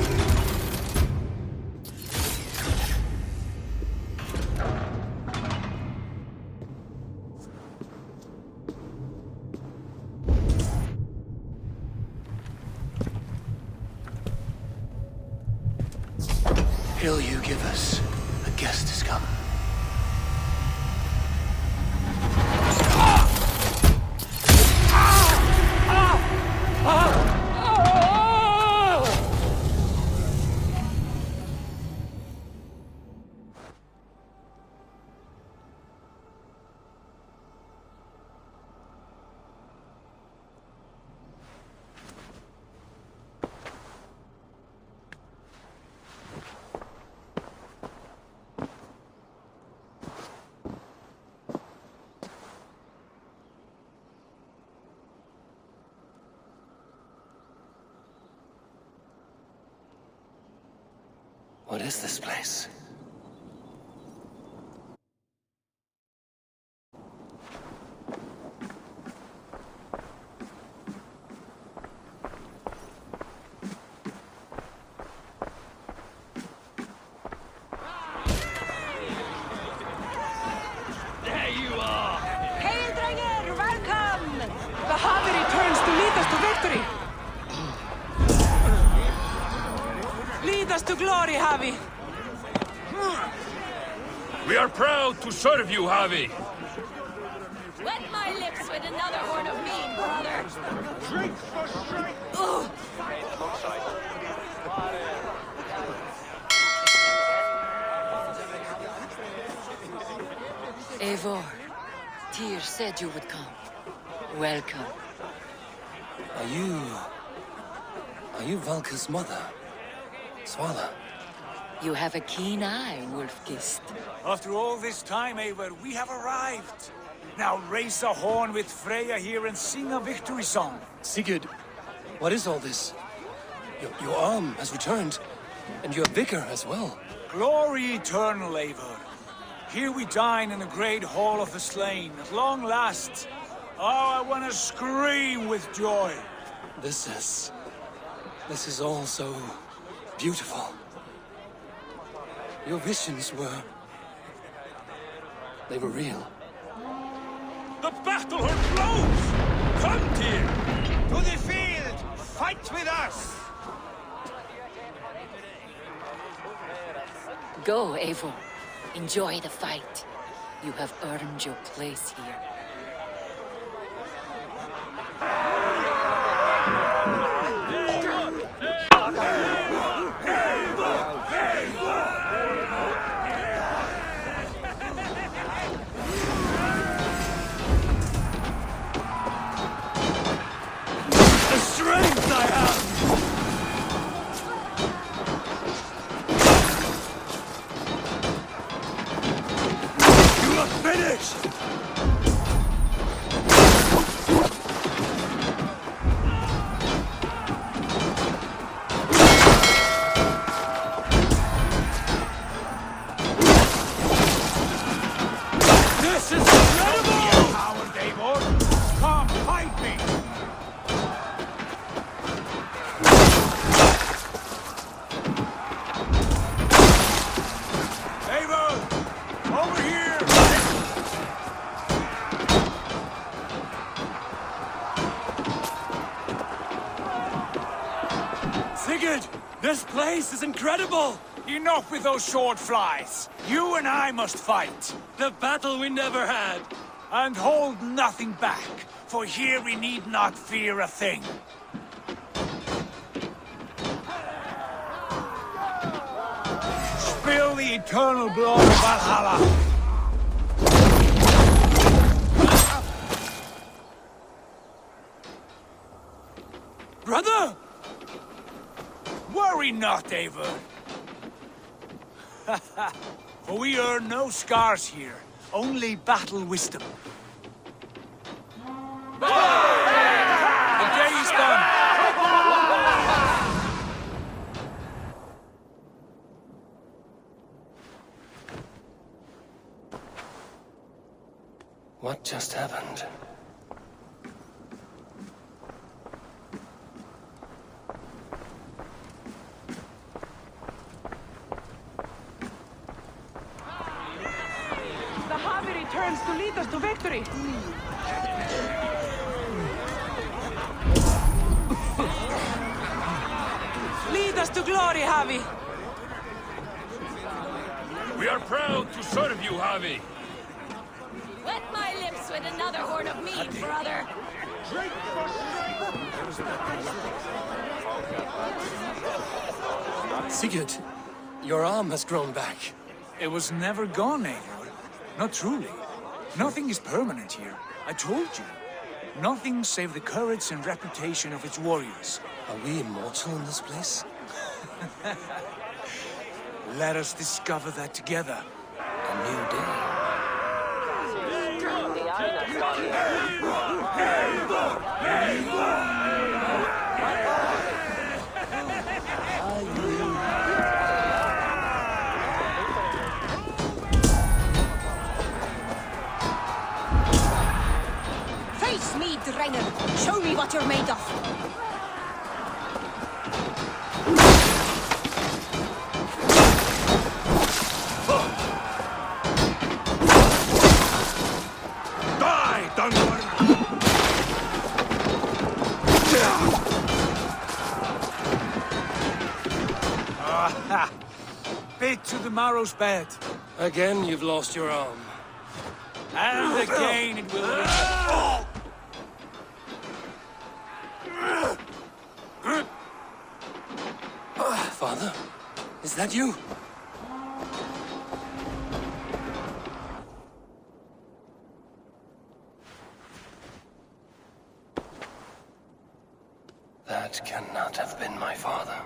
Hill you give us. A guest has come. What is this place? us to glory, Javi! We are proud to serve you, Javi. Wet my lips with another horn of mead, brother! Drink for strength! Eivor, Tyr said you would come. Welcome. Are you Valka's mother? Swala? You have a keen eye, Wolfgist. After all this time, Eivor, we have arrived. Now raise a horn with Freya here and sing a victory song. Sigurd, what is all this? Your arm has returned, and your vigor as well. Glory eternal, Eivor. Here we dine in the great hall of the slain, at long last. Oh, I want to scream with joy. This is all so beautiful. Your visions they were real. The battle hurt blows! Come, Tyr! To the field! Fight with us! Go, Eivor. Enjoy the fight. You have earned your place here. The strength I have! You are finished! This is incredible! Coward, Eivor! Come, fight me! Eivor! Over here! Sigurd, this place is incredible! Enough with those sword flies! You and I must fight! The battle we never had! And hold nothing back, for here we need not fear a thing. Spill the eternal blood of Valhalla! Brother! Worry not, Eivor. For we earn no scars here, only battle wisdom. The day is done. What just happened? The Javi returns to lead us to victory! Lead us to glory, Javi! We are proud to serve you, Javi. Wet my lips with another horn of mead, brother! Drink for strength! Sigurd, your arm has grown back. It was never gone, Eivor. Not truly. Nothing is permanent here. I told you. Nothing save the courage and reputation of its warriors. Are we immortal in this place? Let us discover that together. A new day. Face me, Dranger! Show me what you're made of! Die, Dunbar! to the Marrow's bed. Again, you've lost your arm. And again it will... Father? Is that you? That cannot have been my father.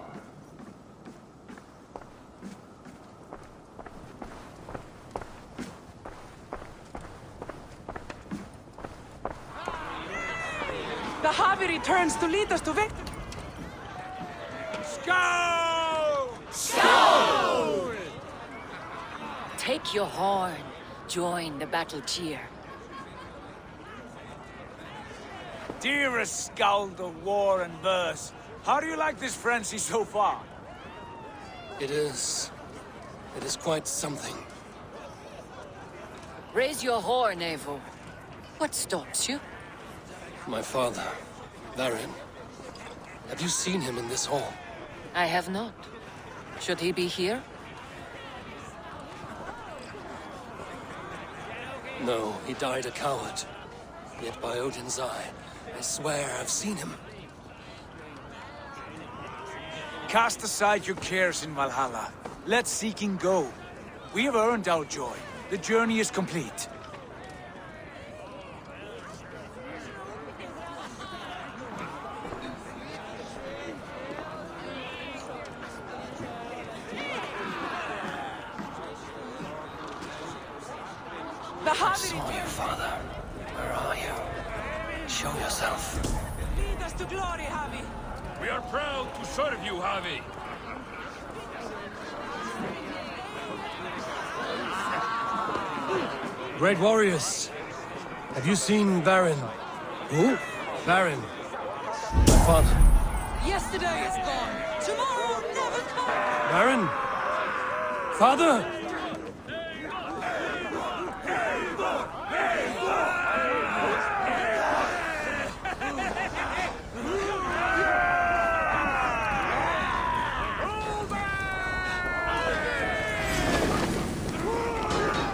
The Harvey returns to lead us to victory. Skål! Skål! Take your horn. Join the battle cheer. Dearest Skald of war and verse, how do you like this frenzy so far? It is quite something. Raise your horn, Eivor. What stops you? My father, Varin. Have you seen him in this hall? I have not. Should he be here? No, he died a coward. Yet by Odin's eye, I swear I've seen him. Cast aside your cares in Valhalla. Let seeking go. We have earned our joy. The journey is complete. I saw you, Father. Where are you? Show yourself. Lead us to glory, Harvey. We are proud to serve you, Harvey. Great warriors. Have you seen Varin? Who? Varin. My father. Yesterday is gone. Tomorrow never comes. Varin? Father?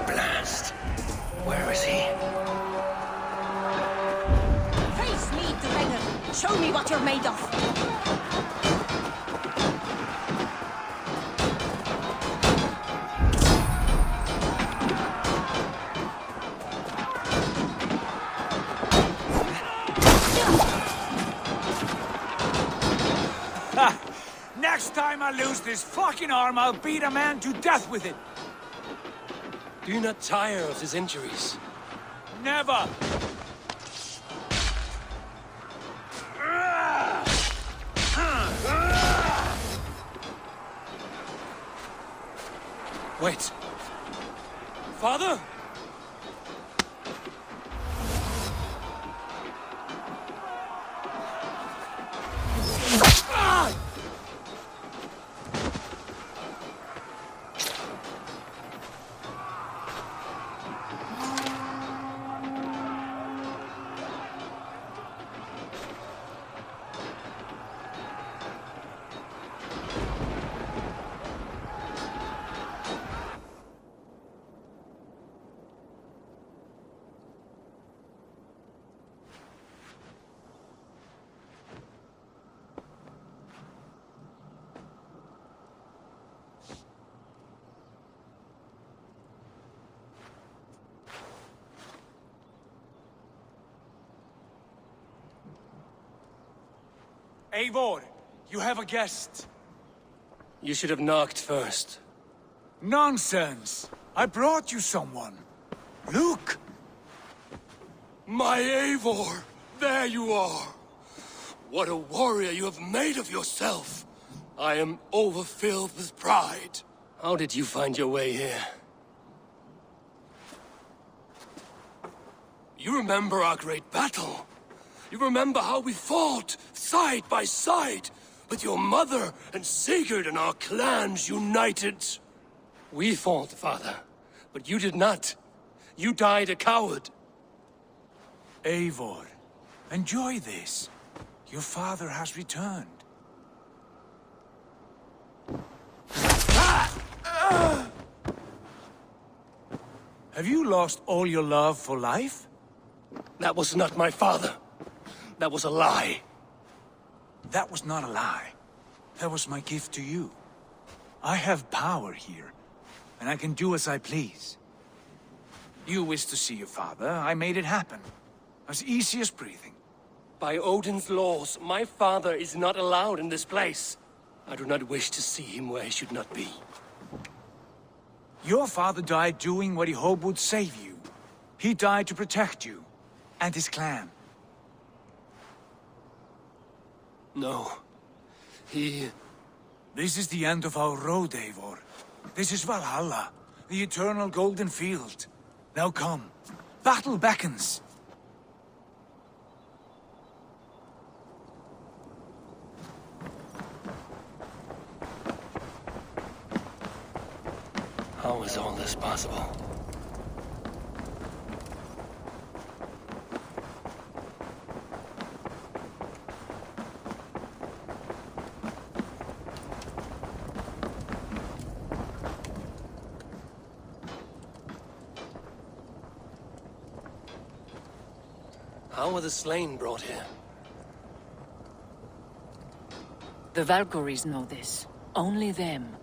Blast. Where is he? Face me, Dragon. Show me what you're made of. Next time I lose this fucking arm, I'll beat a man to death with it. Do you not tire of his injuries? Never! Wait. Father? Eivor, you have a guest. You should have knocked first. Nonsense! I brought you someone. Look! My Eivor! There you are! What a warrior you have made of yourself! I am overfilled with pride. How did you find your way here? You remember our great battle? You remember how we fought, side by side, with your mother and Sigurd and our clans united? We fought, Father, but you did not. You died a coward. Eivor, enjoy this. Your father has returned. Have you lost all your love for life? That was not my father. That was a lie. That was not a lie. That was my gift to you. I have power here, and I can do as I please. You wished to see your father, I made it happen. As easy as breathing. By Odin's laws, my father is not allowed in this place. I do not wish to see him where he should not be. Your father died doing what he hoped would save you. He died to protect you, and his clan. No. He... This is the end of our road, Eivor. This is Valhalla, the eternal golden field. Now come. Battle beckons. How is all this possible? How were the slain brought here? The Valkyries know this. Only them.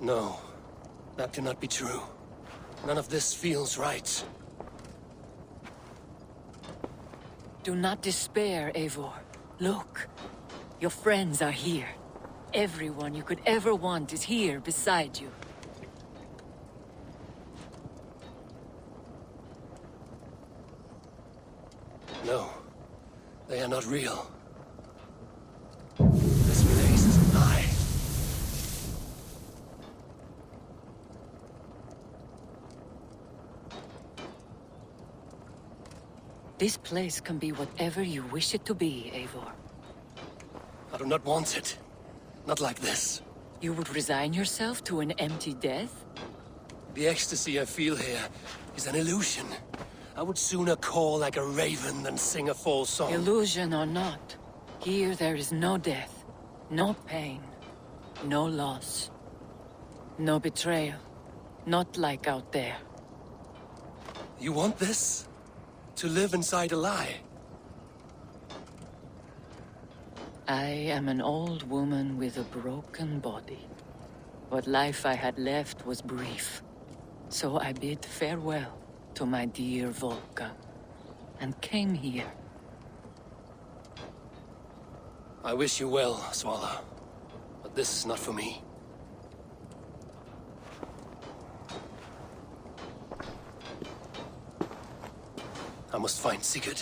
No, that cannot be true. None of this feels right. Do not despair, Eivor. Look. Your friends are here. Everyone you could ever want is here beside you. No, they are not real. This place is a lie. This place can be whatever you wish it to be, Eivor. I do not want it. Not like this. You would resign yourself to an empty death? The ecstasy I feel here is an illusion. I would sooner call like a raven than sing a false song. Illusion or not, here there is no death, no pain, no loss, no betrayal. Not like out there. You want this? To live inside a lie? I am an old woman with a broken body. What life I had left was brief. So I bid farewell to my dear Volka, and came here. I wish you well, Swallow, but this is not for me. I must find Sigurd.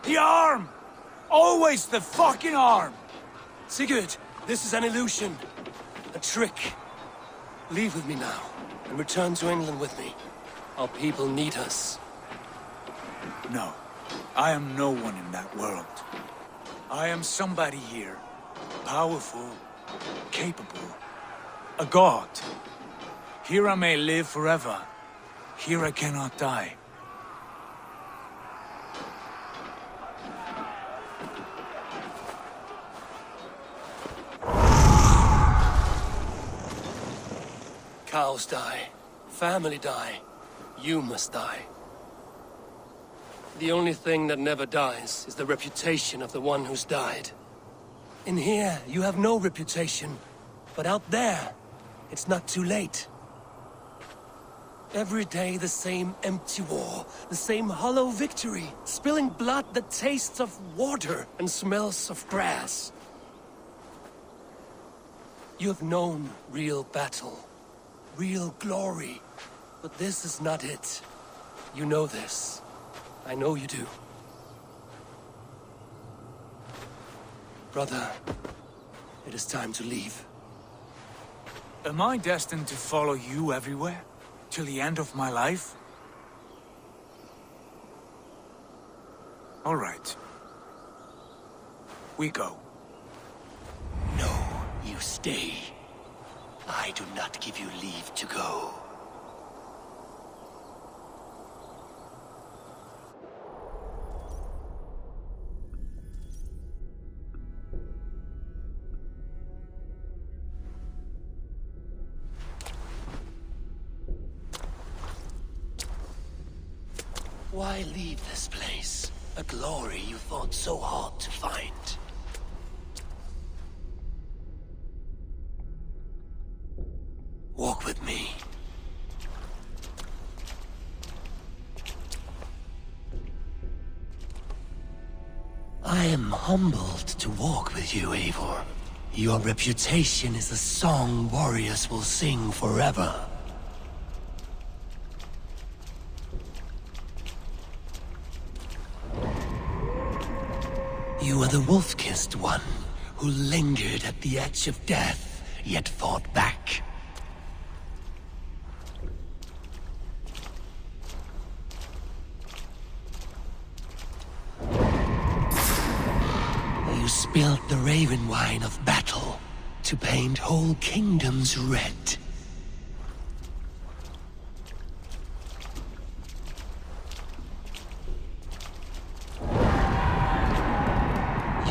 The arm! Always the fucking arm! Sigurd, this is an illusion. A trick. Leave with me now, and return to England with me. Our people need us. No. I am no one in that world. I am somebody here. Powerful. Capable. A god. Here I may live forever. Here I cannot die. Cows die. Family die. You must die. The only thing that never dies is the reputation of the one who's died. In here, you have no reputation. But out there, it's not too late. Every day the same empty war, the same hollow victory, spilling blood that tastes of water and smells of grass. You have known real battle, real glory, but this is not it. You know this. I know you do. Brother, it is time to leave. Am I destined to follow you everywhere? Till the end of my life? All right. We go. No, you stay. I do not give you leave to go. Why leave this place? A glory you fought so hard to find. Walk with me. I am humbled to walk with you, Eivor. Your reputation is a song warriors will sing forever. You are the wolf-kissed one, who lingered at the edge of death, yet fought back. You spilled the raven wine of battle to paint whole kingdoms red.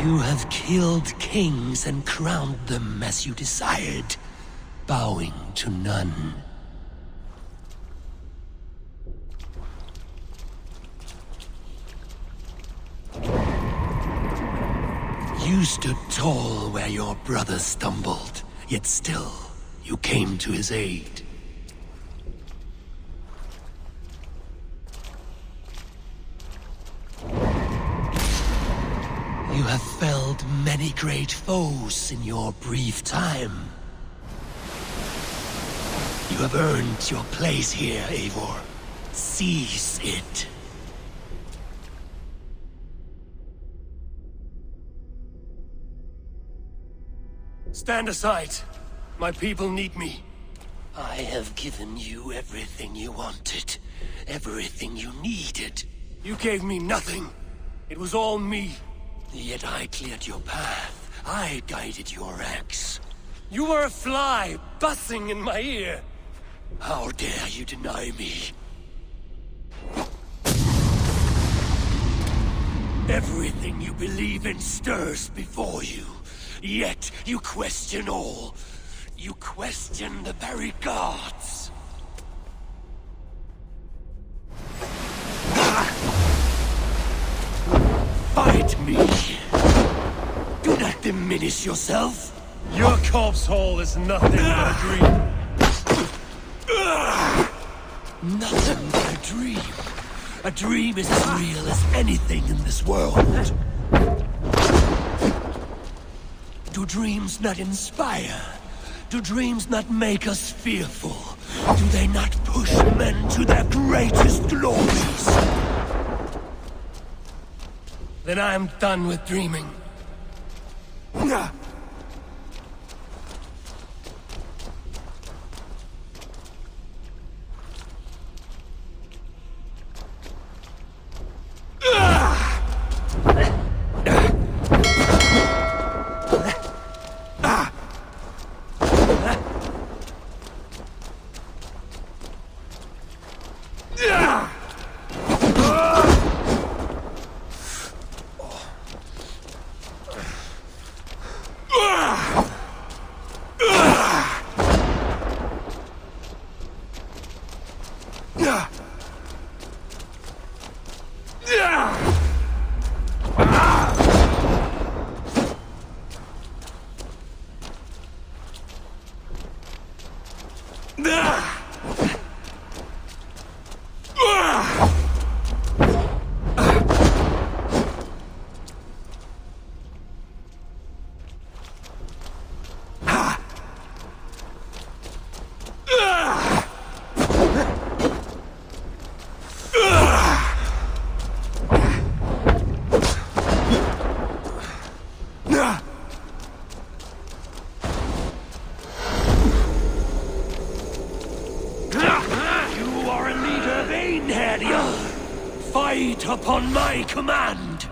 You have killed kings and crowned them as you desired, bowing to none. You stood tall where your brother stumbled, yet still you came to his aid. You have felled many great foes in your brief time. You have earned your place here, Eivor. Seize it. Stand aside. My people need me. I have given you everything you wanted. Everything you needed. You gave me nothing. It was all me. Yet I cleared your path. I guided your axe. You were a fly, buzzing in my ear. How dare you deny me? Everything you believe in stirs before you. Yet you question all. You question the very gods. Fight me. Do not diminish yourself. Your corpse hole is nothing but a dream. Nothing but a dream. A dream is as real as anything in this world. Do dreams not inspire? Do dreams not make us fearful? Do they not push men to their greatest glories? Then I am done with dreaming. Fight upon my command!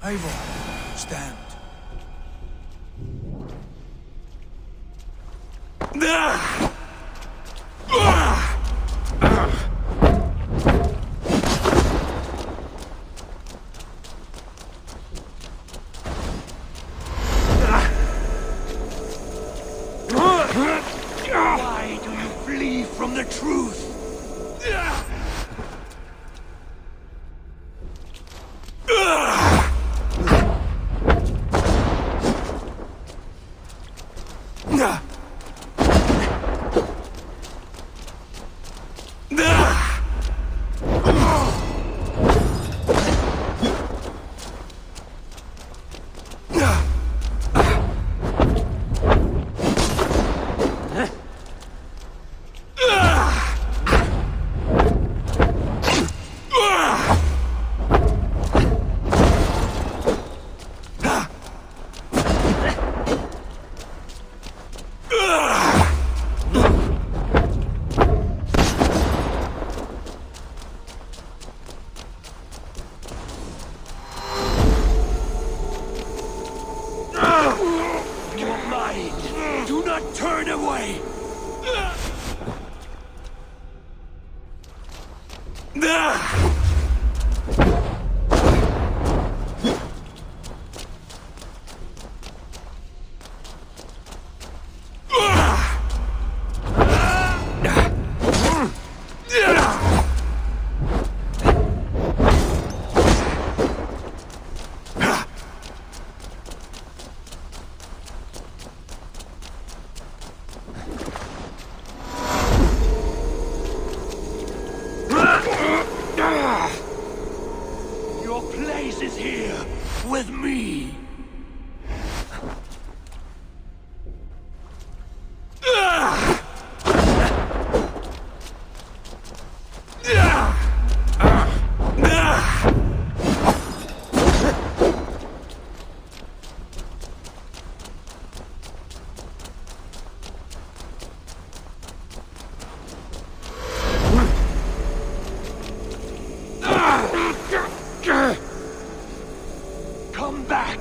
Eivor, stand. Why do you flee from the truth? Your place is here, with me. Come back!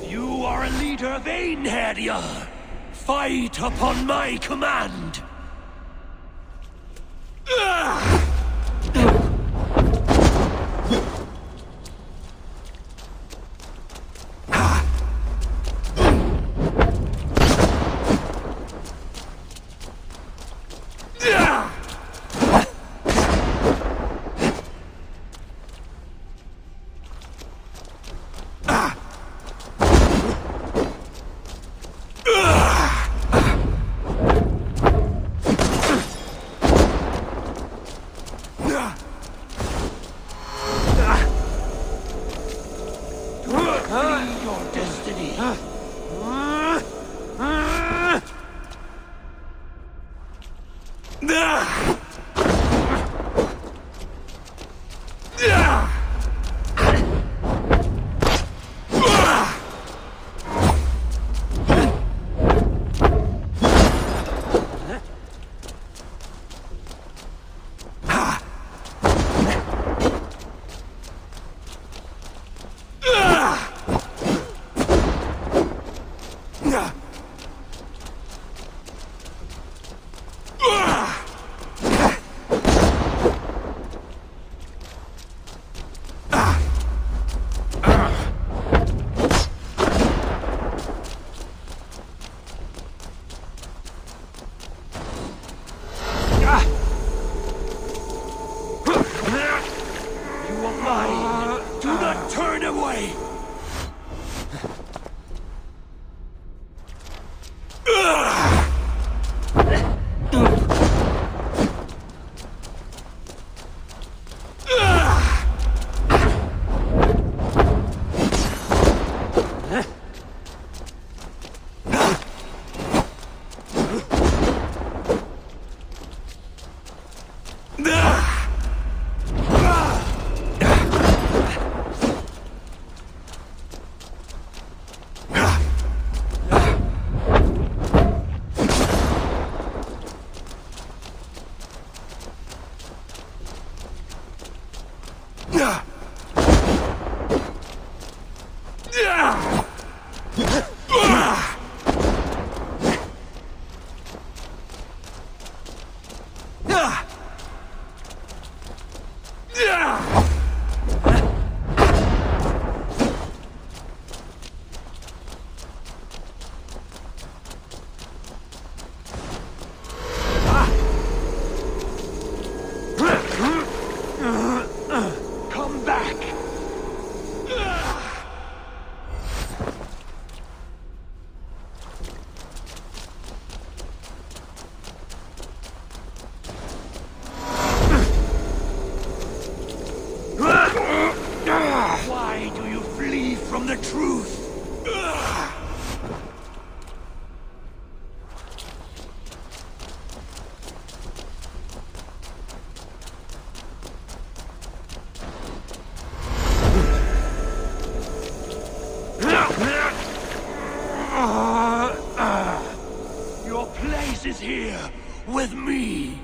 You are a leader, Vainherja. Fight upon my command. Your destiny. place is here with me.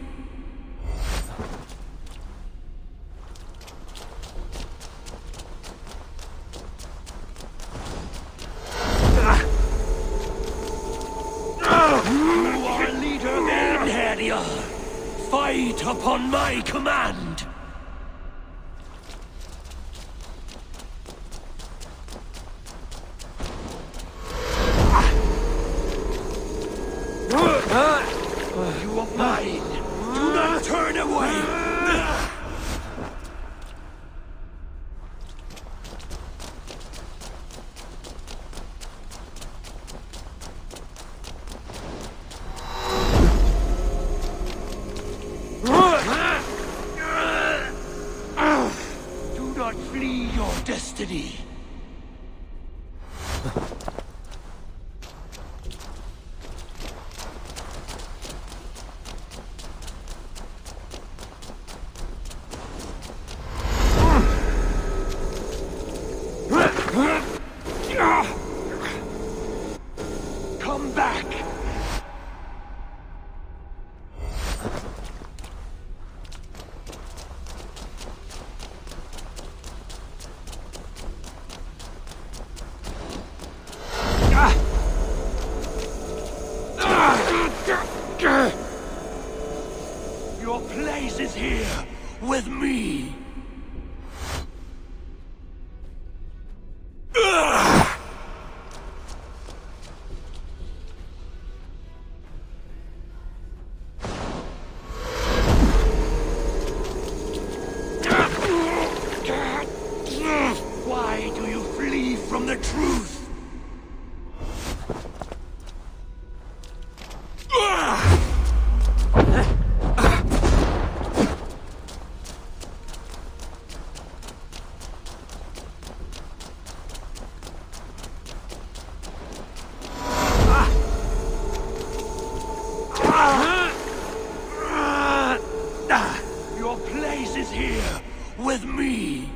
You are leader Einherjar. Fight upon my command. You are mine. Do not turn away. Do not flee your destiny. Come back! Your place is here with me. Why do you flee from the truth? Your place is here with me.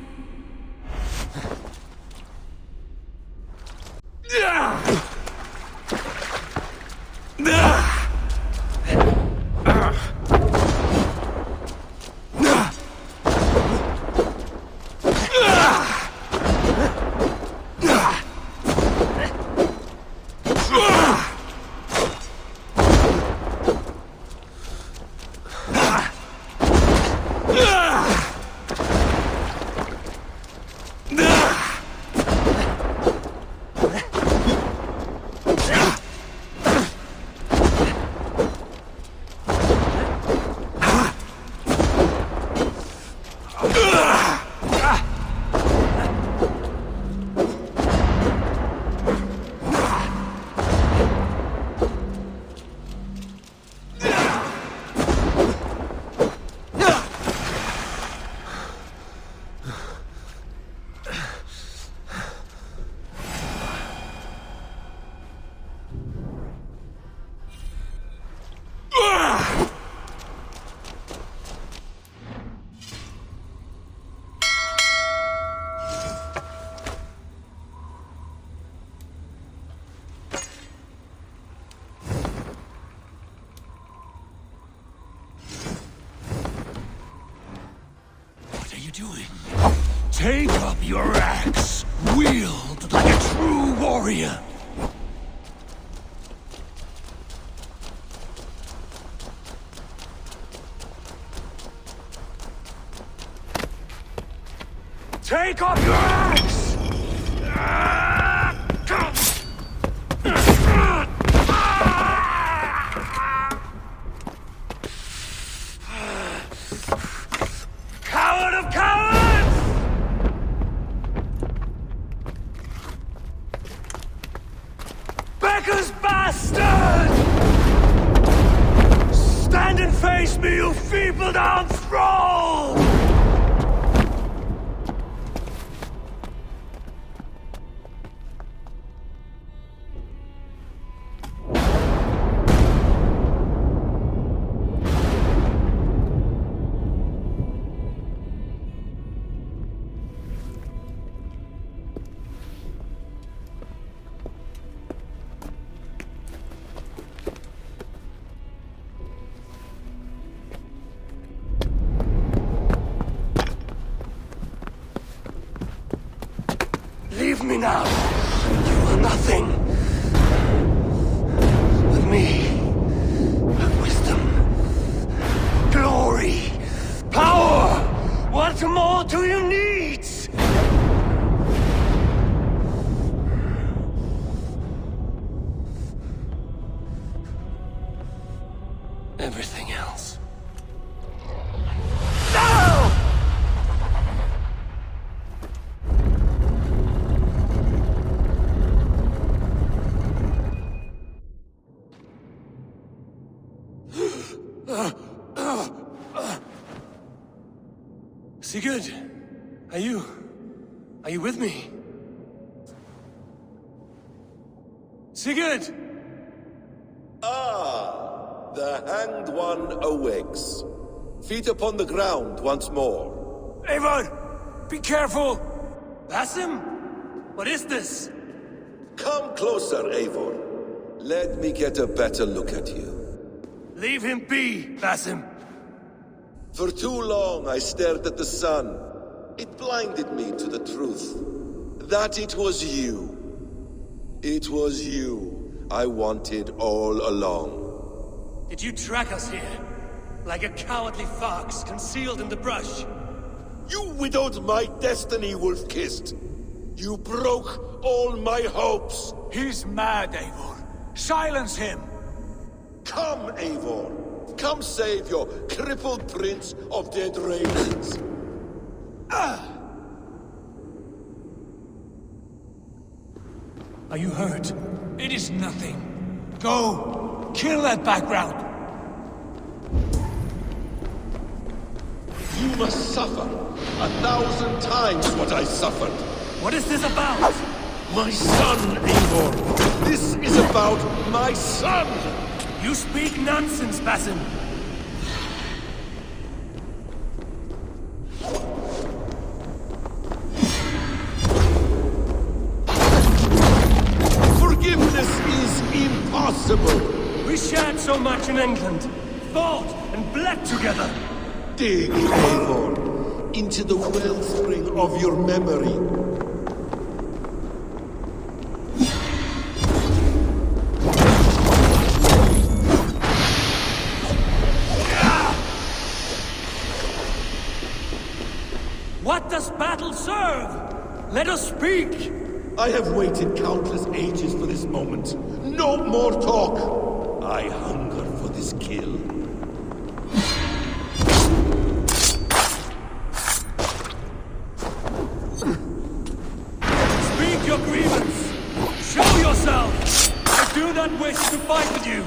Take up your axe, wield like a true warrior. Take up your axe! Coward of cowards! Becker's bastard! Stand and face me, you feeble-down thrall! now. You are nothing. With me, have wisdom, glory, power. What more do you need? Everything else. No! Sigurd, are you with me? Sigurd! Ah, the Hanged One awakes. Feet upon the ground once more. Eivor! Be careful! Basim? What is this? Come closer, Eivor. Let me get a better look at you. Leave him be, Basim. For too long I stared at the sun. It blinded me to the truth. That it was you. It was you I wanted all along. Did you track us here? Like a cowardly fox concealed in the brush? You widowed my destiny, wolf-kissed. You broke all my hopes. He's mad, Eivor. Silence him! Come, Eivor. Come save your crippled prince of dead ravens. Are you hurt? It is nothing. Go! Kill that background! You must suffer 1,000 times what I suffered. What is this about? My son, Eivor. This is about my son! You speak nonsense, Basim. Forgiveness is impossible. We shared so much in England, fought and bled together. Dig, Eivor, into the wellspring of your memory. What does battle serve? Let us speak! I have waited countless ages for this moment. No more talk! I hunger for this kill. Speak your grievance! Show yourself! I do not wish to fight with you!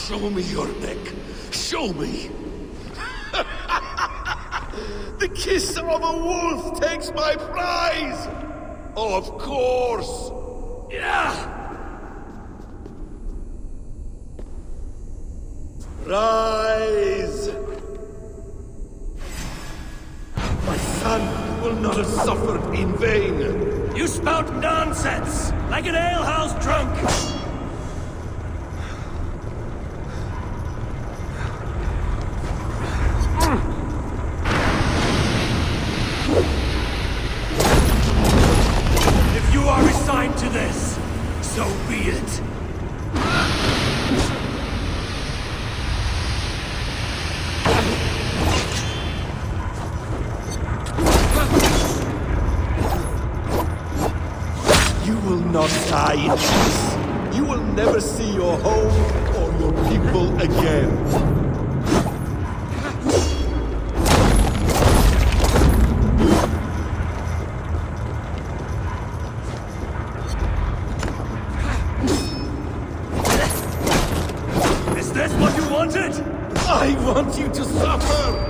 Show me your neck. Show me. The kiss of a wolf takes my prize. Of course. Yeah. Rise. My son will not have suffered in vain. You spout nonsense, like an alehouse drunk! If you are resigned to this, so be it. Not die in peace. You will never see your home or your people again. Is this what you wanted? I want you to suffer!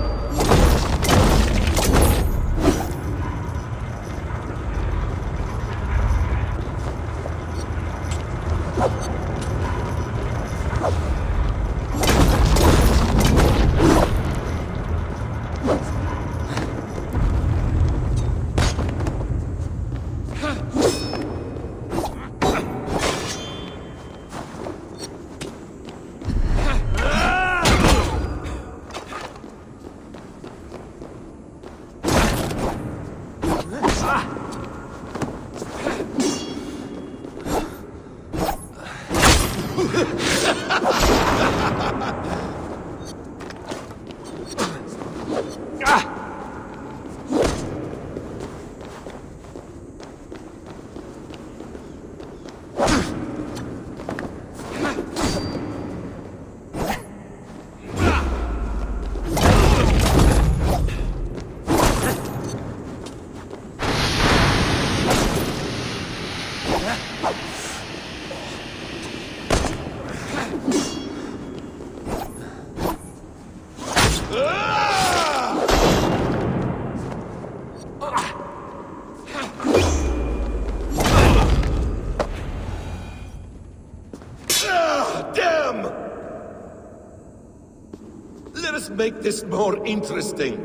Make this more interesting.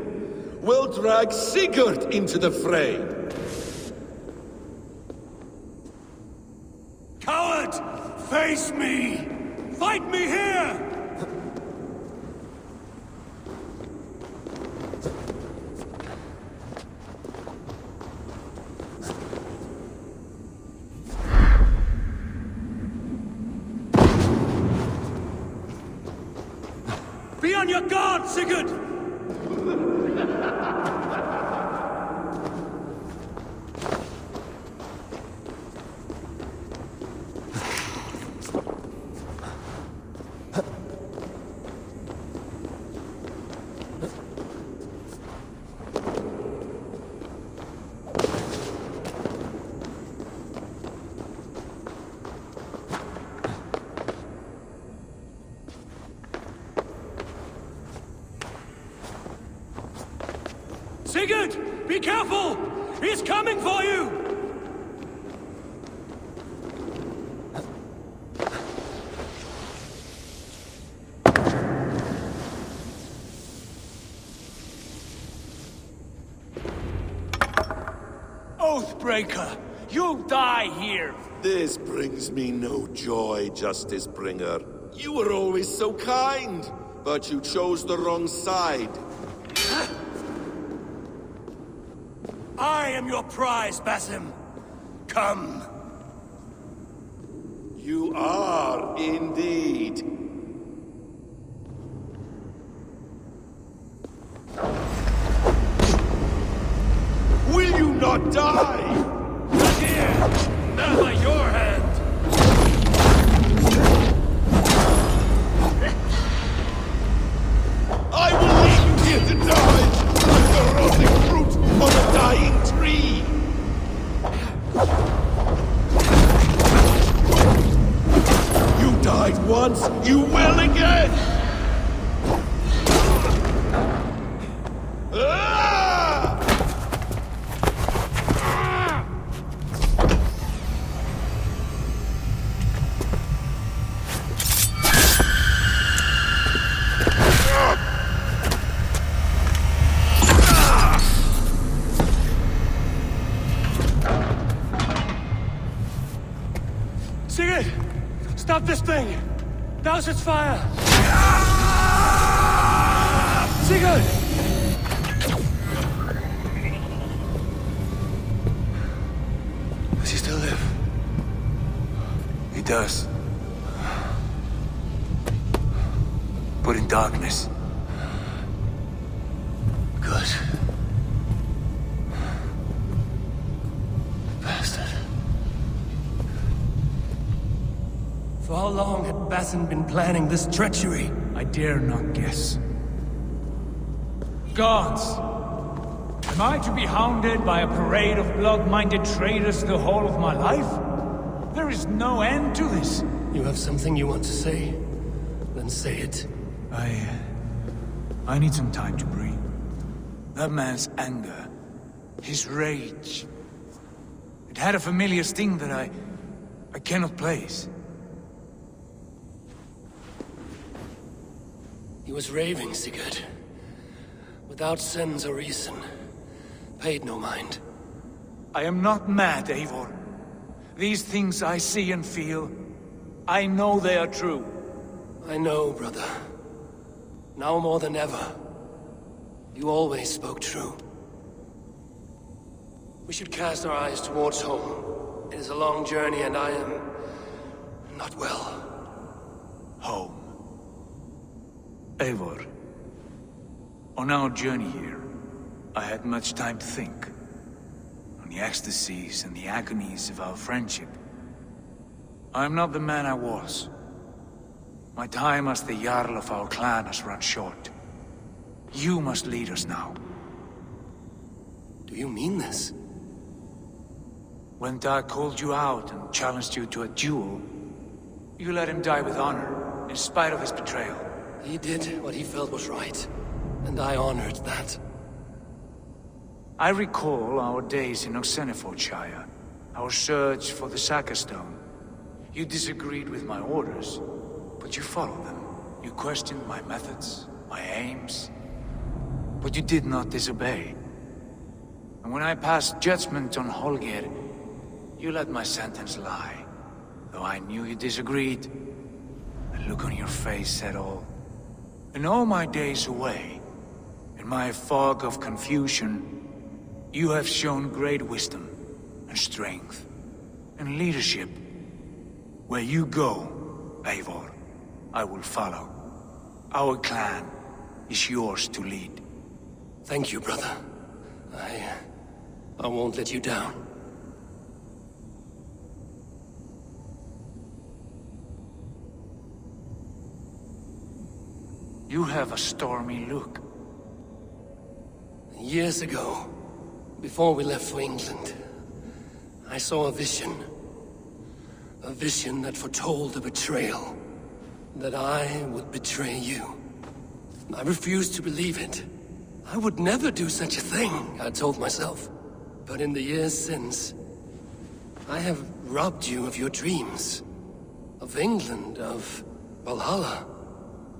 We'll drag Sigurd into the fray. Coward! Face me! Fight me here! Be on your guard, Sigurd! Sigurd! Be careful! He's coming for you! Oathbreaker! You die here! This brings me no joy, Justice Bringer. You were always so kind, but you chose the wrong side. I am your prize, Basim. Come. You are indeed. Will you not die? Not here! Not by your hand! I will leave you here to die, like the rotting fruit on a dying tree! You died once, Yes, you will again! Sigurd! Stop this thing! Douse its fire! Sigurd! Does he still live? He does. But in darkness. Good. Bastard. For how long had Basson been planning this treachery? I dare not guess. Gods! Am I to be hounded by a parade of blood-minded traitors the whole of my life? There is no end to this. You have something you want to say? Then say it. I need some time to breathe. That man's anger, his rage, it had a familiar sting that I cannot place. He was raving, Sigurd. Without sense or reason. Paid no mind. I am not mad, Eivor. These things I see and feel, I know they are true. I know, brother. Now more than ever. You always spoke true. We should cast our eyes towards home. It is a long journey and I am... not well. Home. Eivor. On our journey here, I had much time to think. On the ecstasies and the agonies of our friendship. I am not the man I was. My time as the Jarl of our clan has run short. You must lead us now. Do you mean this? When Dag called you out and challenged you to a duel, you let him die with honor, in spite of his betrayal. He did what he felt was right, and I honored that. I recall our days in Oxenfordshire, our search for the Saga Stone. You disagreed with my orders, but you followed them. You questioned my methods, my aims, but you did not disobey. And when I passed judgment on Holger, you let my sentence lie. Though I knew you disagreed, the look on your face said all. In all my days away, in my fog of confusion, you have shown great wisdom and strength and leadership. Where you go, Eivor, I will follow. Our clan is yours to lead. Thank you, brother. I won't let you down. You have a stormy look. Years ago, before we left for England, I saw a vision. A vision that foretold a betrayal. That I would betray you. I refused to believe it. I would never do such a thing, I told myself. But in the years since, I have robbed you of your dreams. Of England, of Valhalla.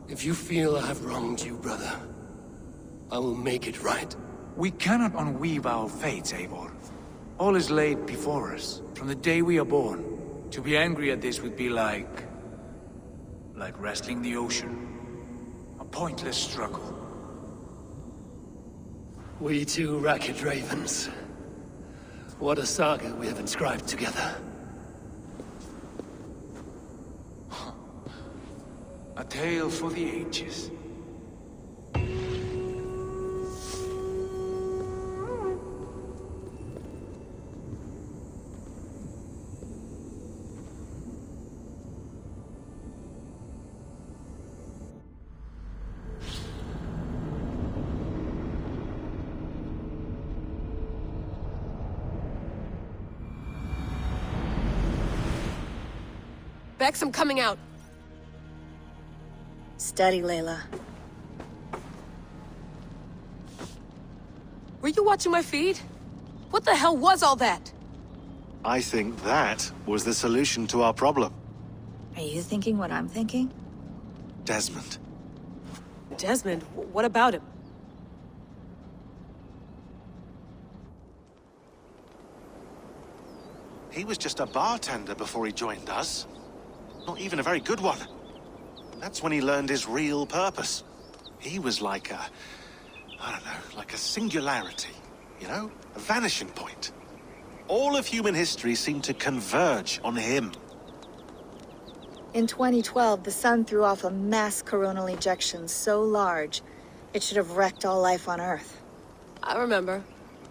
If you feel I have wronged you, brother, I will make it right. We cannot unweave our fates, Eivor. All is laid before us, from the day we are born. To be angry at this would be like wrestling the ocean. A pointless struggle. We two racket ravens. What a saga we have inscribed together. A tale for the ages. Bex, I'm coming out. Steady, Layla. Were you watching my feed? What the hell was all that? I think that was the solution to our problem. Are you thinking what I'm thinking? Desmond. Desmond? What about him? He was just a bartender before he joined us. Not even a very good one. That's when he learned his real purpose. He was like a... I don't know, like a singularity, you know? A vanishing point. All of human history seemed to converge on him. In 2012, the sun threw off a mass coronal ejection so large, it should have wrecked all life on Earth. I remember.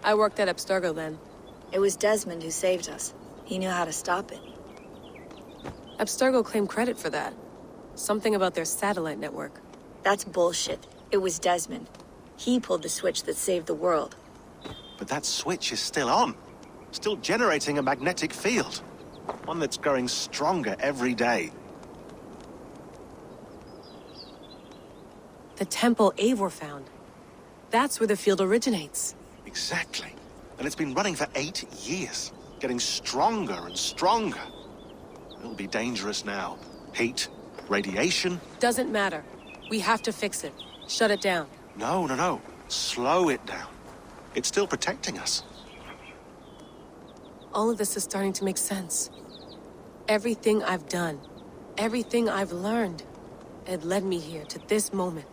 I worked at Abstergo then. It was Desmond who saved us. He knew how to stop it. Abstergo claimed credit for that. Something about their satellite network. That's bullshit. It was Desmond. He pulled the switch that saved the world. But that switch is still on. Still generating a magnetic field. One that's growing stronger every day. The temple Eivor found. That's where the field originates. Exactly. And it's been running for 8 years. Getting stronger and stronger. It'll be dangerous now. Heat, radiation. Doesn't matter. We have to fix it. Shut it down. No. Slow it down. It's still protecting us. All of this is starting to make sense. Everything I've done, everything I've learned, it led me here to this moment.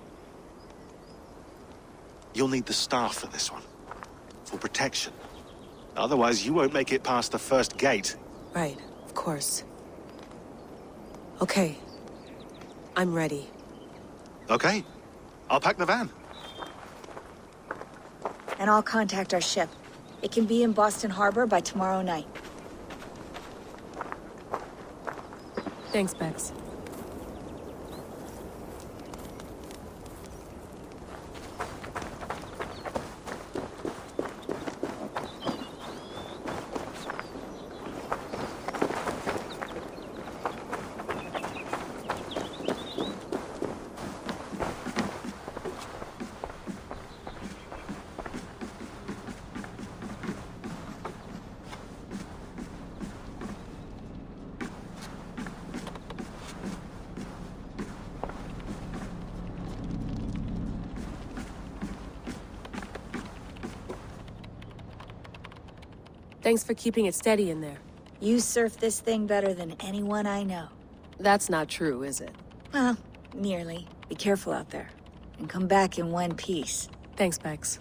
You'll need the staff for this one. For protection. Otherwise, you won't make it past the first gate. Right, of course. Okay. I'm ready. Okay. I'll pack the van. And I'll contact our ship. It can be in Boston Harbor by tomorrow night. Thanks, Bex. Thanks for keeping it steady in there. You surf this thing better than anyone I know. That's not true, is it? Well, nearly. Be careful out there. And come back in one piece. Thanks, Bex.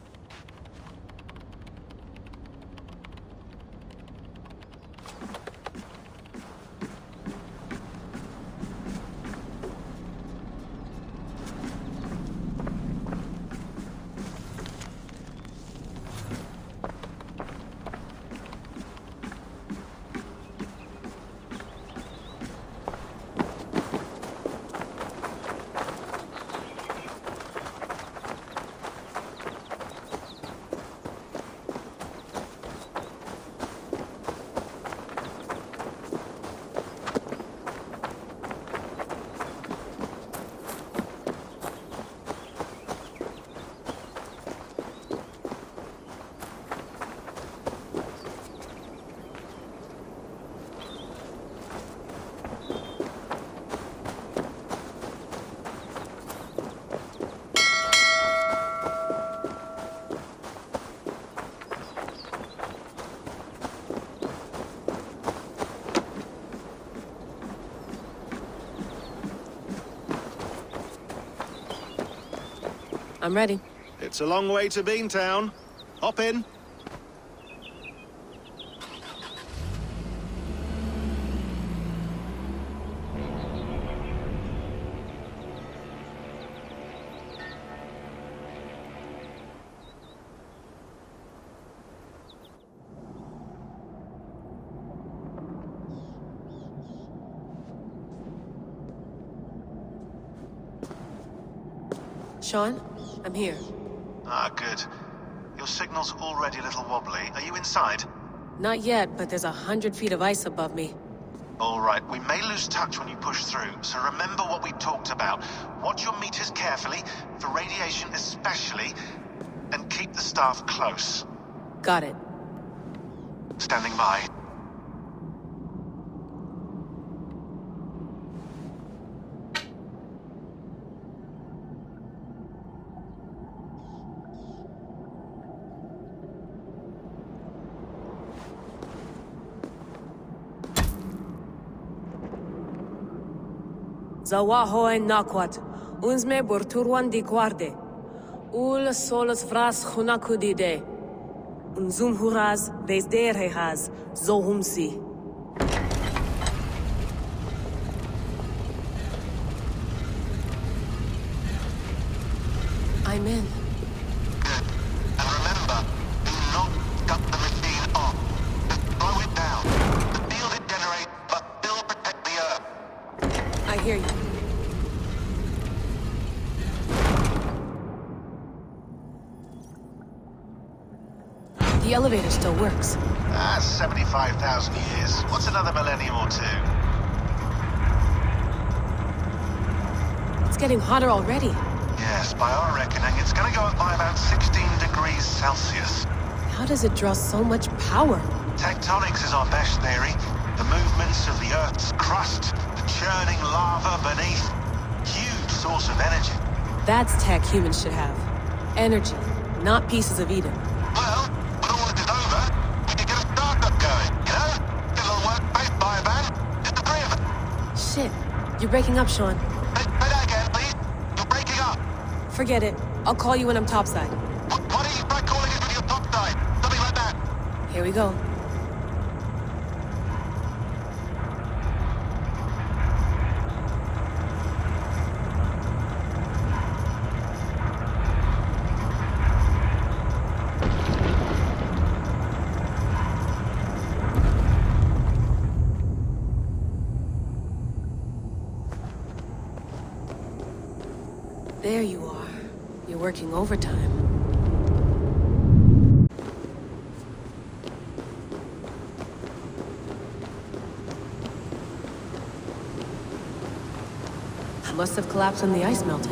I'm ready. It's a long way to Beantown. Hop in. Sean, I'm here. Ah, good. Your signal's already a little wobbly. Are you inside? Not yet, but there's 100 feet of ice above me. All right, we may lose touch when you push through, so remember what we talked about. Watch your meters carefully, for radiation especially, and keep the staff close. Got it. Standing by. Zawahoe nakwat, unsme burturwan di guarde. Ul solos vras hunakudide. Unzum huraz, vesderehaz, zohumsi. I'm in. Good. And remember, do not cut the machine off. Just slow it down. The field it generates, but still protect the Earth. I hear you. The elevator still works. 75,000 years. What's another millennium or two? It's getting hotter already. Yes, by our reckoning, it's gonna go up by about 16 degrees Celsius. How does it draw so much power? Tectonics is our best theory. The movements of the Earth's crust, the churning lava beneath. Huge source of energy. That's tech humans should have. Energy, not pieces of Eden. Well, when all this is over, we can get a startup going, you know? Get a little workspace, buy a van, just the three of us. Shit, you're breaking up, Sean. Say that again, please. You're breaking up. Forget it. I'll call you when I'm topside. Why don't you try calling us when you're topside? Something like that. Here we go. There you are. You're working overtime. Must have collapsed when the ice melted.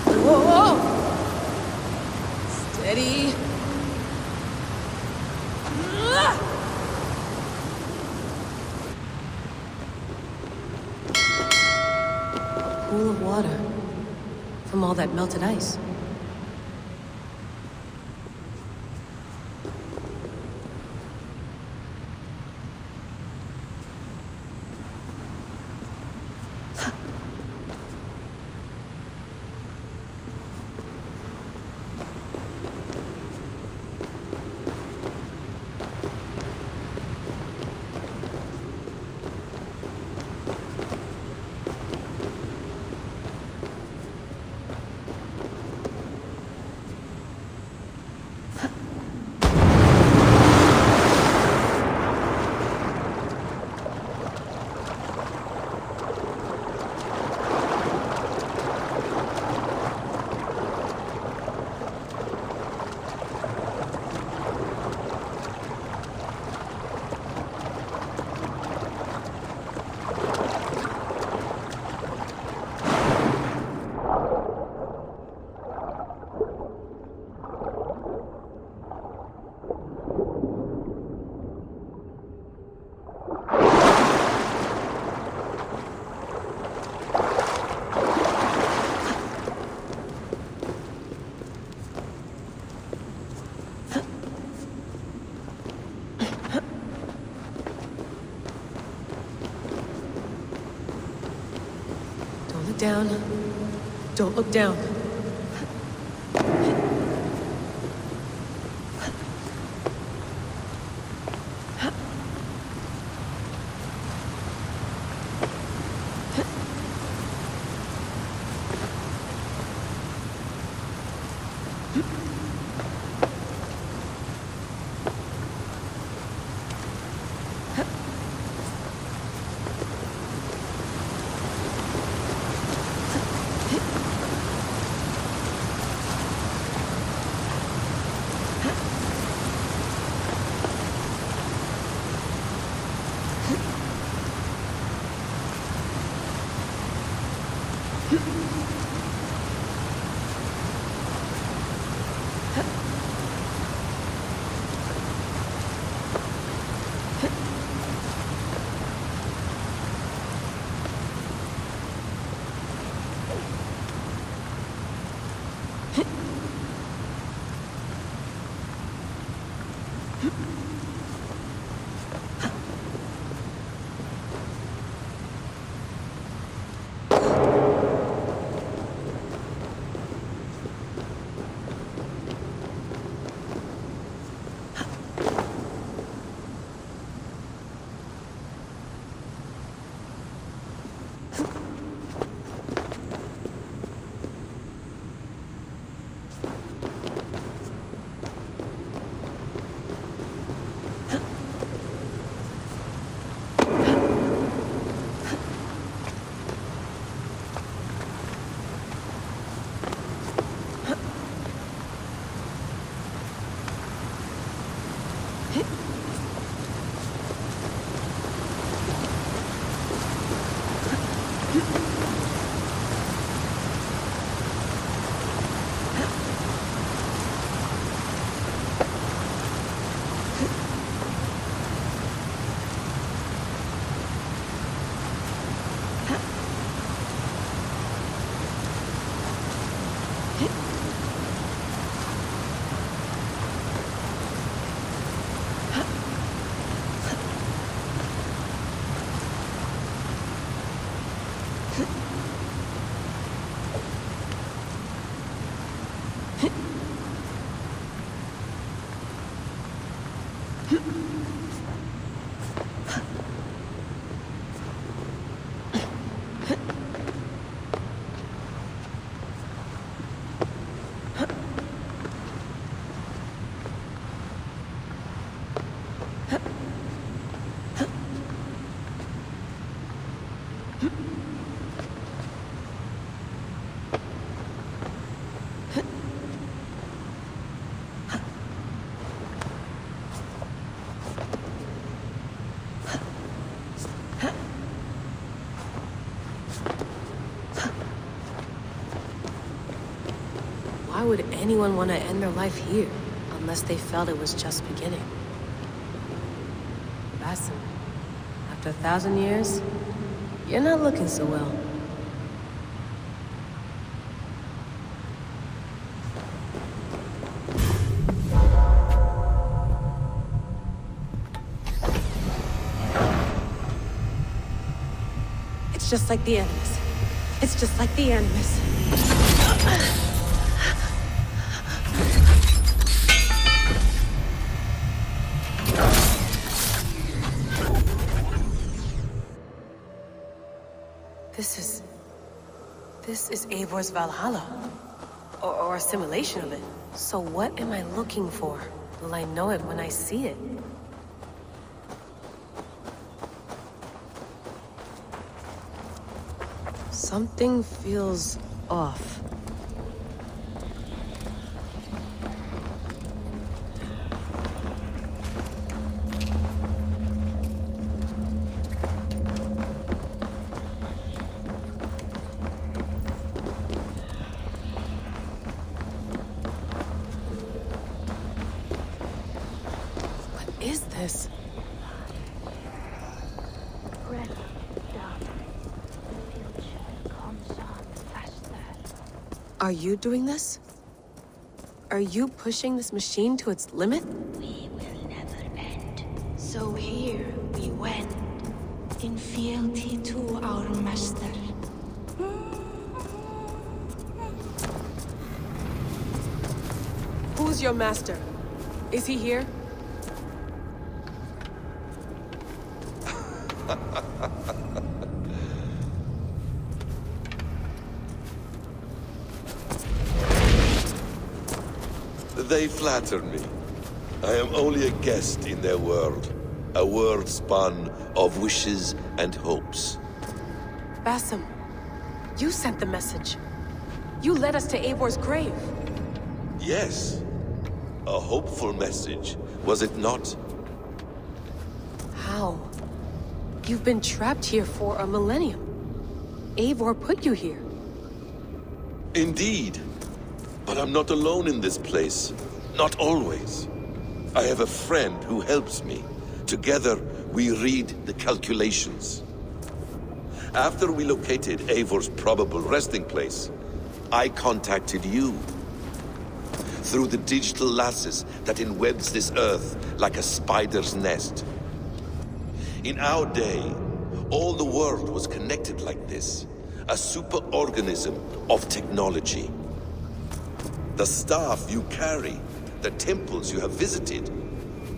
Whoa! Steady. Pool of water from all that melted ice. Down. Don't look down. Why would anyone want to end their life here, unless they felt it was just beginning? Basim, after 1,000 years, you're not looking so well. It's just like the Animus. It's just like the Animus. This is Eivor's Valhalla. Or a simulation of it. So what am I looking for? Will I know it when I see it? Something feels off. Are you doing this? Are you pushing this machine to its limit? We will never end. So here we went, in fealty to our master. Who's your master? Is he here? They flatter me. I am only a guest in their world. A world spun of wishes and hopes. Basim, you sent the message. You led us to Eivor's grave. Yes. A hopeful message, was it not? How? You've been trapped here for a millennium. Eivor put you here. Indeed. But I'm not alone in this place. Not always. I have a friend who helps me. Together, we read the calculations. After we located Eivor's probable resting place, I contacted you. through the digital lasses that enwebs this earth like a spider's nest. In our day, all the world was connected like this, a superorganism of technology. The staff you carry, the temples you have visited,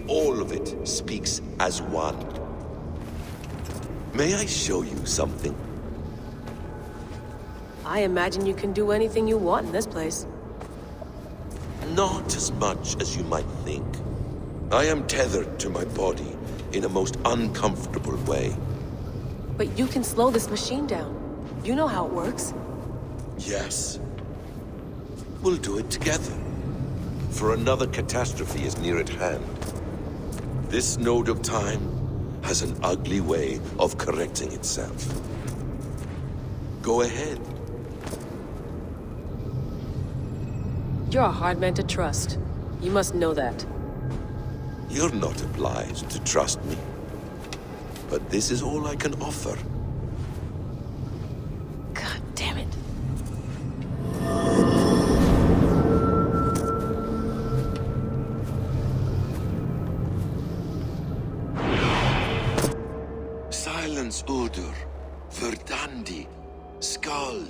all of it speaks as one. May I show you something? I imagine you can do anything you want in this place. Not as much as you might think. I am tethered to my body in a most uncomfortable way. But you can slow this machine down. You know how it works. Yes. We'll do it together. For another catastrophe is near at hand. This node of time has an ugly way of correcting itself. Go ahead. You're a hard man to trust. You must know that. You're not obliged to trust me. But this is all I can offer. God damn it. Silence, Udur. Verdandi. Skål.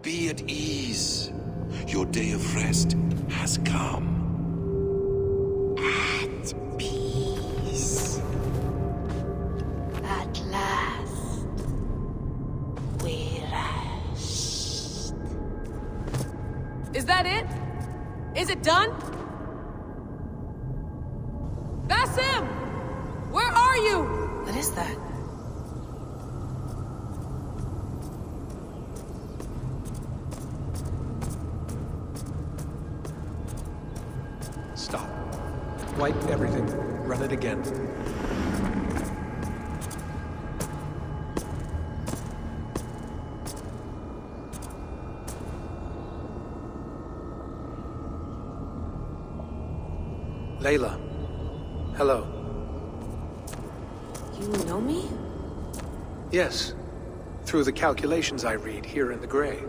Be at ease. Your day of rest has come. At peace. At last, we rest. Is that it? Is it done? Basim! Where are you? What is that? Stop. Wipe everything. Run it again. Layla. Hello. You know me? Yes. Through the calculations I read here in the gray.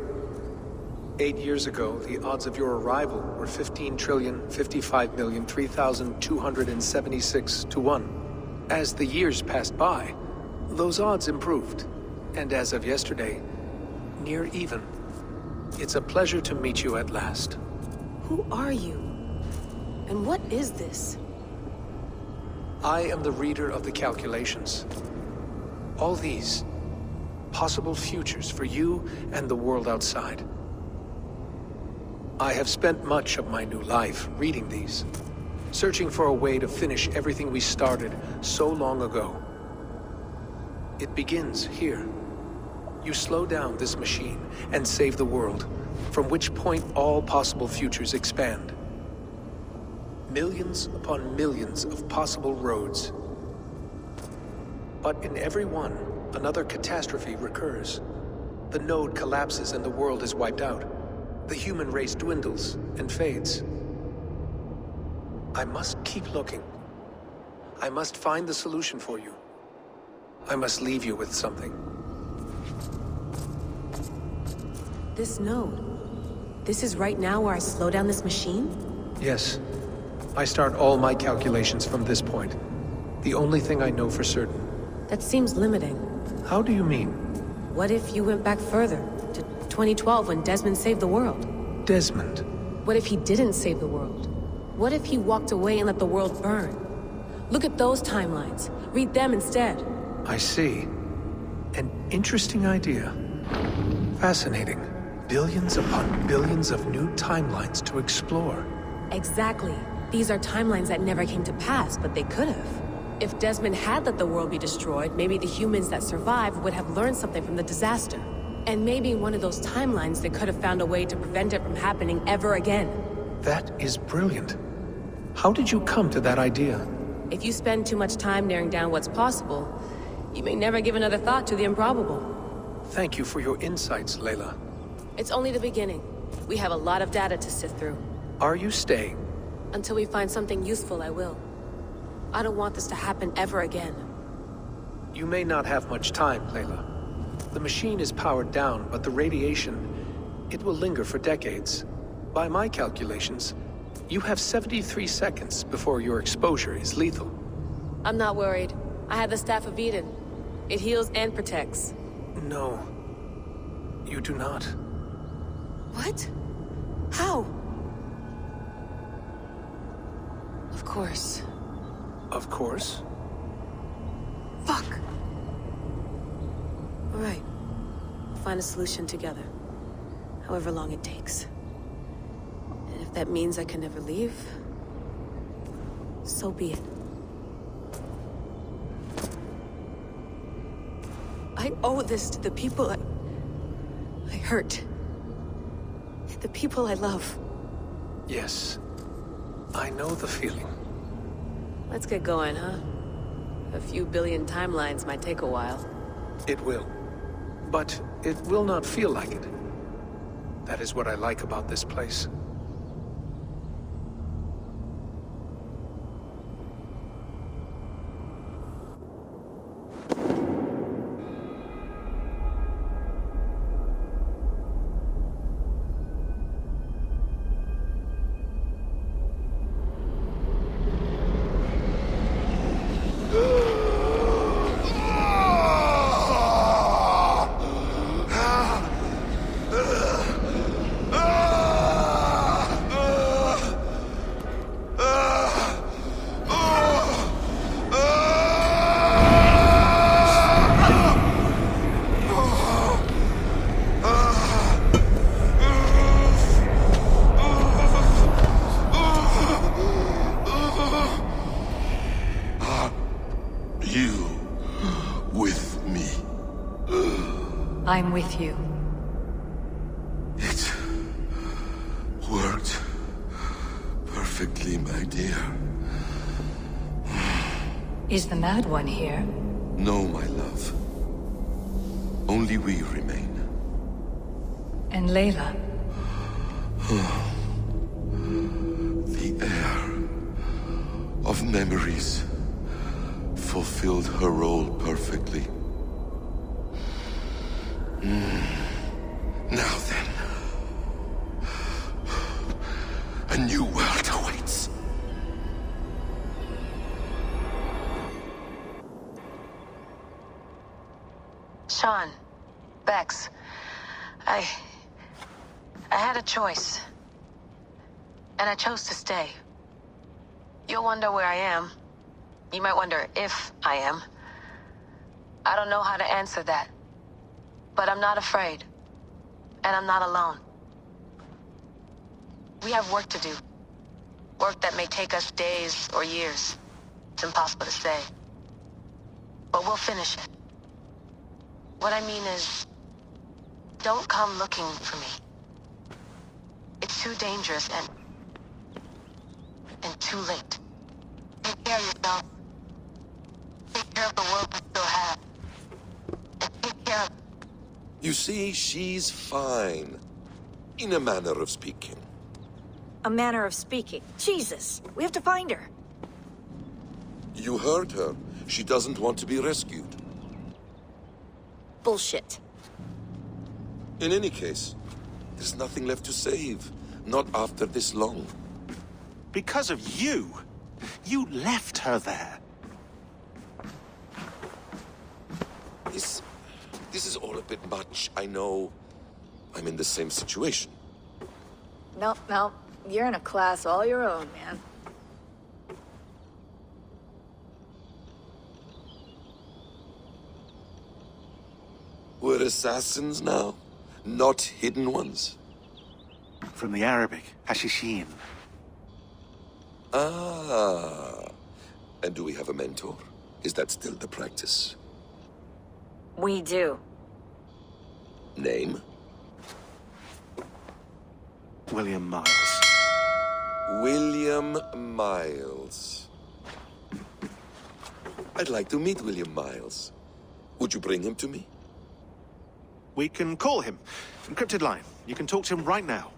8 years ago, the odds of your arrival were 15,055,003,276 to 1. As the years passed by, those odds improved. And as of yesterday, near even. It's a pleasure to meet you at last. Who are you? And what is this? I am the reader of the calculations. All these possible futures for you and the world outside. I have spent much of my new life reading these, searching for a way to finish everything we started so long ago. It begins here. You slow down this machine and save the world, from which point all possible futures expand. Millions upon millions of possible roads. But in every one, another catastrophe recurs. The node collapses and the world is wiped out. The human race dwindles and fades. I must keep looking. I must find the solution for you. I must leave you with something. This node. This is right now where I slow down this machine? Yes. I start all my calculations from this point. The only thing I know for certain. That seems limiting. How do you mean? What if you went back further, to 2012 when Desmond saved the world? Desmond? What if he didn't save the world? What if he walked away and let the world burn? Look at those timelines. Read them instead. I see. An interesting idea. Fascinating. Billions upon billions of new timelines to explore. Exactly. These are timelines that never came to pass, but they could have. If Desmond had let the world be destroyed, maybe the humans that survived would have learned something from the disaster. And maybe in one of those timelines they could have found a way to prevent it from happening ever again. That is brilliant. How did you come to that idea? If you spend too much time narrowing down what's possible, you may never give another thought to the improbable. Thank you for your insights, Layla. It's only the beginning. We have a lot of data to sift through. Are you staying? Until we find something useful, I will. I don't want this to happen ever again. You may not have much time, Layla. The machine is powered down, but the radiation, it will linger for decades. By my calculations, You have 73 seconds before your exposure is lethal. I'm not worried. I have the Staff of Eden. It heals and protects. No. You do not. What? How? Of course. Of course. Fuck! Alright. Find a solution together. However long it takes. And if that means I can never leave, so be it. I owe this to the people I hurt. The people I love. Yes. I know the feeling. Let's get going, huh? A few billion timelines might take a while. It will. But it will not feel like it. That is what I like about this place. I'm with you. It worked perfectly, my dear. Is the Mad One here? No, my love. Only we remain. And Layla? The air of memories fulfilled her role perfectly. Now then, a new world awaits. Sean, Bex, I had a choice. And I chose to stay. You'll wonder where I am. You might wonder if I am. I don't know how to answer that. But I'm not afraid. And I'm not alone. We have work to do. Work that may take us days or years. It's impossible to say. But we'll finish it. What I mean is, don't come looking for me. It's too dangerous and too late. Take care of yourself. Take care of the world we still have. And take care of... You see, she's fine. In a manner of speaking. A manner of speaking. Jesus, we have to find her. You heard her. She doesn't want to be rescued. Bullshit. In any case, there's nothing left to save. Not after this long. Because of you. You left her there. This is all a bit much, I know. I'm in the same situation. No. You're in a class all your own, man. We're assassins now, not hidden ones. From the Arabic, Hashishin. Ah. And do we have a mentor? Is that still the practice? We do. Name? William Miles. William Miles. I'd like to meet William Miles. Would you bring him to me? We can call him. Encrypted line. You can talk to him right now.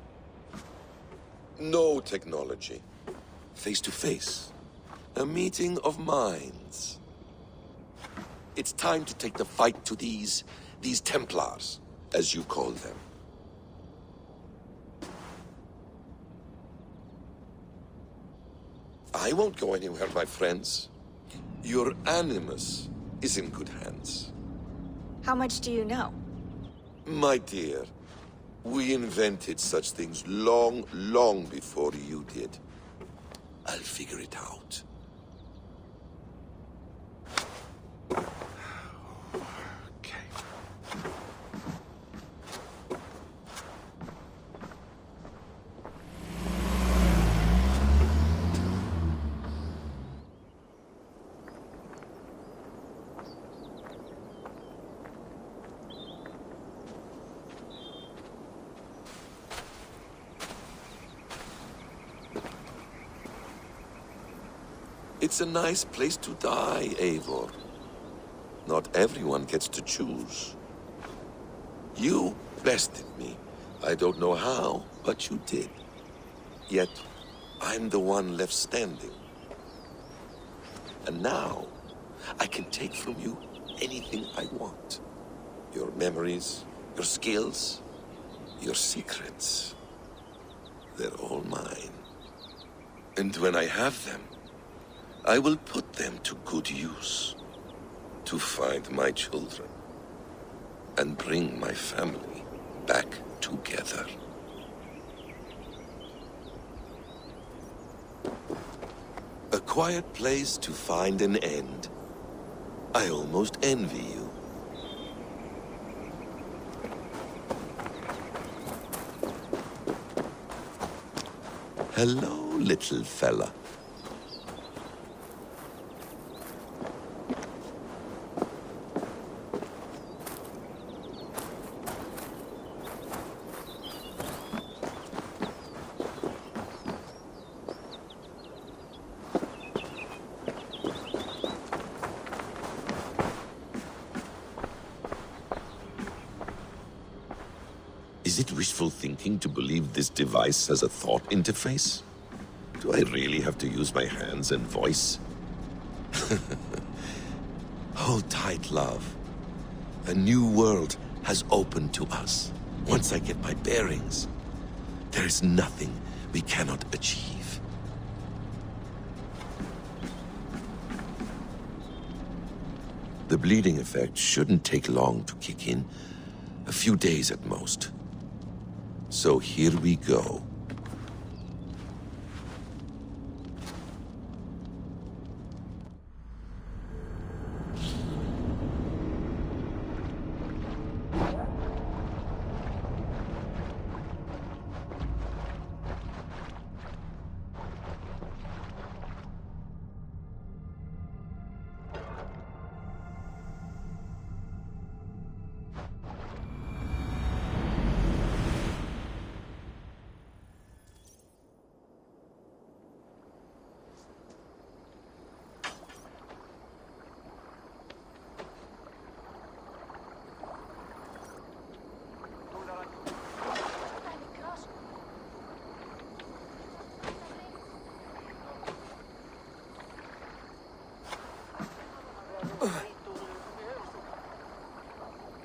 No technology. Face to face. A meeting of minds. It's time to take the fight to these Templars, as you call them. I won't go anywhere, my friends. Your animus is in good hands. How much do you know? My dear, we invented such things long, long before you did. I'll figure it out. It's a nice place to die, Eivor. Not everyone gets to choose. You bested me. I don't know how, but you did. Yet, I'm the one left standing. And now, I can take from you anything I want. Your memories, your skills, your secrets. They're all mine. And when I have them, I will put them to good use. To find my children. And bring my family back together. A quiet place to find an end. I almost envy you. Hello, little fella. Is it wishful thinking to believe this device has a thought interface? Do I really have to use my hands and voice? Hold tight, love. A new world has opened to us. Once I get my bearings, there is nothing we cannot achieve. The bleeding effect shouldn't take long to kick in. A few days at most. So here we go.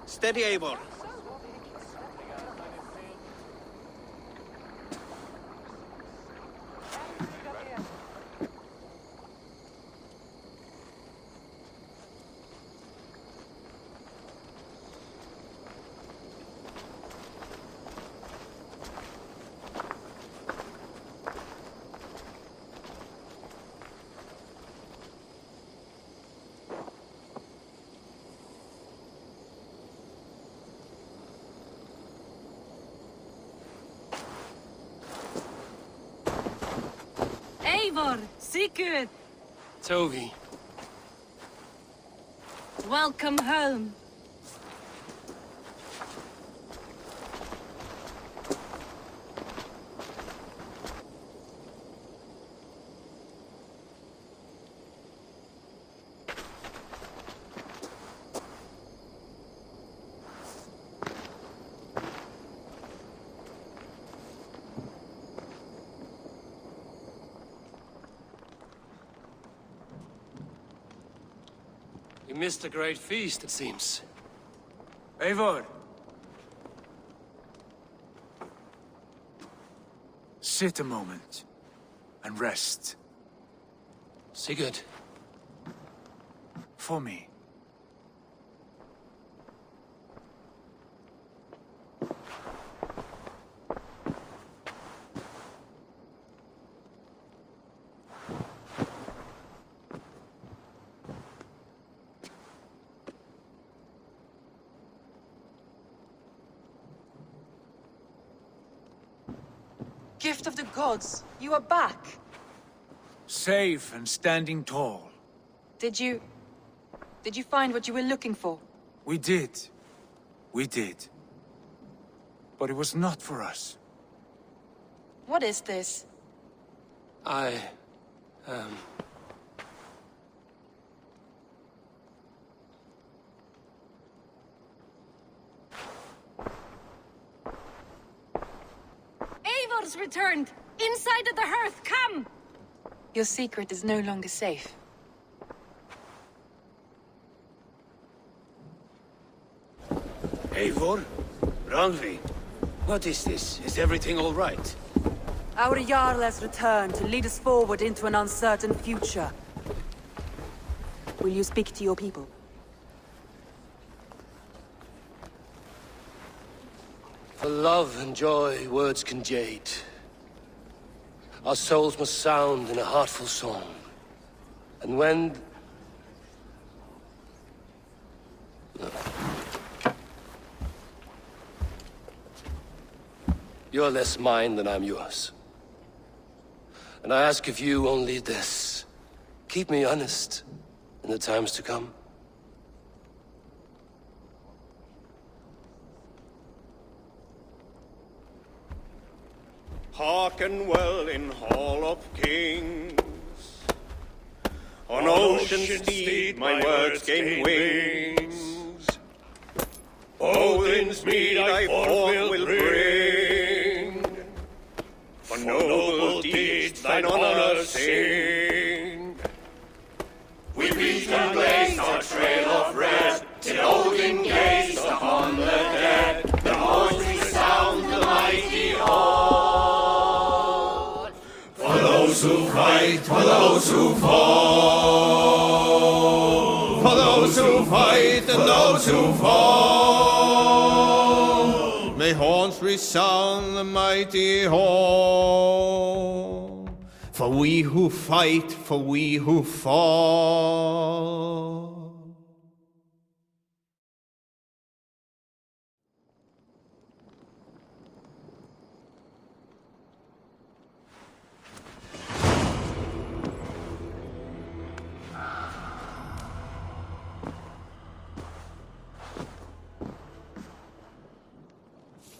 Steady, Eivor. Eivor, Sigurd! Tovi. Welcome home. You missed a great feast, it seems. Eivor! Sit a moment and rest. Sigurd. For me. Gift of the gods, you are back. Safe and standing tall. Did you find what you were looking for? We did. We did. But it was not for us. What is this? Eivor's returned! Inside of the hearth, come! Your secret is no longer safe. Eivor? Randvi? What is this? Is everything all right? Our Jarl has returned to lead us forward into an uncertain future. Will you speak to your people? For love and joy, words can jade. Our souls must sound in a heartful song. And when... You're less mine than I'm yours. And I ask of you only this. Keep me honest in the times to come. Hearken well in Hall of Kings. On ocean's steed my words gain wings. Odin's mead I forth will bring. For noble deeds thine honor sing. We beat and blaze our trail of red, till Odin gazed upon the dead. The voice resound the mighty hall. For those who fight, for those who fall. For those who fight and those who fall. May horns resound the mighty hall. For we who fight, for we who fall.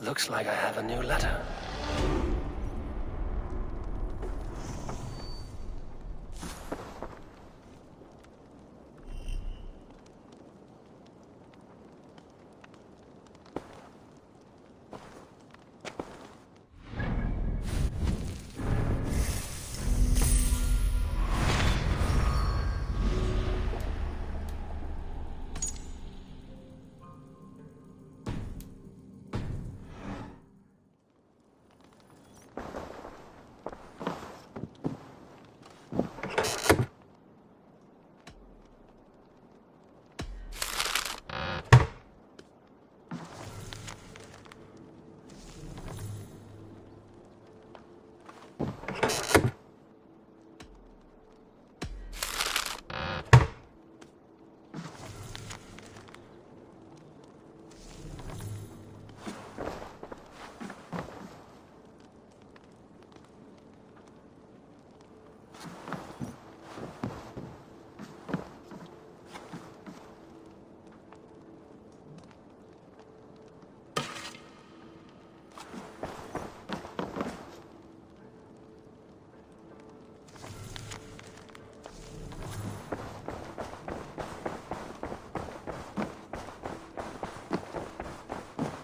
Looks like I have a new letter.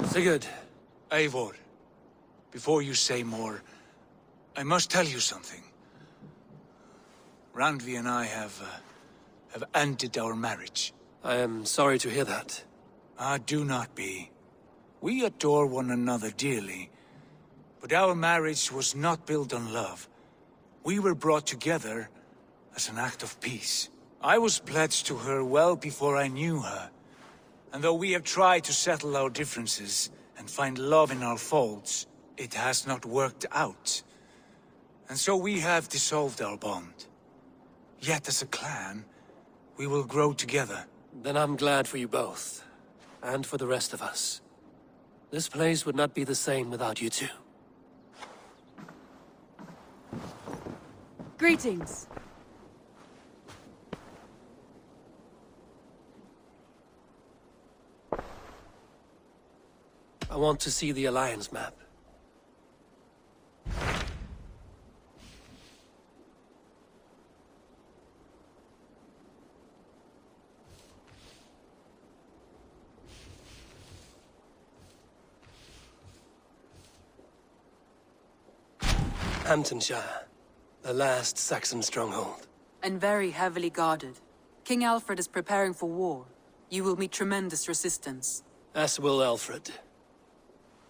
Sigurd. Eivor, before you say more, I must tell you something. Randvi and I have ended our marriage. I am sorry to hear that. Ah, do not be. We adore one another dearly, but our marriage was not built on love. We were brought together as an act of peace. I was pledged to her well before I knew her. And though we have tried to settle our differences and find love in our faults, it has not worked out. And so we have dissolved our bond. Yet as a clan, we will grow together. Then I'm glad for you both. And for the rest of us. This place would not be the same without you two. Greetings. I want to see the Alliance map. Hamptonshire, the last Saxon stronghold. And very heavily guarded. King Alfred is preparing for war. You will meet tremendous resistance. As will Alfred.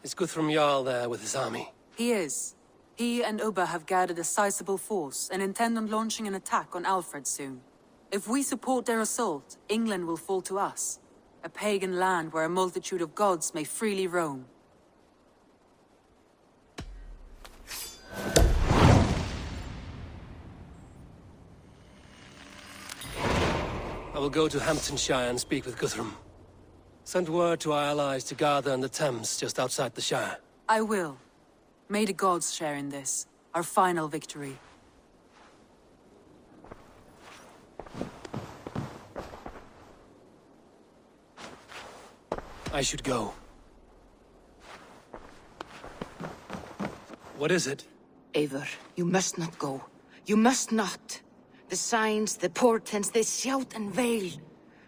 Is Guthrum Jarl there with his army? He is. He and Ubba have gathered a sizable force and intend on launching an attack on Alfred soon. If we support their assault, England will fall to us. A pagan land where a multitude of gods may freely roam. I will go to Hamptonshire and speak with Guthrum. Send word to our allies to gather in the Thames just outside the Shire. I will. May the gods share in this, our final victory. I should go. What is it? Eivor, you must not go. You must not. The signs, the portents, they shout and wail.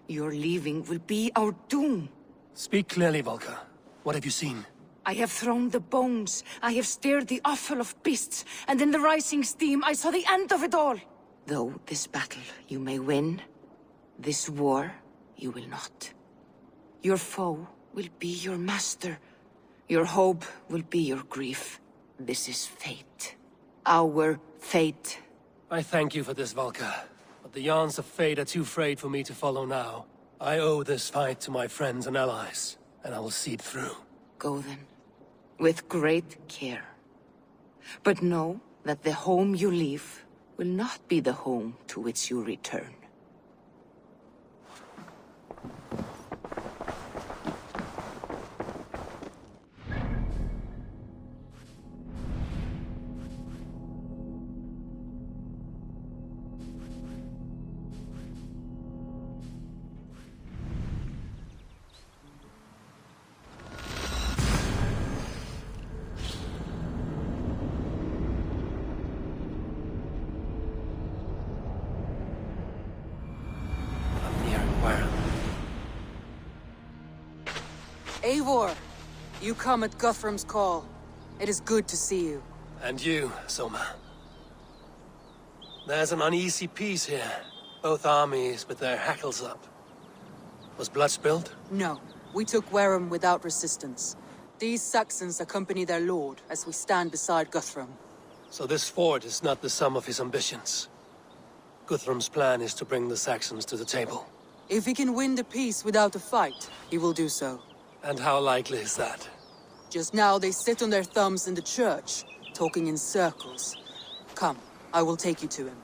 Your leaving will be our doom. Speak clearly, Volker. What have you seen? I have thrown the bones. I have stirred the offal of beasts. And in the rising steam, I saw the end of it all. Though this battle you may win, this war you will not. Your foe will be your master. Your hope will be your grief. This is fate. Our fate. I thank you for this, Volker. But the yarns of fate are too frayed for me to follow now. I owe this fight to my friends and allies, and I will see it through. Go then, with great care. But know that the home you leave will not be the home to which you return. Eivor, you come at Guthrum's call. It is good to see you. And you, Soma. There's an uneasy peace here. Both armies with their hackles up. Was blood spilled? No. We took Wareham without resistance. These Saxons accompany their lord as we stand beside Guthrum. So this fort is not the sum of his ambitions. Guthrum's plan is to bring the Saxons to the table. If he can win the peace without a fight, he will do so. And how likely is that? Just now they sit on their thumbs in the church, talking in circles. Come, I will take you to him.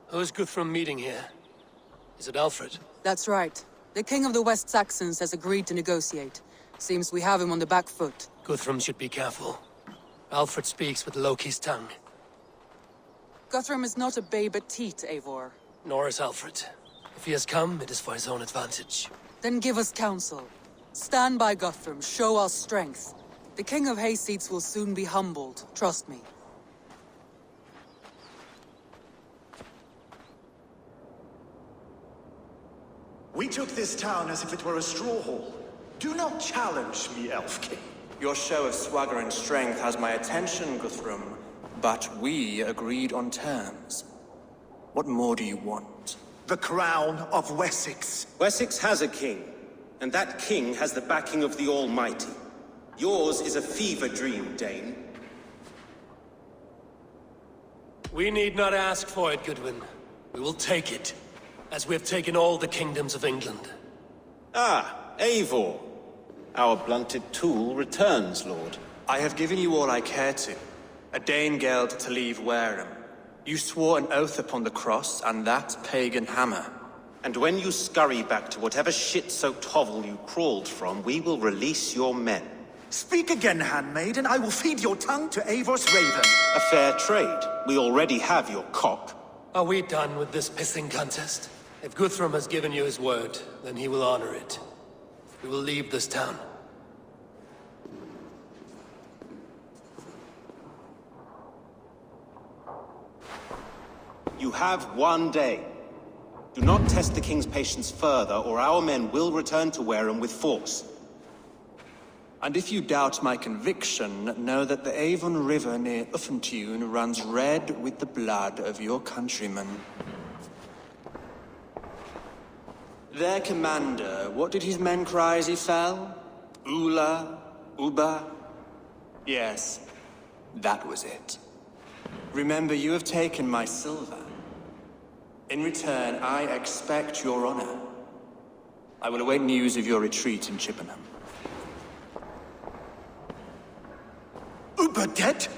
Who is Guthrum meeting here? Is it Alfred? That's right. The king of the West Saxons has agreed to negotiate. Seems we have him on the back foot. Guthrum should be careful. Alfred speaks with Loki's tongue. Guthrum is not a babe at teat, Eivor. Nor is Alfred. If he has come, it is for his own advantage. Then give us counsel. Stand by Guthrum, show our strength. The King of Hayseeds will soon be humbled, trust me. We took this town as if it were a straw hall. Do not challenge me, Elf King. Your show of swagger and strength has my attention, Guthrum. But we agreed on terms. What more do you want? The crown of Wessex. Wessex has a king. And that king has the backing of the Almighty. Yours is a fever dream, Dane. We need not ask for it, Goodwin. We will take it, as we have taken all the kingdoms of England. Ah, Eivor. Our blunted tool returns, Lord. I have given you all I care to. A Danegeld to leave Wareham. You swore an oath upon the cross, and that pagan hammer. And when you scurry back to whatever shit-soaked hovel you crawled from, we will release your men. Speak again, handmaid, and I will feed your tongue to Eivor's raven. A fair trade. We already have your cock. Are we done with this pissing contest? If Guthrum has given you his word, then he will honor it. We will leave this town. You have 1 day. Do not test the king's patience further, or our men will return to Wareham with force. And if you doubt my conviction, know that the Avon River near Uffentune runs red with the blood of your countrymen. Their commander, what did his men cry as he fell? Ula? Uba? Yes, that was it. Remember, you have taken my silver. In return, I expect your honor. I will await news of your retreat in Chippenham. Uber dead?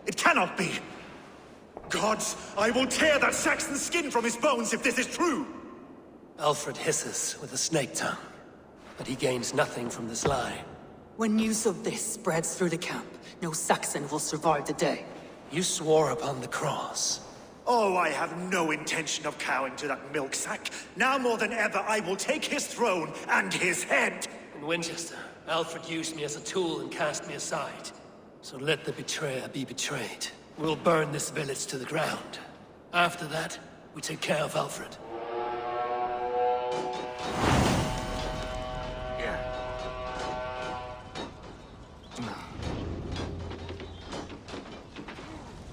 It cannot be! Gods, I will tear that Saxon's skin from his bones if this is true! Alfred hisses with a snake tongue, but he gains nothing from this lie. When news of this spreads through the camp, no Saxon will survive the day. You swore upon the cross. Oh, I have no intention of cowing to that milk sack. Now more than ever, I will take his throne and his head! In Winchester, Alfred used me as a tool and cast me aside. So let the betrayer be betrayed. We'll burn this village to the ground. After that, we take care of Alfred.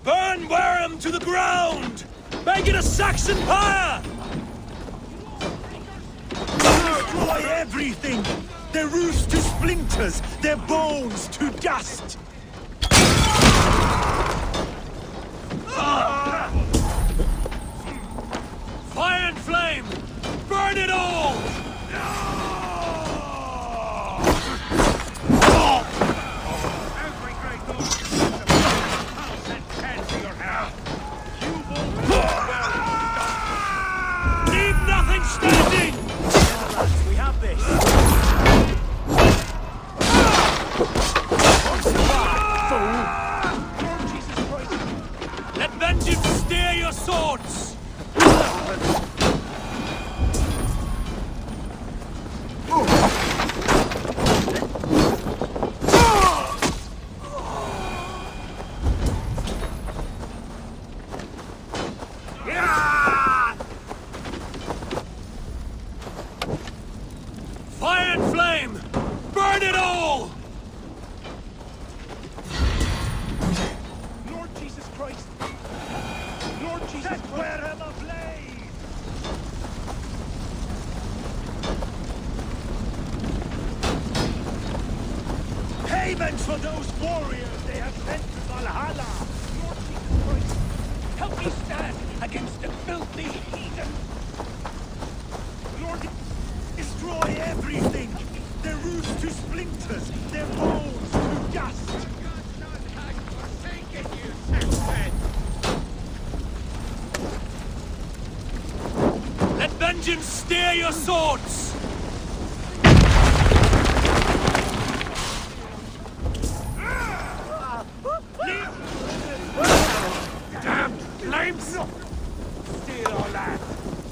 Burn Wareham to the ground! Make it a Saxon pyre! Destroy everything! Their roofs to splinters, their bones to dust! Fire and flame! Burn it all! Leave nothing standing! We have this! Let vengeance steer your swords! Fire and flame! Burn it all! Lord Jesus Christ! Lord Jesus Christ! Set Wareham ablaze! Payment for those warriors they have sent to Valhalla! Lord Jesus Christ! Help me stand against the filthy heathen! Lord, destroy everything! Their roofs to splinters, their bones to dust! Let vengeance steer your swords! Damn flames! Steal our land!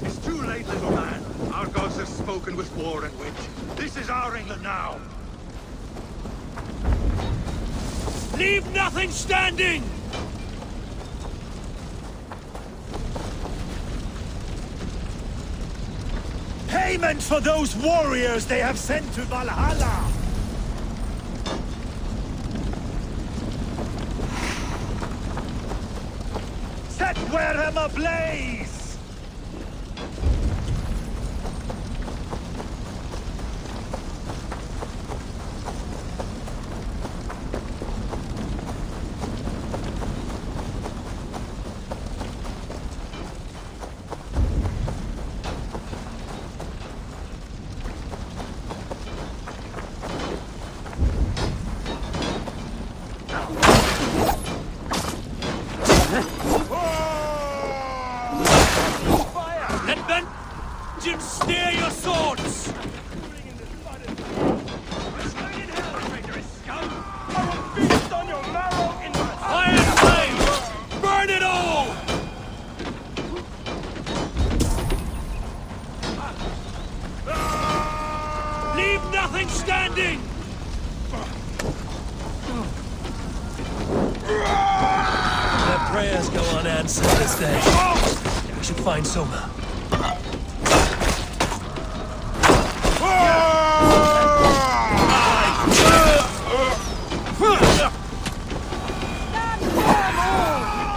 It's too late, little man. Our gods have spoken with war and wit. This is our England now! Leave nothing standing! Payment for those warriors they have sent to Valhalla! Set Wareham ablaze! Let vengeance steer your swords! Iron flames! Burn it all! Leave nothing standing! Their prayers go unanswered this day. We should find Soma.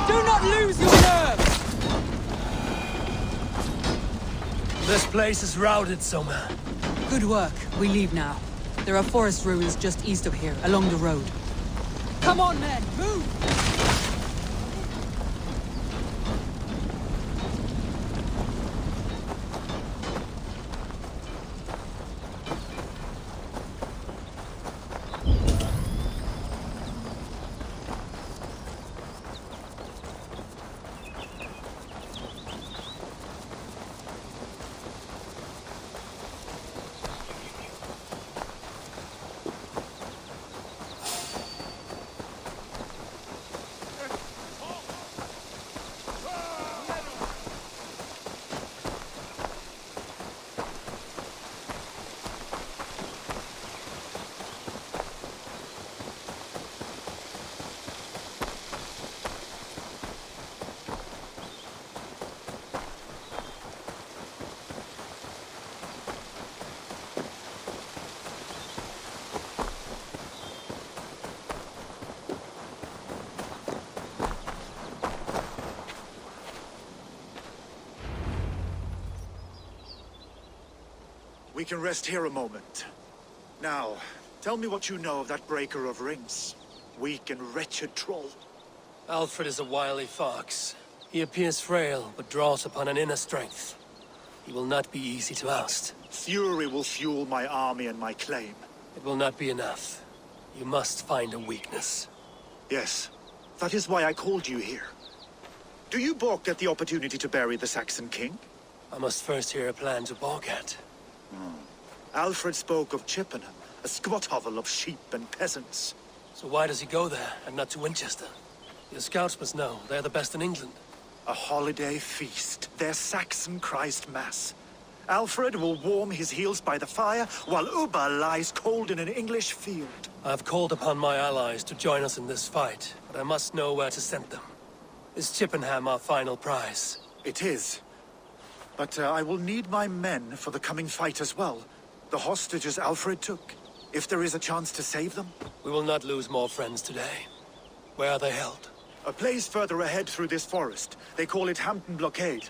Do not lose your nerve! This place is routed, Soma. Good work. We leave now. There are forest ruins just east of here, along the road. Come on, men, move! We can rest here a moment. Now, tell me what you know of that breaker of rings. Weak and wretched troll. Alfred is a wily fox. He appears frail, but draws upon an inner strength. He will not be easy to oust. Fury will fuel my army and my claim. It will not be enough. You must find a weakness. Yes, that is why I called you here. Do you balk at the opportunity to bury the Saxon king? I must first hear a plan to balk at. Alfred spoke of Chippenham, a squat hovel of sheep and peasants. So why does he go there, and not to Winchester? Your scouts must know. They're the best in England. A holiday feast, their Saxon Christ Mass. Alfred will warm his heels by the fire, while Ubba lies cold in an English field. I've called upon my allies to join us in this fight, but I must know where to send them. Is Chippenham our final prize? It is. But I will need my men for the coming fight as well. The hostages Alfred took. If there is a chance to save them. We will not lose more friends today. Where are they held? A place further ahead through this forest. They call it Hampton Blockade.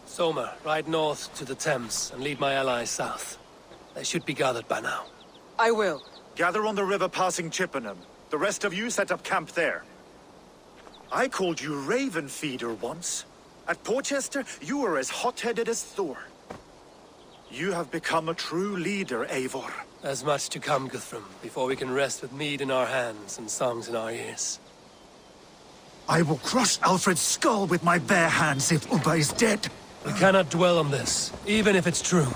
Soma, ride north to the Thames and lead my allies south. They should be gathered by now. I will. Gather on the river passing Chippenham. The rest of you set up camp there. I called you Raven Feeder once. At Porchester, you were as hot-headed as Thor. You have become a true leader, Eivor. There's much to come, Guthrum, before we can rest with mead in our hands and songs in our ears. I will crush Alfred's skull with my bare hands if Ubba is dead. We cannot dwell on this, even if it's true.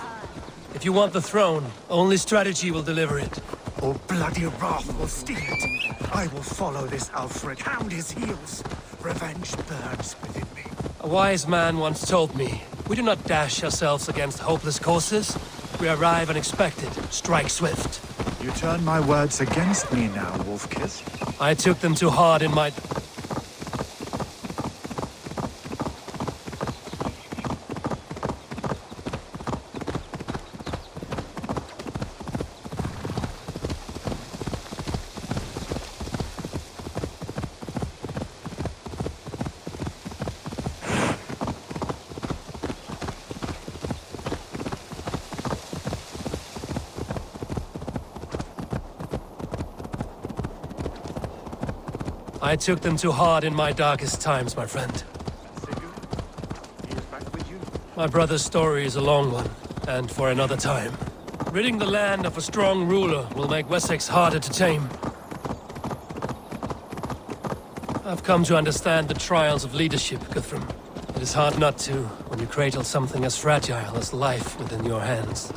If you want the throne, only strategy will deliver it. Or bloody wrath will steal it. I will follow this Alfred, hound his heels. Revenge burns within me. A wise man once told me, we do not dash ourselves against hopeless courses. We arrive unexpected, strike swift. You turn my words against me now, Wolfkiss. I took them too hard in my... I took them too hard in my darkest times, my friend. My brother's story is a long one, and for another time. Ridding the land of a strong ruler will make Wessex harder to tame. I've come to understand the trials of leadership, Guthrum. It is hard not to, when you cradle something as fragile as life within your hands.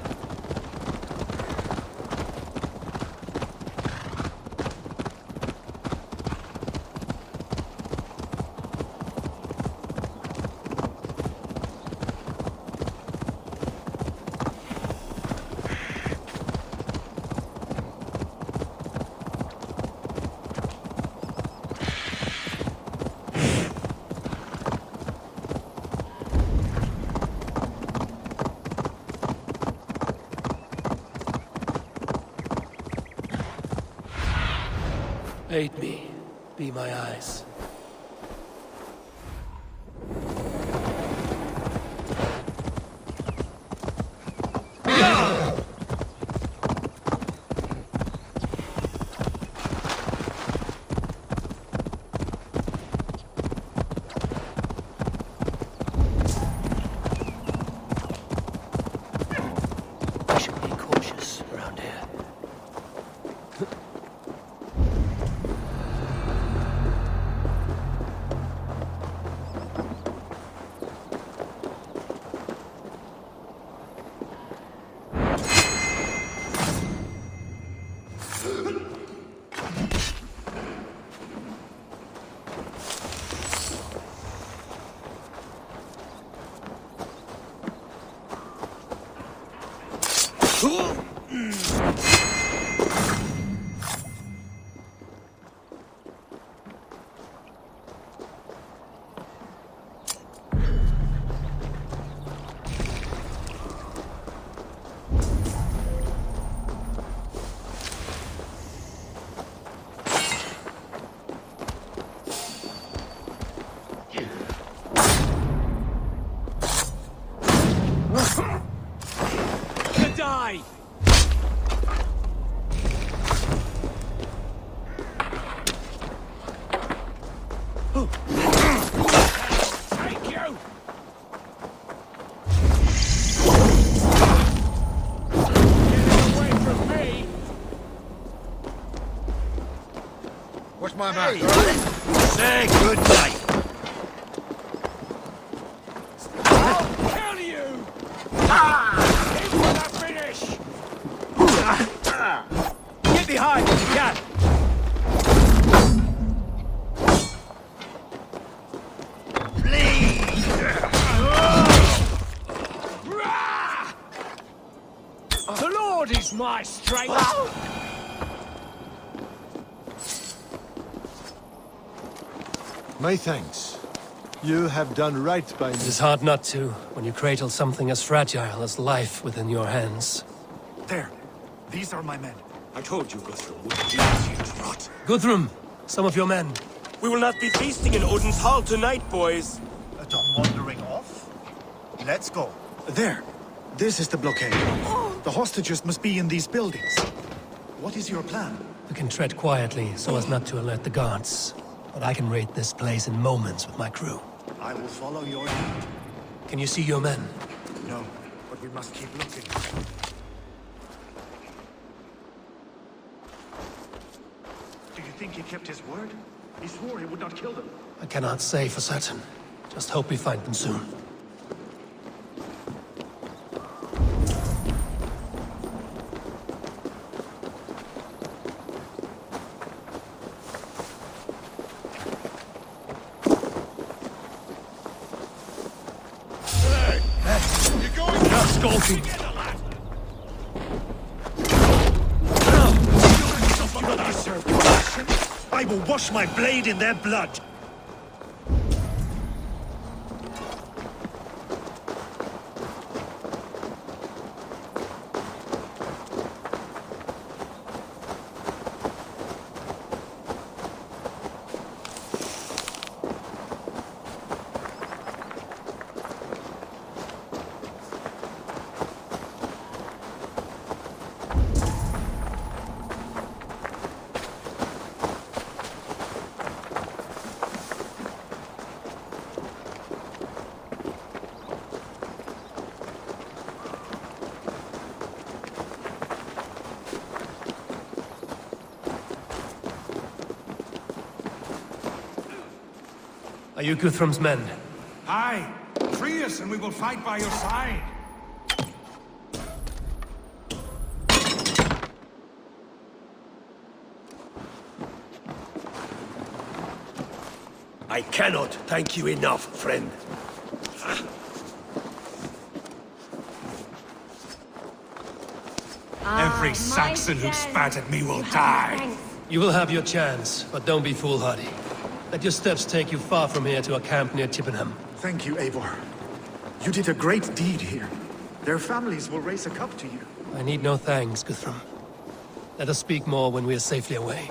Aid me. Be my eyes. I should be cautious around here. Die! Thank you! Get away from me! What's my man? Say good night! I'll kill you! Finish! Get behind if you can! The Lord is my strength! My thanks. You have done right by me. It is hard not to, when you cradle something as fragile as life within your hands. There. These are my men. I told you, Guthrum would please you to rot. Guthrum, some of your men. We will not be feasting in Odin's hall tonight, boys. Done wandering off? Let's go. There. This is the blockade. The hostages must be in these buildings. What is your plan? We can tread quietly so as not to alert the guards. But I can raid this place in moments with my crew. I will follow your lead. Can you see your men? No, but we must keep looking. Do you think he kept his word? He swore he would not kill them. I cannot say for certain. Just hope we find them soon. Skulking! I will wash my blade in their blood! Are you Guthrum's men? Aye. Free us and we will fight by your side. I cannot thank you enough, friend. Every Saxon who spat at me will die. You will have your chance, but don't be foolhardy. Let your steps take you far from here to a camp near Chippenham. Thank you, Eivor. You did a great deed here. Their families will raise a cup to you. I need no thanks, Guthrum. Let us speak more when we are safely away.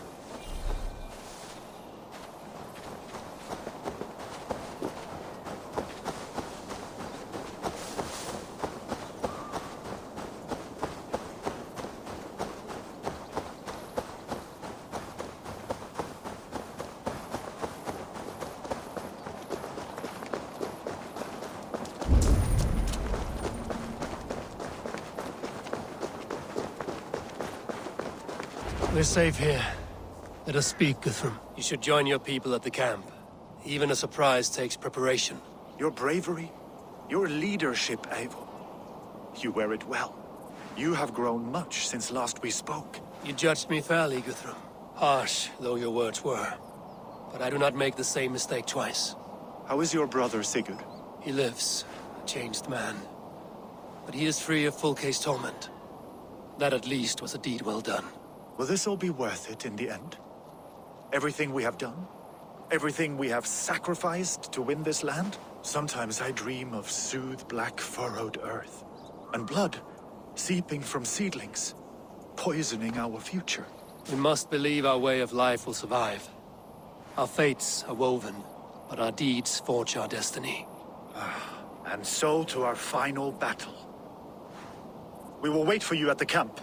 We're safe here. Let us speak, Guthrum. You should join your people at the camp. Even a surprise takes preparation. Your bravery, your leadership, Eivor. You wear it well. You have grown much since last we spoke. You judged me fairly, Guthrum. Harsh though your words were. But I do not make the same mistake twice. How is your brother, Sigurd? He lives, a changed man. But he is free of full case torment. That at least was a deed well done. Will this all be worth it in the end? Everything we have done? Everything we have sacrificed to win this land? Sometimes I dream of soothed black furrowed earth. And blood seeping from seedlings, poisoning our future. We must believe our way of life will survive. Our fates are woven, but our deeds forge our destiny. And so to our final battle. We will wait for you at the camp.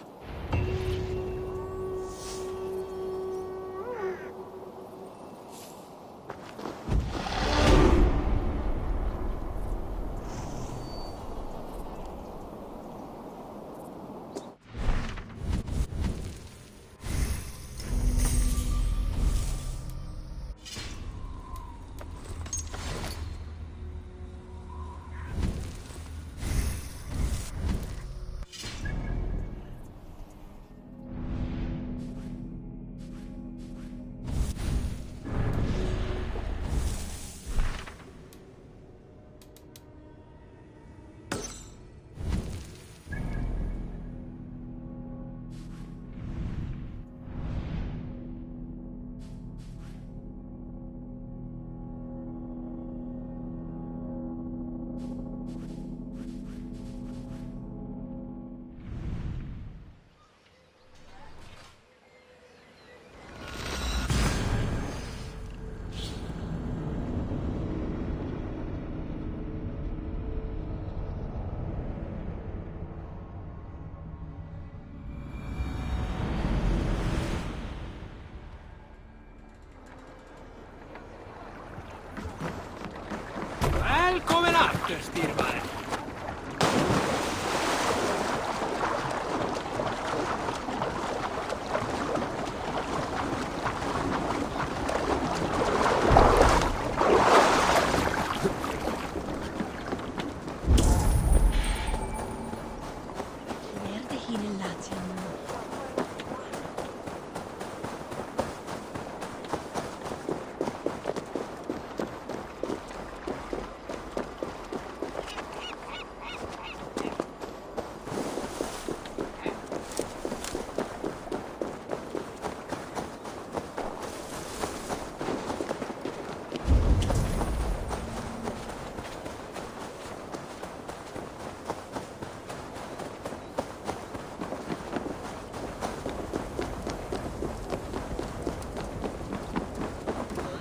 Välkommen efter, styrmare!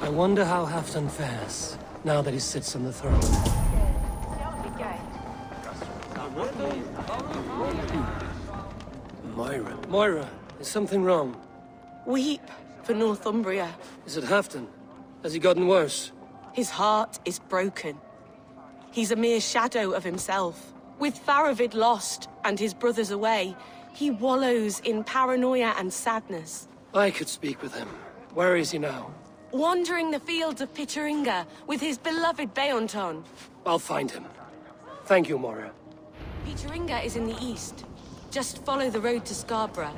I wonder how Halfdan fares, now that he sits on the throne. Moira, is something wrong? Weep for Northumbria. Is it Halfdan? Has he gotten worse? His heart is broken. He's a mere shadow of himself. With Faravid lost and his brothers away, he wallows in paranoia and sadness. I could speak with him. Where is he now? wandering the fields of Pittaringa with his beloved Beonton. I'll find him. Thank you, Moira. Pittaringa is in the east. Just follow the road to Scarborough.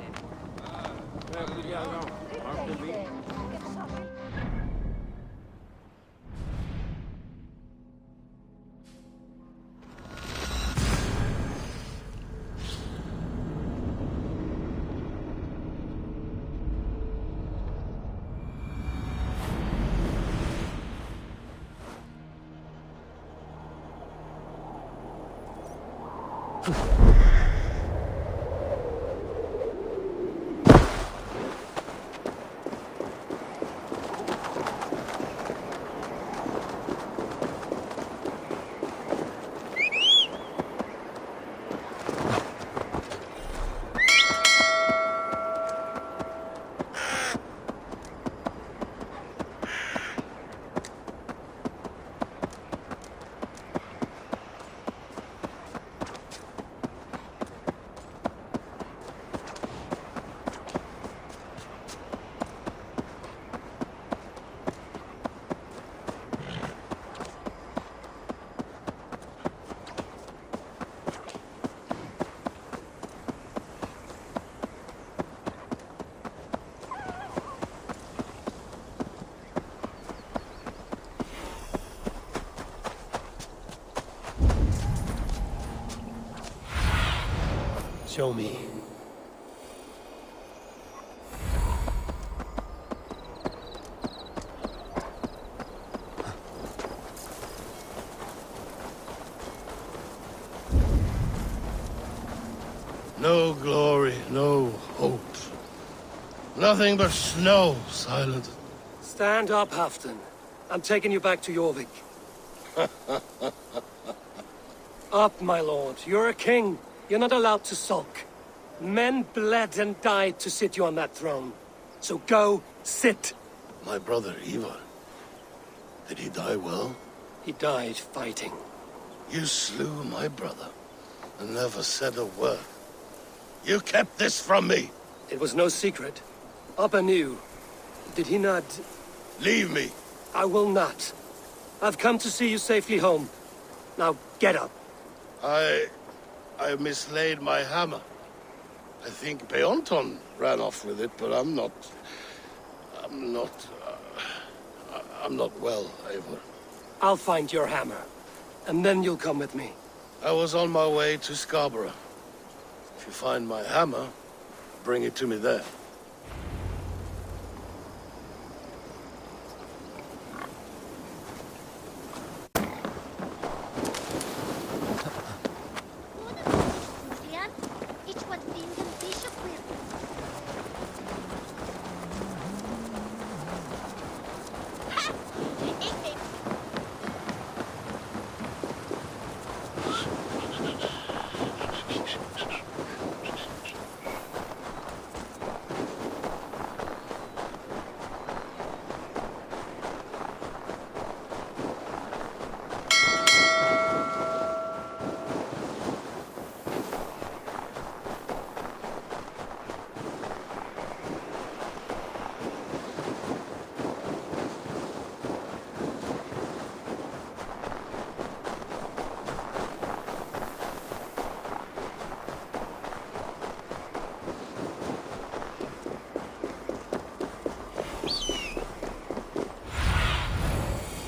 Show me. No glory, no hope. Nothing but snow, Silent. Stand up, Halfton. I'm taking you back to Jorvik. Up, my lord. You're a king. You're not allowed to sulk. Men bled and died to sit you on that throne. So go, sit. My brother, Eivor. Did he die well? He died fighting. You slew my brother and never said a word. You kept this from me. It was no secret. Appa knew. Did he not? Leave me. I will not. I've come to see you safely home. Now, get up. I mislaid my hammer. I think Beonton ran off with it, but I'm not well, Eivor. I'll find your hammer, and then you'll come with me. I was on my way to Scarborough. If you find my hammer, bring it to me there.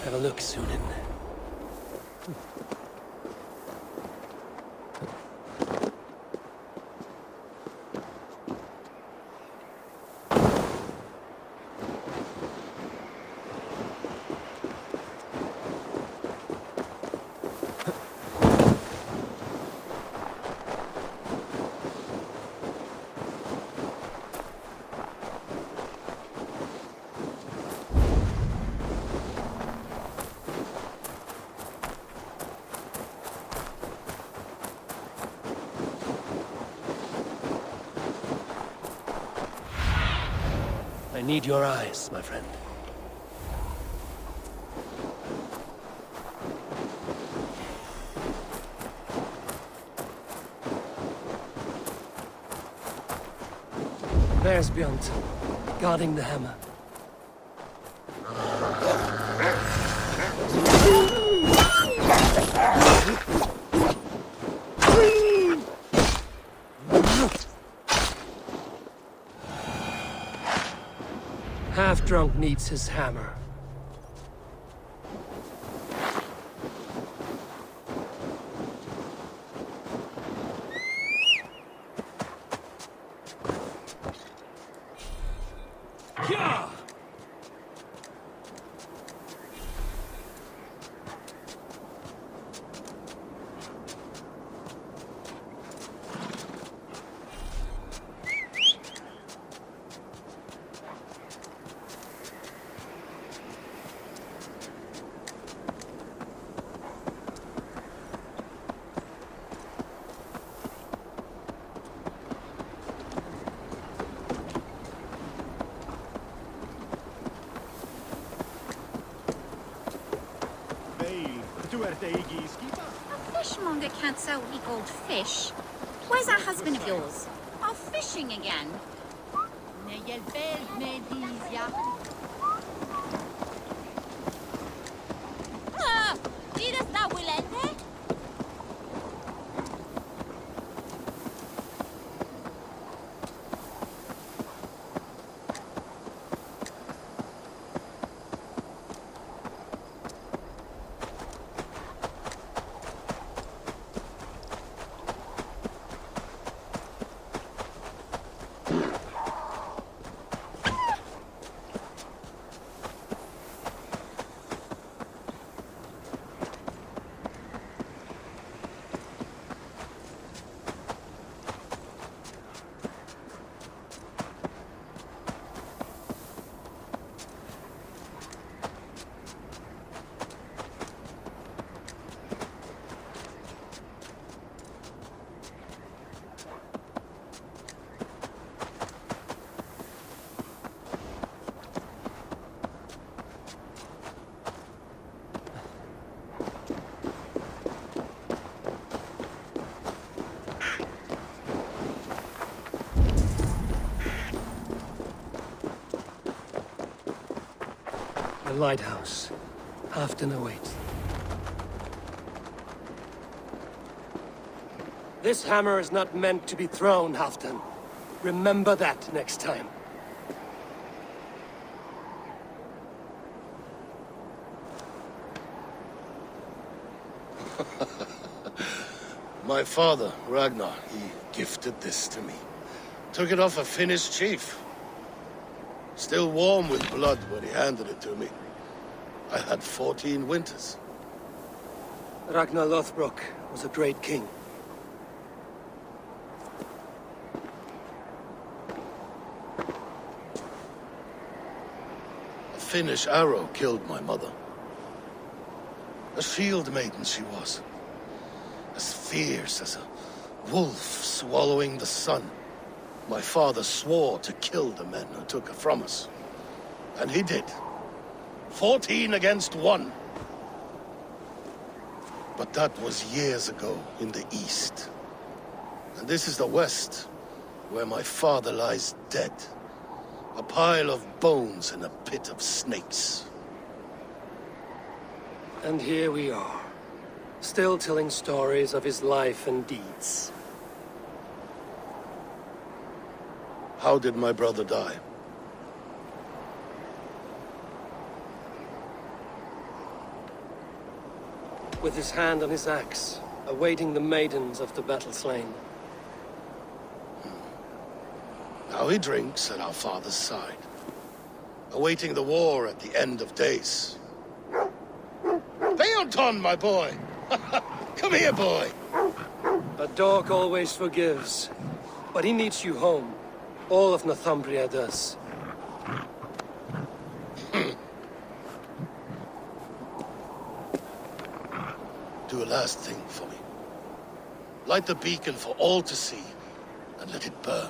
Have a look, Sunan. I need your eyes, my friend. There's Björn, guarding the hammer. Half-drunk needs his hammer. A fishmonger can't sell weak old fish. Where's that husband of yours? Off fishing again. Ah! ¿Tienes la wilente? The lighthouse. Halfdan awaits. This hammer is not meant to be thrown, Halfdan. Remember that next time. My father, Ragnar, he gifted this to me. Took it off a Finnish chief. Still warm with blood when he handed it to me. I had 14 winters. Ragnar Lothbrok was a great king. A Finnish arrow killed my mother. A shield maiden she was. As fierce as a wolf swallowing the sun. My father swore to kill the men who took her from us. And he did. 14 against 1. But that was years ago in the east. And this is the west, where my father lies dead. A pile of bones in a pit of snakes. And here we are, still telling stories of his life and deeds. How did my brother die? With his hand on his axe, awaiting the maidens of the battle slain. Now he drinks at our father's side, awaiting the war at the end of days. Beonton, my boy! Come here, boy! A dog always forgives, but he needs you home. All of Northumbria does. Do a last thing for me. Light the beacon for all to see, and let it burn.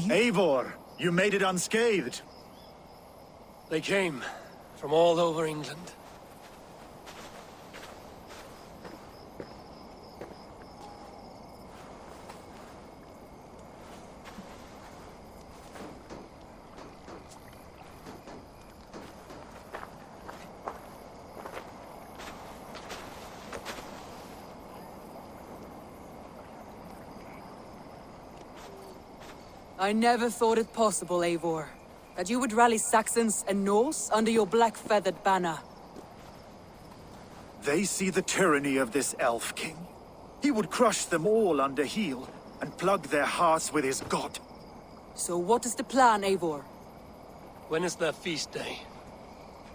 Eivor, you made it unscathed. They came from all over England. I never thought it possible, Eivor, that you would rally Saxons and Norse under your black-feathered banner. They see the tyranny of this elf king. He would crush them all under heel and plug their hearts with his god. So what is the plan, Eivor? When is their feast day?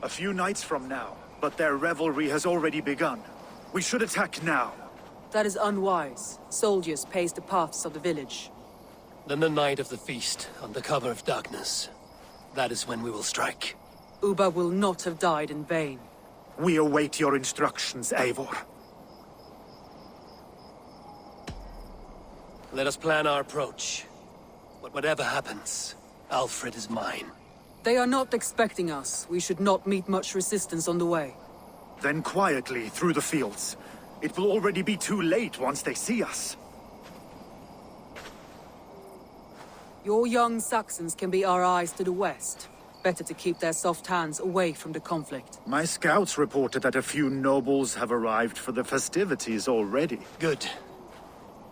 A few nights from now, but their revelry has already begun. We should attack now. That is unwise. Soldiers pace the paths of the village. Then the night of the feast, under cover of darkness. That is when we will strike. Ubba will not have died in vain. We await your instructions, Eivor. Let us plan our approach. But whatever happens, Alfred is mine. They are not expecting us. We should not meet much resistance on the way. Then quietly through the fields. It will already be too late once they see us. Your young Saxons can be our eyes to the west. Better to keep their soft hands away from the conflict. My scouts reported that a few nobles have arrived for the festivities already. Good.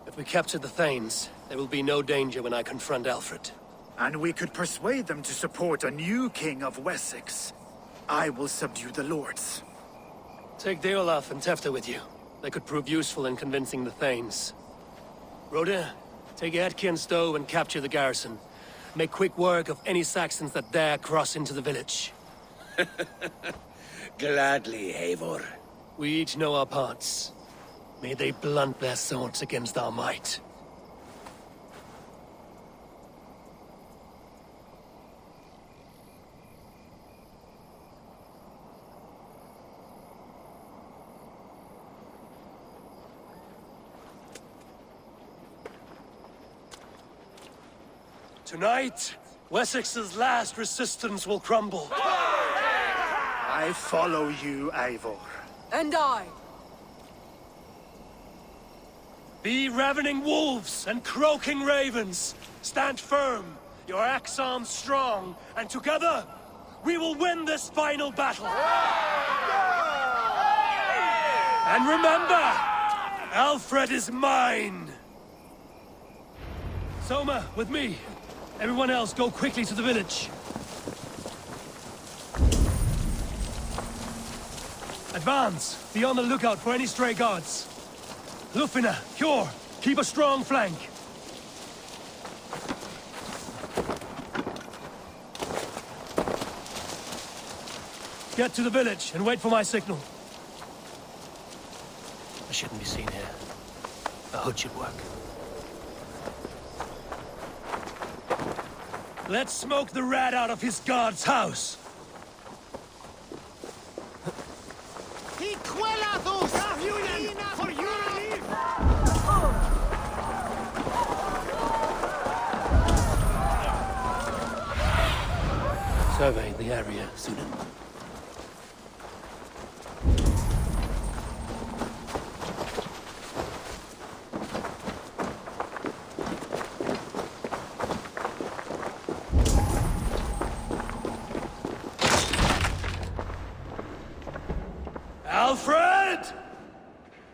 If we capture the Thanes, there will be no danger when I confront Alfred. And we could persuade them to support a new king of Wessex. I will subdue the lords. Take Deolaf and Tefta with you. They could prove useful in convincing the Thanes. Rhoda, take Edki and Stowe and capture the garrison. Make quick work of any Saxons that dare cross into the village. Gladly, Eivor. We each know our parts. May they blunt their swords against our might. Tonight, Wessex's last resistance will crumble. I follow you, Eivor. And I. Be ravening wolves and croaking ravens. Stand firm, your axe arms strong, and together, we will win this final battle. And remember, Alfred is mine. Soma, with me. Everyone else, go quickly to the village. Advance! Be on the lookout for any stray guards. Lufina, Hjor, keep a strong flank. Get to the village and wait for my signal. I shouldn't be seen here. A hood should work. Let's smoke the rat out of his guard's house! Survey the area, Sunan. Alfred!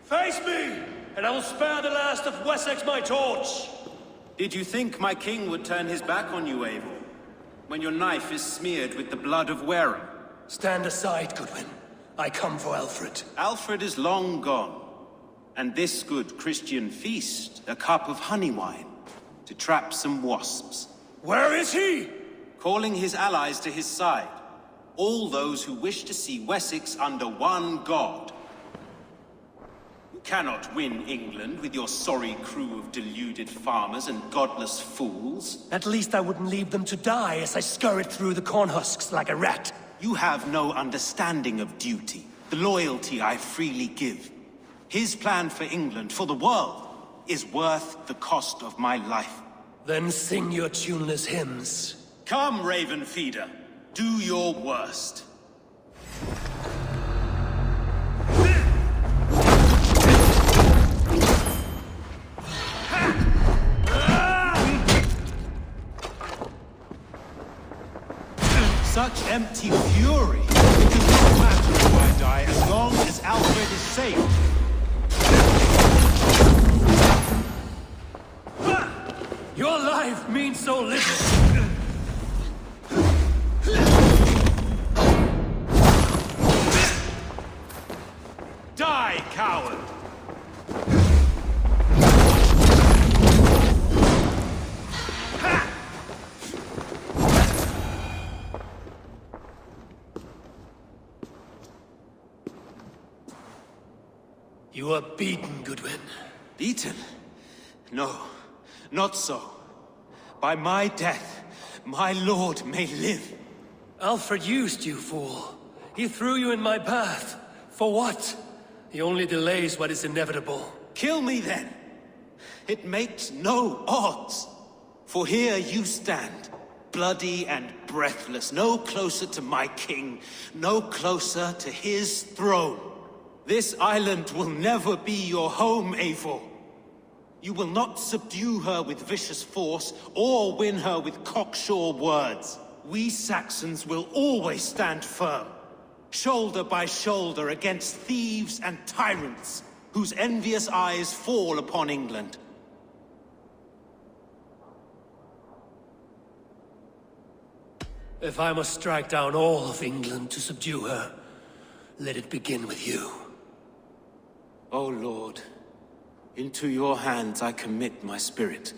Face me, and I will spare the last of Wessex my torch! Did you think my king would turn his back on you, Eivor? When your knife is smeared with the blood of Wareham? Stand aside, Goodwin. I come for Alfred. Alfred is long gone. And this good Christian feast, a cup of honey wine, to trap some wasps. Where is he? Calling his allies to his side. All those who wish to see Wessex under one god. You cannot win England with your sorry crew of deluded farmers and godless fools. At least I wouldn't leave them to die as I scurried through the corn husks like a rat. You have no understanding of duty, the loyalty I freely give. His plan for England, for the world, is worth the cost of my life. Then sing your tuneless hymns. Come, Raven Feeder. Do your worst. Such empty fury. It does not matter if I die as long as Alfred is safe. Your life means so little. Die, coward! You are beaten, Goodwin. Beaten? No, not so. By my death, my lord may live. Alfred used you, fool. He threw you in my path. For what? He only delays what is inevitable. Kill me then. It makes no odds. For here you stand, bloody and breathless, no closer to my king, no closer to his throne. This island will never be your home, Eivor. You will not subdue her with vicious force, or win her with cocksure words. We Saxons will always stand firm, shoulder by shoulder against thieves and tyrants, whose envious eyes fall upon England. If I must strike down all of England to subdue her, let it begin with you. O Lord, into your hands I commit my spirit.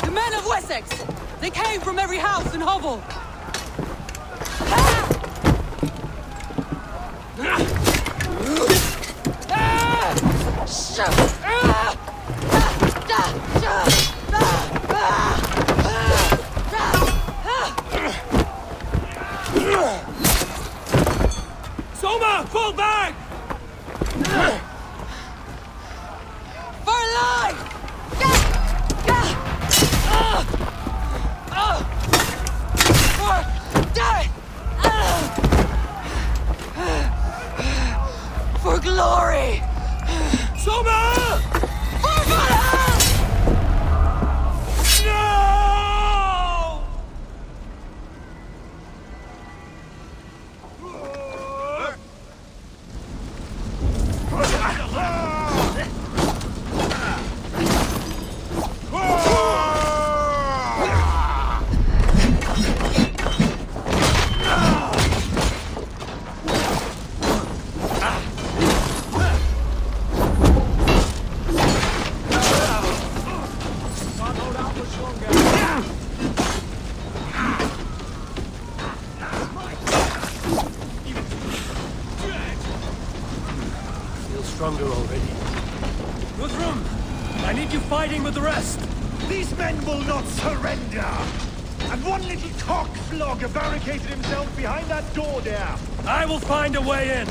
The men of Wessex! They came from every house and hovel! Soma, fall back! For life! For glory! Soma! For Valhalla! No! Stronger already. Guthrum, I need you fighting with the rest. These men will not surrender! And one little cockflogger barricaded himself behind that door there! I will find a way in.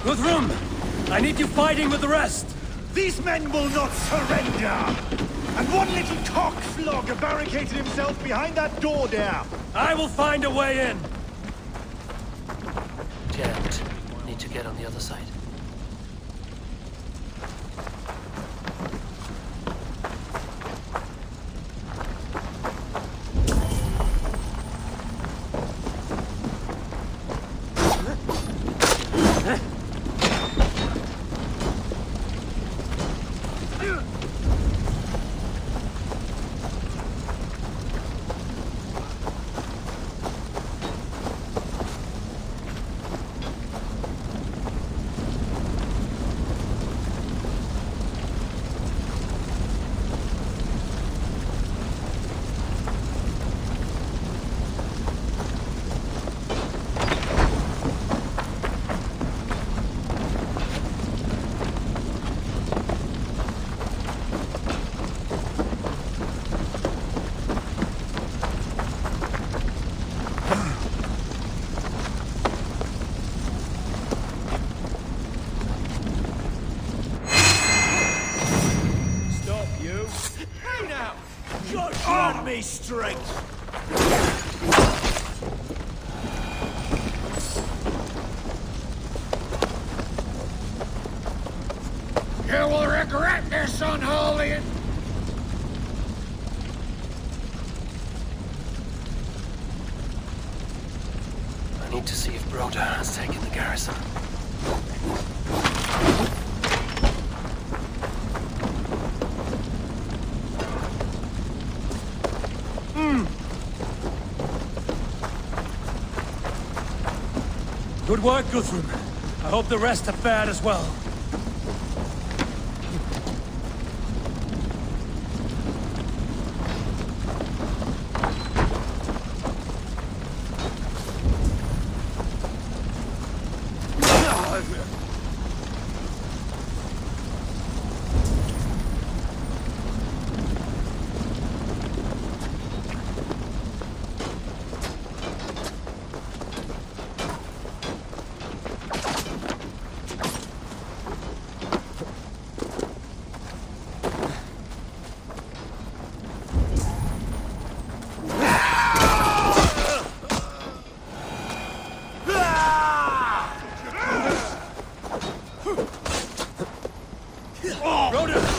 Guthrum! I need you fighting with the rest! These men will not surrender! And one little cockflogger barricaded himself behind that door there! I will find a way in! Jammed. Need to get on the other side. Straight! You will regret this, unholy... I need to see if Broda has taken the garrison. Good work, Guthrum. I hope the rest have fared as well.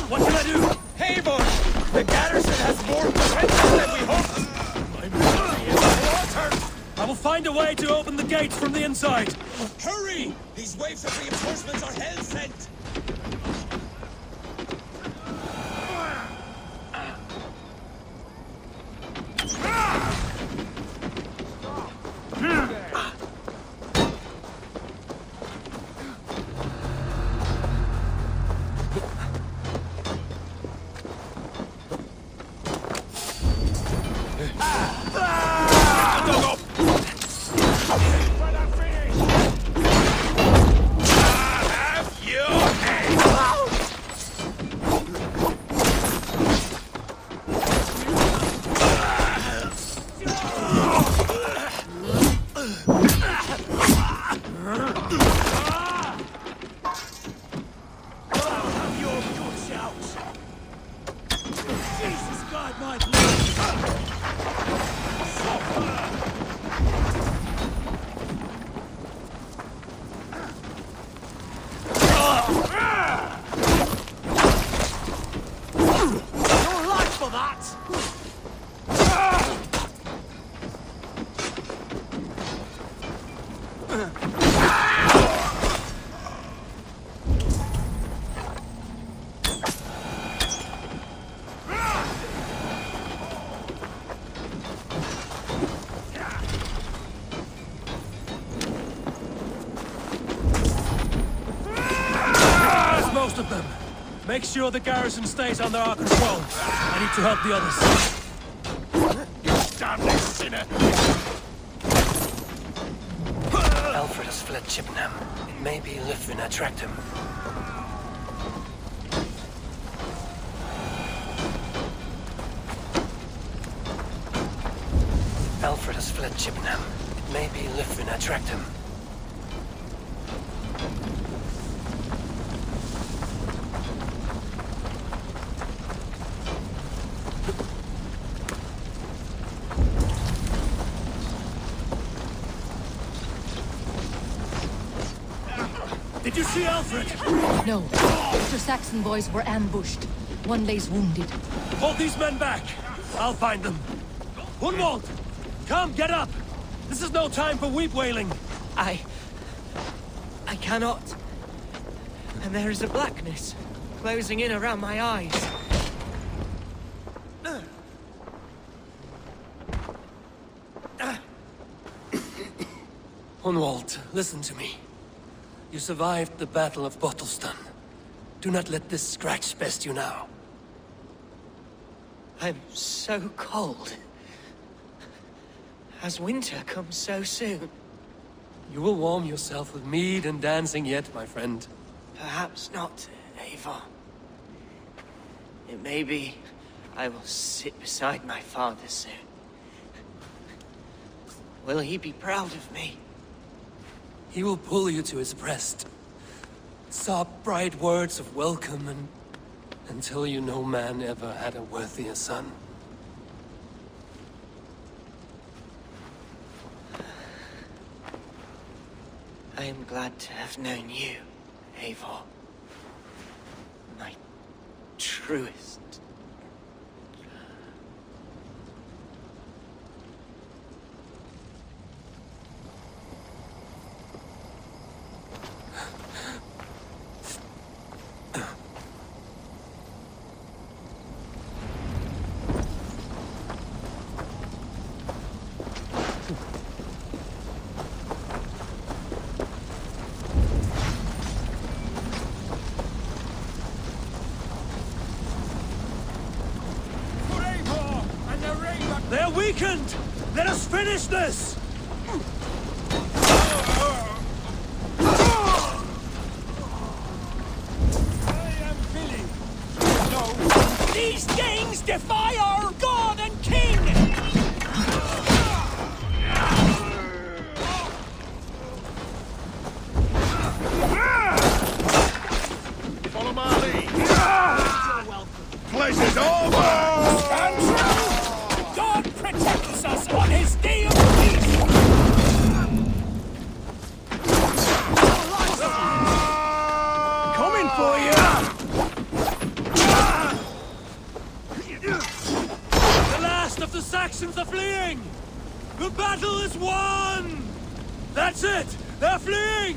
What can I do? Eivor! The garrison has more potential than we hoped! My mercy is watered! I will find a way to open the gates from the inside. Hurry! He's waves of reinforcements are hell-sent! Most of them. Make sure the garrison stays under our control. I need to help the others. Damn this sinner! Alfred has fled Chippenham. It may be Lythvin tracked him. Alfred has fled Chippenham. It may be Lythvin tracked him. Did you see Alfred? No. The Saxon boys were ambushed. One lays wounded. Hold these men back! I'll find them. Hunwald! Come, get up! This is no time for weep wailing! I cannot. And there is a blackness closing in around my eyes. Hunwald, listen to me. You survived the Battle of Bottleston. Do not let this scratch best you now. I'm so cold. Has winter come so soon? You will warm yourself with mead and dancing yet, my friend. Perhaps not, Eivor. It may be I will sit beside my father soon. Will he be proud of me? He will pull you to his breast. Sob bright words of welcome until you no man ever had a worthier son. I am glad to have known you, Eivor. My truest. They're weakened! Let us finish this! These things defy our god and king! Follow my lead. Pleasure's over! Stand true! God protects us on his day of peace! Coming for you! The last of the Saxons are fleeing! The battle is won! That's it! They're fleeing!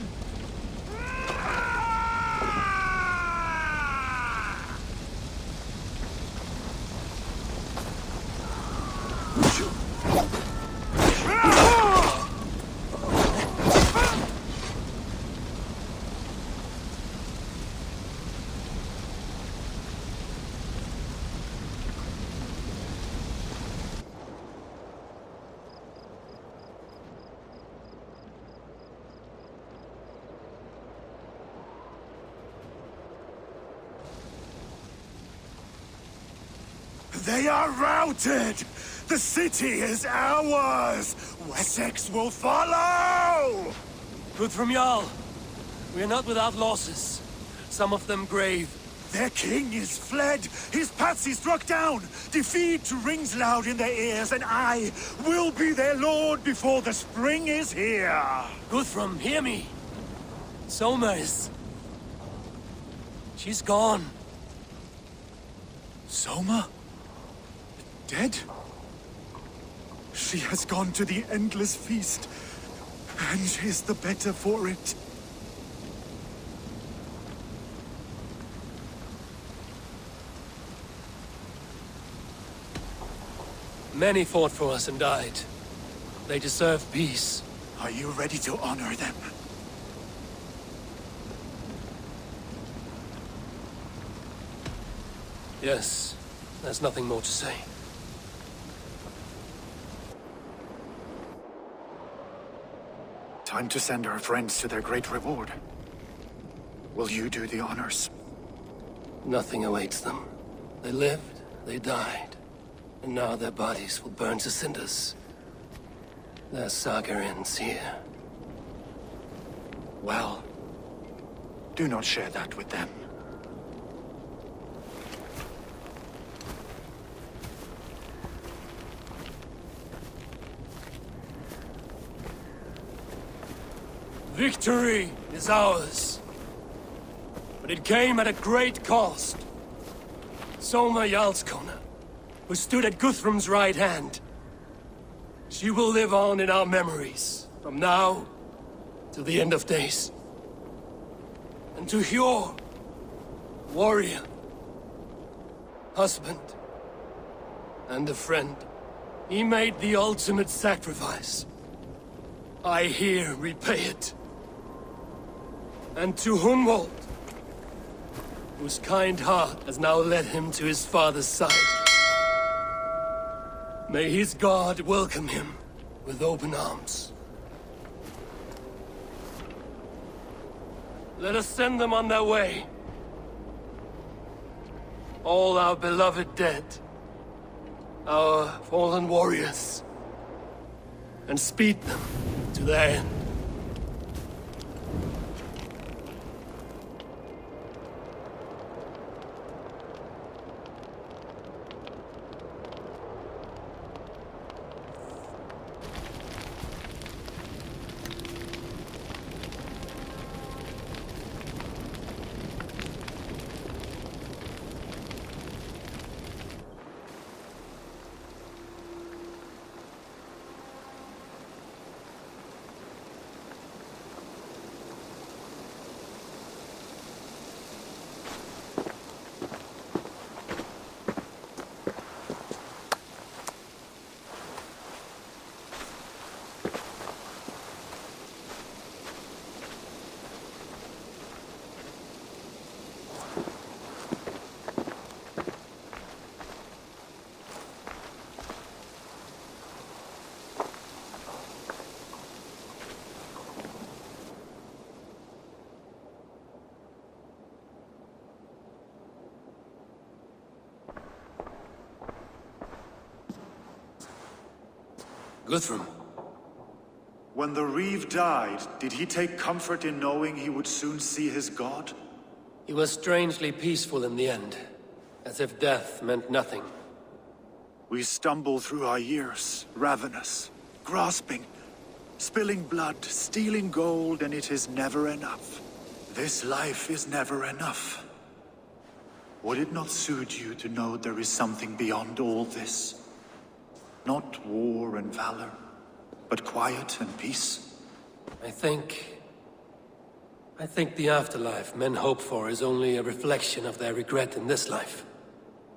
They are routed! The city is ours! Wessex will follow! Guthrum Jarl, we are not without losses. Some of them grave. Their king is fled! His patsy struck down! Defeat rings loud in their ears, and I will be their lord before the spring is here! Guthrum, hear me! Soma is... she's gone. Soma? Dead? She has gone to the endless feast, and is the better for it. Many fought for us and died. They deserve peace. Are you ready to honor them? Yes, there's nothing more to say. Time to send our friends to their great reward. Will you do the honors? Nothing awaits them. They lived, they died. And now their bodies will burn to cinders. Their saga ends here. Well, do not share that with them. Victory is ours. But it came at a great cost. Soma Jarlskona, who stood at Guthrum's right hand. She will live on in our memories, from now to the end of days. And to Hjor, warrior, husband, and a friend, he made the ultimate sacrifice. I here repay it. And to Hunwald, whose kind heart has now led him to his father's side. May his God welcome him with open arms. Let us send them on their way. All our beloved dead, our fallen warriors, and speed them to their end. Guthrum. When the Reeve died, did he take comfort in knowing he would soon see his god? He was strangely peaceful in the end, as if death meant nothing. We stumble through our years, ravenous, grasping, spilling blood, stealing gold, and it is never enough. This life is never enough. Would it not suit you to know there is something beyond all this? Not war and valor, but quiet and peace. I think the afterlife men hope for is only a reflection of their regret in this life.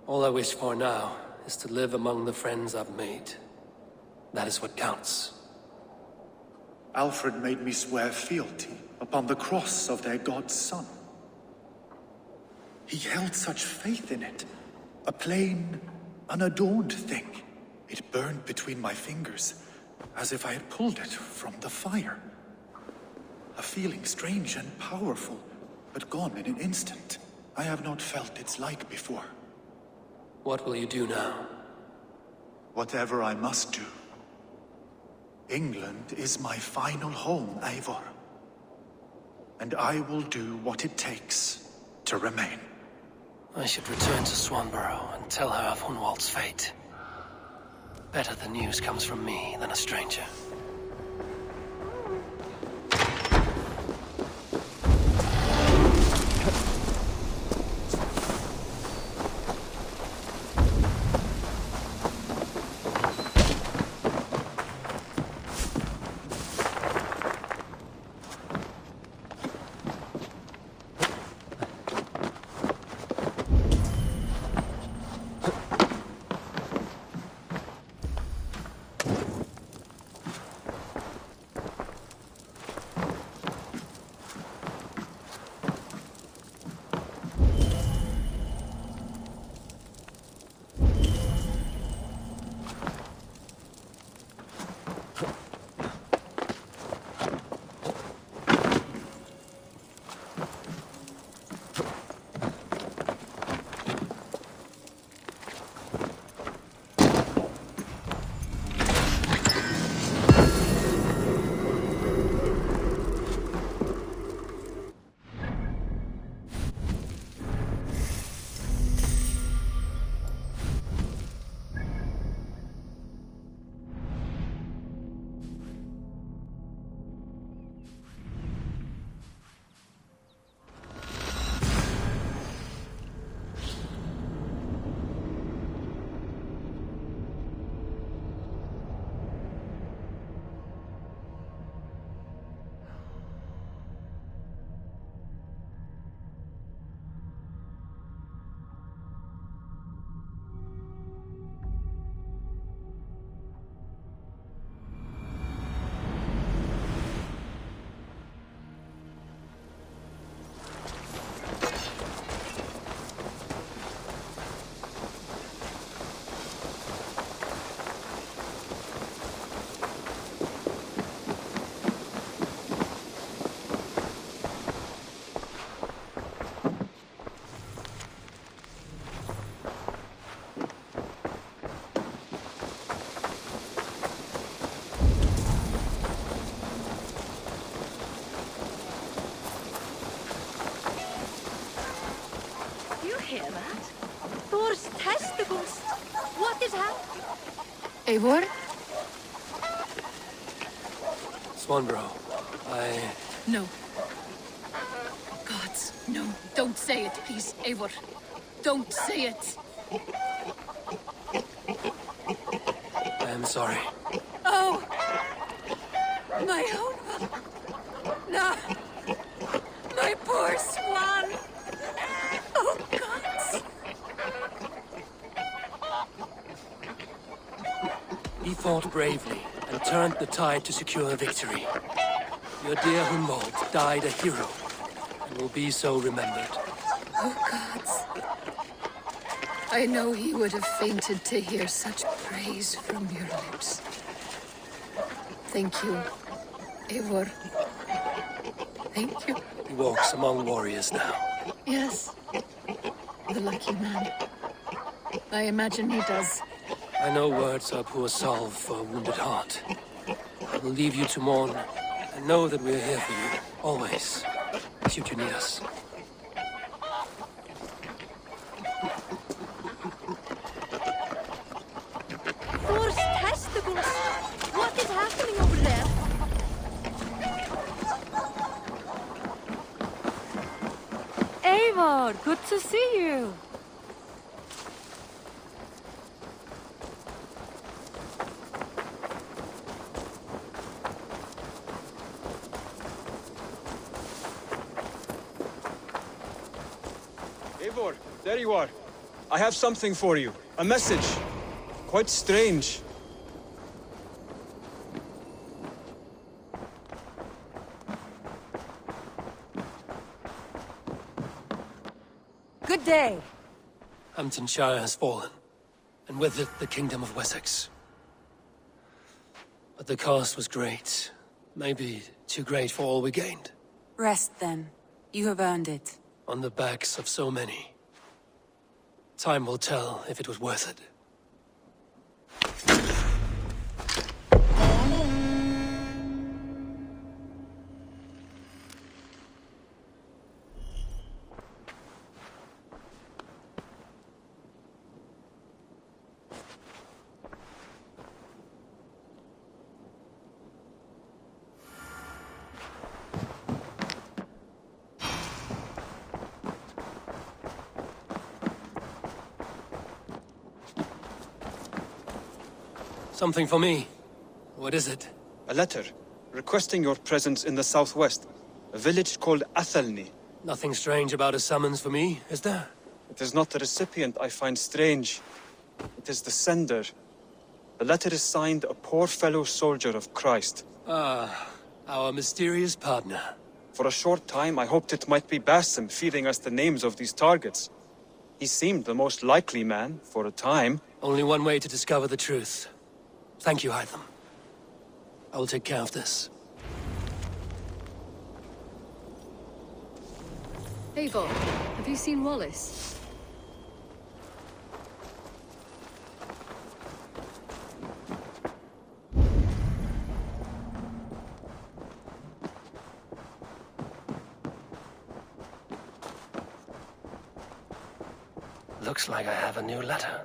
All I wish for now is to live among the friends I've made. That is what counts. Alfred made me swear fealty upon the cross of their god's son. He held such faith in it, a plain, unadorned thing. It burned between my fingers, as if I had pulled it from the fire. A feeling strange and powerful, but gone in an instant. I have not felt its like before. What will you do now? Whatever I must do. England is my final home, Eivor. And I will do what it takes to remain. I should return to Swanborough and tell her of Hunwald's fate. Better the news comes from me than a stranger. Eivor? Swanborough, No. Gods, no. Don't say it, please, Eivor. Don't say it. I am sorry. Oh! My own one. No. My poor swan. Oh, gods. He fought bravely and turned the tide to secure a victory. Your dear Hunwald died a hero and will be so remembered. Oh, gods. I know he would have fainted to hear such praise from your lips. Thank you, Eivor. Thank you. He walks among warriors now. Yes. The lucky man. I imagine he does. I know words are poor salve for a wounded heart. I will leave you to mourn, and know that we're here for you, always, should you need us. Thor's testicles! What is happening over there? Eivor, good to see you. Eivor, there you are. I have something for you. A message. Quite strange. Good day. Hamptonshire has fallen, and with it the Kingdom of Wessex. But the cost was great. Maybe too great for all we gained. Rest then. You have earned it. On the backs of so many. Time will tell if it was worth it. Something for me. What is it? A letter, requesting your presence in the southwest. A village called Athelney. Nothing strange about a summons for me, is there? It is not the recipient I find strange. It is the sender. The letter is signed a poor fellow soldier of Christ. Ah, our mysterious partner. For a short time, I hoped it might be Basim feeding us the names of these targets. He seemed the most likely man, for a time. Only one way to discover the truth. Thank you, Hytham. I will take care of this. Eivor, have you seen Wallace? Looks like I have a new letter.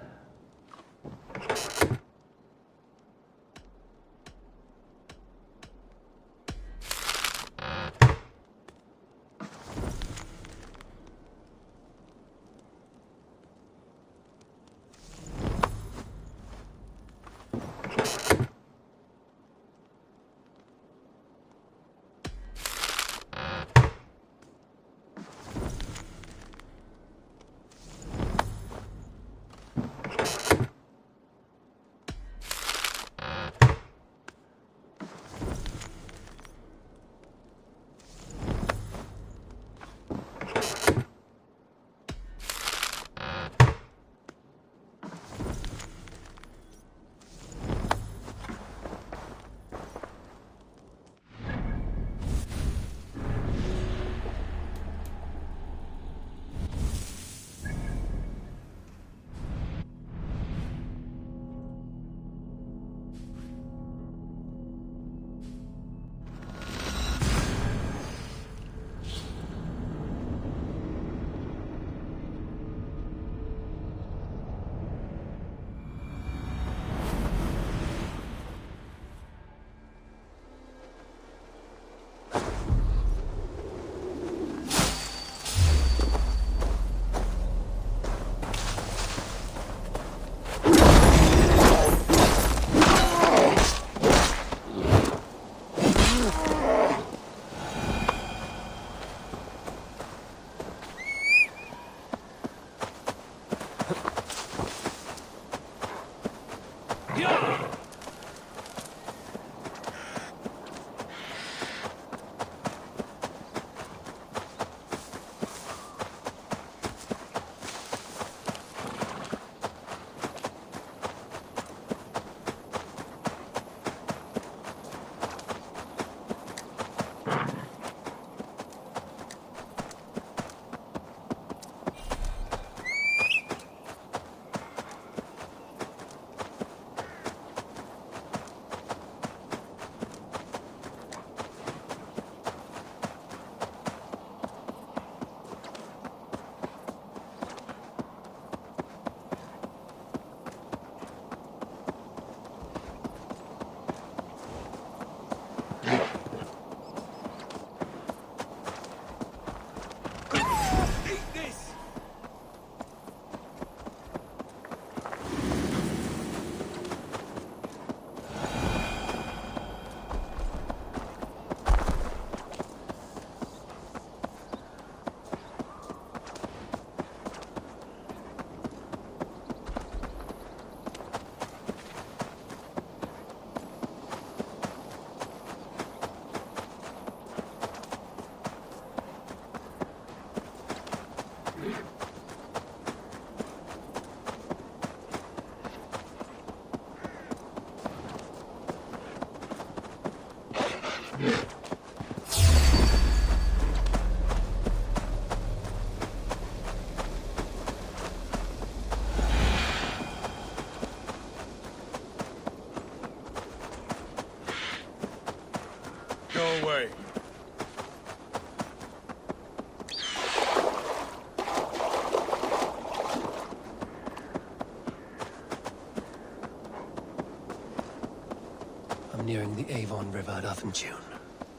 nearing the Avon River at Uthentune.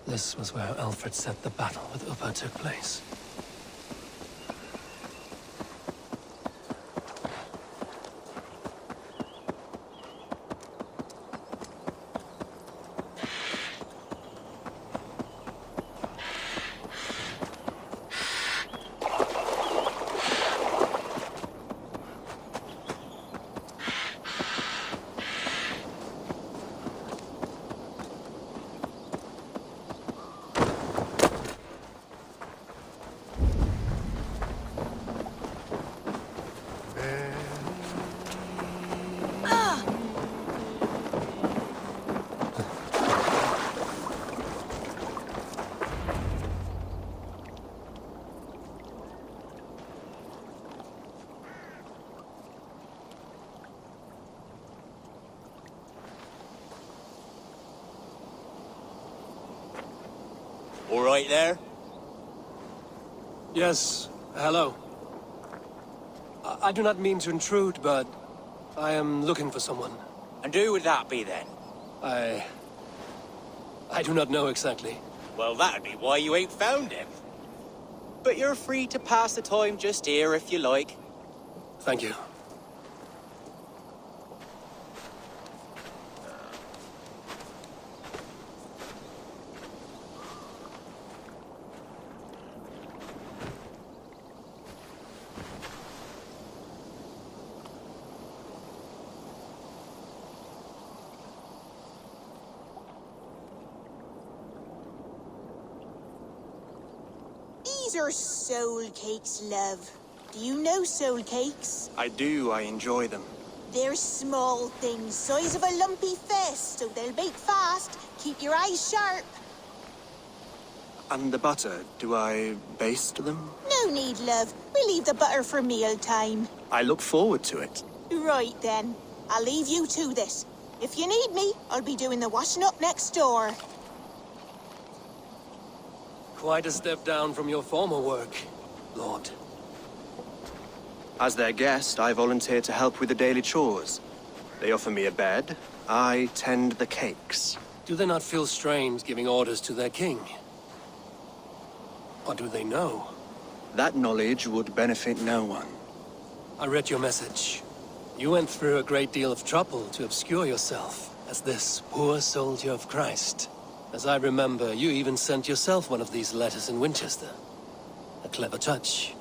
This was where Alfred said the battle with Uppa took place. All right there? Yes, hello. I do not mean to intrude, but I am looking for someone. And who would that be then? I do not know exactly. Well, that'd be why you ain't found him. But you're free to pass the time just here if you like. Thank you. These are soul cakes, love. Do you know soul cakes? I do. I enjoy them. They're small things, size of a lumpy fist, so they'll bake fast. Keep your eyes sharp. And the butter, do I baste them? No need, love. We leave the butter for mealtime. I look forward to it. Right then. I'll leave you to this. If you need me, I'll be doing the washing up next door. Quite a step down from your former work, Lord. As their guest, I volunteer to help with the daily chores. They offer me a bed. I tend the cakes. Do they not feel strange giving orders to their king? Or do they know? That knowledge would benefit no one. I read your message. You went through a great deal of trouble to obscure yourself as this poor soldier of Christ. As I remember, you even sent yourself one of these letters in Winchester. A clever touch.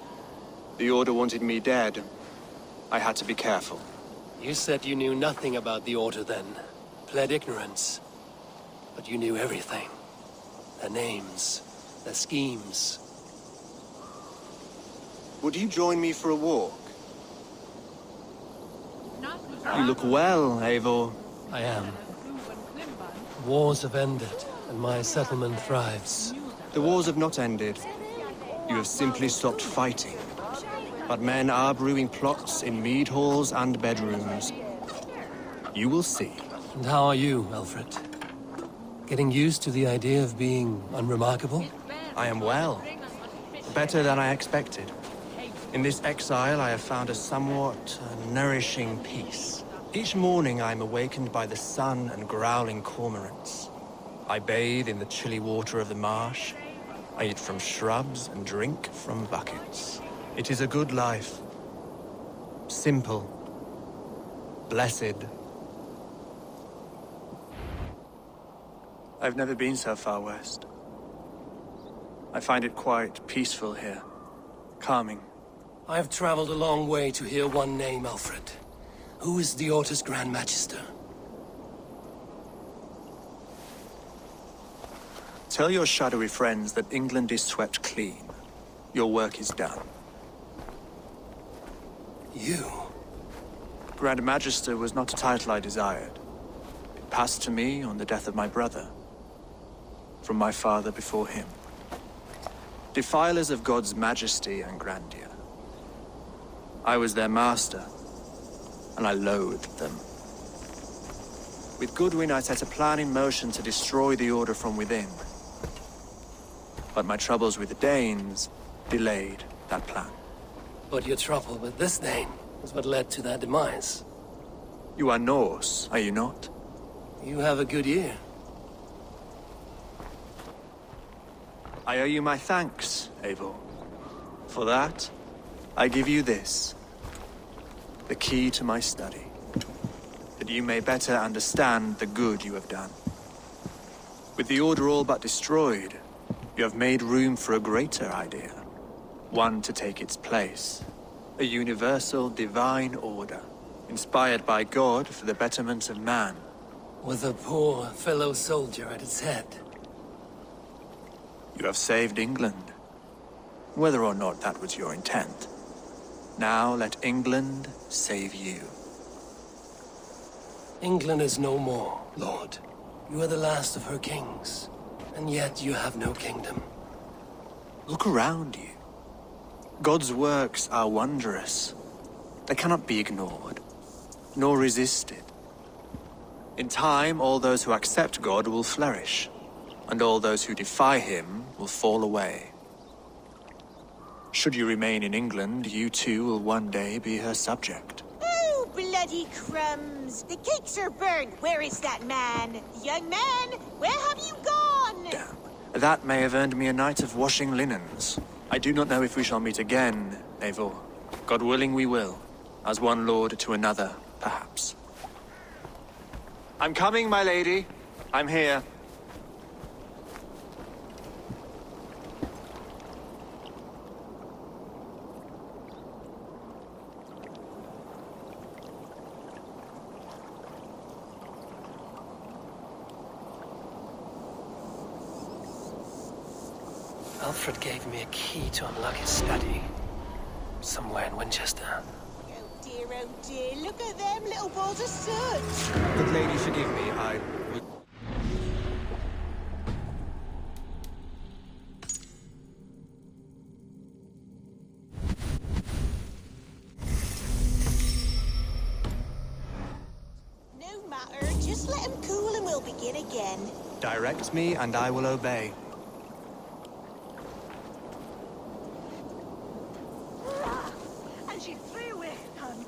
The Order wanted me dead. I had to be careful. You said you knew nothing about the Order then. Pled ignorance. But you knew everything. Their names, their schemes. Would you join me for a walk? You look well, Eivor. I am. Wars have ended, and my settlement thrives. The wars have not ended. You have simply stopped fighting. But men are brewing plots in mead halls and bedrooms. You will see. And how are you, Alfred? Getting used to the idea of being unremarkable? I am well. Better than I expected. In this exile, I have found a somewhat nourishing peace. Each morning, I am awakened by the sun and growling cormorants. I bathe in the chilly water of the marsh. I eat from shrubs and drink from buckets. It is a good life. Simple. Blessed. I've never been so far west. I find it quite peaceful here. Calming. I have traveled a long way to hear one name, Alfred. Who is the Order's Grand Magister? Tell your shadowy friends that England is swept clean. Your work is done. You? Grand Magister was not a title I desired. It passed to me on the death of my brother. From my father before him. Defilers of God's majesty and grandeur. I was their master, and I loathed them. With Goodwin, I set a plan in motion to destroy the Order from within. But my troubles with the Danes delayed that plan. But your trouble with this name is what led to their demise. You are Norse, are you not? You have a good ear. I owe you my thanks, Eivor. For that, I give you this. The key to my study. That you may better understand the good you have done. With the Order all but destroyed, you have made room for a greater idea. One to take its place. A universal divine order, inspired by God for the betterment of man. With a poor fellow soldier at its head. You have saved England, whether or not that was your intent. Now let England save you. England is no more, Lord. You are the last of her kings, and yet you have no kingdom. Look around you. God's works are wondrous. They cannot be ignored, nor resisted. In time, all those who accept God will flourish, and all those who defy him will fall away. Should you remain in England, you too will one day be her subject. Oh, bloody crumbs! The cakes are burned. Where is that man? Young man, where have you gone? Damn. That may have earned me a night of washing linens. I do not know if we shall meet again, Eivor. God willing we will. As one lord to another, perhaps. I'm coming, my lady. I'm here. Alfred gave me a key to unlock his study. Somewhere in Winchester. Oh dear, look at them little balls of soot! Good lady, forgive me, I... No matter, just let him cool and we'll begin again. Direct me and I will obey. And she flew away, hun.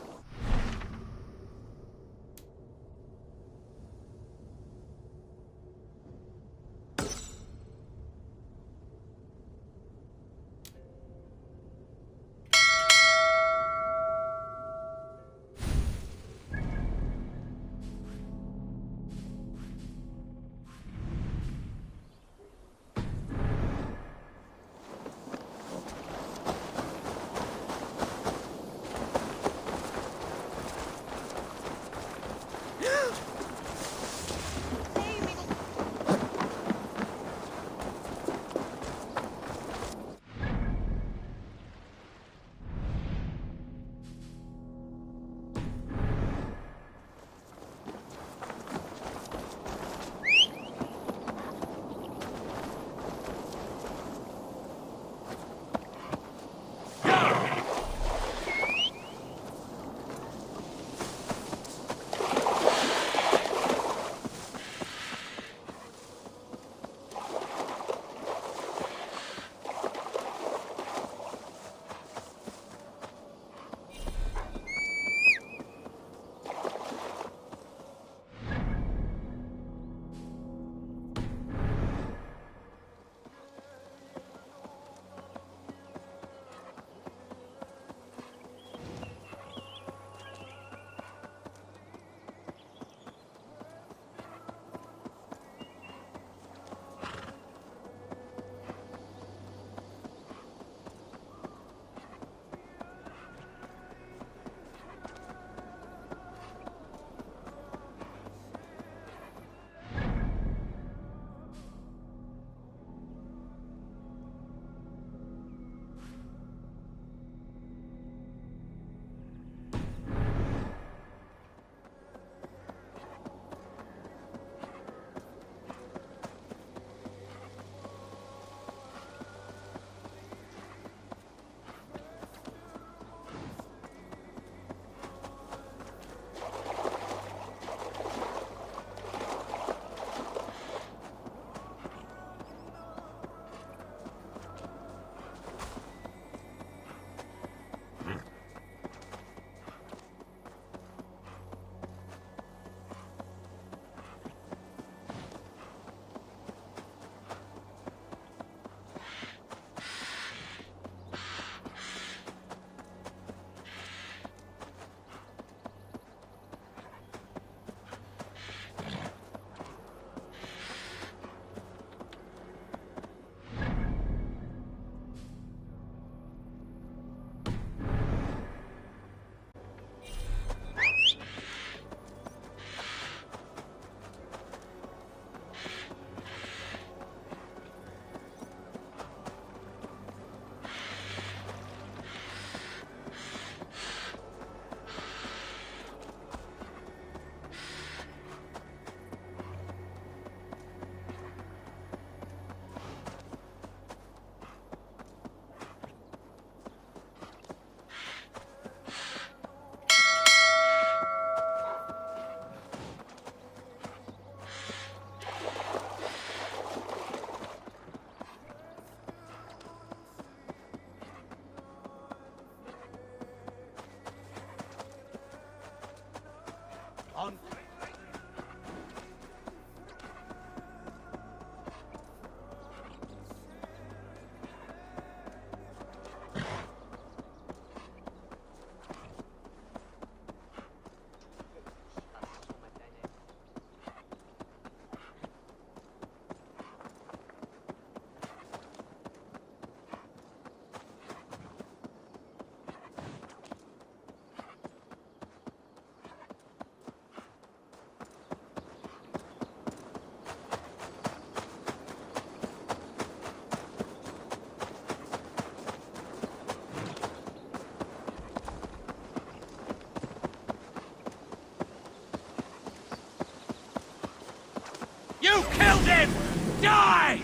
Die!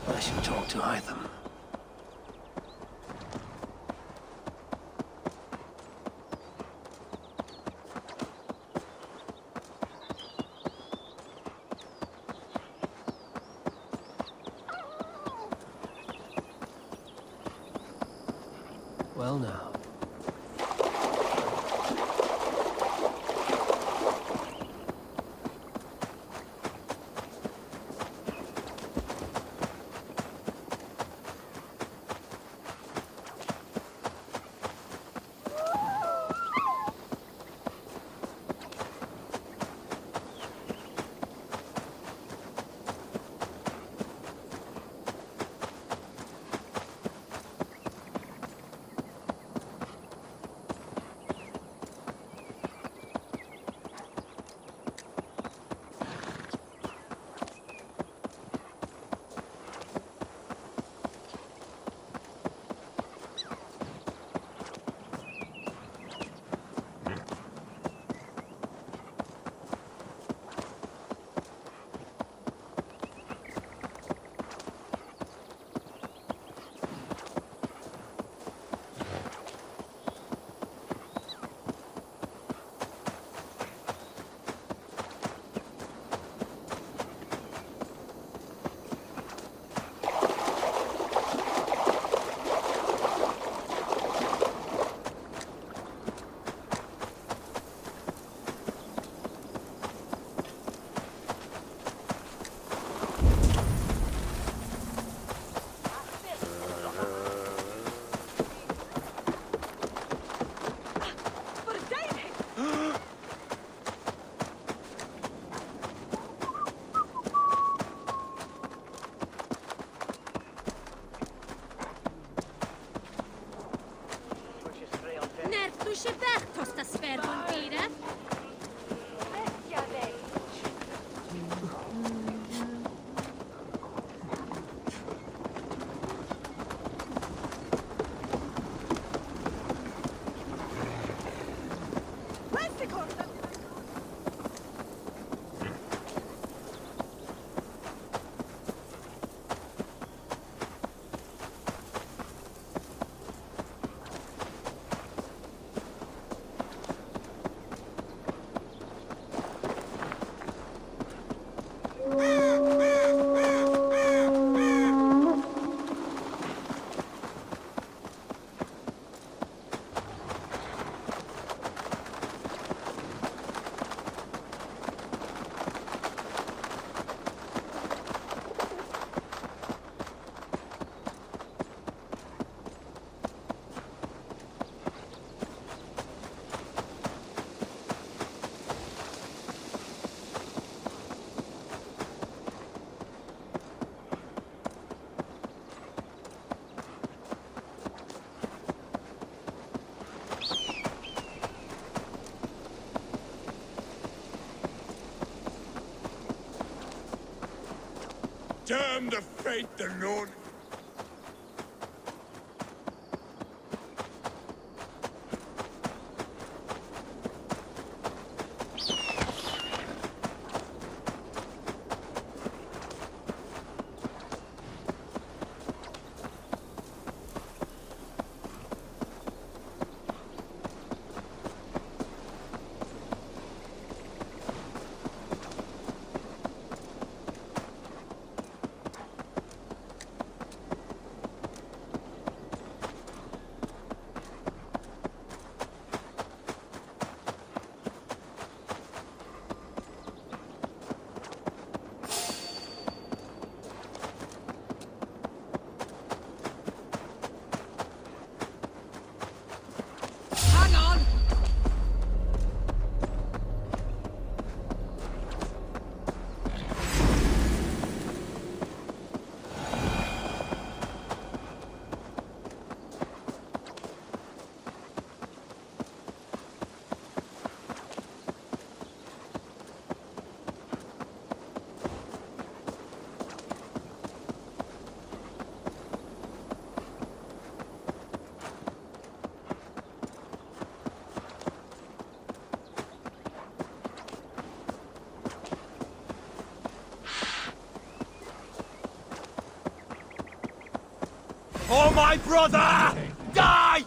I should talk to Eivor. Well now. Damn the fate the Lord... For my brother! Die!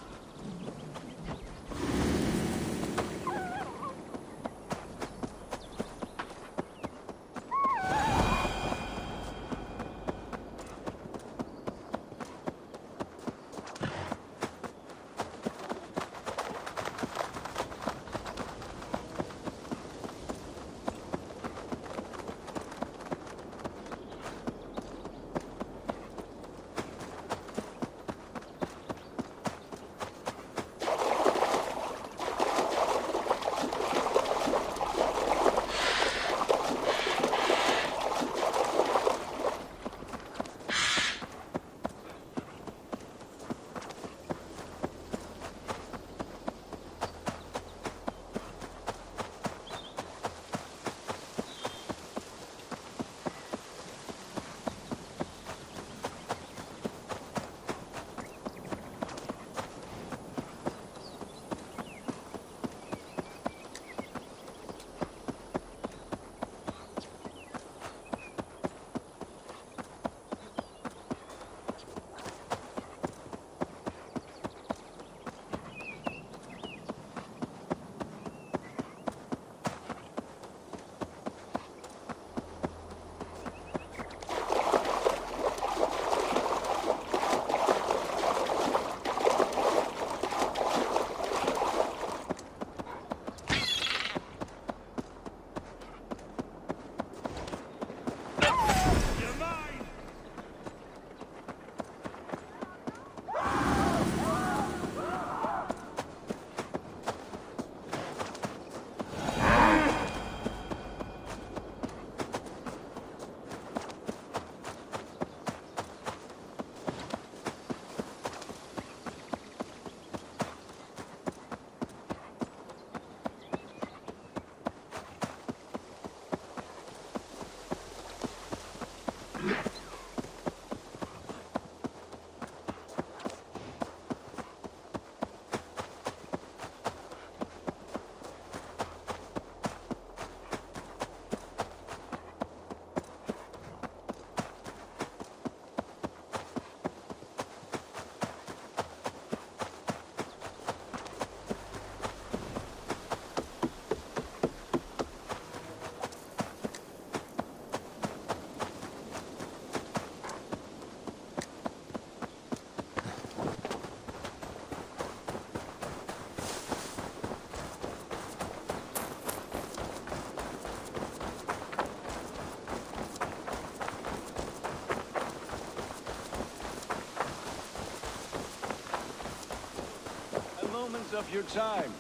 Of your time.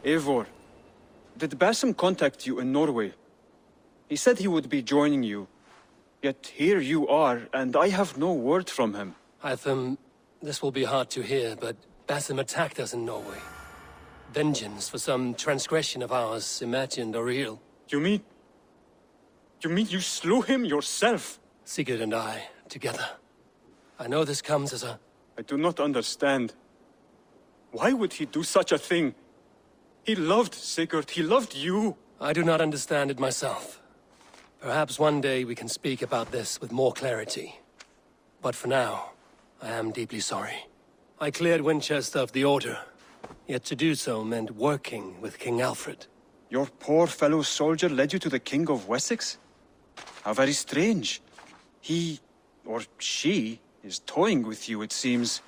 Eivor, did Basim contact you in Norway? He said he would be joining you. Yet here you are, and I have no word from him. Hytham, this will be hard to hear, but Basim attacked us in Norway. Vengeance for some transgression of ours, imagined or real. You mean you slew him yourself? Sigurd and I, together. I know this comes as a... I do not understand. Why would he do such a thing? He loved Sigurd, he loved you. I do not understand it myself. Perhaps one day we can speak about this with more clarity. But for now, I am deeply sorry. I cleared Winchester of the Order, yet to do so meant working with King Alfred. Your poor fellow soldier led you to the King of Wessex? How very strange. He, or she, is toying with you, it seems.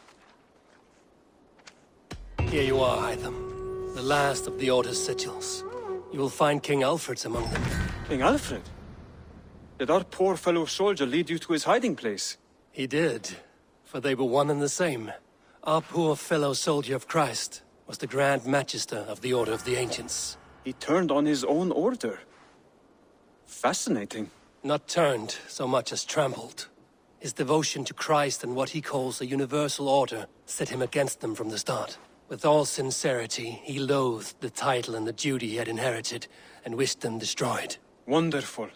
Here you are, Hytham. The last of the Order's sigils. You will find King Alfred's among them. King Alfred? Did our poor fellow soldier lead you to his hiding place? He did, for they were one and the same. Our poor fellow soldier of Christ was the Grand Magister of the Order of the Ancients. He turned on his own order. Fascinating. Not turned so much as trampled. His devotion to Christ and what he calls a universal order set him against them from the start. With all sincerity, he loathed the title and the duty he had inherited, and wished them destroyed. Wonderful.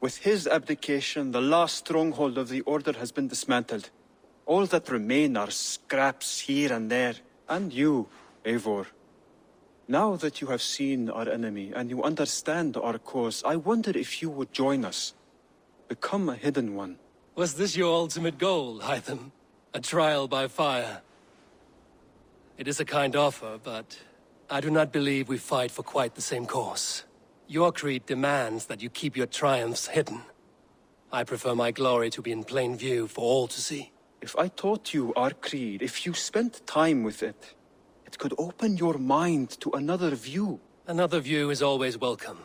With his abdication, the last stronghold of the Order has been dismantled. All that remain are scraps here and there. And you, Eivor. Now that you have seen our enemy and you understand our cause, I wonder if you would join us. become a hidden one. Was this your ultimate goal, Hytham? A trial by fire? It is a kind offer, but I do not believe we fight for quite the same cause. Your creed demands that you keep your triumphs hidden. I prefer my glory to be in plain view for all to see. If I taught you our creed, if you spent time with it, it could open your mind to another view. Another view is always welcome.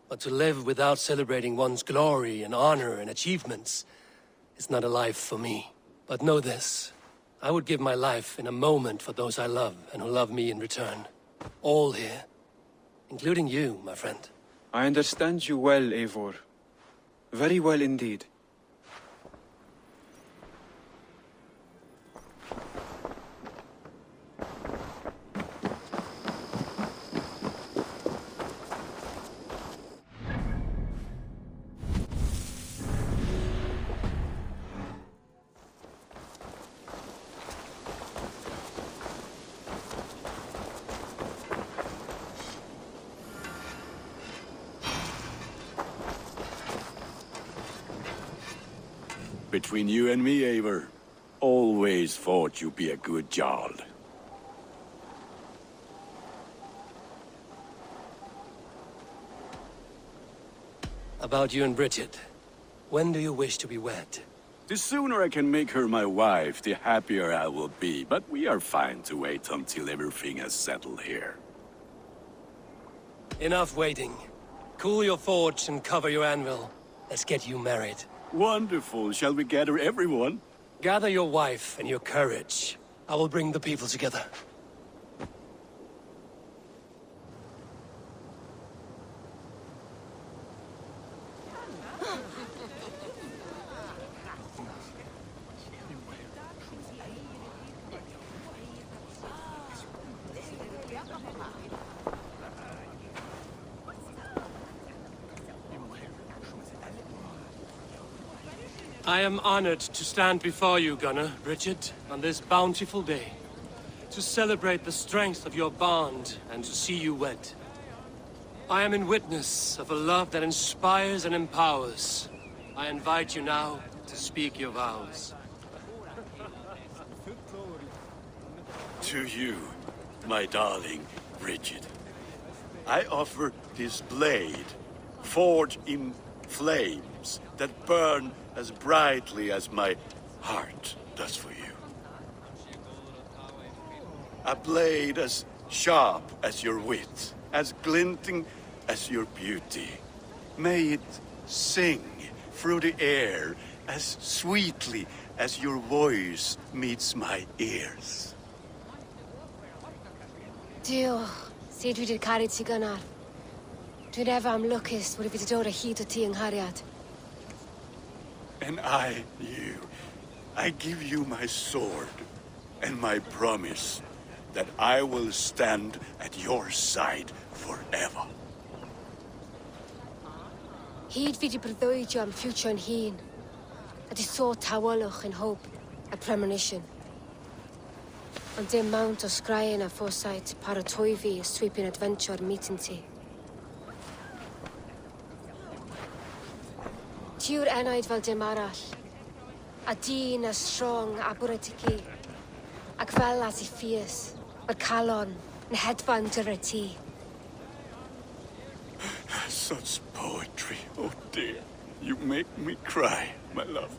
But to live without celebrating one's glory and honor and achievements is not a life for me. But know this, I would give my life in a moment for those I love and who love me in return. All here, including you, my friend. I understand you well, Eivor. Very well indeed. Between you and me, Eivor, always thought you'd be a good Jarl. About you and Bridget. When do you wish to be wed? The sooner I can make her my wife, the happier I will be, but we are fine to wait until everything has settled here. Enough waiting. Cool your forge and cover your anvil. Let's get you married. Wonderful. Shall we gather everyone? Gather your wife and your courage. I will bring the people together. I am honored to stand before you, Gunnar, Bridget, on this bountiful day, to celebrate the strength of your bond and to see you wed. I am in witness of a love that inspires and empowers. I invite you now to speak your vows. To you, my darling Bridget, I offer this blade, forged in flames that burn as brightly as my heart does for you. A blade as sharp as your wit, as glinting as your beauty. May it sing through the air as sweetly as your voice meets my ears. Dio, syd fi 'di'r caru ti gynnar. Dwi'n efo am lwcus bod fi 'di dod o hyd o ti yng nghariad. And I give you my sword and my promise that I will stand at your side forever. Hyd fi 'di breuddwydio am ffiwtio yn hun, a di so tawolwch yn hope a premonition. Ond dim mount o sgraen a foresight paratoi fi a sweeping adventure meeting ti. Tiw'r enaid fel dim arall, a dyn as strong a bwratici, ac fel at I ffies, mae'r calon yn hedfan dyr y ti. Such poetry, oh dear. You make me cry, my love.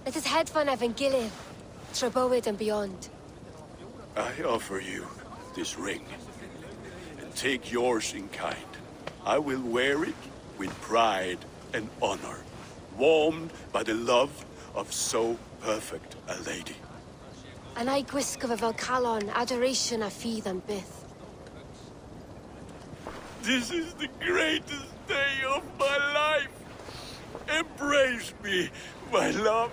Let us hedfan efo'n gilydd, tro bywyd and beyond. I offer you this ring, and take yours in kind. I will wear it with pride and honor, warmed by the love of so perfect a lady. And I gwisgo fe fel calon, adoration a ffydd am byth. This is the greatest day of my life. Embrace me, my love.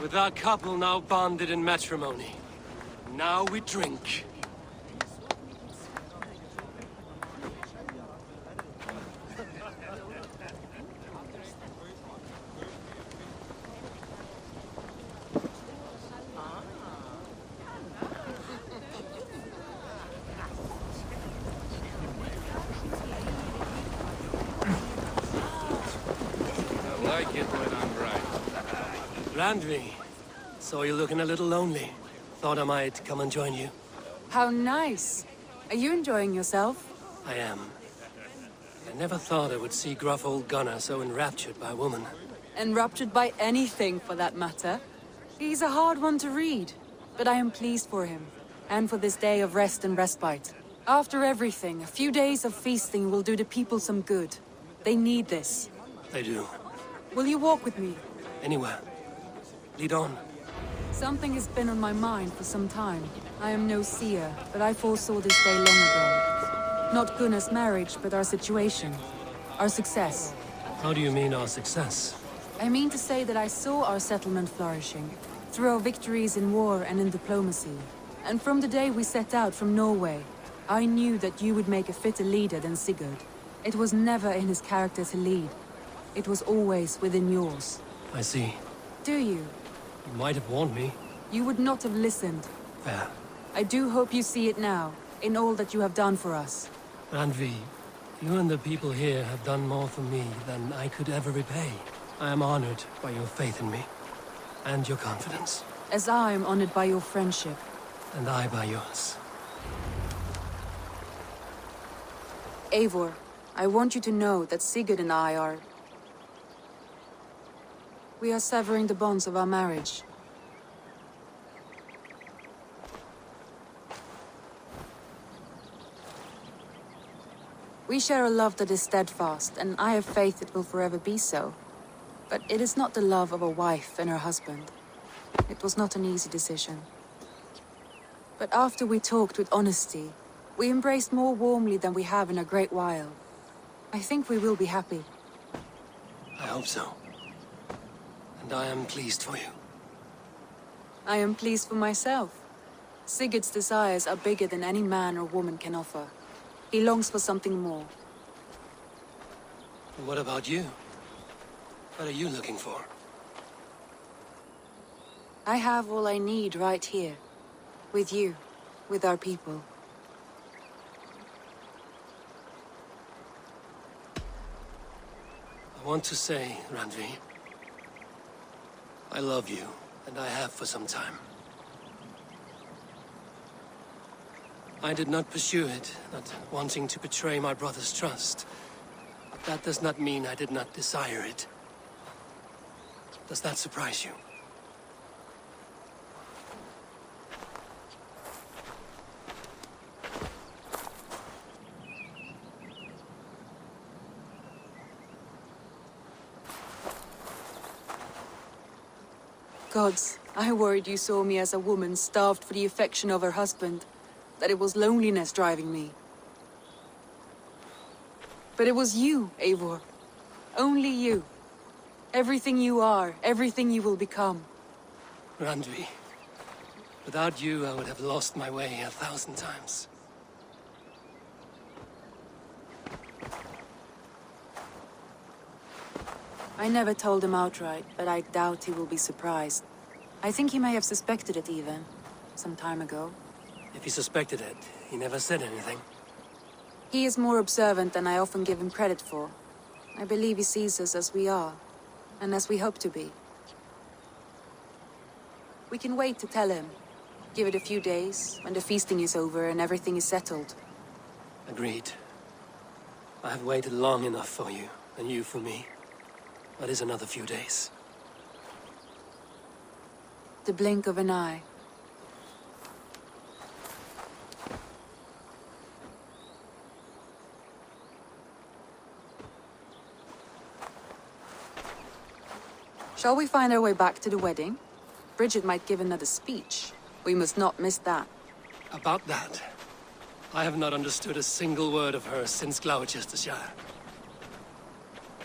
With our couple now bonded in matrimony, now we drink. Randvi, saw you looking a little lonely. Thought I might come and join you. How nice. Are you enjoying yourself? I am. I never thought I would see gruff old Gunnar so enraptured by a woman. Enraptured by anything, for that matter. He's a hard one to read, but I am pleased for him, and for this day of rest and respite. After everything, a few days of feasting will do the people some good. They need this. They do. Will you walk with me? Anywhere. Lead on. Something has been on my mind for some time. I am no seer, but I foresaw this day long ago. Not Gunnar's marriage, but our situation. Our success. How do you mean our success? I mean to say that I saw our settlement flourishing, through our victories in war and in diplomacy. And from the day we set out from Norway, I knew that you would make a fitter leader than Sigurd. It was never in his character to lead. It was always within yours. I see. Do you? You might have warned me. You would not have listened. Fair. I do hope you see it now, in all that you have done for us. Randvi, you and the people here have done more for me than I could ever repay. I am honored by your faith in me, and your confidence. As I am honored by your friendship. And I by yours. Eivor, I want you to know that Sigurd and I are... We are severing the bonds of our marriage. We share a love that is steadfast, and I have faith it will forever be so. But it is not the love of a wife and her husband. It was not an easy decision. But after we talked with honesty, we embraced more warmly than we have in a great while. I think we will be happy. I hope so. And I am pleased for you. I am pleased for myself. Sigurd's desires are bigger than any man or woman can offer. He longs for something more. And what about you? What are you looking for? I have all I need right here. With you. With our people. I want to say, Randvi, I love you, and I have for some time. I did not pursue it, not wanting to betray my brother's trust. But that does not mean I did not desire it. Does that surprise you? Gods, I worried you saw me as a woman starved for the affection of her husband. That it was loneliness driving me. But it was you, Eivor. Only you. Everything you are, everything you will become. Randvi, without you I would have lost my way 1,000 times. I never told him outright, but I doubt he will be surprised. I think he may have suspected it even, some time ago. If he suspected it, he never said anything. He is more observant than I often give him credit for. I believe he sees us as we are, and as we hope to be. We can wait to tell him. Give it a few days, when the feasting is over and everything is settled. Agreed. I have waited long enough for you, and you for me. That is another few days. The blink of an eye. Shall we find our way back to the wedding? Bridget might give another speech. We must not miss that. About that, I have not understood a single word of hers since Gloucestershire.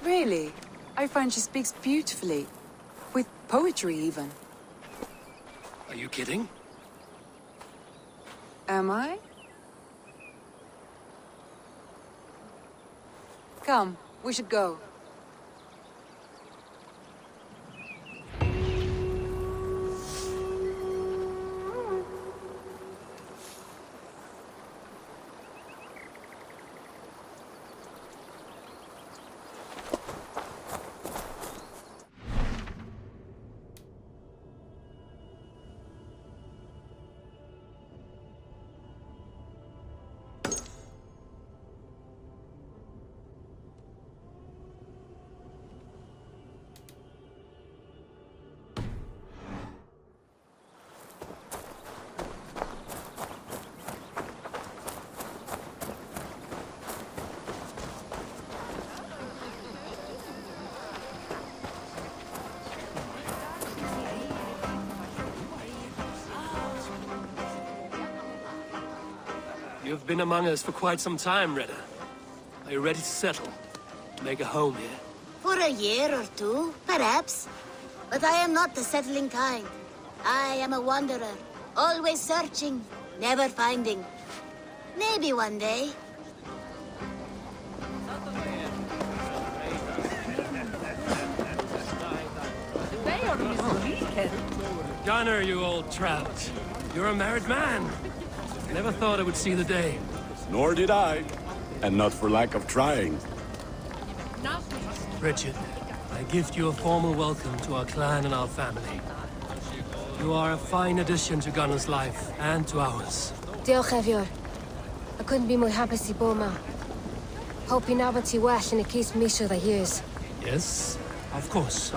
Really? I find she speaks beautifully. With poetry, even. Are you kidding? Am I? Come, we should go. You've been among us for quite some time, Redda. Are you ready to settle? Make a home here? For a year or two, perhaps. But I am not the settling kind. I am a wanderer, always searching, never finding. Maybe one day. Gunnar, you old trout. You're a married man. Never thought I would see the day. Nor did I. And not for lack of trying. Richard, I gift you a formal welcome to our clan and our family. You are a fine addition to Gunnar's life and to ours. Diolch, Eivor. I couldn't be more happy to Boma. Hope you never too well and it keeps me sure the years. Yes, of course.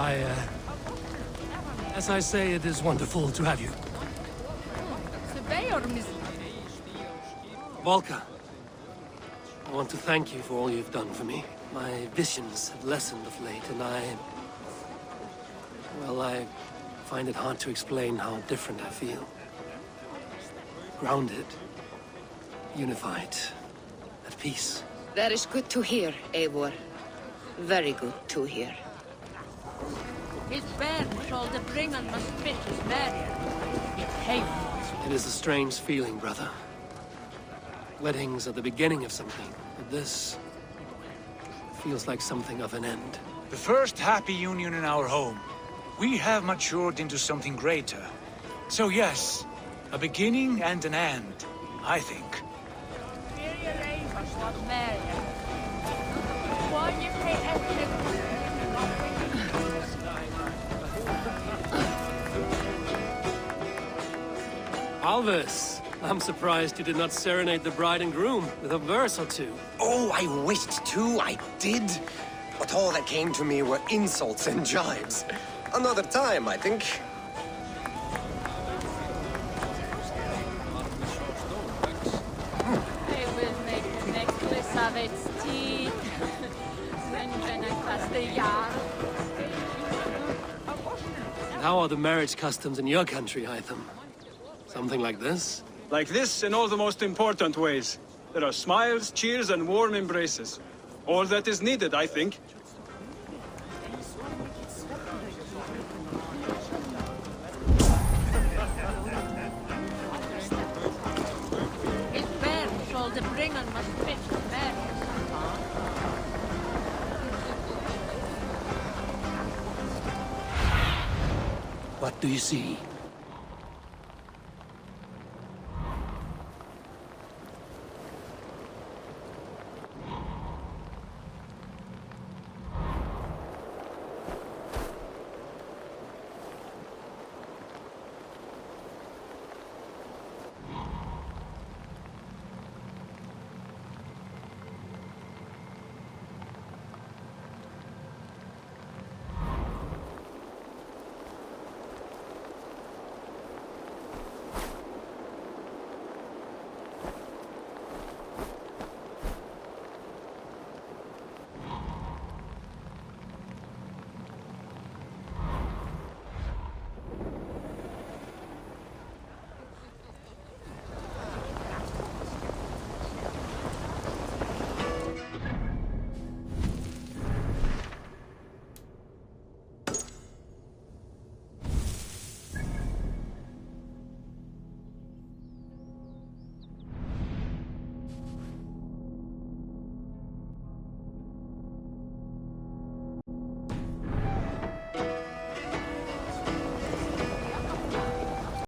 As I say, it is wonderful to have you. Volka, I want to thank you for all you've done for me. My visions have lessened of late, and I find it hard to explain how different I feel. Grounded, unified, at peace. That is good to hear, Eivor. Very good to hear. His band shall the bring on must fit his barrier. It is a strange feeling, brother. Weddings are the beginning of something, but this feels like something of an end. The first happy union in our home. We have matured into something greater. So yes, a beginning and an end, I think. Alvis, I'm surprised you did not serenade the bride and groom with a verse or two. Oh, I wished to, I did. But all that came to me were insults and jibes. Another time, I think. I will make a necklace of its teeth. When I pass the yard. How are the marriage customs in your country, Eivor? Something like this? Like this in all the most important ways. There are smiles, cheers, and warm embraces. All that is needed, I think. His bear shall the bring on must fit his bear. What do you see?